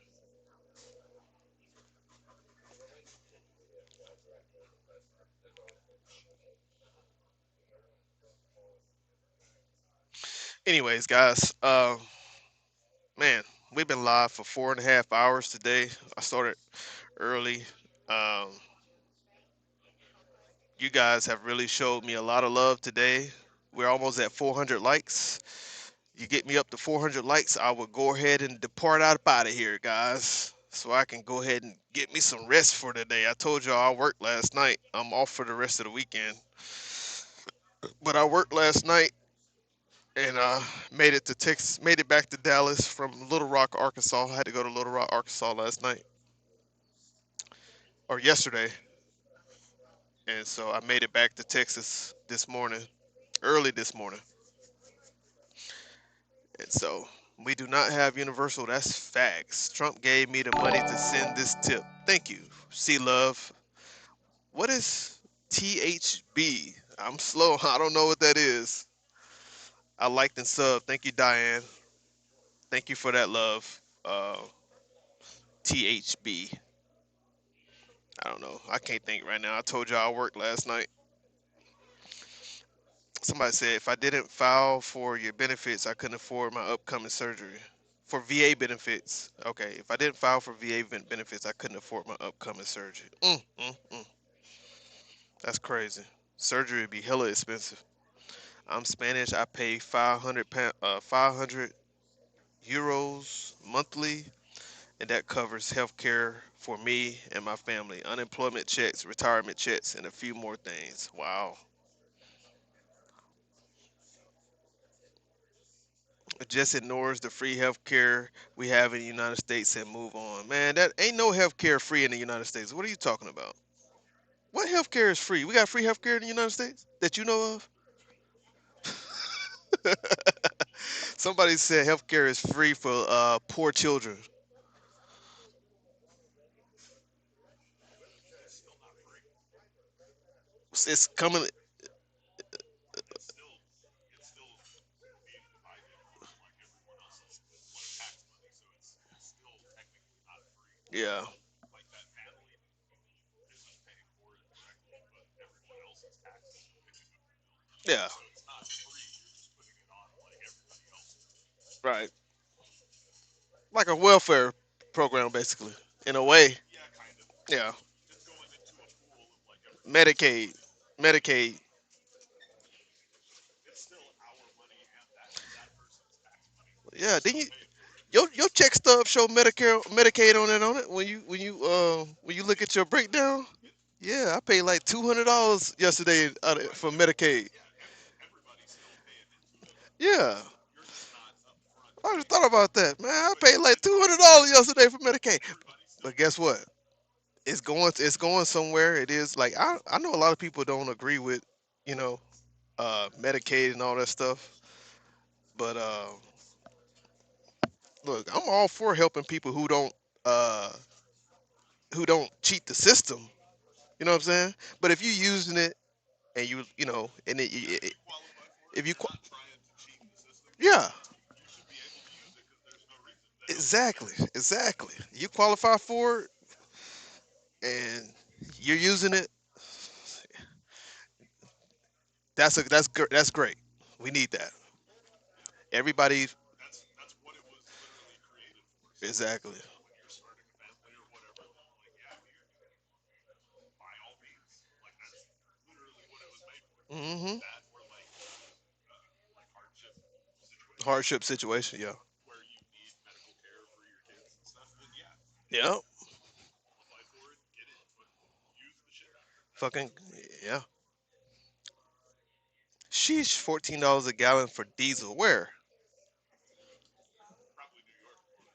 Anyways, guys, man, we've been live for 4.5 hours today. I started early. Um, you guys have really showed me a lot of love today. We're almost at 400 likes. You get me up to 400 likes, I will go ahead and depart out of here, guys. So I can go ahead and get me some rest for today. I told y'all I worked last night. I'm off for the rest of the weekend. But I worked last night and made it to Texas, made it back to Dallas from Little Rock, Arkansas. I had to go to Little Rock, Arkansas last night or yesterday. And so I made it back to Texas this morning, early this morning. And so we do not have universal. That's facts. Trump gave me the money to send this tip. Thank you. See love. What is THB? I'm slow. I don't know what that is. I liked and sub. Thank you, Diane. Thank you for that love. THB. I don't know. I can't think right now. I told y'all I worked last night. Somebody said if I didn't file for your benefits, I couldn't afford my upcoming surgery. For VA benefits, okay. If I didn't file for VA benefits, I couldn't afford my upcoming surgery. That's crazy. Surgery would be hella expensive. I'm Spanish. I pay 500 euros monthly, and that covers health care for me and my family, unemployment checks, retirement checks, and a few more things. Wow. It just ignores the free health care we have in the United States and move on. Man, that ain't no health care free in the United States. What are you talking about? What health care is free? We got free health care in the United States that you know of? Somebody said health care is free for poor children. It's coming. Yeah. Yeah. Right. Like a welfare program, basically, in a way. Yeah. Medicaid. Medicaid. Yeah. Didn't you? Your check stub show Medicare Medicaid on it when you look at your breakdown. Yeah, I paid like $200 yesterday for Medicaid. Yeah, I just thought about that, man. I paid like $200 yesterday for Medicaid. But guess what? It's going somewhere. It is like I know a lot of people don't agree with you know Medicaid and all that stuff. But look, I'm all for helping people uh who don't cheat the system. You know what I'm saying? But if you using it and you know and if you yeah, exactly, you qualify for it and you're using it, that's great. We need that. Everybody exactly. Hmm. Hardship situation, yeah. Yeah. Fucking yeah. Sheesh, $14 a gallon for diesel. Where?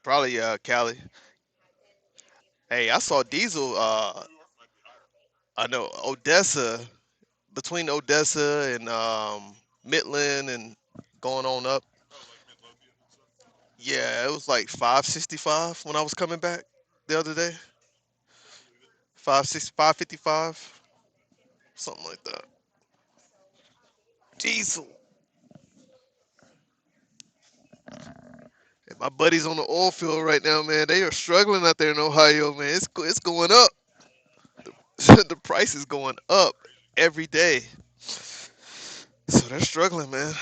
Probably Cali. Hey, I saw diesel. I know Odessa, between Odessa and Midland and going on up. Yeah, it was like 565 when I was coming back the other day. 555, something like that. Diesel. And my buddies on the oil field right now, man. They are struggling out there in Ohio, man. It's going up. The price is going up every day. So they're struggling, man.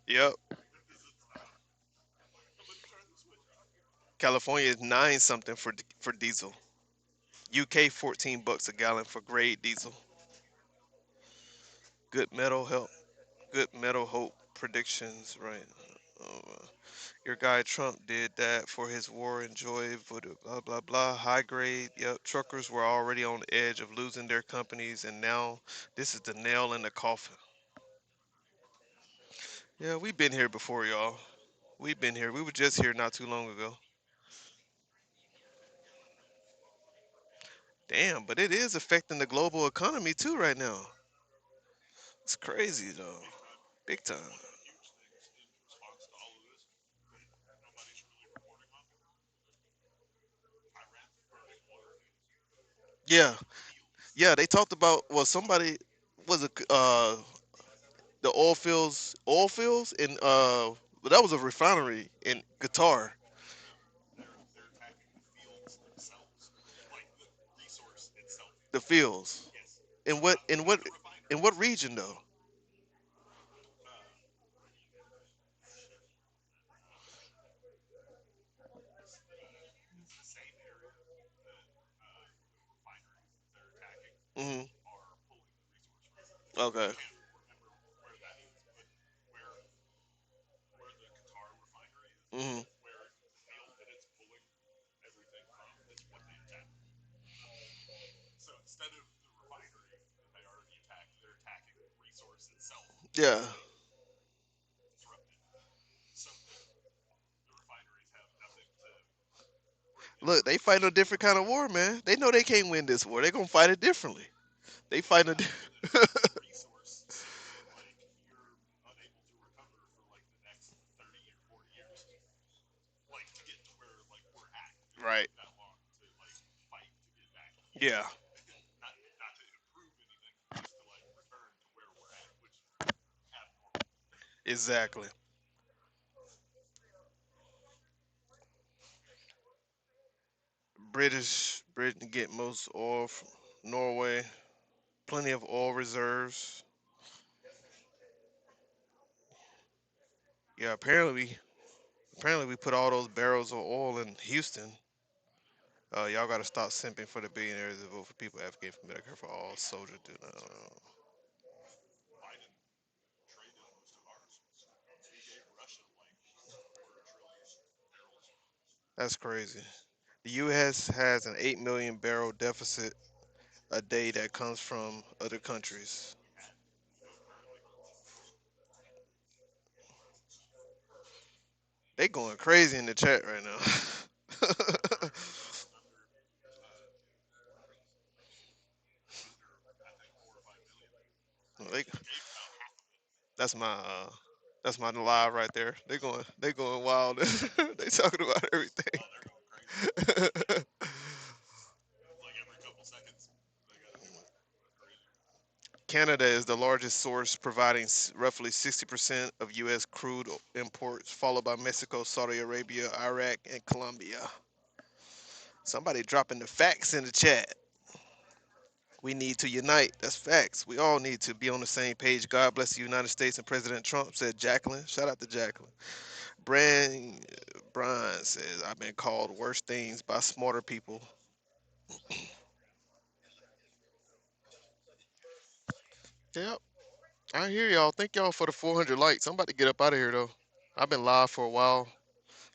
Yep. California is nine something for diesel. UK $14 a gallon for grade diesel. Good metal help. Good metal hope predictions, right? Uh, your guy Trump did that for his war and joy, blah blah blah. High grade. Yep. Truckers were already on the edge of losing their companies, and now this is the nail in the coffin. Yeah, we've been here before, y'all. We've been here. We were just here not too long ago. Damn, but it is affecting the global economy too right now. It's crazy though. Big time. Yeah. Yeah, they talked about well somebody was a the oil fields in but that was a refinery in Qatar. The fields. In what region though? Hmm. Okay. Hmm. Yeah. Look, they fighting a different kind of war, man. They know they can't win this war. They're gonna fight it differently. They fighting a right. Yeah. Exactly. Britain get most oil from Norway. Plenty of oil reserves. Yeah, apparently we put all those barrels of oil in Houston. Y'all got to stop simping for the billionaires and vote for people advocating for Medicare for all. Soldiers do not. That's crazy. The U.S. has an 8 million barrel deficit a day that comes from other countries. They going crazy in the chat right now. They, that's my live right there. They going wild. They talking about everything. Canada is the largest source, providing roughly 60% of U.S. crude imports, followed by Mexico, Saudi Arabia, Iraq, and Colombia. Somebody dropping the facts in the chat. We need to unite. That's facts. We all need to be on the same page. God bless the United States and President Trump, said Jacqueline. Shout out to Jacqueline. Brian says, I've been called worse things by smarter people. Yep. I hear y'all. Thank y'all for the 400 likes. I'm about to get up out of here, though. I've been live for a while.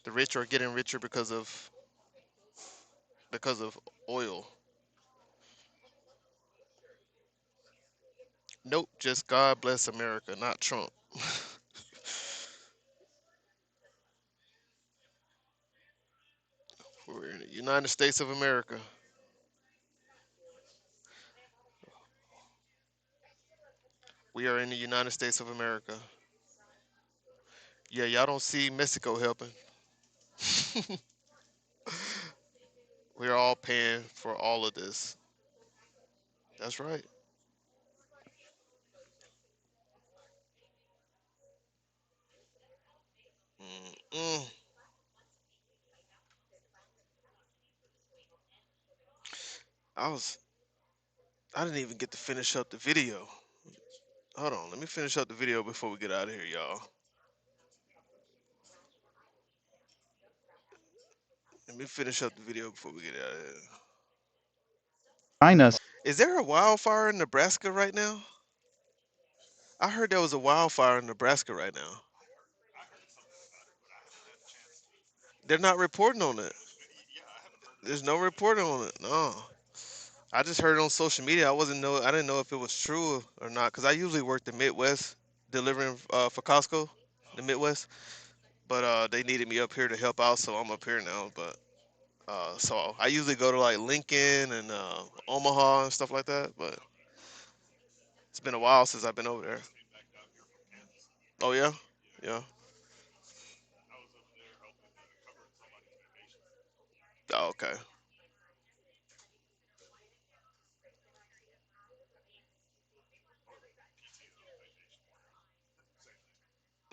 The rich are getting richer because of oil. Nope, just God bless America, not Trump. We're in the United States of America. We are in the United States of America. Yeah, y'all don't see Mexico helping. We're all paying for all of this. That's right. Mm-mm. I didn't even get to finish up the video. Hold on, let me finish up the video before we get out of here, y'all. Let me finish up the video before we get out of here. China Is there a wildfire in Nebraska right now? I heard there was a wildfire in Nebraska right now. They're not reporting on it. There's no reporting on it. No. I just heard it on social media. I didn't know if it was true or not because I usually work the Midwest delivering for Costco, the Midwest. But they needed me up here to help out, so I'm up here now. But so I usually go to like Lincoln and Omaha and stuff like that. But it's been a while since I've been over there. Oh yeah, yeah. Oh, okay.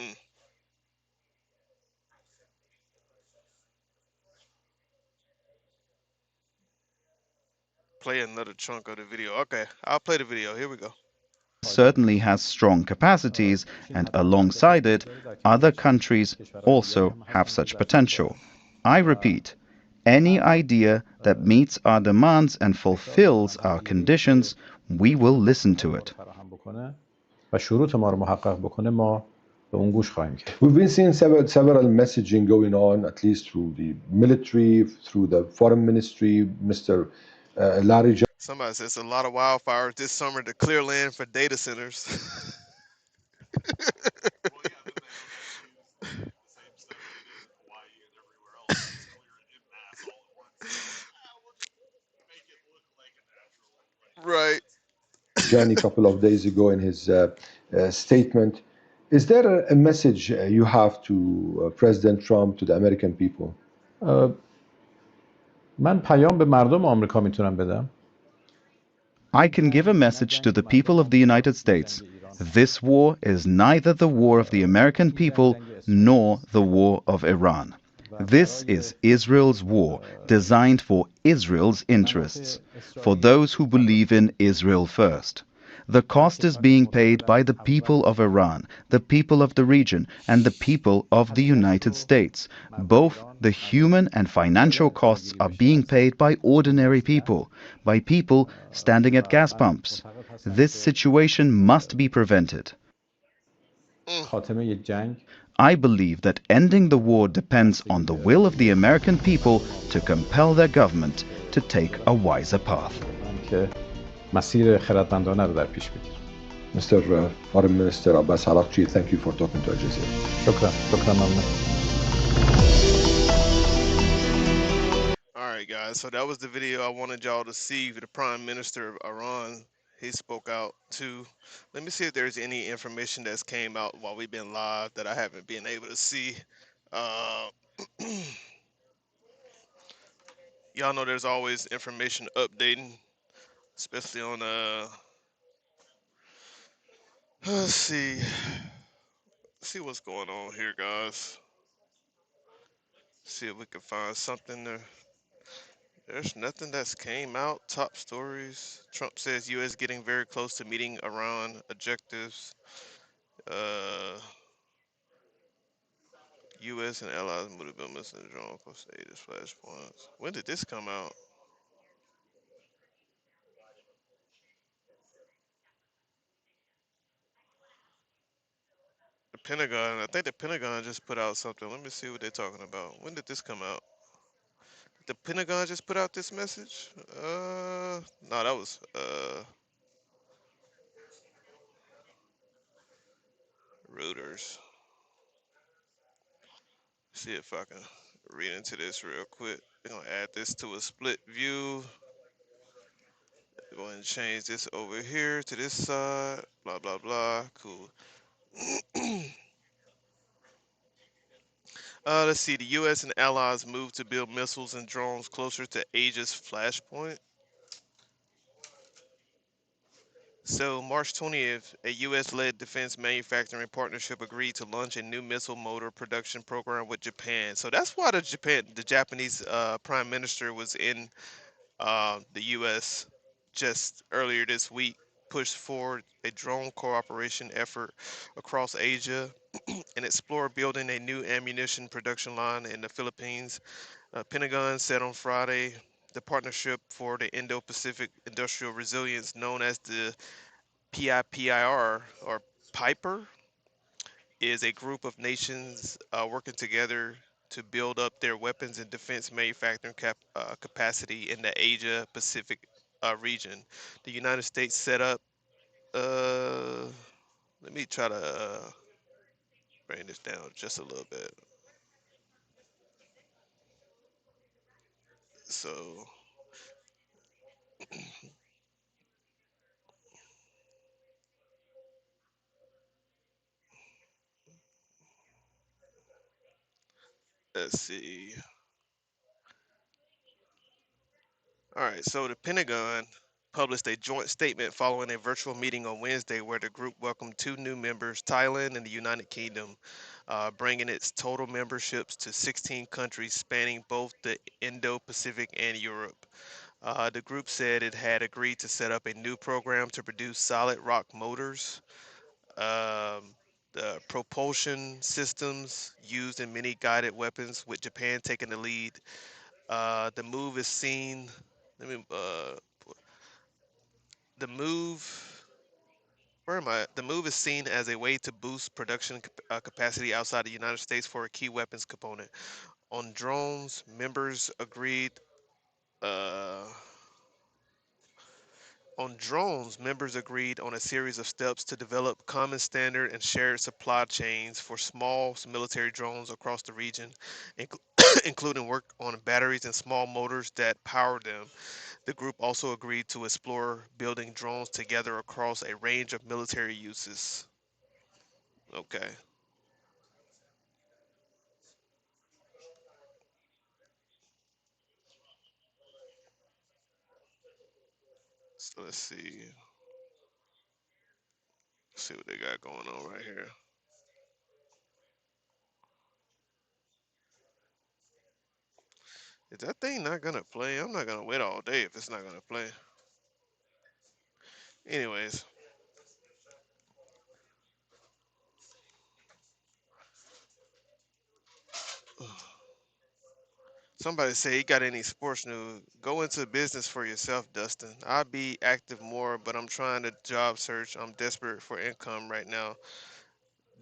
Mm. Play another chunk of the video. Okay, I'll play the video. Here we go. certainly has strong capacities, and alongside it, other countries also have such potential. I repeat, any idea that meets our demands and fulfills our conditions, we will listen to it. و شروط ما رو محقق بکنه ما به اون گوش خواهیم کرد. We've been seeing several messaging going on, at least through the military, through the foreign ministry, Mr. Larry. Somebody says a lot of wildfires this summer to clear land for data centers. Right. Johnny a couple of days ago in his statement. Is there a message you have to President Trump, to the American people? من پیام به مردم آمریکا میتونم بدم. I can give a message to the people of the United States. This war is neither the war of the American people nor the war of Iran. This is Israel's war, designed for Israel's interests, for those who believe in Israel first. The cost is being paid by the people of Iran, the people of the region, and the people of the United States. Both the human and financial costs are being paid by ordinary people, by people standing at gas pumps. This situation must be prevented. خاتمه یک جنگ I believe that ending the war depends on the will of the American people to compel their government to take a wiser path. که مسیر خردمندانه رو در پیش بگیره. Mr. Foreign Minister Abbas Araghchi, thank you for talking to Al Jazeera. شكرا ممنون. All right, guys. So that was the video I wanted y'all to see. The Prime Minister of Iran, he spoke out too. Let me see if there's any information that's came out while we've been live that I haven't been able to see. Y'all know there's always information updating, especially on let's see what's going on here, guys. See if we can find something there. There's nothing that's came out. Top stories. Trump says U.S. getting very close to meeting Iran objectives. U.S. and allies move to build missiles and drone close to Asia's flashpoints. When did this come out? The Pentagon. I think the Pentagon just put out something. Let me see what they're talking about. When did this come out? Did the Pentagon just put out this message? No, that was Reuters. See if I can read into this real quick. We're gonna add this to a split view. Go ahead and change this over here to this side. Blah blah blah. Cool. Let's see. The U.S. and allies move to build missiles and drones closer to Asia's flashpoint. So, March 20th, a U.S.-led defense manufacturing partnership agreed to launch a new missile motor production program with Japan. So that's why the Japanese prime minister was in the U.S. just earlier this week, pushed forward a drone cooperation effort across Asia and explore building a new ammunition production line in the Philippines. Pentagon said on Friday the partnership for the Indo-Pacific Industrial Resilience, known as the PIPIR or Piper, is a group of nations working together to build up their weapons and defense manufacturing capacity in the Asia Pacific region. The United States set up. Let me try to bring this down just a little bit. So let's see. All right, so the Pentagon published a joint statement following a virtual meeting on Wednesday where the group welcomed two new members, Thailand and the United Kingdom, bringing its total memberships to 16 countries spanning both the Indo-Pacific and Europe. The group said it had agreed to set up a new program to produce solid rock motors, the propulsion systems used in many guided weapons, with Japan taking the lead. The move is seen. Let me. The move. Where am I? The move is seen as a way to boost production capacity outside the United States for a key weapons component. On drones, members agreed. On a series of steps to develop common standard and shared supply chains for small military drones across the region, including work on batteries and small motors that power them. The group also agreed to explore building drones together across a range of military uses. Okay. So let's see. see what they got going on right here. Is that thing not gonna play? I'm not gonna wait all day if it's not gonna play. Anyways. Somebody say you got any sports news? Go into business for yourself, Dustin. I'll be active more, but I'm trying to job search. I'm desperate for income right now.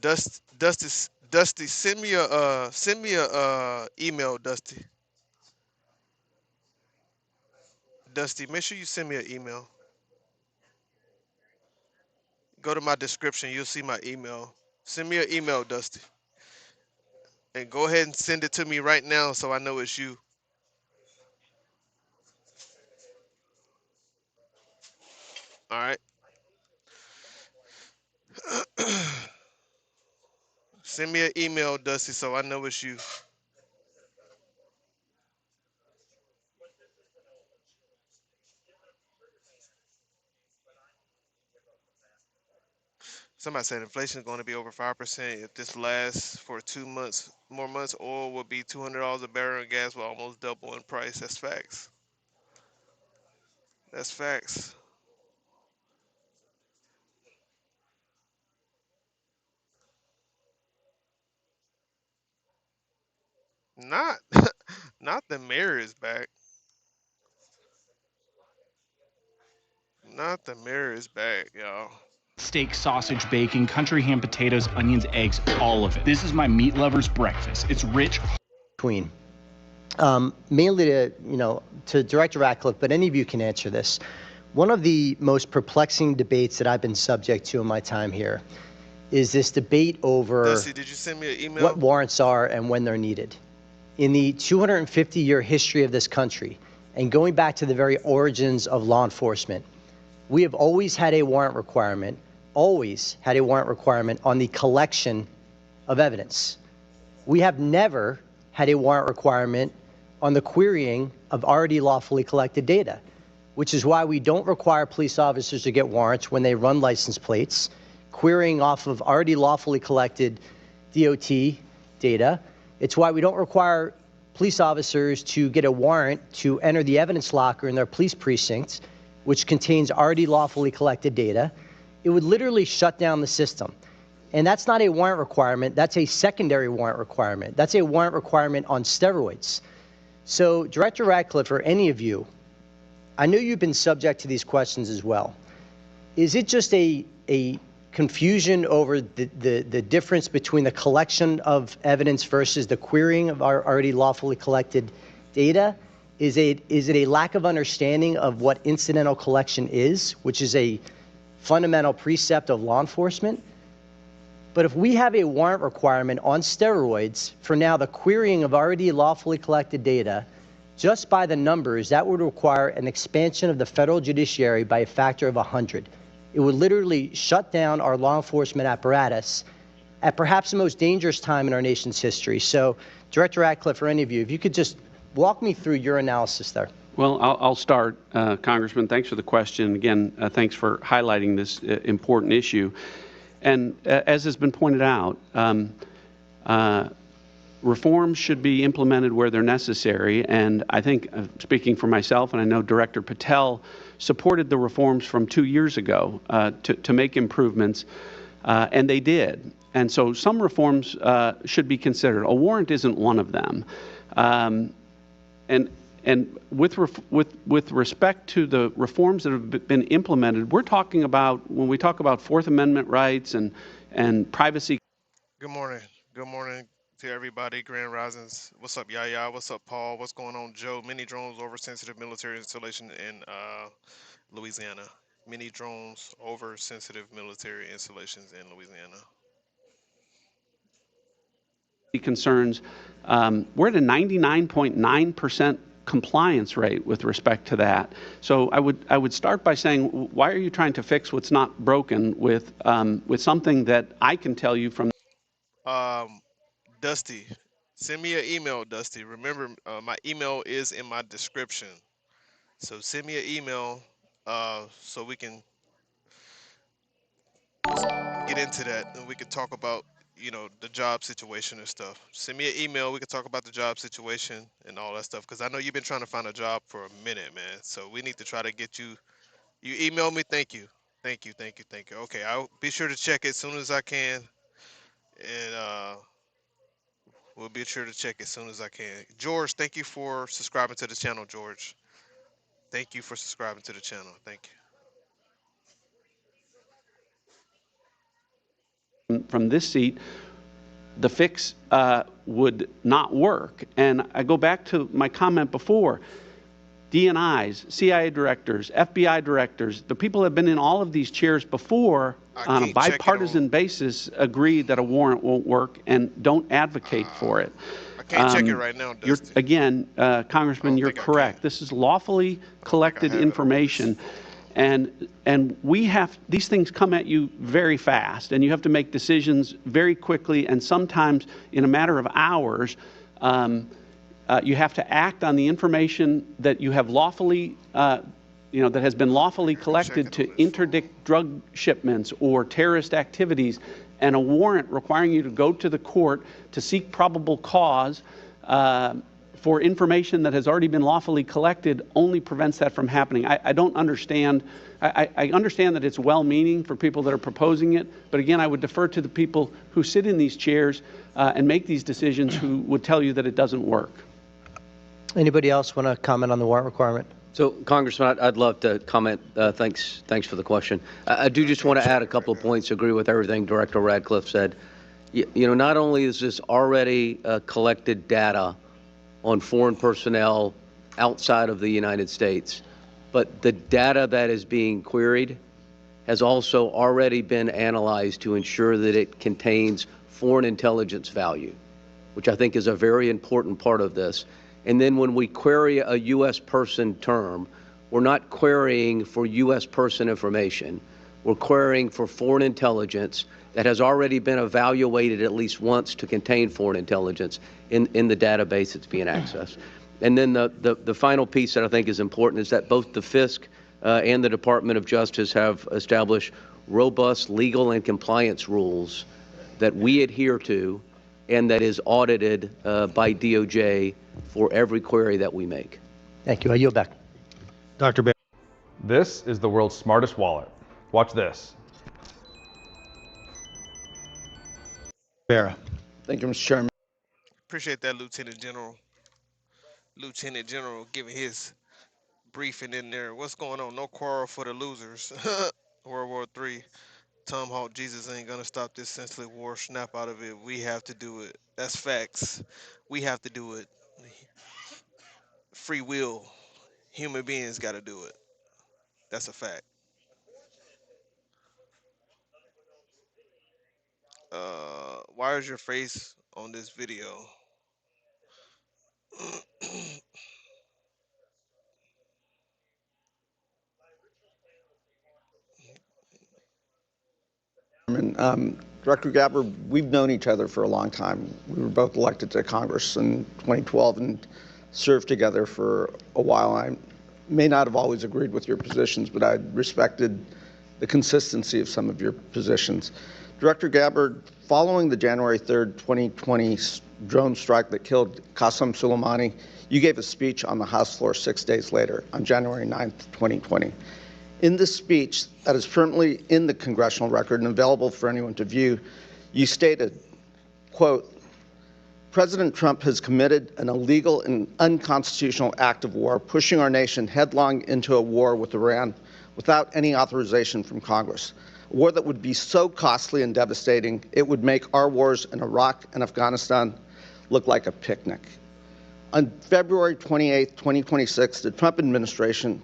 Dusty, send me a email, Dusty. Dusty, make sure you send me an email. Go to my description, you'll see my email. Send me an email, Dusty. And go ahead and send it to me right now so I know it's you. All right. Send me an email, Dusty, so I know it's you. Somebody said inflation is going to be over 5%. If this lasts for 2 months, more months, oil will be $200 a barrel and gas will almost double in price. That's facts. That's facts. Not, not the mayor is back. Not the mayor is back, y'all. Steak, sausage, bacon, country ham, potatoes, onions, eggs, all of it. This is my meat lover's breakfast. It's rich. Queen. Mainly to Director Ratcliffe, but any of you can answer this. One of the most perplexing debates that I've been subject to in my time here is this debate over Dusty, did you send me an email? what warrants are and when they're needed. In the 250-year history of this country, and going back to the very origins of law enforcement, we have always had a warrant requirement on the collection of evidence. We have never had a warrant requirement on the querying of already lawfully collected data, which is why we don't require police officers to get warrants when they run license plates, querying off of already lawfully collected DOT data. It's why we don't require police officers to get a warrant to enter the evidence locker in their police precincts, which contains already lawfully collected data. It would literally shut down the system. And that's not a warrant requirement, that's a secondary warrant requirement. That's a warrant requirement on steroids. So, Director Ratcliffe, or any of you, I know you've been subject to these questions as well. Is it just a confusion over the difference between the collection of evidence versus the querying of our already lawfully collected data? Is it a lack of understanding of what incidental collection is, which is a fundamental precept of law enforcement? But if we have a warrant requirement on steroids for now the querying of already lawfully collected data, just by the numbers, that would require an expansion of the federal judiciary by a factor of 100. It would literally shut down our law enforcement apparatus at perhaps the most dangerous time in our nation's history. So, Director Ratcliffe, or any of you, if you could just walk me through your analysis there. Well, I'll start, Congressman. Thanks for the question. Again, thanks for highlighting this important issue. And as has been pointed out, reforms should be implemented where they're necessary. And I think, speaking for myself, and I know Director Patel supported the reforms from 2 years ago to make improvements, and they did. And so some reforms should be considered. A warrant isn't one of them. And with respect to the reforms that have been implemented, we're talking about, when we talk about Fourth Amendment rights and privacy. Good morning. Good morning to everybody. Grand Risings. What's up, Yaya? What's up, Paul? What's going on, Joe? Mini drones over sensitive military installation in Louisiana. Mini drones over sensitive military installations in Louisiana. Concerns. We're at a 99.9% compliance rate with respect to that. So I would start by saying, why are you trying to fix what's not broken with something that I can tell you from? Dusty, send me an email, Dusty. Remember, my email is in my description. So send me an email so we can get into that and we could talk about, you know, the job situation and stuff. Send me an email. We could talk about the job situation and all that stuff. Because I know you've been trying to find a job for a minute, man. So we need to try to get you. You email me. Thank you. Thank you. Thank you. Thank you. Okay. I'll be sure to check it as soon as I can. And we'll be sure to check as soon as I can. George, thank you for subscribing to the channel, George. Thank you for subscribing to the channel. Thank you. From this seat, the fix would not work. And I go back to my comment before. DNIs, CIA directors, FBI directors, the people that have been in all of these chairs before on a bipartisan basis agree that a warrant won't work and don't advocate for it. I can't check it right now, Dusty. Again, Congressman, you're correct. This is lawfully collected information. And we have, these things come at you very fast, and you have to make decisions very quickly, and sometimes in a matter of hours. You have to act on the information that you have lawfully, that has been lawfully collected to interdict drug shipments or terrorist activities, and a warrant requiring you to go to the court to seek probable cause for information that has already been lawfully collected only prevents that from happening. I don't understand. I understand that it's well-meaning for people that are proposing it, but again, I would defer to the people who sit in these chairs and make these decisions who would tell you that it doesn't work. Anybody else want to comment on the warrant requirement? So, Congressman, I'd love to comment. Thanks for the question. I do just want to add a couple of points. Agree with everything Director Radcliffe said. Not only is this already collected data on foreign personnel outside of the United States, but the data that is being queried has also already been analyzed to ensure that it contains foreign intelligence value, which I think is a very important part of this. And then when we query a U.S. person term, we're not querying for U.S. person information. We're querying for foreign intelligence that has already been evaluated at least once to contain foreign intelligence in the database that's being accessed. And then the final piece that I think is important is that both the FISC and the Department of Justice have established robust legal and compliance rules that we adhere to and that is audited by DOJ for every query that we make. Thank you. I yield back. Dr. Baer. This is the world's smartest wallet. Watch this. Barra. Thank you, Mr. Chairman. Appreciate that, Lieutenant General. Lieutenant General giving his briefing in there. What's going on? No quarrel for the losers. World War III. Tomahawk Jesus ain't gonna stop this senseless war. Snap out of it. We have to do it. That's facts. We have to do it. Free will. Human beings got to do it. That's a fact. Why is your face on this video? Director Gabbard, we've known each other for a long time. We were both elected to Congress in 2012 and served together for a while. I may not have always agreed with your positions, but I respected the consistency of some of your positions. Director Gabbard, following the January 3rd, 2020 drone strike that killed Qasem Soleimani, you gave a speech on the House floor 6 days later, on January 9th, 2020. In this speech that is firmly in the congressional record and available for anyone to view, you stated, quote, President Trump has committed an illegal and unconstitutional act of war, pushing our nation headlong into a war with Iran without any authorization from Congress. A war that would be so costly and devastating, it would make our wars in Iraq and Afghanistan look like a picnic. On February 28, 2026, the Trump administration,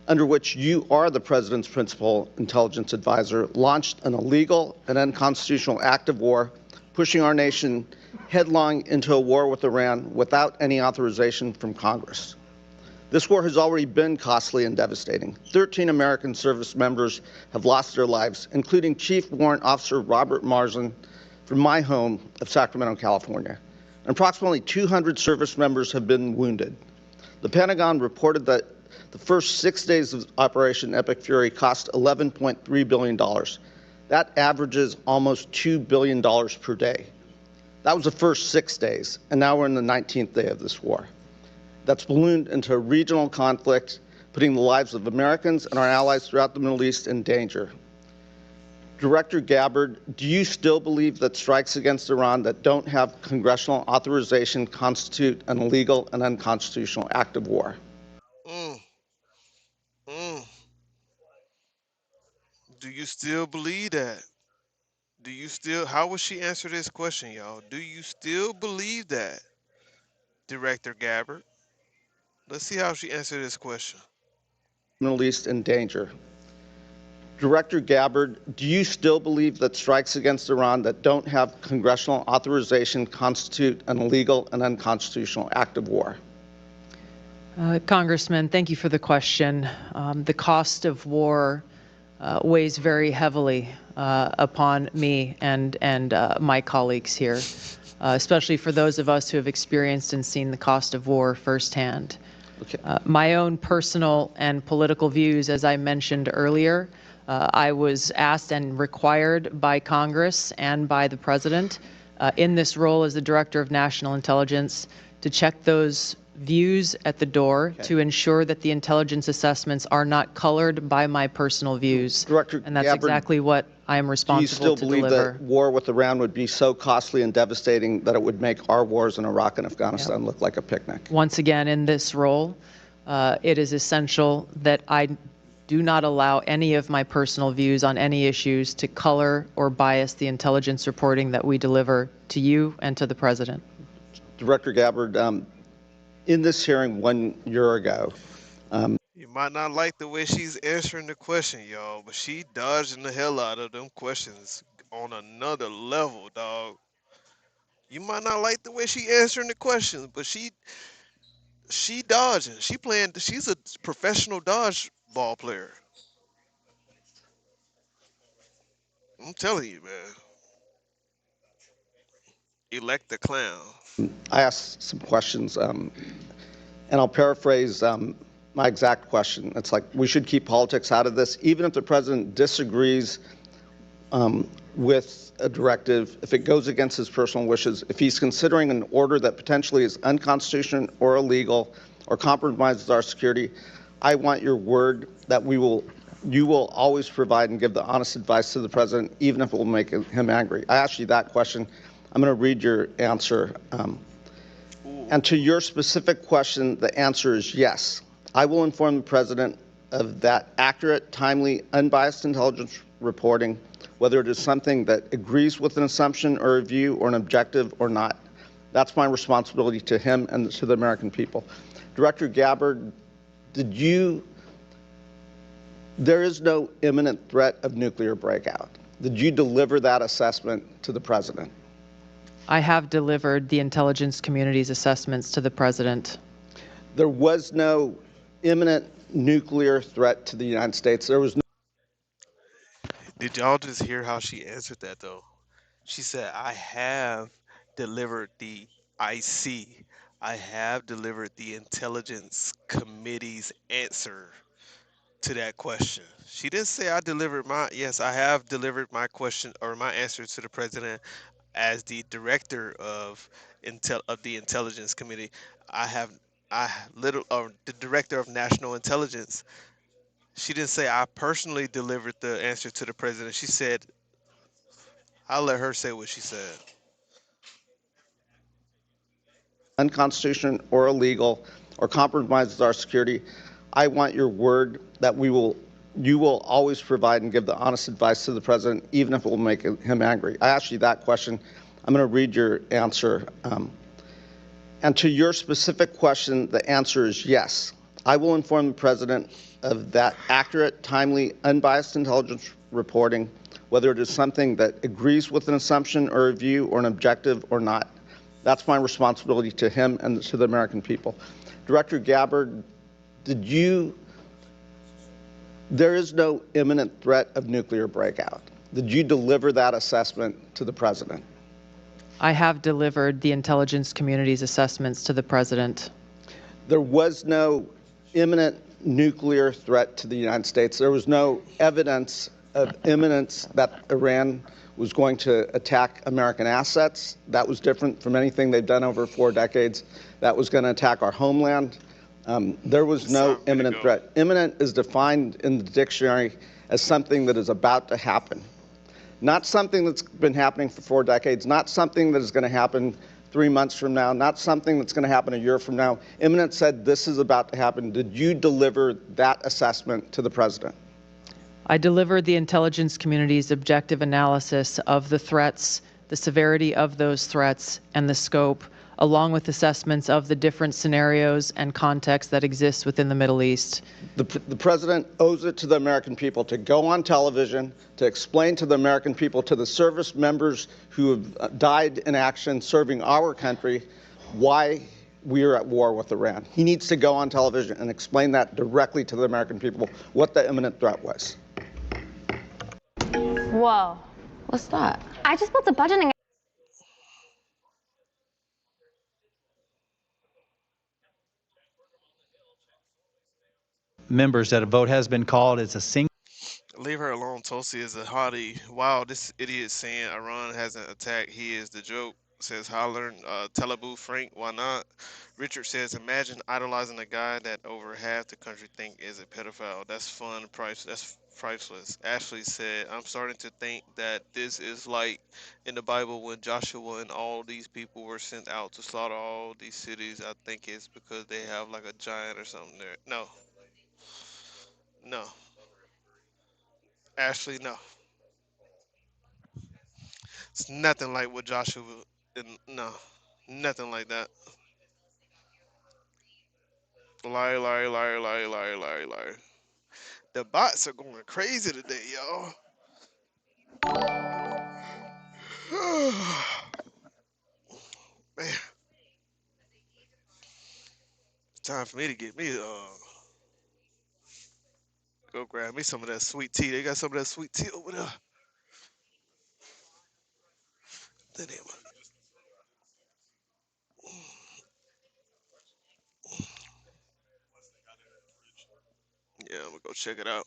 under which you are the president's principal intelligence advisor, launched an illegal and unconstitutional act of war, pushing our nation headlong into a war with Iran without any authorization from Congress. This war has already been costly and devastating. 13 American service members have lost their lives, including Chief Warrant Officer Robert Marsden from my home of Sacramento, California. And approximately 200 service members have been wounded. The Pentagon reported that the first 6 days of Operation Epic Fury cost $11.3 billion. That averages almost $2 billion per day. That was the first 6 days, and now we're in the 19th day of this war. That's ballooned into a regional conflict, putting the lives of Americans and our allies throughout the Middle East in danger. Director Gabbard, do you still believe that strikes against Iran that don't have congressional authorization constitute an illegal and unconstitutional act of war? Mm, mm. Do you still believe that? Do you still, how would she answer this question, y'all? Do you still believe that, Director Gabbard? Let's see how she answers this question. Middle East in danger. Director Gabbard, do you still believe that strikes against Iran that don't have congressional authorization constitute an illegal and unconstitutional act of war? Congressman, thank you for the question. The cost of war weighs very heavily upon me and my colleagues here, especially for those of us who have experienced and seen the cost of war firsthand. Okay. My own personal and political views, as I mentioned earlier, I was asked and required by Congress and by the President in this role as the Director of National Intelligence to check those views at the door to ensure that the intelligence assessments are not colored by my personal views. Director And that's Gabbard, exactly what I am do you responsible still to believe deliver. that war with Iran would be so costly and devastating that it would make our wars in Iraq and Afghanistan look like a picnic? Once again, in this role, it is essential that I do not allow any of my personal views on any issues to color or bias the intelligence reporting that we deliver to you and to the President. Director Gabbard, in this hearing 1 year ago, You might not like the way she's answering the question, y'all, but she dodging the hell out of them questions on another level, dog. You might not like the way she answering the questions, but she dodging. She's a professional dodgeball player. I'm telling you, man. Elect the clown. I asked some questions, and I'll paraphrase my exact question. It's like, we should keep politics out of this, even if the president disagrees with a directive, if it goes against his personal wishes, if he's considering an order that potentially is unconstitutional or illegal or compromises our security, I want your word that you will always provide and give the honest advice to the president, even if it will make him angry. I asked you that question. I'm going to read your answer. And to your specific question, the answer is yes. I will inform the president of that accurate, timely, unbiased intelligence reporting, whether it is something that agrees with an assumption or a view or an objective or not. That's my responsibility to him and to the American people. Director Gabbard, there is no imminent threat of nuclear breakout. Did you deliver that assessment to the president? I have delivered the intelligence community's assessments to the President. There was no imminent nuclear threat to the United States. There was no. Did y'all just hear how she answered that, though? She said, I have delivered the IC. I have delivered the intelligence committee's answer to that question. She didn't say I delivered yes, I have delivered my question or my answer to the president as the director of the intelligence committee. The director of national intelligence. She didn't say I personally delivered the answer to the president. She said, I'll let her say what she said. Unconstitutional or illegal or compromises our security, I want your word that you will always provide and give the honest advice to the president, even if it will make him angry. I asked you that question. I'm going to read your answer. And to your specific question, the answer is yes. I will inform the president of that accurate, timely, unbiased intelligence reporting, whether it is something that agrees with an assumption or a view or an objective or not. That's my responsibility to him and to the American people. Director Gabbard, there is no imminent threat of nuclear breakout. Did you deliver that assessment to the president? I have delivered the intelligence community's assessments to the President. There was no imminent nuclear threat to the United States. There was no evidence of imminence that Iran was going to attack American assets. That was different from anything they've done over 4 decades. That was going to attack our homeland. There was no imminent threat. Imminent is defined in the dictionary as something that is about to happen. Not something that's been happening for 4 decades, not something that is going to happen 3 months from now, not something that's going to happen a year from now. Imminent said this is about to happen. Did you deliver that assessment to the president? I delivered the intelligence community's objective analysis of the threats, the severity of those threats, and the scope, along with assessments of the different scenarios and contexts that exist within the Middle East. The president owes it to the American people to go on television, to explain to the American people, to the service members who have died in action serving our country, why we are at war with Iran. He needs to go on television and explain that directly to the American people, what the imminent threat was. Whoa. What's that? I just built a budgeting. Members, that a vote has been called. It's a single. Leave her alone. Tulsi is a hottie. Wow, this idiot saying Iran hasn't attacked. He is the joke. Says Holler. Telebu Frank, why not? Richard says, imagine idolizing a guy that over half the country think is a pedophile. That's fun. That's priceless. Ashley said, I'm starting to think that this is like in the Bible when Joshua and all these people were sent out to slaughter all these cities. I think it's because they have like a giant or something there. No. No. Ashley, no. It's nothing like what Joshua and no. Nothing like that. Liar, liar, liar, liar, liar, liar, liar. The bots are going crazy today, y'all. Man. It's time for me to get me go grab me some of that sweet tea. They got some of that sweet tea over there. Yeah, I'm gonna go check it out.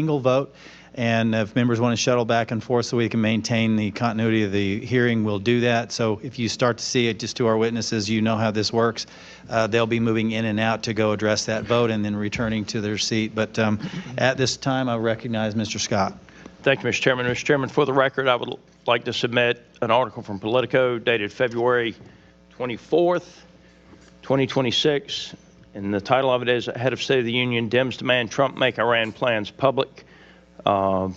Single vote, and if members want to shuttle back and forth so we can maintain the continuity of the hearing, we'll do that. So if you start to see it, just to our witnesses, you know how this works. They'll be moving in and out to go address that vote and then returning to their seat. But at this time, I recognize Mr. Scott. Thank you, Mr. Chairman. Mr. Chairman, for the record, I would like to submit an article from Politico dated February 24th, 2026. And the title of it is Head of State of the Union, Dems demand Trump make Iran plans public. I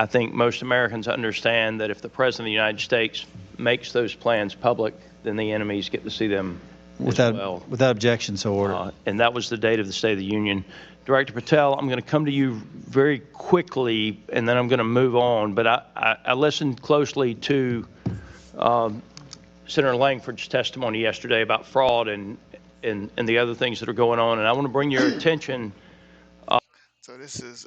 think most Americans understand that if the President of the United States makes those plans public, then the enemies get to see them Without, as well. without objection, so ordered. And that was the date of the State of the Union. Director Patel, I'm going to come to you very quickly, and then I'm going to move on. But I listened closely to Senator Langford's testimony yesterday about fraud and the other things that are going on, and I want to bring your attention. So this is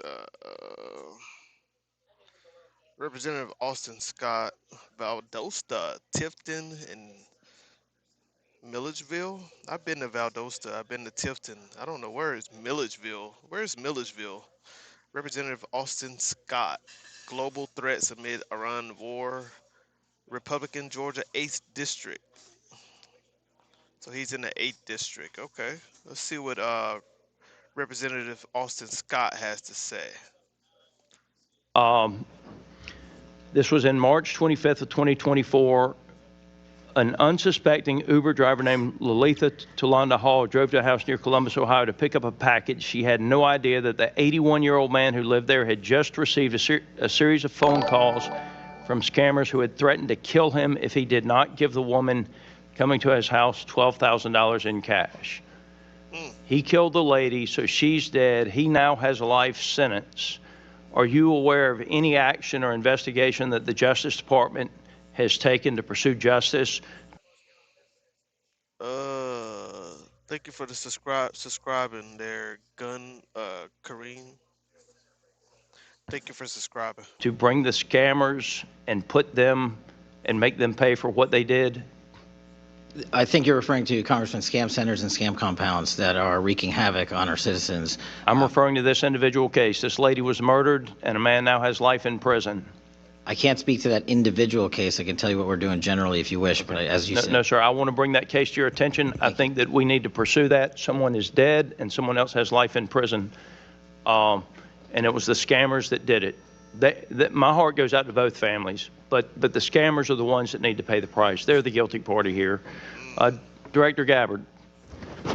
Representative Austin Scott, Valdosta, Tifton, and Milledgeville. I've been to Valdosta. I've been to Tifton. I don't know where is Milledgeville. Where's Milledgeville? Representative Austin Scott, global threats amid Iran war. Republican Georgia 8th District. So he's in the 8th District. Okay. Let's see what Representative Austin Scott has to say. This was in March 25th of 2024. An unsuspecting Uber driver named Lalitha Tulanda Hall drove to a house near Columbus, Ohio to pick up a package. She had no idea that the 81-year-old man who lived there had just received a series of phone calls from scammers who had threatened to kill him if he did not give the woman coming to his house $12,000 in cash. He killed the lady, so she's dead. He now has a life sentence. Are you aware of any action or investigation that the Justice Department has taken to pursue justice? Thank you for the subscribing there, Kareem. Thank you for subscribing. To bring the scammers and put them and make them pay for what they did? I think you're referring to, Congressman, scam centers and scam compounds that are wreaking havoc on our citizens. I'm referring to this individual case. This lady was murdered, and a man now has life in prison. I can't speak to that individual case. I can tell you what we're doing generally if you wish, but as you said. No, sir, I want to bring that case to your attention. I think that we need to pursue that. Someone is dead, and someone else has life in prison. And it was the scammers that did it. My heart goes out to both families, but the scammers are the ones that need to pay the price. They're the guilty party here. Director Gabbard,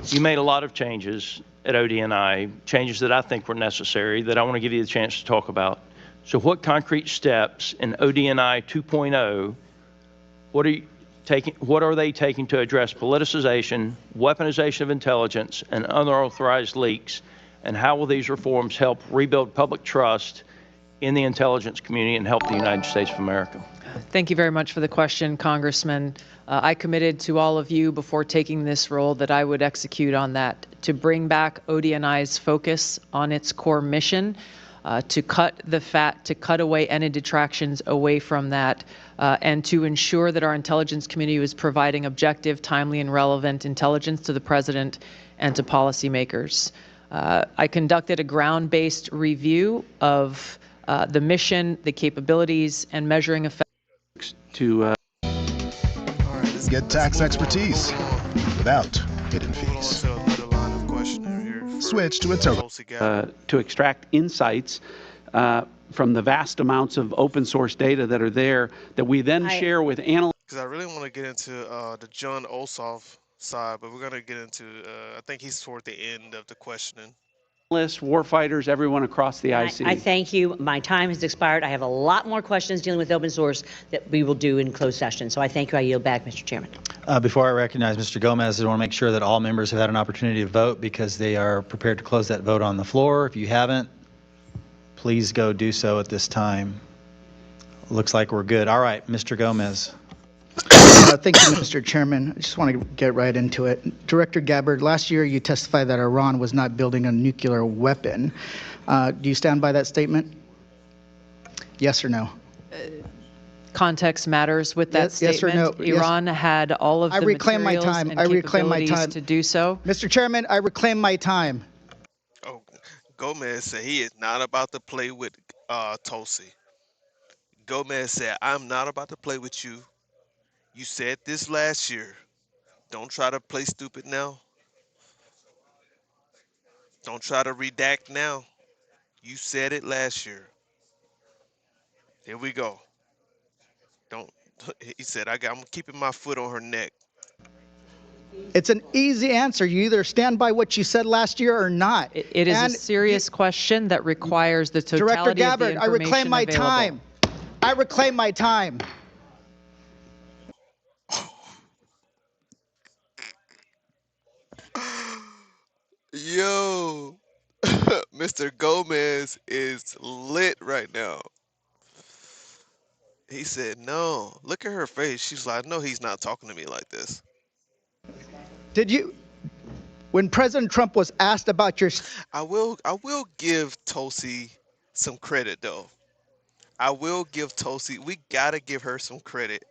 you made a lot of changes at ODNI, changes that I think were necessary that I want to give you the chance to talk about. So what concrete steps in ODNI 2.0, what are they taking to address politicization, weaponization of intelligence, and unauthorized leaks? And how will these reforms help rebuild public trust in the intelligence community and help the United States of America? Thank you very much for the question, Congressman. I committed to all of you before taking this role that I would execute on that, to bring back ODNI's focus on its core mission, to cut the fat, to cut away any detractions away from that, and to ensure that our intelligence community is providing objective, timely, and relevant intelligence to the President and to policymakers. I conducted a ground-based review of the mission, the capabilities, and measuring effects. To get tax expertise without hidden fees. Switch to a to extract insights from the vast amounts of open source data that are there that we then share with analysts. Because I really want to get into the John Ossoff side, but we're going to get into, I think he's toward the end of the questioning. Warfighters, everyone across the IC. I thank you. My time has expired. I have a lot more questions dealing with open source that we will do in closed session. So I thank you. I yield back, Mr. Chairman. Before I recognize Mr. Gomez, I want to make sure that all members have had an opportunity to vote because they are prepared to close that vote on the floor. If you haven't, please go do so at this time. Looks like we're good. All right, Mr. Gomez. Thank you, Mr. Chairman. I just want to get right into it. Director Gabbard, last year you testified that Iran was not building a nuclear weapon. Do you stand by that statement? Yes or no? Context matters with that statement. Yes or no? Iran had all of the materials and capabilities to do so. Mr. Chairman, I reclaim my time. Oh, Gomez said he is not about to play with Tulsi. Gomez said, I'm not about to play with you. You said this last year. Don't try to play stupid now. Don't try to redact now. You said it last year. Here we go. Don't. He said, I'm keeping my foot on her neck. It's an easy answer. You either stand by what you said last year or not. It is a serious question that requires the totality Director Gabbard, of the information I reclaim my available. time. I reclaim my time. Yo, Mr. Gomez is lit right now. He said, no. Look at her face. She's like, no, he's not talking to me like this. Did you, when President Trump was asked about your... I will give Tulsi some credit, though. I will give Tulsi, we got to give her some credit,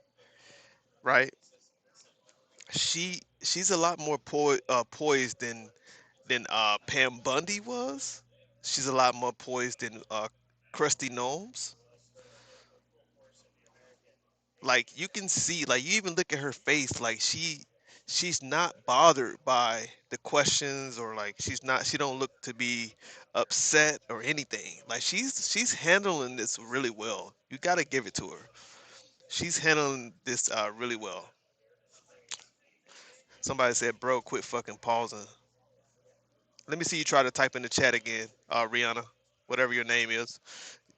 right? She's a lot more poised than Pam Bundy was. She's a lot more poised than Krusty Gnomes. Like, you can see, like, you even look at her face, like she's not bothered by the questions, or like she don't look to be upset or anything. Like, she's handling this really well. You got to give it to her. She's handling this really well. Somebody said, bro, quit fucking pausing. Let me see you try to type in the chat again, Rihanna, whatever your name is.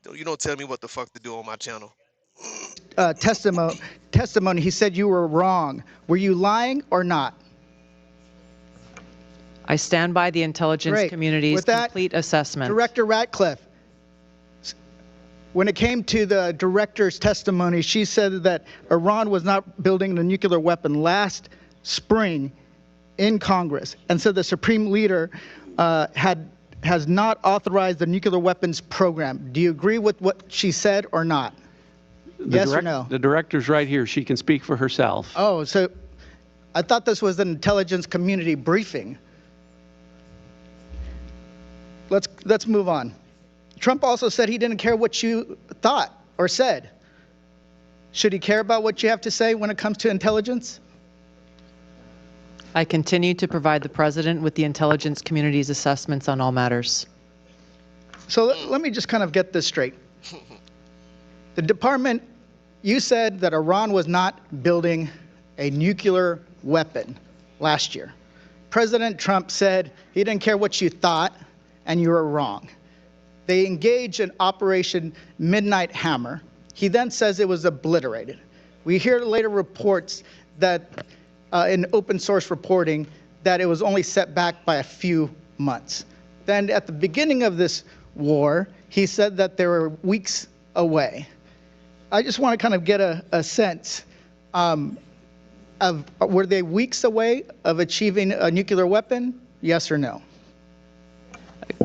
You don't tell me what the fuck to do on my channel. Testimony, he said you were wrong. Were you lying or not? I stand by the intelligence community's complete assessment. Director Ratcliffe, when it came to the director's testimony, she said that Iran was not building a nuclear weapon last spring in Congress, and so the Supreme Leader has not authorized the nuclear weapons program. Do you agree with what she said or not? Yes or no? The director's right here. She can speak for herself. Oh, so I thought this was an intelligence community briefing. Let's move on. Trump also said he didn't care what you thought or said. Should he care about what you have to say when it comes to intelligence? I continue to provide the president with the intelligence community's assessments on all matters. So let me just kind of get this straight. The department, you said that Iran was not building a nuclear weapon last year. President Trump said he didn't care what you thought, and you were wrong. They engaged in Operation Midnight Hammer. He then says it was obliterated. We hear later reports that in open source reporting that it was only set back by a few months. Then at the beginning of this war, he said that they were weeks away. I just want to kind of get a sense of, were they weeks away of achieving a nuclear weapon? Yes or no?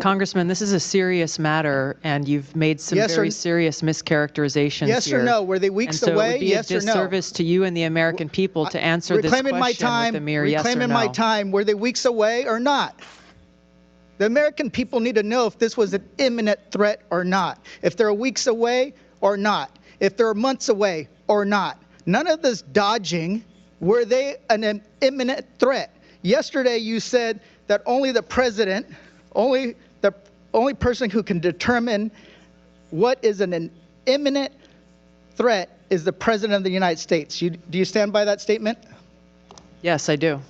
Congressman, this is a serious matter, and you've made some very serious mischaracterizations yes here. Yes or no? Were they weeks and so away? It would be yes a disservice to you and the American people to answer this question with a mere yes or no. Reclaiming my time. Were they weeks away or not? The American people need to know if this was an imminent threat or not. If they're weeks away or not. If they're months away or not. None of this dodging. Were they an imminent threat? Yesterday you said that only the president, the only person who can determine what is an imminent threat is the president of the United States. Do you stand by that statement? Yes, I do.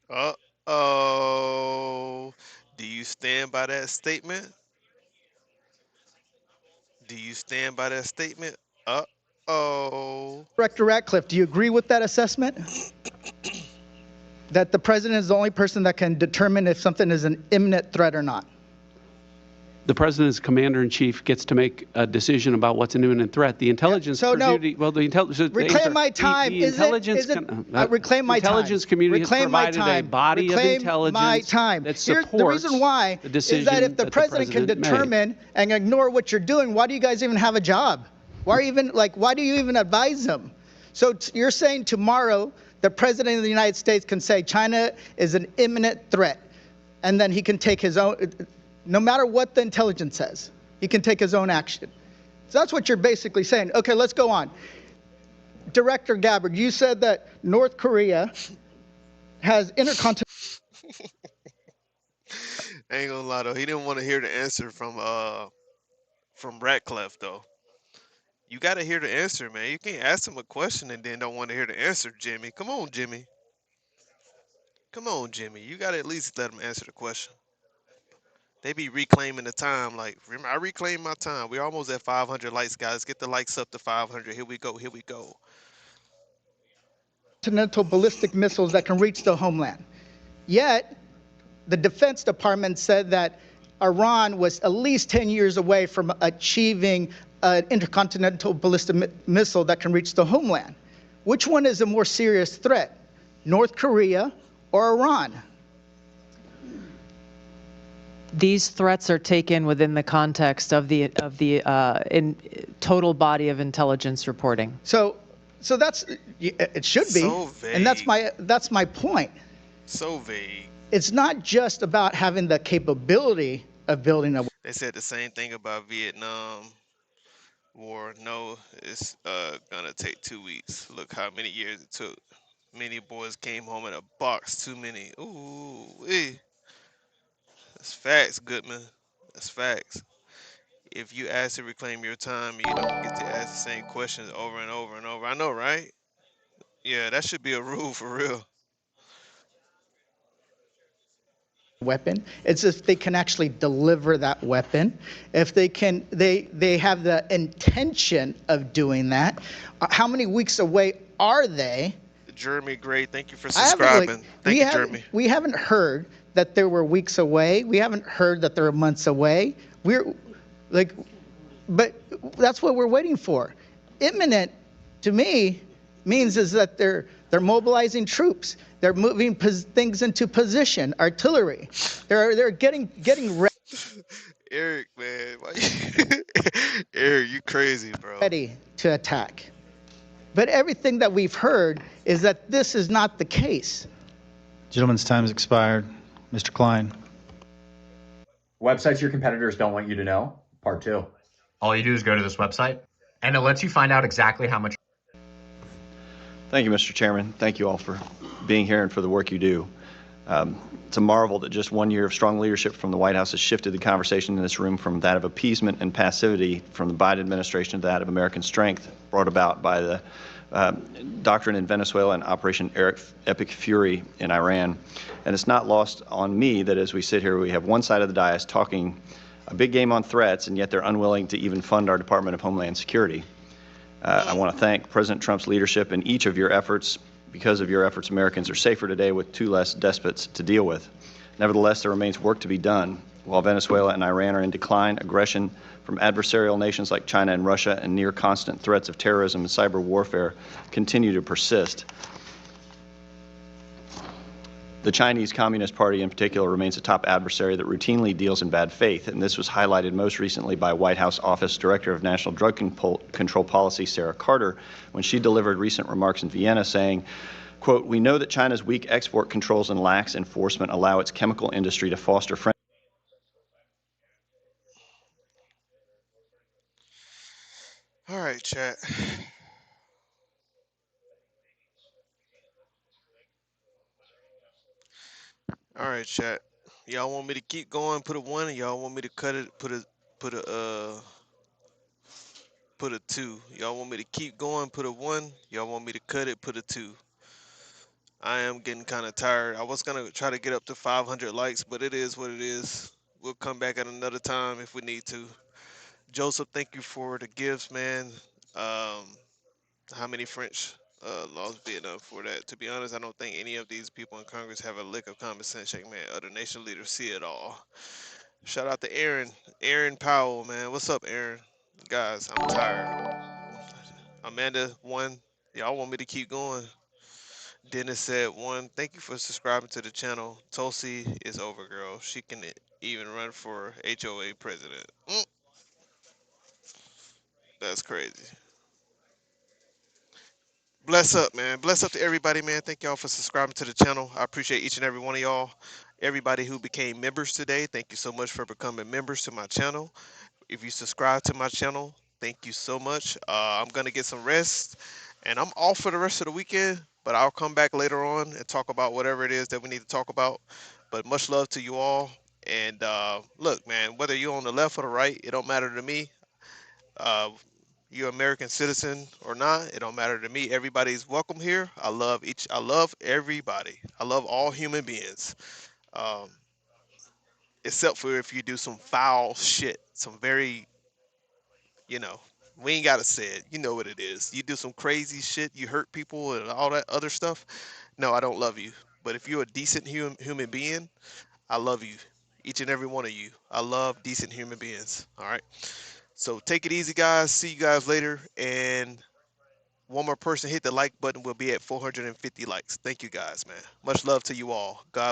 Uh-oh. Do you stand by that statement? Do you stand by that statement? Uh-oh. Director Ratcliffe, do you agree with that assessment? That the president is the only person that can determine if something is an imminent threat or not? The president's commander-in-chief gets to make a decision about what's an imminent threat. The intelligence community, well, the intelligence. Reclaim my time. The intelligence reclaim my time. Intelligence community has provided a body of intelligence that supports the reason why the decision is that if the president can determine and ignore what you're doing, why do you guys even have a job? Why do you even advise them? So you're saying tomorrow the president of the United States can say China is an imminent threat, and then he can take his own. No matter what the intelligence says, he can take his own action. So that's what you're basically saying. Okay, let's go on. Director Gabbard, you said that North Korea has intercontinental. I ain't gonna lie though, he didn't want to hear the answer from Ratcliffe though. You gotta hear the answer, man. You can't ask him a question and then don't want to hear the answer, Jimmy. Come on, Jimmy. Come on, Jimmy. You gotta at least let him answer the question. They be reclaiming the time. Like, remember, I reclaim my time. We're almost at 500 likes, guys. Get the likes up to 500. Here we go. Here we go. Continental ballistic missiles that can reach the homeland. Yet, the Defense Department said that Iran was at least 10 years away from achieving an intercontinental ballistic missile that can reach the homeland. Which one is a more serious threat, North Korea or Iran? These threats are taken within the context of the total body of intelligence reporting. So that's it should be, so vague. And that's my point. So vague. It's not just about having the capability of building a. They said the same thing about Vietnam War. No, it's gonna take 2 weeks. Look how many years it took. Many boys came home in a box. Too many. Ooh, that's facts, Goodman. That's facts. If you ask to reclaim your time, you don't get to ask the same questions over and over and over. I know, right? Yeah, that should be a rule for real. Weapon. It's if they can actually deliver that weapon. If they can, they have the intention of doing that. How many weeks away are they? Jeremy Gray, thank you for subscribing. Thank you, Jeremy. We haven't heard that there were weeks away. We haven't heard that there were months away. But that's what we're waiting for. Imminent, to me, means is that they're mobilizing troops. They're moving things into position, artillery. They're getting ready. Eric, man, Eric, you crazy, bro. Ready to attack. But everything that we've heard is that this is not the case. Gentleman's time has expired. Mr. Klein. Websites your competitors don't want you to know, part 2. All you do is go to this website, and it lets you find out exactly how much. Thank you, Mr. Chairman. Thank you all for being here and for the work you do. It's a marvel that just 1 year of strong leadership from the White House has shifted the conversation in this room from that of appeasement and passivity from the Biden administration to that of American strength brought about by the doctrine in Venezuela and Operation Epic Fury in Iran. And it's not lost on me that as we sit here, we have one side of the dais talking a big game on threats, and yet they're unwilling to even fund our Department of Homeland Security. I want to thank President Trump's leadership in each of your efforts. Because of your efforts, Americans are safer today with 2 less despots to deal with. Nevertheless, there remains work to be done. While Venezuela and Iran are in decline, aggression from adversarial nations like China and Russia and near constant threats of terrorism and cyber warfare continue to persist. The Chinese Communist Party in particular remains a top adversary that routinely deals in bad faith, and this was highlighted most recently by White House Office Director of National Drug Control Policy Sarah Carter when she delivered recent remarks in Vienna saying, quote, "We know that China's weak export controls and lax enforcement allow its chemical industry to foster friendly." All right, chat. All right, chat. Y'all want me to keep going, put a 1, and y'all want me to cut it, put a 2. Y'all want me to keep going, put a 1. Y'all want me to cut it, put a 2. I am getting kind of tired. I was gonna try to get up to 500 likes, but it is what it is. We'll come back at another time if we need to. Joseph, thank you for the gifts, man. How many French lost Vietnam for that? To be honest, I don't think any of these people in Congress have a lick of common sense. Check, man. Other nation leaders see it all. Shout out to Aaron Powell, man. What's up, Aaron? Guys, I'm tired. Amanda, 1. Y'all want me to keep going? Dennis said 1. Thank you for subscribing to the channel. Tulsi is over, girl. She can even run for HOA president. That's crazy. Bless up, man. Bless up to everybody, man. Thank y'all for subscribing to the channel. I appreciate each and every one of y'all. Everybody who became members today, thank you so much for becoming members to my channel. If you subscribe to my channel, thank you so much. I'm going to get some rest, and I'm off for the rest of the weekend, but I'll come back later on and talk about whatever it is that we need to talk about. But much love to you all. And look, man, whether you're on the left or the right, it don't matter to me. You're an American citizen or not, it don't matter to me. Everybody's welcome here. I love everybody. I love all human beings. Except for if you do some foul shit, some very, we ain't gotta say it. You know what it is. You do some crazy shit, you hurt people and all that other stuff. No, I don't love you. But if you're a decent human being, I love you. Each and every one of you. I love decent human beings. All right. So take it easy, guys. See you guys later. And one more person hit the like button. We'll be at 450 likes. Thank you, guys, man. Much love to you all. God